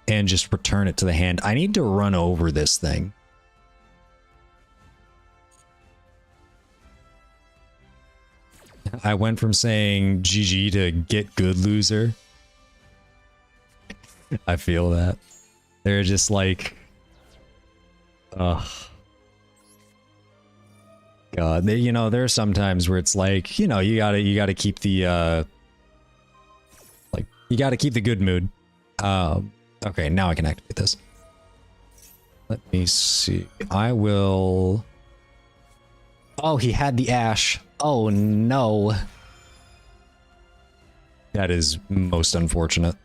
Speaker 1: And just return it to the hand. I need to run over this thing. I went from saying GG to get good, loser. I feel that. They're just like... Ugh. God, you know, there are some times where it's like, you know, you gotta keep the like, you gotta keep the good mood. Okay, now I can activate this. Let me see. I will. Oh, he had the ash. Oh no. That is most unfortunate.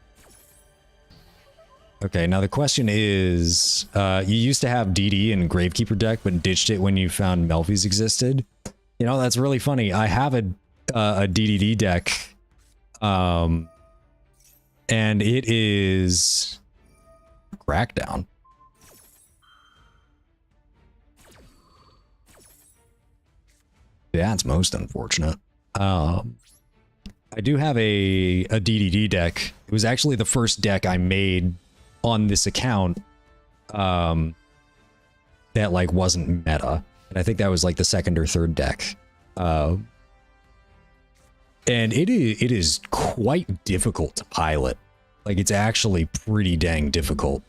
Speaker 1: Okay, now the question is, you used to have DD and Gravekeeper deck, but ditched it when you found Melfi's existed. You know, that's really funny. I have a DDD deck, and it is Crackdown. That's most unfortunate. I do have a DDD deck. It was actually the first deck I made on this account that like wasn't meta. And I think that was like the second or third deck. And it is quite difficult to pilot. Like it's actually pretty dang difficult.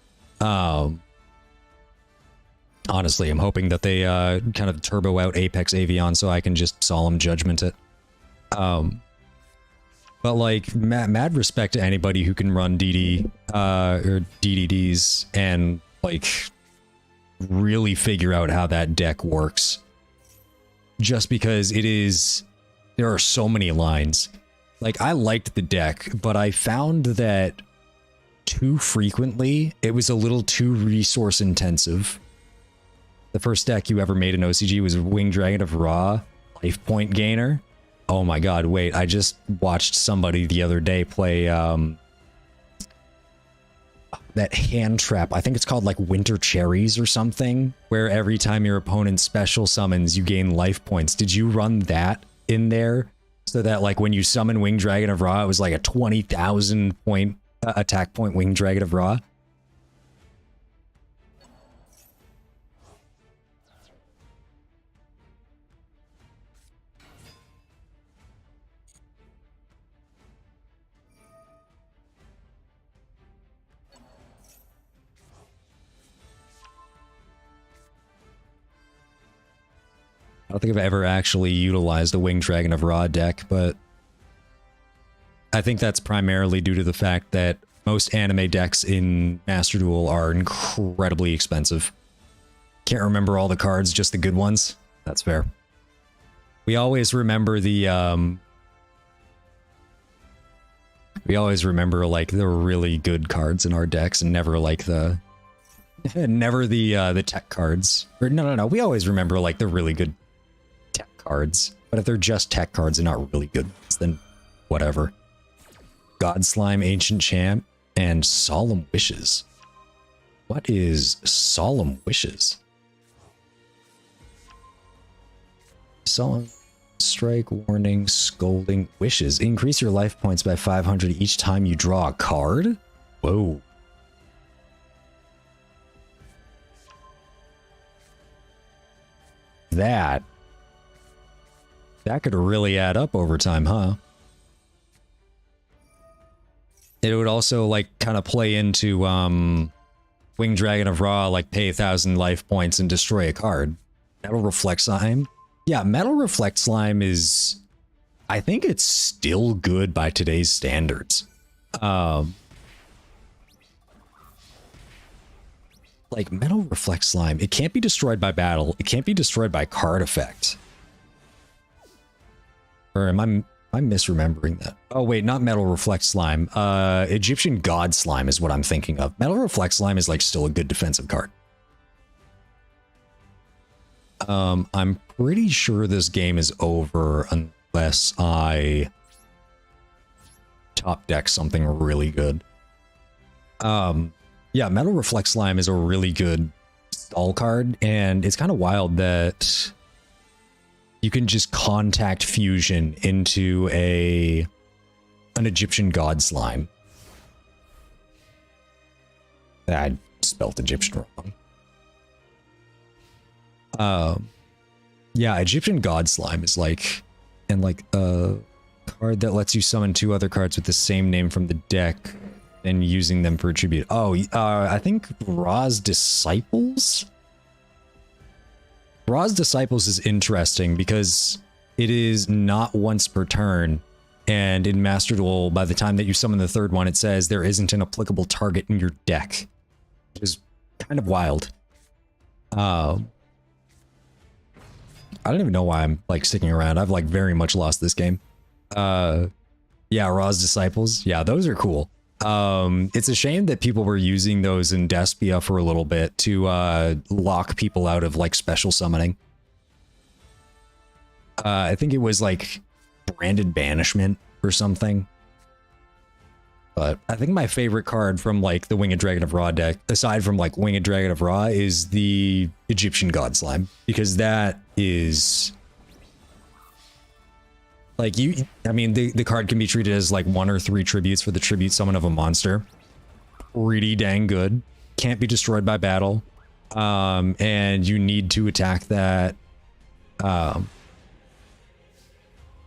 Speaker 1: Honestly, I'm hoping that they kind of turbo out Apex Avion so I can just Solemn Judgment it. But like mad respect to anybody who can run DD or DDDs and like really figure out how that deck works. Just because there are so many lines. Like I liked the deck, but I found that too frequently it was a little too resource intensive. The first deck you ever made in OCG was Winged Dragon of Ra, life point gainer. Oh my god, wait, I just watched somebody the other day play that hand trap. I think it's called like Winter Cherries or something, where every time your opponent special summons, you gain life points. Did you run that in there? So that like when you summon Winged Dragon of Ra, it was like a 20,000 point attack point Winged Dragon of Ra? I don't think I've ever actually utilized a Winged Dragon of Ra deck, but I think that's primarily due to the fact that most anime decks in Master Duel are incredibly expensive. Can't remember all the cards, just the good ones. That's fair. We always remember the like the really good cards in our decks and never like the tech cards. Or no. We always remember like the really good tech cards, but if they're just tech cards and not really good ones, then whatever. God Slime, Ancient Champ, and Solemn Wishes. What is Solemn Wishes? Solemn Strike, Warning, Scolding, Wishes. Increase your life points by 500 each time you draw a card? Whoa. That could really add up over time, huh? It would also like kind of play into Winged Dragon of Ra, like pay 1,000 life points and destroy a card. Metal Reflect Slime. Yeah, Metal Reflect Slime is, I think it's still good by today's standards. Like Metal Reflect Slime, it can't be destroyed by battle. It can't be destroyed by card effect. Or am I misremembering that? Oh wait, not Metal Reflect Slime. Egyptian God Slime is what I'm thinking of. Metal Reflect Slime is like still a good defensive card. I'm pretty sure this game is over unless I top deck something really good. Yeah, Metal Reflect Slime is a really good stall card, and it's kind of wild that you can just contact fusion into an Egyptian God Slime. I spelled Egyptian wrong. Yeah, Egyptian God Slime is like, and like a card that lets you summon 2 other cards with the same name from the deck and using them for a tribute. Oh, I think Ra's Disciples Ra's Disciples is interesting because it is not once per turn, and in Master Duel, by the time that you summon the third one, it says there isn't an applicable target in your deck, which is kind of wild. I don't even know why I'm like sticking around. I've like very much lost this game. Yeah, Ra's Disciples. Yeah, those are cool. It's a shame that people were using those in Despia for a little bit to lock people out of like special summoning. I think it was like branded banishment or something. But I think my favorite card from like the Winged Dragon of Ra deck, aside from like Winged Dragon of Ra, is the Egyptian God Slime, because that is like I mean, the card can be treated as like 1 or 3 tributes for the tribute summon of a monster. Pretty dang good. Can't be destroyed by battle. And you need to attack that.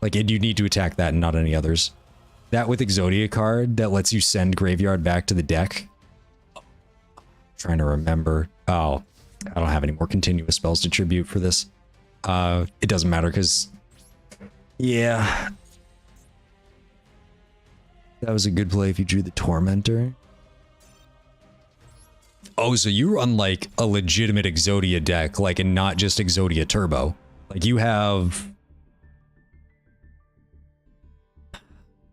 Speaker 1: You need to attack that and not any others. That with Exodia card that lets you send graveyard back to the deck. Trying to remember. Oh, I don't have any more continuous spells to tribute for this. It doesn't matter because, yeah, that was a good play if you drew the Tormentor. Oh, so you run like a legitimate Exodia deck, like, and not just Exodia Turbo. Like you have.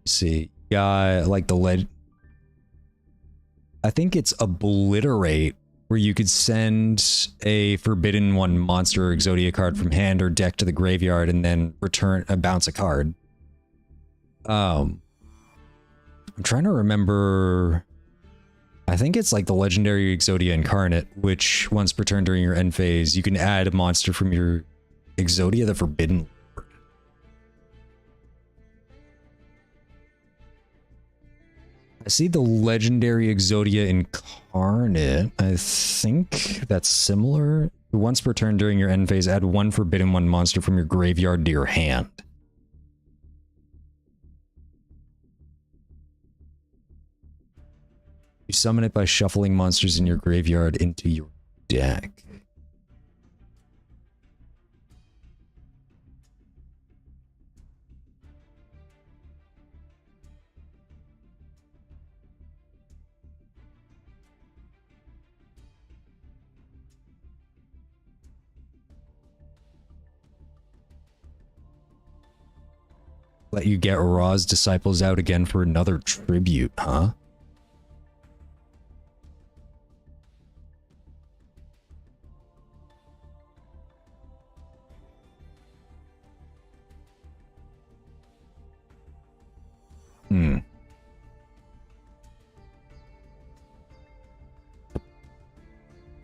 Speaker 1: See, yeah, like the I think it's Obliterate, where you could send a Forbidden One monster or Exodia card from hand or deck to the graveyard and then bounce a card. I'm trying to remember. I think it's like the legendary Exodia Incarnate, which once per turn during your end phase, you can add a monster from your Exodia the Forbidden. I see the legendary Exodia Incarnate. I think that's similar. Once per turn during your end phase, add 1 Forbidden One monster from your graveyard to your hand. You summon it by shuffling monsters in your graveyard into your deck. Let you get Ra's Disciples out again for another tribute, huh?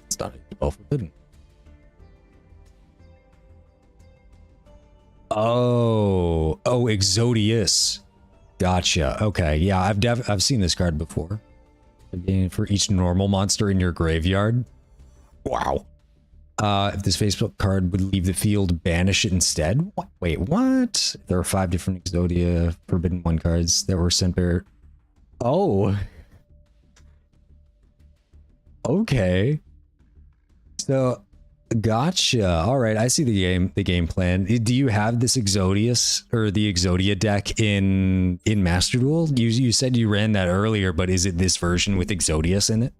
Speaker 1: It's not all forbidden. Oh, Exodius. Gotcha. Okay, yeah, I've seen this card before. For each normal monster in your graveyard. Wow. If this Facebook card would leave the field, banish it instead. What? Wait, what? There are 5 different Exodia Forbidden One cards that were sent there. Oh. Okay. So. Gotcha. All right, I see the game plan. Do you have this Exodius or the Exodia deck in Master Duel? You said you ran that earlier, but is it this version with Exodius in it?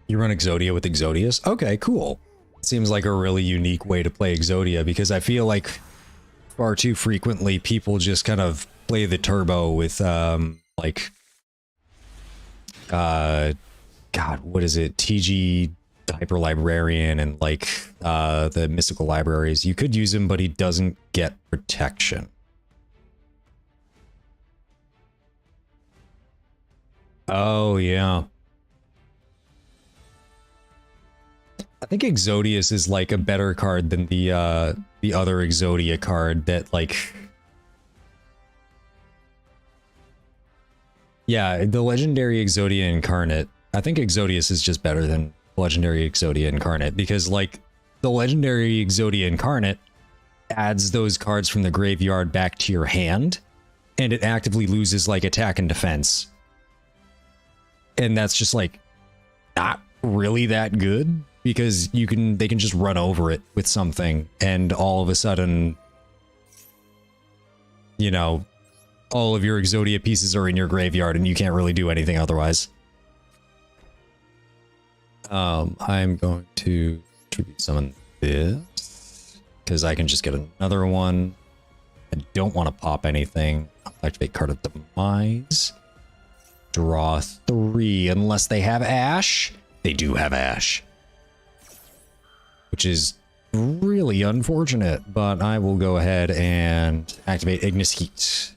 Speaker 1: You run Exodia with Exodius? Okay, cool. Seems like a really unique way to play Exodia, because I feel like far too frequently people just kind of play the turbo with God, what is it? TG Hyper Librarian and like the mystical libraries. You could use him, but he doesn't get protection. Oh yeah. I think Exodius is like a better card than the other Exodia card that like. Yeah, the legendary Exodia Incarnate. I think Exodius is just better than legendary Exodia Incarnate, because like the legendary Exodia Incarnate adds those cards from the graveyard back to your hand, and it actively loses like attack and defense. And that's just like not really that good, because they can just run over it with something, and all of a sudden, you know, all of your Exodia pieces are in your graveyard and you can't really do anything otherwise. I'm going to tribute summon this because I can just get another one. I don't want to pop anything. I'll activate Card of Demise. Draw 3 unless they have Ash. They do have Ash, which is really unfortunate, but I will go ahead and activate Ignis Heat.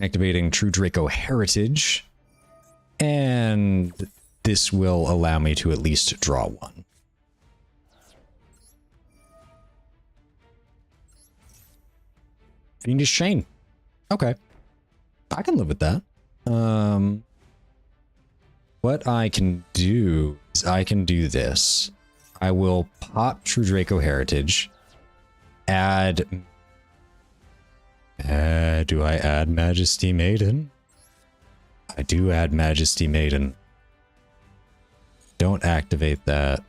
Speaker 1: Activating True Draco Heritage, and this will allow me to at least draw one. Fiendish Chain. Okay. I can live with that. What I can do is I can do this. I will pop True Draco Heritage, add... do I add Majesty Maiden? I do add Majesty Maiden. Don't activate that,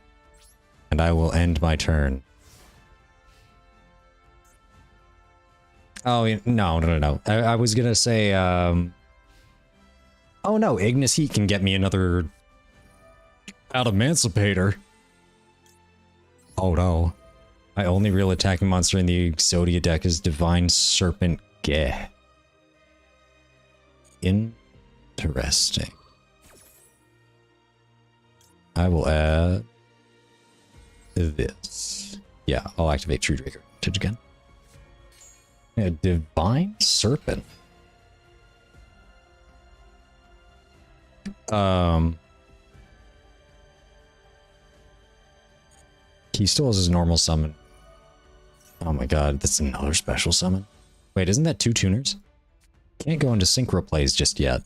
Speaker 1: and I will end my turn. Oh, no. I was gonna say, oh no, Ignis Heat can get me another Emancipator. Oh no. My only real attacking monster in the Exodia deck is Divine Serpent Geh. Interesting. I will add this. Yeah, I'll activate True Draco Heritage again. Yeah, Divine Serpent. He still has his normal summon. Oh my god, that's another special summon. Wait, isn't that 2 tuners? Can't go into synchro plays just yet.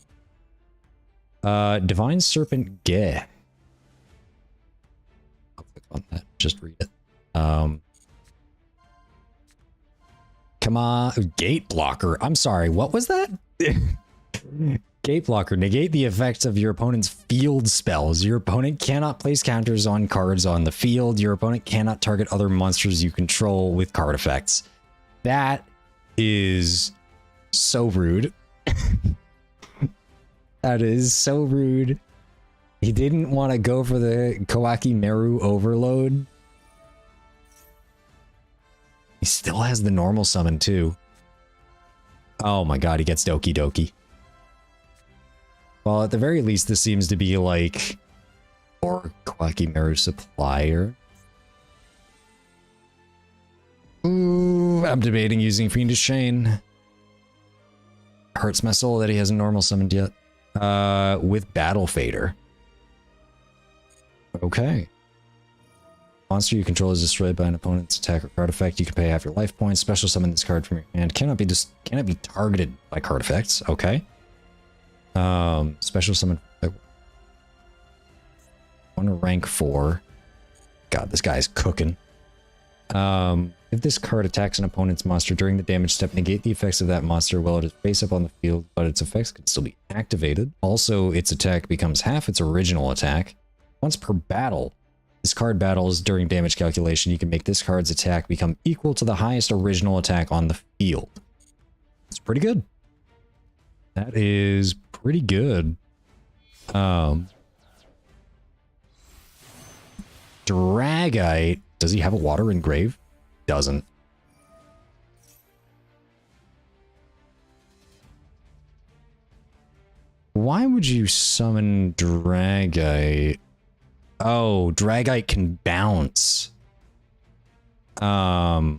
Speaker 1: Divine Serpent Geh. I'll click on that, just read it. Come on, Gate Blocker. I'm sorry, what was that? Gate Blocker. Negate the effects of your opponent's field spells. Your opponent cannot place counters on cards on the field. Your opponent cannot target other monsters you control with card effects. That is so rude. That is so rude. He didn't want to go for the Kawaki Meru Overload. He still has the normal summon too. Oh my god, he gets Doki Doki. Well, at the very least, this seems to be like... or Kawaki Meru Supplier. Ooh, I'm debating using Fiendish Chain. Hurts my soul that he hasn't normal summoned yet. With Battle Fader. Okay. Monster you control is destroyed by an opponent's attack or card effect. You can pay half your life points. Special summon this card from your hand. Cannot be targeted by card effects. Okay. Special summon. On a rank 4. God, this guy's cooking. If this card attacks an opponent's monster during the damage step, negate the effects of that monster while it is face up on the field, but its effects can still be activated. Also, its attack becomes half its original attack. Once per battle, this card battles during damage calculation, you can make this card's attack become equal to the highest original attack on the field. It's pretty good. That is pretty good. Dragite. Does he have a water engrave? Doesn't. Why would you summon Dragite? Oh, Dragite can bounce. I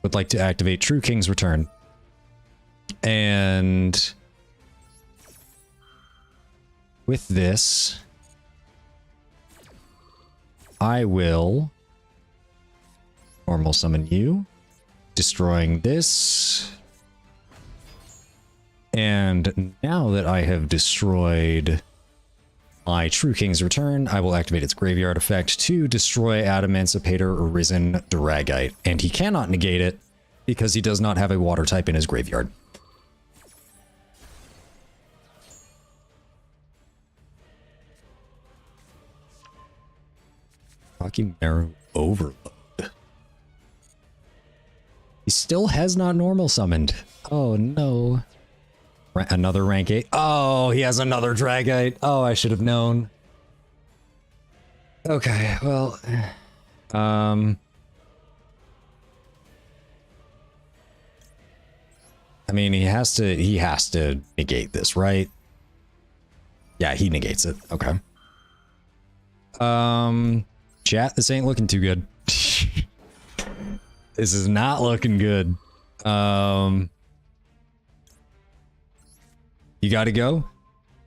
Speaker 1: would like to activate True King's Return. And with this, I will Normal summon you. Destroying this. And now that I have destroyed my True King's Return, I will activate its graveyard effect to destroy Adamancipator Risen Dragite. And he cannot negate it because he does not have a water type in his graveyard. Rocky Marrow Overload. He still has not normal summoned. Oh no. Another rank 8. Oh, he has another Dragite. Oh, I should have known. Okay, well. I mean, he has to negate this, right? Yeah, he negates it. Okay. Chat, this ain't looking too good. This is not looking good. You gotta go.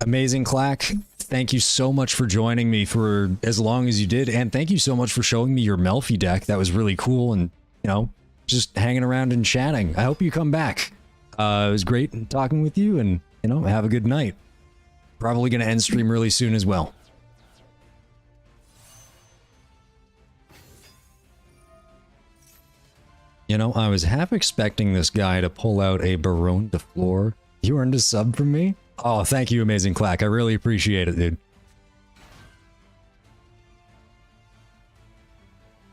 Speaker 1: Amazing Clack. Thank you so much for joining me for as long as you did. And thank you so much for showing me your Melfi deck. That was really cool. And, you know, just hanging around and chatting. I hope you come back. It was great talking with you and, you know, have a good night. Probably gonna end stream really soon as well. You know, I was half expecting this guy to pull out a Baron de Fleur. You earned a sub from me? Oh, thank you, Amazing Clack. I really appreciate it, dude.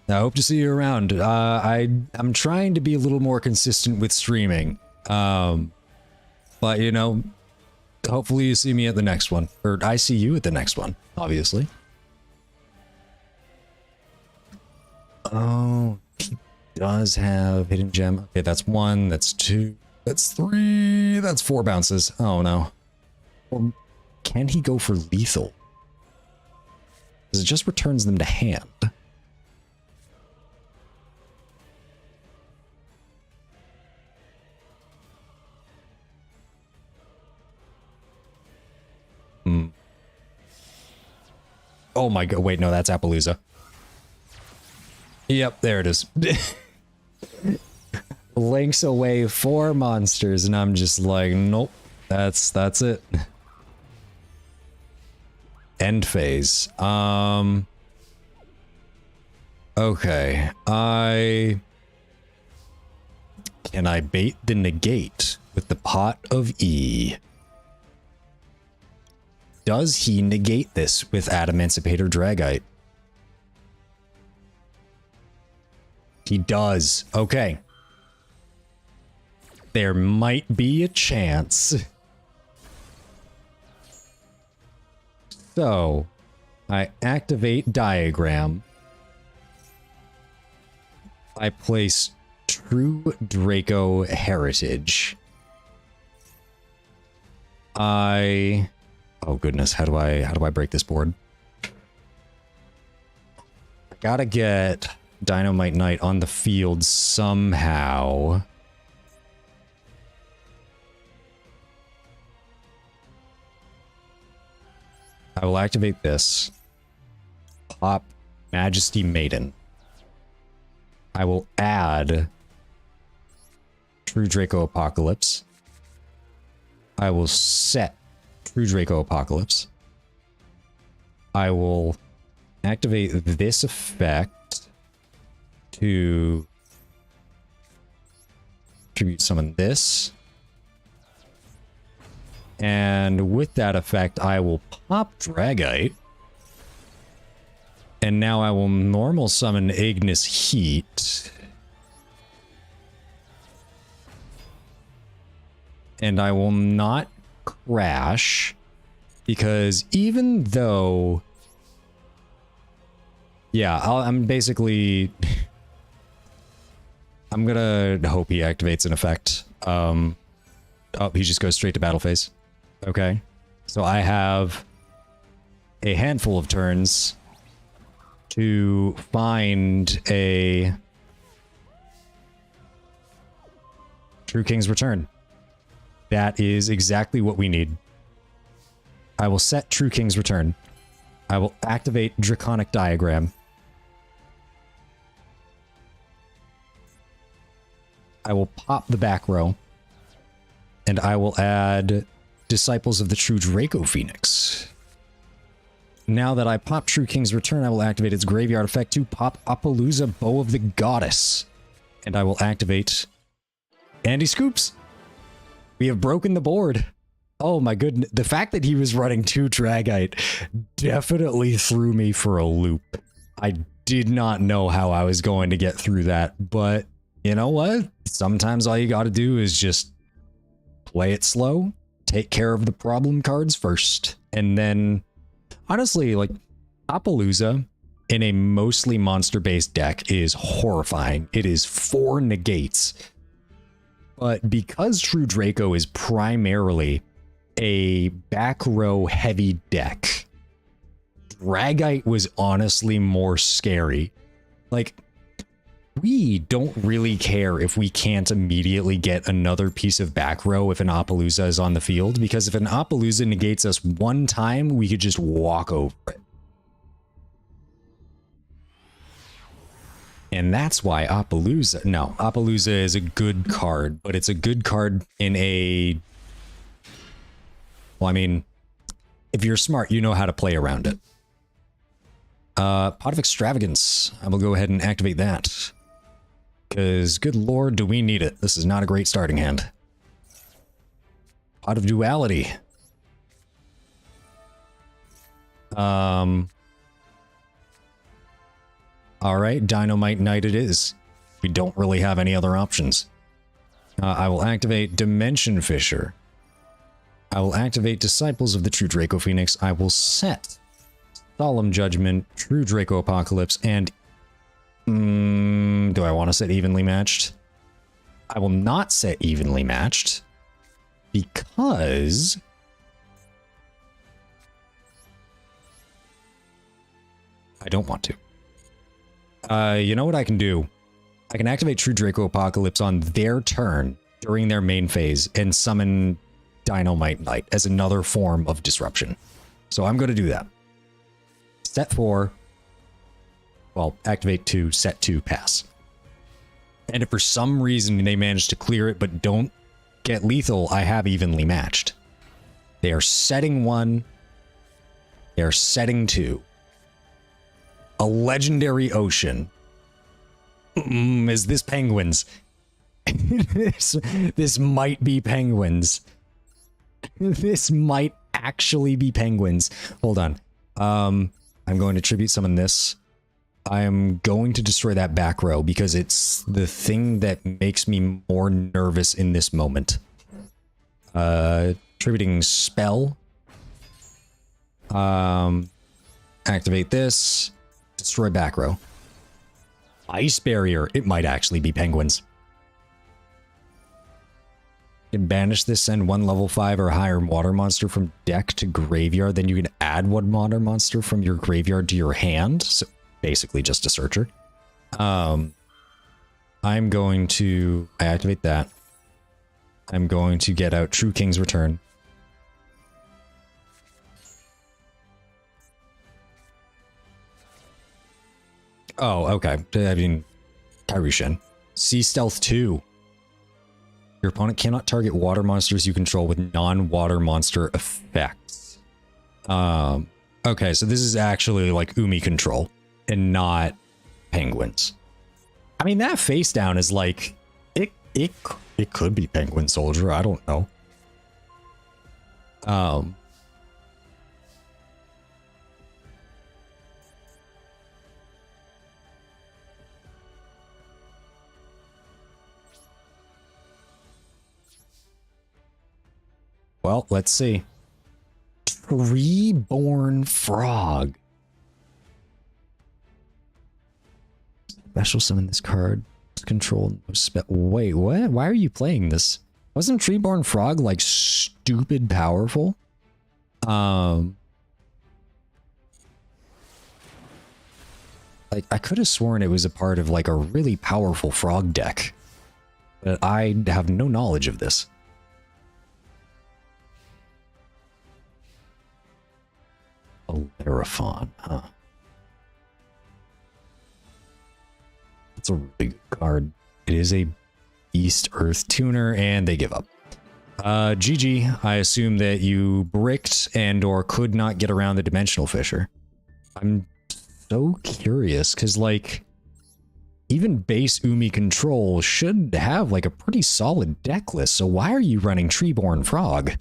Speaker 1: I hope to see you around. I'm trying to be a little more consistent with streaming. But, you know, hopefully you see me at the next one. Or I see you at the next one, obviously. Oh, he does have Hidden Gem. Okay, that's 1, that's 2, that's 3, that's 4 bounces. Oh, no. Or can he go for lethal? Because it just returns them to hand. Oh my god, wait, no, that's Appaloosa. Yep, there it is. Links away 4 monsters, and I'm just like, nope, that's it. End phase. Okay, can I bait the negate with the Pot of E? Does he negate this with Adamancipator Dragite? He does. Okay. There might be a chance. So, I activate Diagram. I place True Draco Heritage. Oh goodness, how do I break this board? I gotta get Dynamite Knight on the field somehow. I will activate this. Pop Majesty Maiden. I will add True Draco Apocalypse. I will set True Draco Apocalypse. I will activate this effect to tribute summon this. And with that effect, I will pop Dragite. And now I will normal summon Ignis Heat. And I will not crash, because even though, yeah, I'm basically, I'm gonna hope he activates an effect. Oh, he just goes straight to battle phase. Okay, so I have a handful of turns to find a True King's Return. That is exactly what we need. I will set True King's Return. I will activate Draconic Diagram. I will pop the back row. And I will add Disciples of the True Draco Phoenix. Now that I pop True King's Return, I will activate its graveyard effect to pop Appaloosa Bow of the Goddess. And I will activate Andy Scoops. We have broken the board. Oh my goodness. The fact that he was running 2 Dragite definitely threw me for a loop. I did not know how I was going to get through that, but you know what? Sometimes all you gotta do is just play it slow, take care of the problem cards first, and then honestly, like, Appaloosa in a mostly monster-based deck is horrifying. It is 4 negates. But because True Draco is primarily a back row heavy deck, Dragite was honestly more scary. Like, we don't really care if we can't immediately get another piece of back row if an Appaloosa is on the field, because if an Appaloosa negates us one time, we could just walk over it. And that's why Appaloosa is a good card, but it's a good card in a... Well, I mean, if you're smart, you know how to play around it. Pot of Extravagance. I will go ahead and activate that. Because, good lord, do we need it. This is not a great starting hand. Pot of Duality. Alright, Dynamite Knight it is. We don't really have any other options. I will activate Dimension Fisher. I will activate Disciples of the True Draco Phoenix. I will set Solemn Judgment, True Draco Apocalypse, and... do I want to set Evenly Matched? I will not set Evenly Matched, because... I don't want to. You know what I can do? I can activate True Draco Apocalypse on their turn during their main phase and summon Dynamite Knight as another form of disruption. So I'm going to do that. Set 4. Well, activate 2, set 2, pass. And if for some reason they manage to clear it but don't get lethal, I have Evenly Matched. They are setting 1. They are setting 2. A Legendary Ocean. Is this Penguins? this might be Penguins. This might actually be Penguins. Hold on. I'm going to tribute summon this. I am going to destroy that back row because it's the thing that makes me more nervous in this moment. Tributing Spell. Activate this. Destroy back row. Ice Barrier. It might actually be Penguins. You can banish this, send 1 level 5 or higher water monster from deck to graveyard. Then you can add 1 water monster from your graveyard to your hand. So basically just a searcher. I'm going to activate that. I'm going to get out True King's Return. Oh, okay. I mean, Kairyu-Shin. Sea Stealth 2. Your opponent cannot target water monsters you control with non-water monster effects. Okay, so this is actually like Umi control and not Penguins. I mean, that face down is like it could be Penguin Soldier. I don't know. Well, let's see. Treeborn Frog. Special summon this card. Control no spell. Wait, what? Why are you playing this? Wasn't Treeborn Frog like stupid powerful? Like I could have sworn it was a part of like a really powerful frog deck, but I have no knowledge of this. Bellerophon, huh? That's a really good card. It is a East Earth Tuner, and they give up. GG, I assume that you bricked and or could not get around the Dimensional Fisher. I'm so curious, because, like, even base Umi Control should have, like, a pretty solid deck list, so why are you running Treeborn Frog?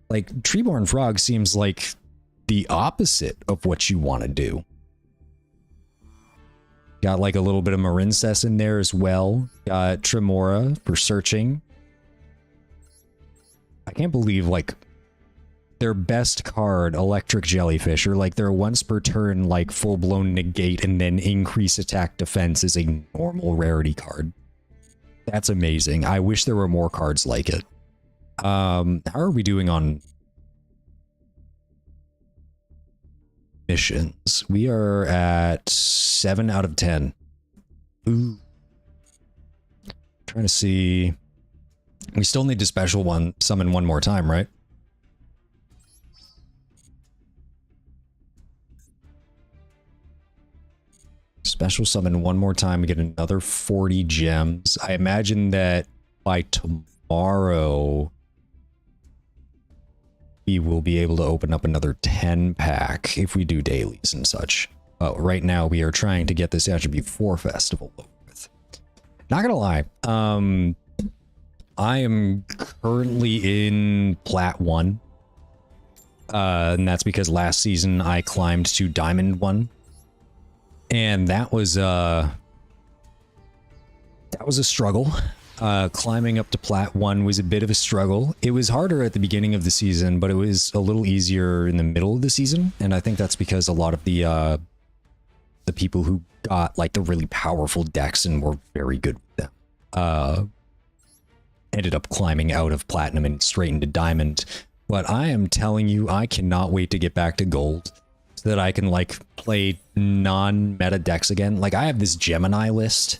Speaker 1: Like, Treeborn Frog seems like the opposite of what you want to do. Got, like, a little bit of Marincess in there as well. Got Tremora for searching. I can't believe, like, their best card, Electric Jellyfish, or like their once per turn, like, full-blown negate and then increase attack defense is a normal rarity card. That's amazing. I wish there were more cards like it. How are we doing on missions? We are at 7 out of 10. Ooh. Trying to see. We still need to special one summon one more time, right? Special summon one more time, we get another 40 gems. I imagine that by tomorrow we will be able to open up another 10 pack if we do dailies and such. Right now we are trying to get this Attribute 4 festival over with. Not gonna lie, I am currently in Plat 1. And that's because last season I climbed to Diamond 1. And that was a struggle. Climbing up to Plat 1 was a bit of a struggle. It was harder at the beginning of the season, but it was a little easier in the middle of the season. And I think that's because a lot of the people who got, like, the really powerful decks and were very good with them ended up climbing out of Platinum and straight into Diamond. But I am telling you, I cannot wait to get back to Gold so that I can, like, play non-meta decks again. Like, I have this Gemini list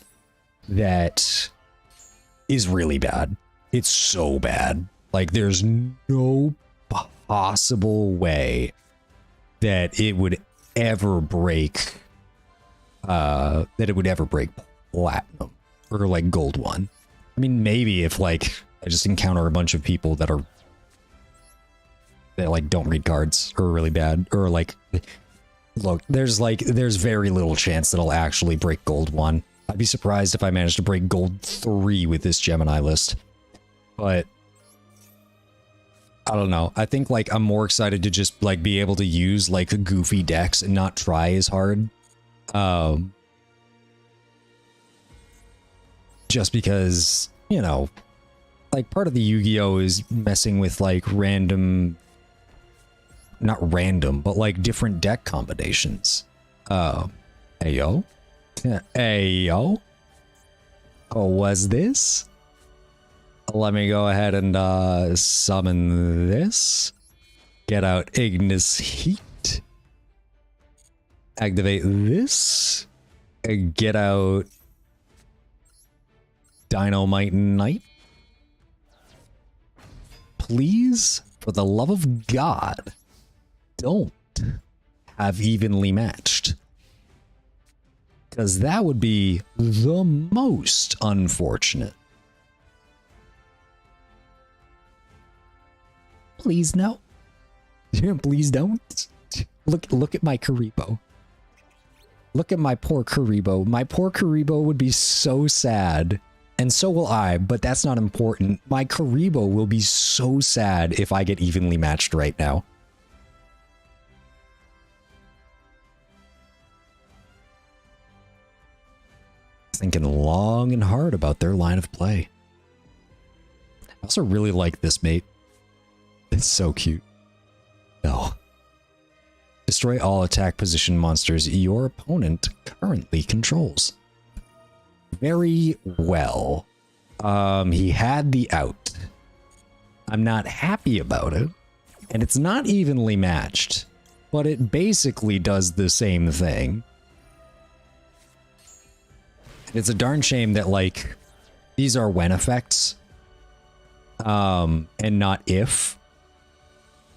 Speaker 1: that is really bad. It's so bad. Like, there's no possible way that it would ever break Platinum or, like, Gold 1. I mean, maybe if, like, I just encounter a bunch of people that like don't read cards or are really bad, or like, look, there's very little chance that I'll actually break Gold 1. I'd be surprised if I managed to break Gold 3 with this Gemini list. But I don't know. I think, like, I'm more excited to just, like, be able to use, like, goofy decks and not try as hard. Just because, you know, like, part of the Yu-Gi-Oh! Is messing with, like, random, not random, but, like, different deck combinations. Ayo? Ayo? Oh, was this? Let me go ahead and, summon this. Get out Ignis Heat. Activate this. Get out Dynamite Knight. Please, for the love of God, don't have evenly matched. Because that would be the most unfortunate. Please no. Please don't. Look at my Karibo. Look at my poor Karibo. My poor Karibo would be so sad. And so will I, but that's not important. My Karibo will be so sad if I get evenly matched right now. Thinking long and hard about their line of play. I also really like this mate. It's so cute. No. Destroy all attack position monsters your opponent currently controls. Very well. He had the out. I'm not happy about it. And it's not evenly matched. But it basically does the same thing. It's a darn shame that, like, these are when effects. And not if.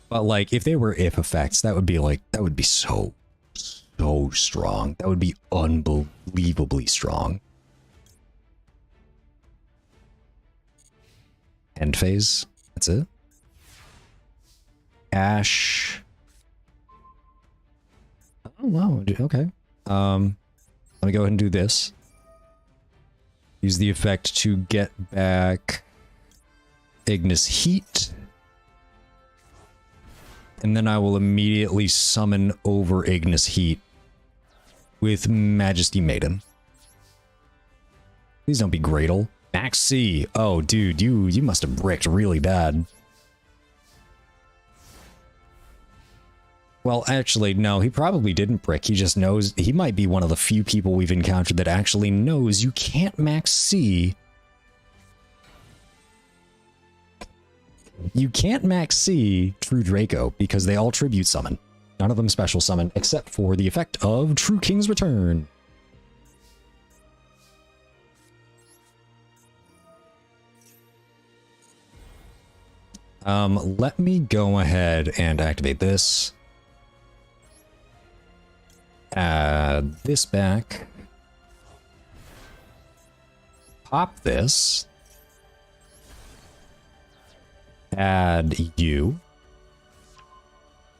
Speaker 1: But, like, if they were if effects, that would be, like, that would be so strong. That would be unbelievably strong. End phase. That's it. Ash. Oh, wow. Okay. Let me go ahead and do this. Use the effect to get back Ignis Heat. And then I will immediately summon over Ignis Heat with Majesty Maiden. Please don't be Gradle. Max C. Oh, dude, you must have bricked really bad. Well, actually, no, he probably didn't brick. He just knows. He might be one of the few people we've encountered that actually knows you can't max C. You can't max C True Draco because they all tribute summon. None of them special summon except for the effect of True King's Return. Let me go ahead and activate this. Add this back. Pop this. Add you.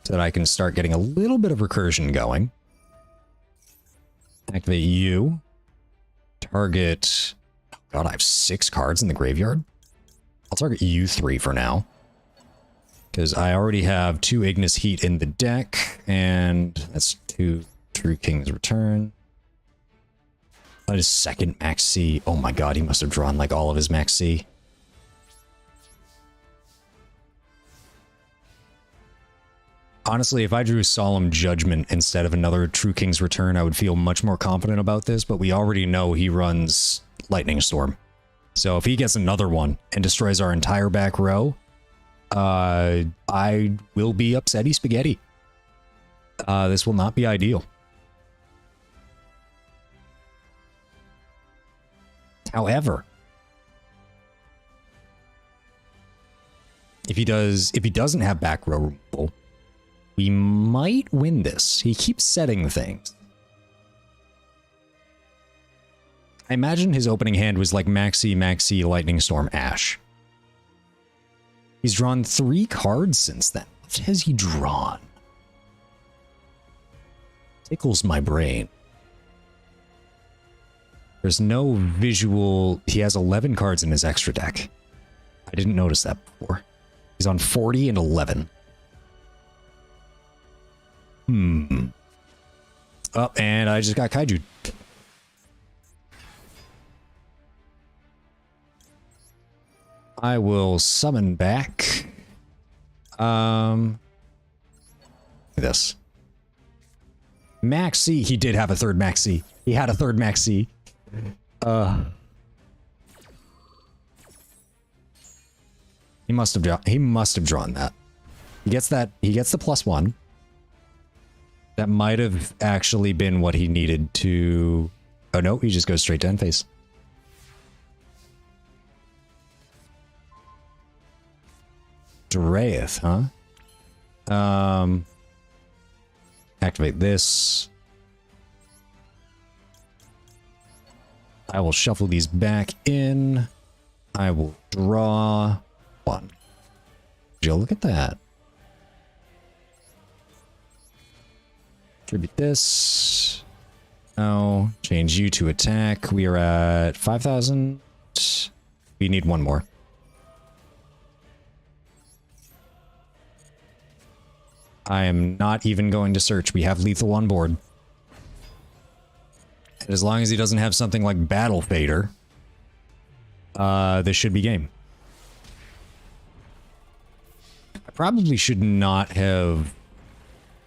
Speaker 1: So that I can start getting a little bit of recursion going. Activate you. Target... Oh God, I have 6 cards in the graveyard. I'll target you 3 for now. Because I already have 2 Ignis Heat in the deck, and that's 2 True King's Return. That is second Max C. Oh my God, he must have drawn like all of his Max C. Honestly, if I drew Solemn Judgment instead of another True King's Return, I would feel much more confident about this, but we already know he runs Lightning Storm. So if he gets another one and destroys our entire back row, I will be upsetty spaghetti. This will not be ideal. However, if he doesn't have back row removal, we might win this. He keeps setting things. I imagine his opening hand was like Maxi, Lightning Storm, Ash. He's drawn 3 cards since then. What has he drawn? Tickles my brain. There's no visual... He has 11 cards in his extra deck. I didn't notice that before. He's on 40 and 11. Oh, and I just got Kaiju. I will summon back. This. Maxi. He did have a third Maxi. He had a third Maxi. He must have drawn that. He gets that. He gets the +1. That might have actually been what he needed to... Oh no, he just goes straight to end phase. Drayeth, huh? Activate this. I will shuffle these back in. I will draw 1. Joe, look at that. Tribute this. Now, change you to attack. We are at 5,000. We need 1 more. I am not even going to search. We have lethal on board. And as long as he doesn't have something like Battle Fader, this should be game. I probably should not have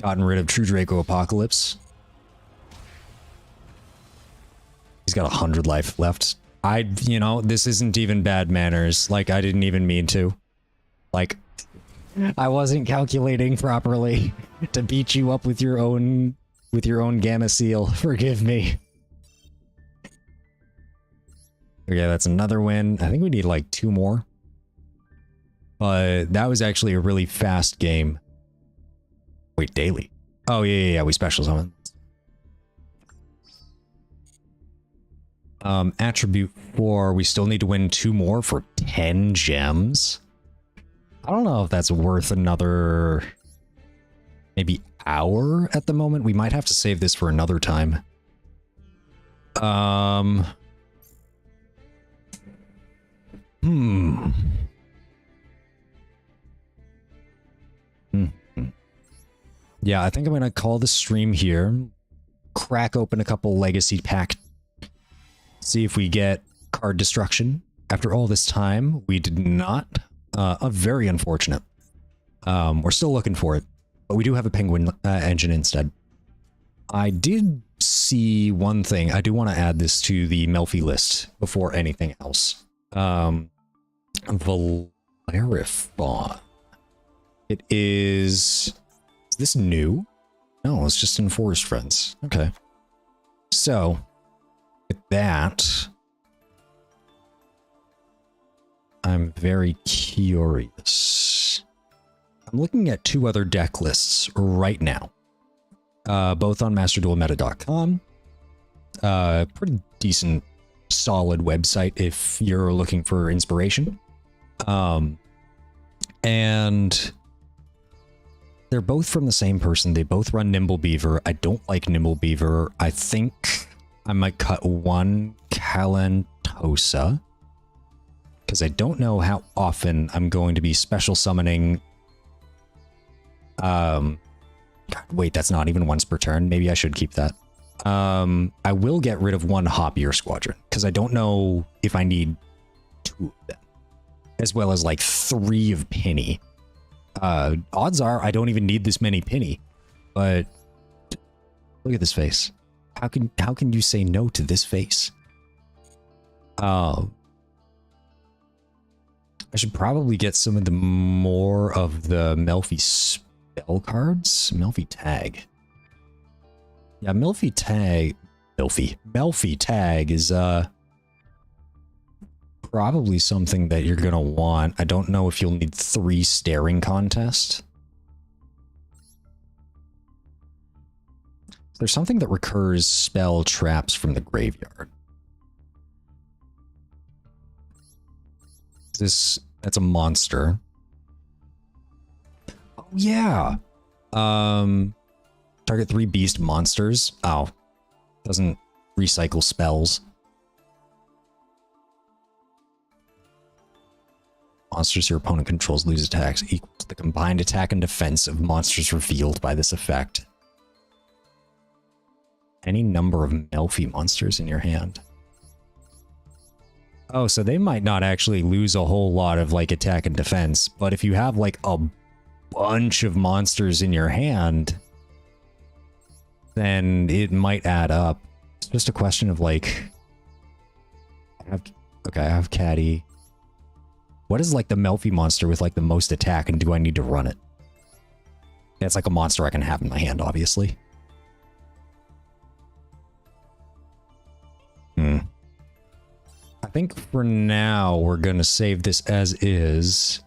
Speaker 1: gotten rid of True Draco Apocalypse. He's got 100 life left. You know, this isn't even bad manners. Like, I didn't even mean to. Like, I wasn't calculating properly to beat you up with your own Gamma Seal. Forgive me. Okay, that's another win. I think we need like 2 more. But that was actually a really fast game. Wait, daily. Oh, yeah, we special summon. Attribute 4, we still need to win 2 more for 10 gems. I don't know if that's worth another maybe hour at the moment. We might have to save this for another time. Yeah, I think I'm gonna call the stream here. Crack open a couple legacy pack. See if we get card destruction. After all this time, we did not. Very unfortunate. We're still looking for it, but we do have a penguin engine instead. I did see one thing. I do want to add this to the Melfi list before anything else. Valerifon. It is this new? No, it's just in Forest Friends. Okay. So, with that, I'm very curious. I'm looking at 2 other deck lists right now. Both on MasterDuelMeta.com. Pretty decent, solid website if you're looking for inspiration. And they're both from the same person. They both run Nimble Beaver. I don't like Nimble Beaver. I think I might cut one Calantosa, because I don't know how often I'm going to be special summoning. God, wait, that's not even once per turn. Maybe I should keep that. I will get rid of one Hoppier Squadron, because I don't know if I need 2 of them, as well as like 3 of Penny. Odds are I don't even need this many Penny, but look at this face. How can you say no to this face? I should probably get some of the more of the Melfi spell cards. Melfi tag. Yeah, Melfi tag is probably something that you're gonna want. I don't know if you'll need 3 staring contests. There's something that recurs spell traps from the graveyard. That's a monster. Oh yeah. Target 3 beast monsters. Oh. Doesn't recycle spells. Monsters your opponent controls lose attacks equal to the combined attack and defense of monsters revealed by this effect. Any number of Melfi monsters in your hand. Oh, so they might not actually lose a whole lot of like attack and defense, but if you have like a bunch of monsters in your hand, then it might add up. It's just a question of like, I have Caddy. What is like the Melfi monster with like the most attack, and do I need to run it? Yeah, it's like a monster I can have in my hand, obviously. I think for now we're gonna save this as is.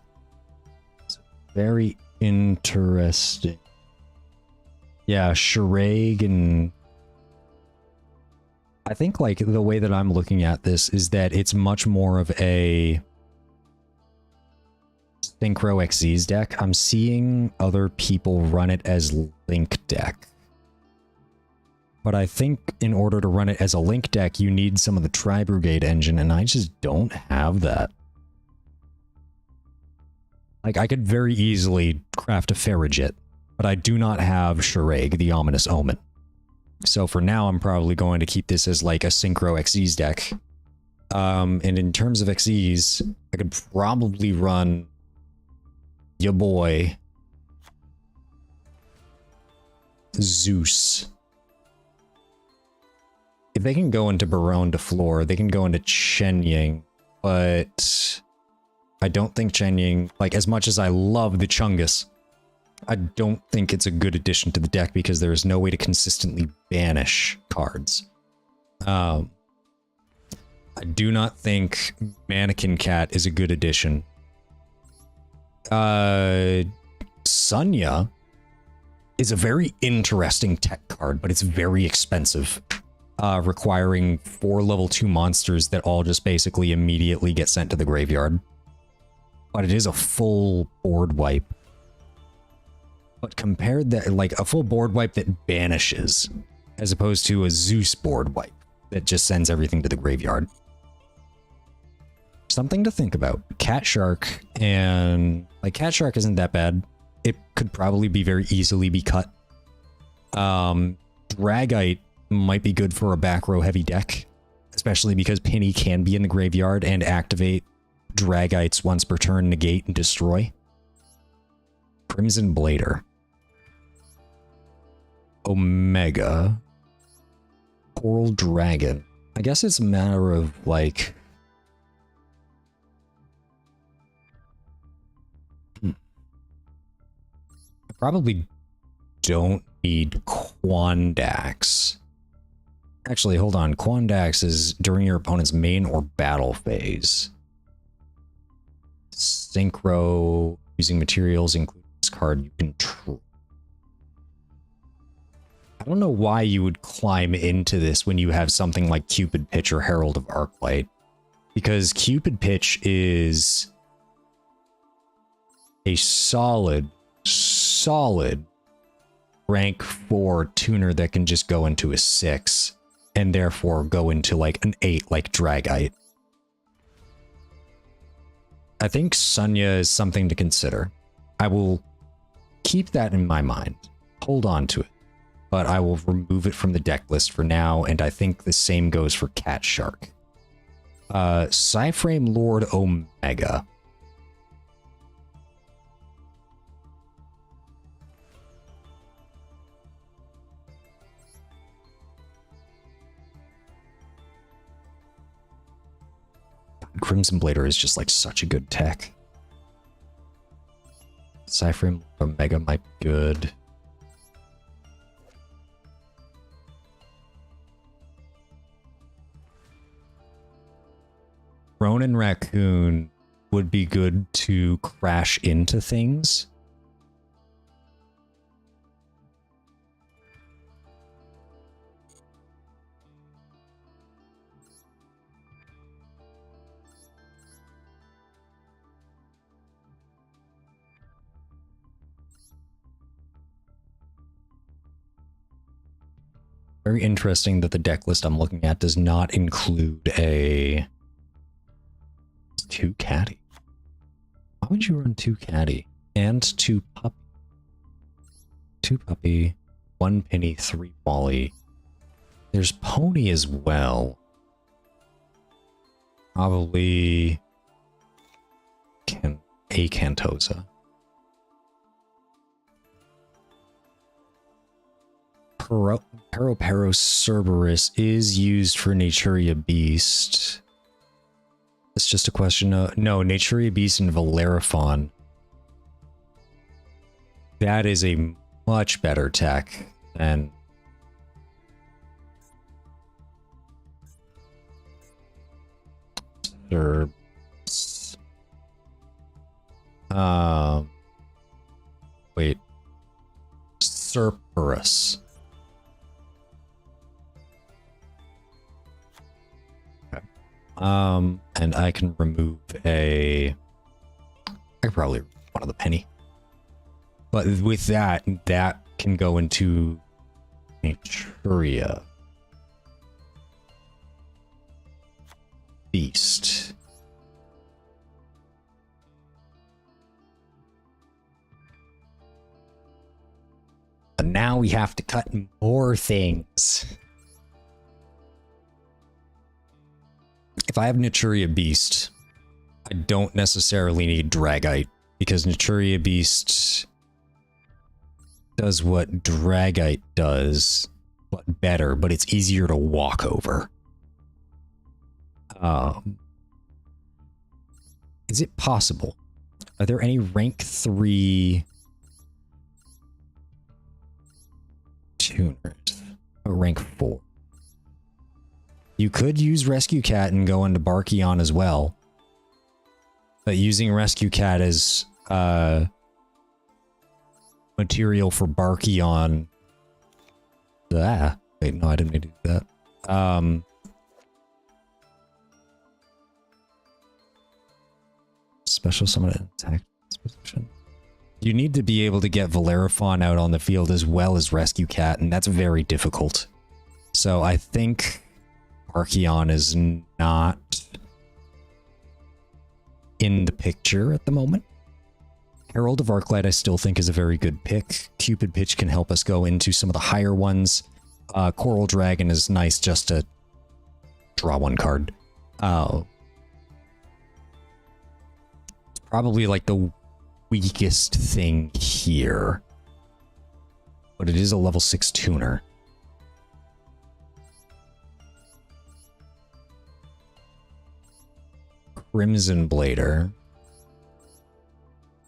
Speaker 1: It's very interesting. Yeah, Shirag, and I think like the way that I'm looking at this is that it's much more of a Synchro XZ's deck. I'm seeing other people run it as Link deck. But I think in order to run it as a Link deck, you need some of the Tri-Brigade engine, and I just don't have that. Like, I could very easily craft a Farragut, but I do not have Shirag, the Ominous Omen. So for now, I'm probably going to keep this as like a Synchro XZ's deck. And in terms of XZ's, I could probably run ya boy Zeus. If they can go into Baronne de Fleur, they can go into Chen Ying, but I don't think Chen Ying, like as much as I love the Chungus, I don't think it's a good addition to the deck because there is no way to consistently banish cards. I do not think Mannequin Cat is a good addition. Sunya is a very interesting tech card, but it's very expensive. requiring 4 level 2 monsters that all just basically immediately get sent to the graveyard. But it is a full board wipe. But compared that, like a full board wipe that banishes, as opposed to a Zeus board wipe that just sends everything to the graveyard. Something to think about. Cat Shark, and like Cat Shark isn't that bad. It could probably be very easily be cut. Dragite might be good for a back row heavy deck, especially because Penny can be in the graveyard and activate Dragites once per turn, negate and destroy. Crimson Blader. Omega. Coral Dragon. I guess it's a matter of like... I probably don't need Quandax. Actually, hold on. Quandax is during your opponent's main or battle phase. Synchro, using materials, including this card you control. I don't know why you would climb into this when you have something like Cupid Pitch or Herald of Arclight. Because Cupid Pitch is a solid rank 4 tuner that can just go into a 6 and therefore go into like an 8 like Dragite. I think Sunya is something to consider. I will keep that in my mind. Hold on to it. But I will remove it from the deck list for now, and I think the same goes for Cat Shark. Psyframe Lord Omega. Crimson Blader is just like such a good tech. Psyframe Omega might be good. Ronin Raccoon would be good to crash into things. Very interesting that the deck list I'm looking at does not include a 2 Caddy. Why would you run 2 Caddy and 2 Puppy? 2 Puppy, 1 Penny, 3 Wally. There's Pony as well. Probably a Cantosa. Pero Cerberus is used for Naturia Beast. It's just a question of... No, Naturia Beast and Valeraphon. That is a much better tech than... Wait. Cerberus. And I can remove I could probably remove one of the Penny. But with that can go into Naturia Beast. And now we have to cut more things. If I have Naturia Beast, I don't necessarily need Dragite, because Naturia Beast does what Dragite does, but better, but it's easier to walk over. Is it possible? Are there any rank 3 tuners? Or rank 4? You could use Rescue Cat and go into Barkion as well. But using Rescue Cat as material for Barkion... Wait, no, I didn't mean to do that. Special summon and attack position. You need to be able to get Valeraphon out on the field as well as Rescue Cat, and that's very difficult. So I think Archeon is not in the picture at the moment. Herald of Arclight I still think is a very good pick. Cupid Pitch can help us go into some of the higher ones. Coral Dragon is nice just to draw one card. It's probably like the weakest thing here. But it is a level 6 tuner. Crimson Blader.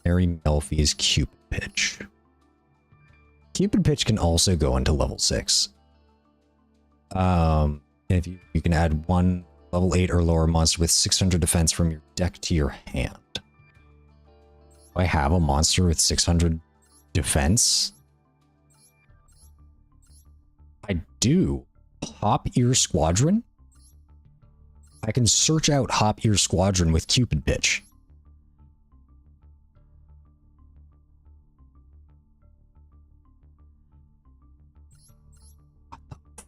Speaker 1: Mary Melfi's Cupid Pitch. Cupid Pitch can also go into level 6. If you can add one level 8 or lower monster with 600 defense from your deck to your hand. Do I have a monster with 600 defense? I do. Hop Ear Squadron? I can search out Hop Ear Squadron with Cupid Pitch.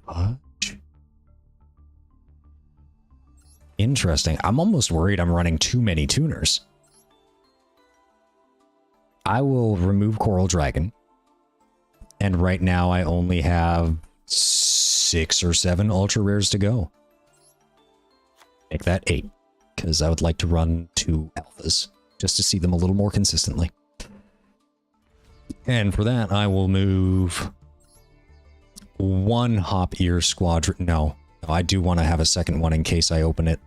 Speaker 1: Fudge. Interesting. I'm almost worried I'm running too many tuners. I will remove Coral Dragon. And right now I only have 6 or 7 ultra rares to go. Make that 8. Because I would like to run 2 alphas. Just to see them a little more consistently. And for that I will move 1 Hop Ear Squadron. No, I do want to have a second one in case I open it.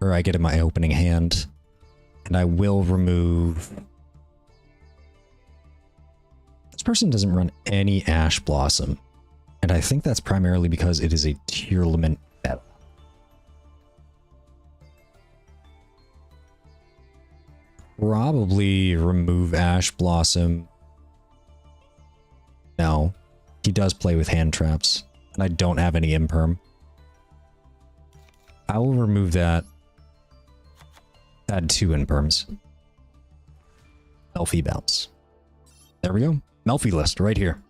Speaker 1: Or I get in my opening hand. And I will remove... This person doesn't run any Ash Blossom. And I think that's primarily because it is a Tearlament meta. Probably remove Ash Blossom. No. He does play with hand traps. And I don't have any imperm. I will remove that. Add 2 imperms. Melfi bounce. There we go. Melfi list right here.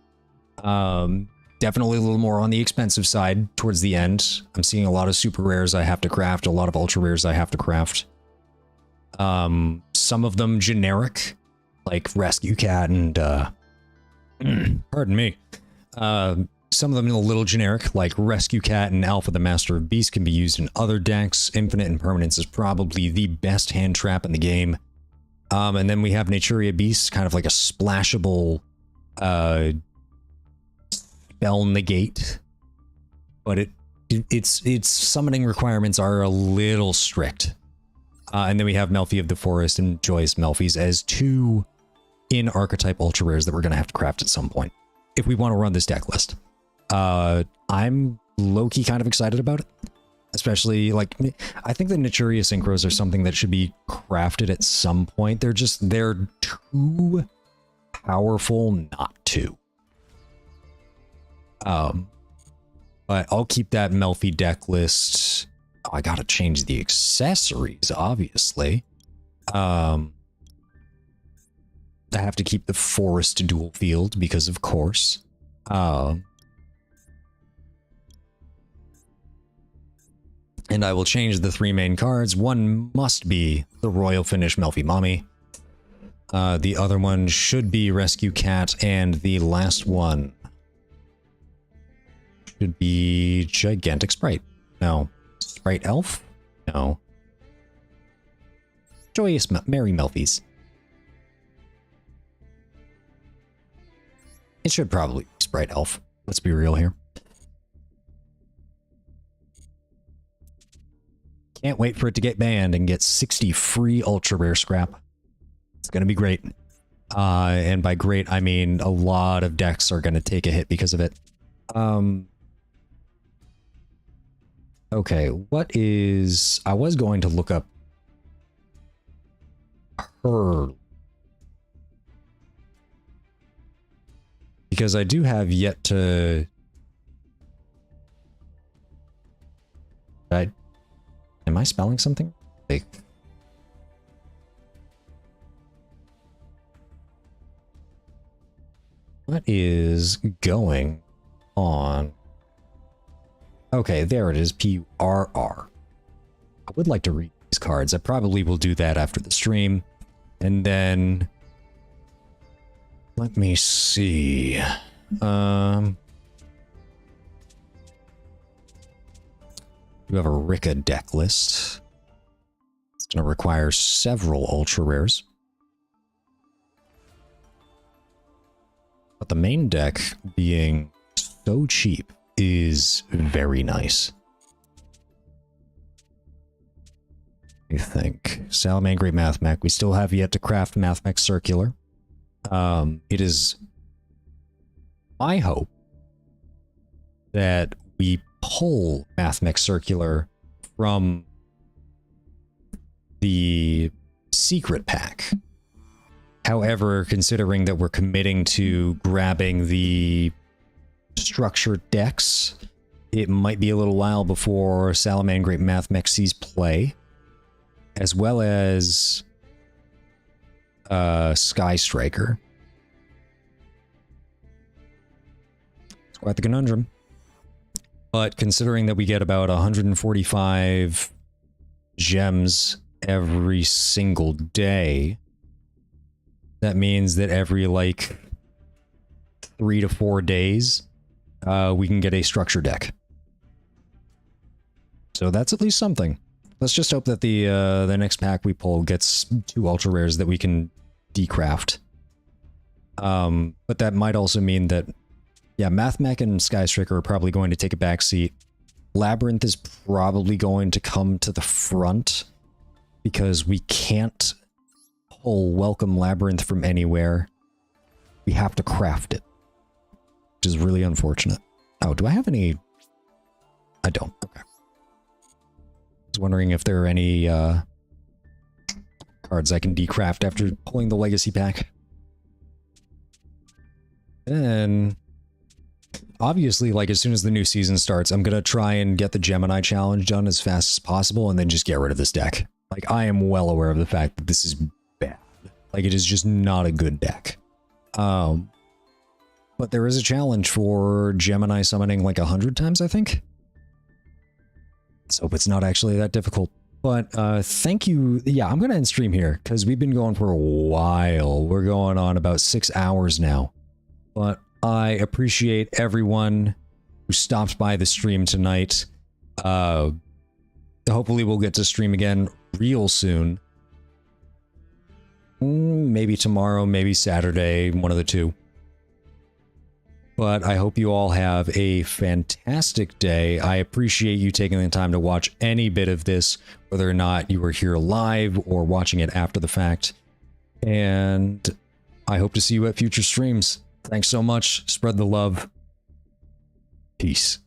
Speaker 1: Definitely a little more on the expensive side towards the end. I'm seeing a lot of super rares I have to craft, a lot of ultra rares I have to craft. Some of them generic, like Rescue Cat and pardon me. Some of them a little generic, like Rescue Cat and Alpha the Master of Beasts can be used in other decks. Infinite Impermanence is probably the best hand trap in the game. And then we have Naturia Beast, kind of like a splashable spell negate. But its summoning requirements are a little strict. And then we have Melfi of the Forest and Joyous Melfis as 2 in-archetype ultra rares that we're going to have to craft at some point. If we want to run this deck list. I'm low-key kind of excited about it. Especially, like, I think the Naturia Synchros are something that should be crafted at some point. They're too powerful not to. But I'll keep that Melfi deck list. Oh, I gotta change the accessories, obviously. I have to keep the Forest Duel Field, because of course. And I will change the 3 main cards. One must be the Royal Finish Melfi Mommy. The other one should be Rescue Cat, and the last one should be Gigantic Sprite. No. Sprite Elf? No. Joyous Merry Melfies. It should probably be Sprite Elf. Let's be real here. Can't wait for it to get banned and get 60 free ultra rare scrap. It's going to be great. And by great, I mean a lot of decks are going to take a hit because of it. Okay, what is... I was going to look up her... Because I do have yet to... Am I spelling something? Like, what is going on? Okay, there it is. P-U-R-R. I would like to read these cards. I probably will do that after the stream. And then... let me see. We have a Rika deck list. It's going to require several ultra rares. But the main deck, being so cheap, is very nice. I think. Salamangreat Math Mech. We still have yet to craft Math Mech Circular. It is my hope that we pull Math Mech Circular from the secret pack. However, considering that we're committing to grabbing the structured decks, it might be a little while before Salamangreat Math Mech sees play, as well as Sky Striker. It's quite the conundrum. But considering that we get about 145 gems every single day, that means that every, like, 3 to 4 days, we can get a structure deck. So that's at least something. Let's just hope that the next pack we pull gets 2 ultra rares that we can decraft. But that might also mean that, yeah, Math Mech and Sky Striker are probably going to take a back seat. Labyrinth is probably going to come to the front because we can't pull Welcome Labyrinth from anywhere. We have to craft it, which is really unfortunate. Oh, do I have any? I don't. Okay. I was wondering if there are any cards I can decraft after pulling the Legacy pack. Then, obviously, like, as soon as the new season starts, I'm gonna try and get the Gemini challenge done as fast as possible and then just get rid of this deck. Like, I am well aware of the fact that this is bad. Like, it is just not a good deck. But there is a challenge for Gemini summoning like 100 times, I think. Let's hope it's not actually that difficult. But thank you. Yeah, I'm going to end stream here because we've been going for a while. We're going on about 6 hours now. But I appreciate everyone who stopped by the stream tonight. Hopefully we'll get to stream again real soon. Maybe tomorrow, maybe Saturday, one of the two. But I hope you all have a fantastic day. I appreciate you taking the time to watch any bit of this, whether or not you were here live or watching it after the fact. And I hope to see you at future streams. Thanks so much. Spread the love. Peace.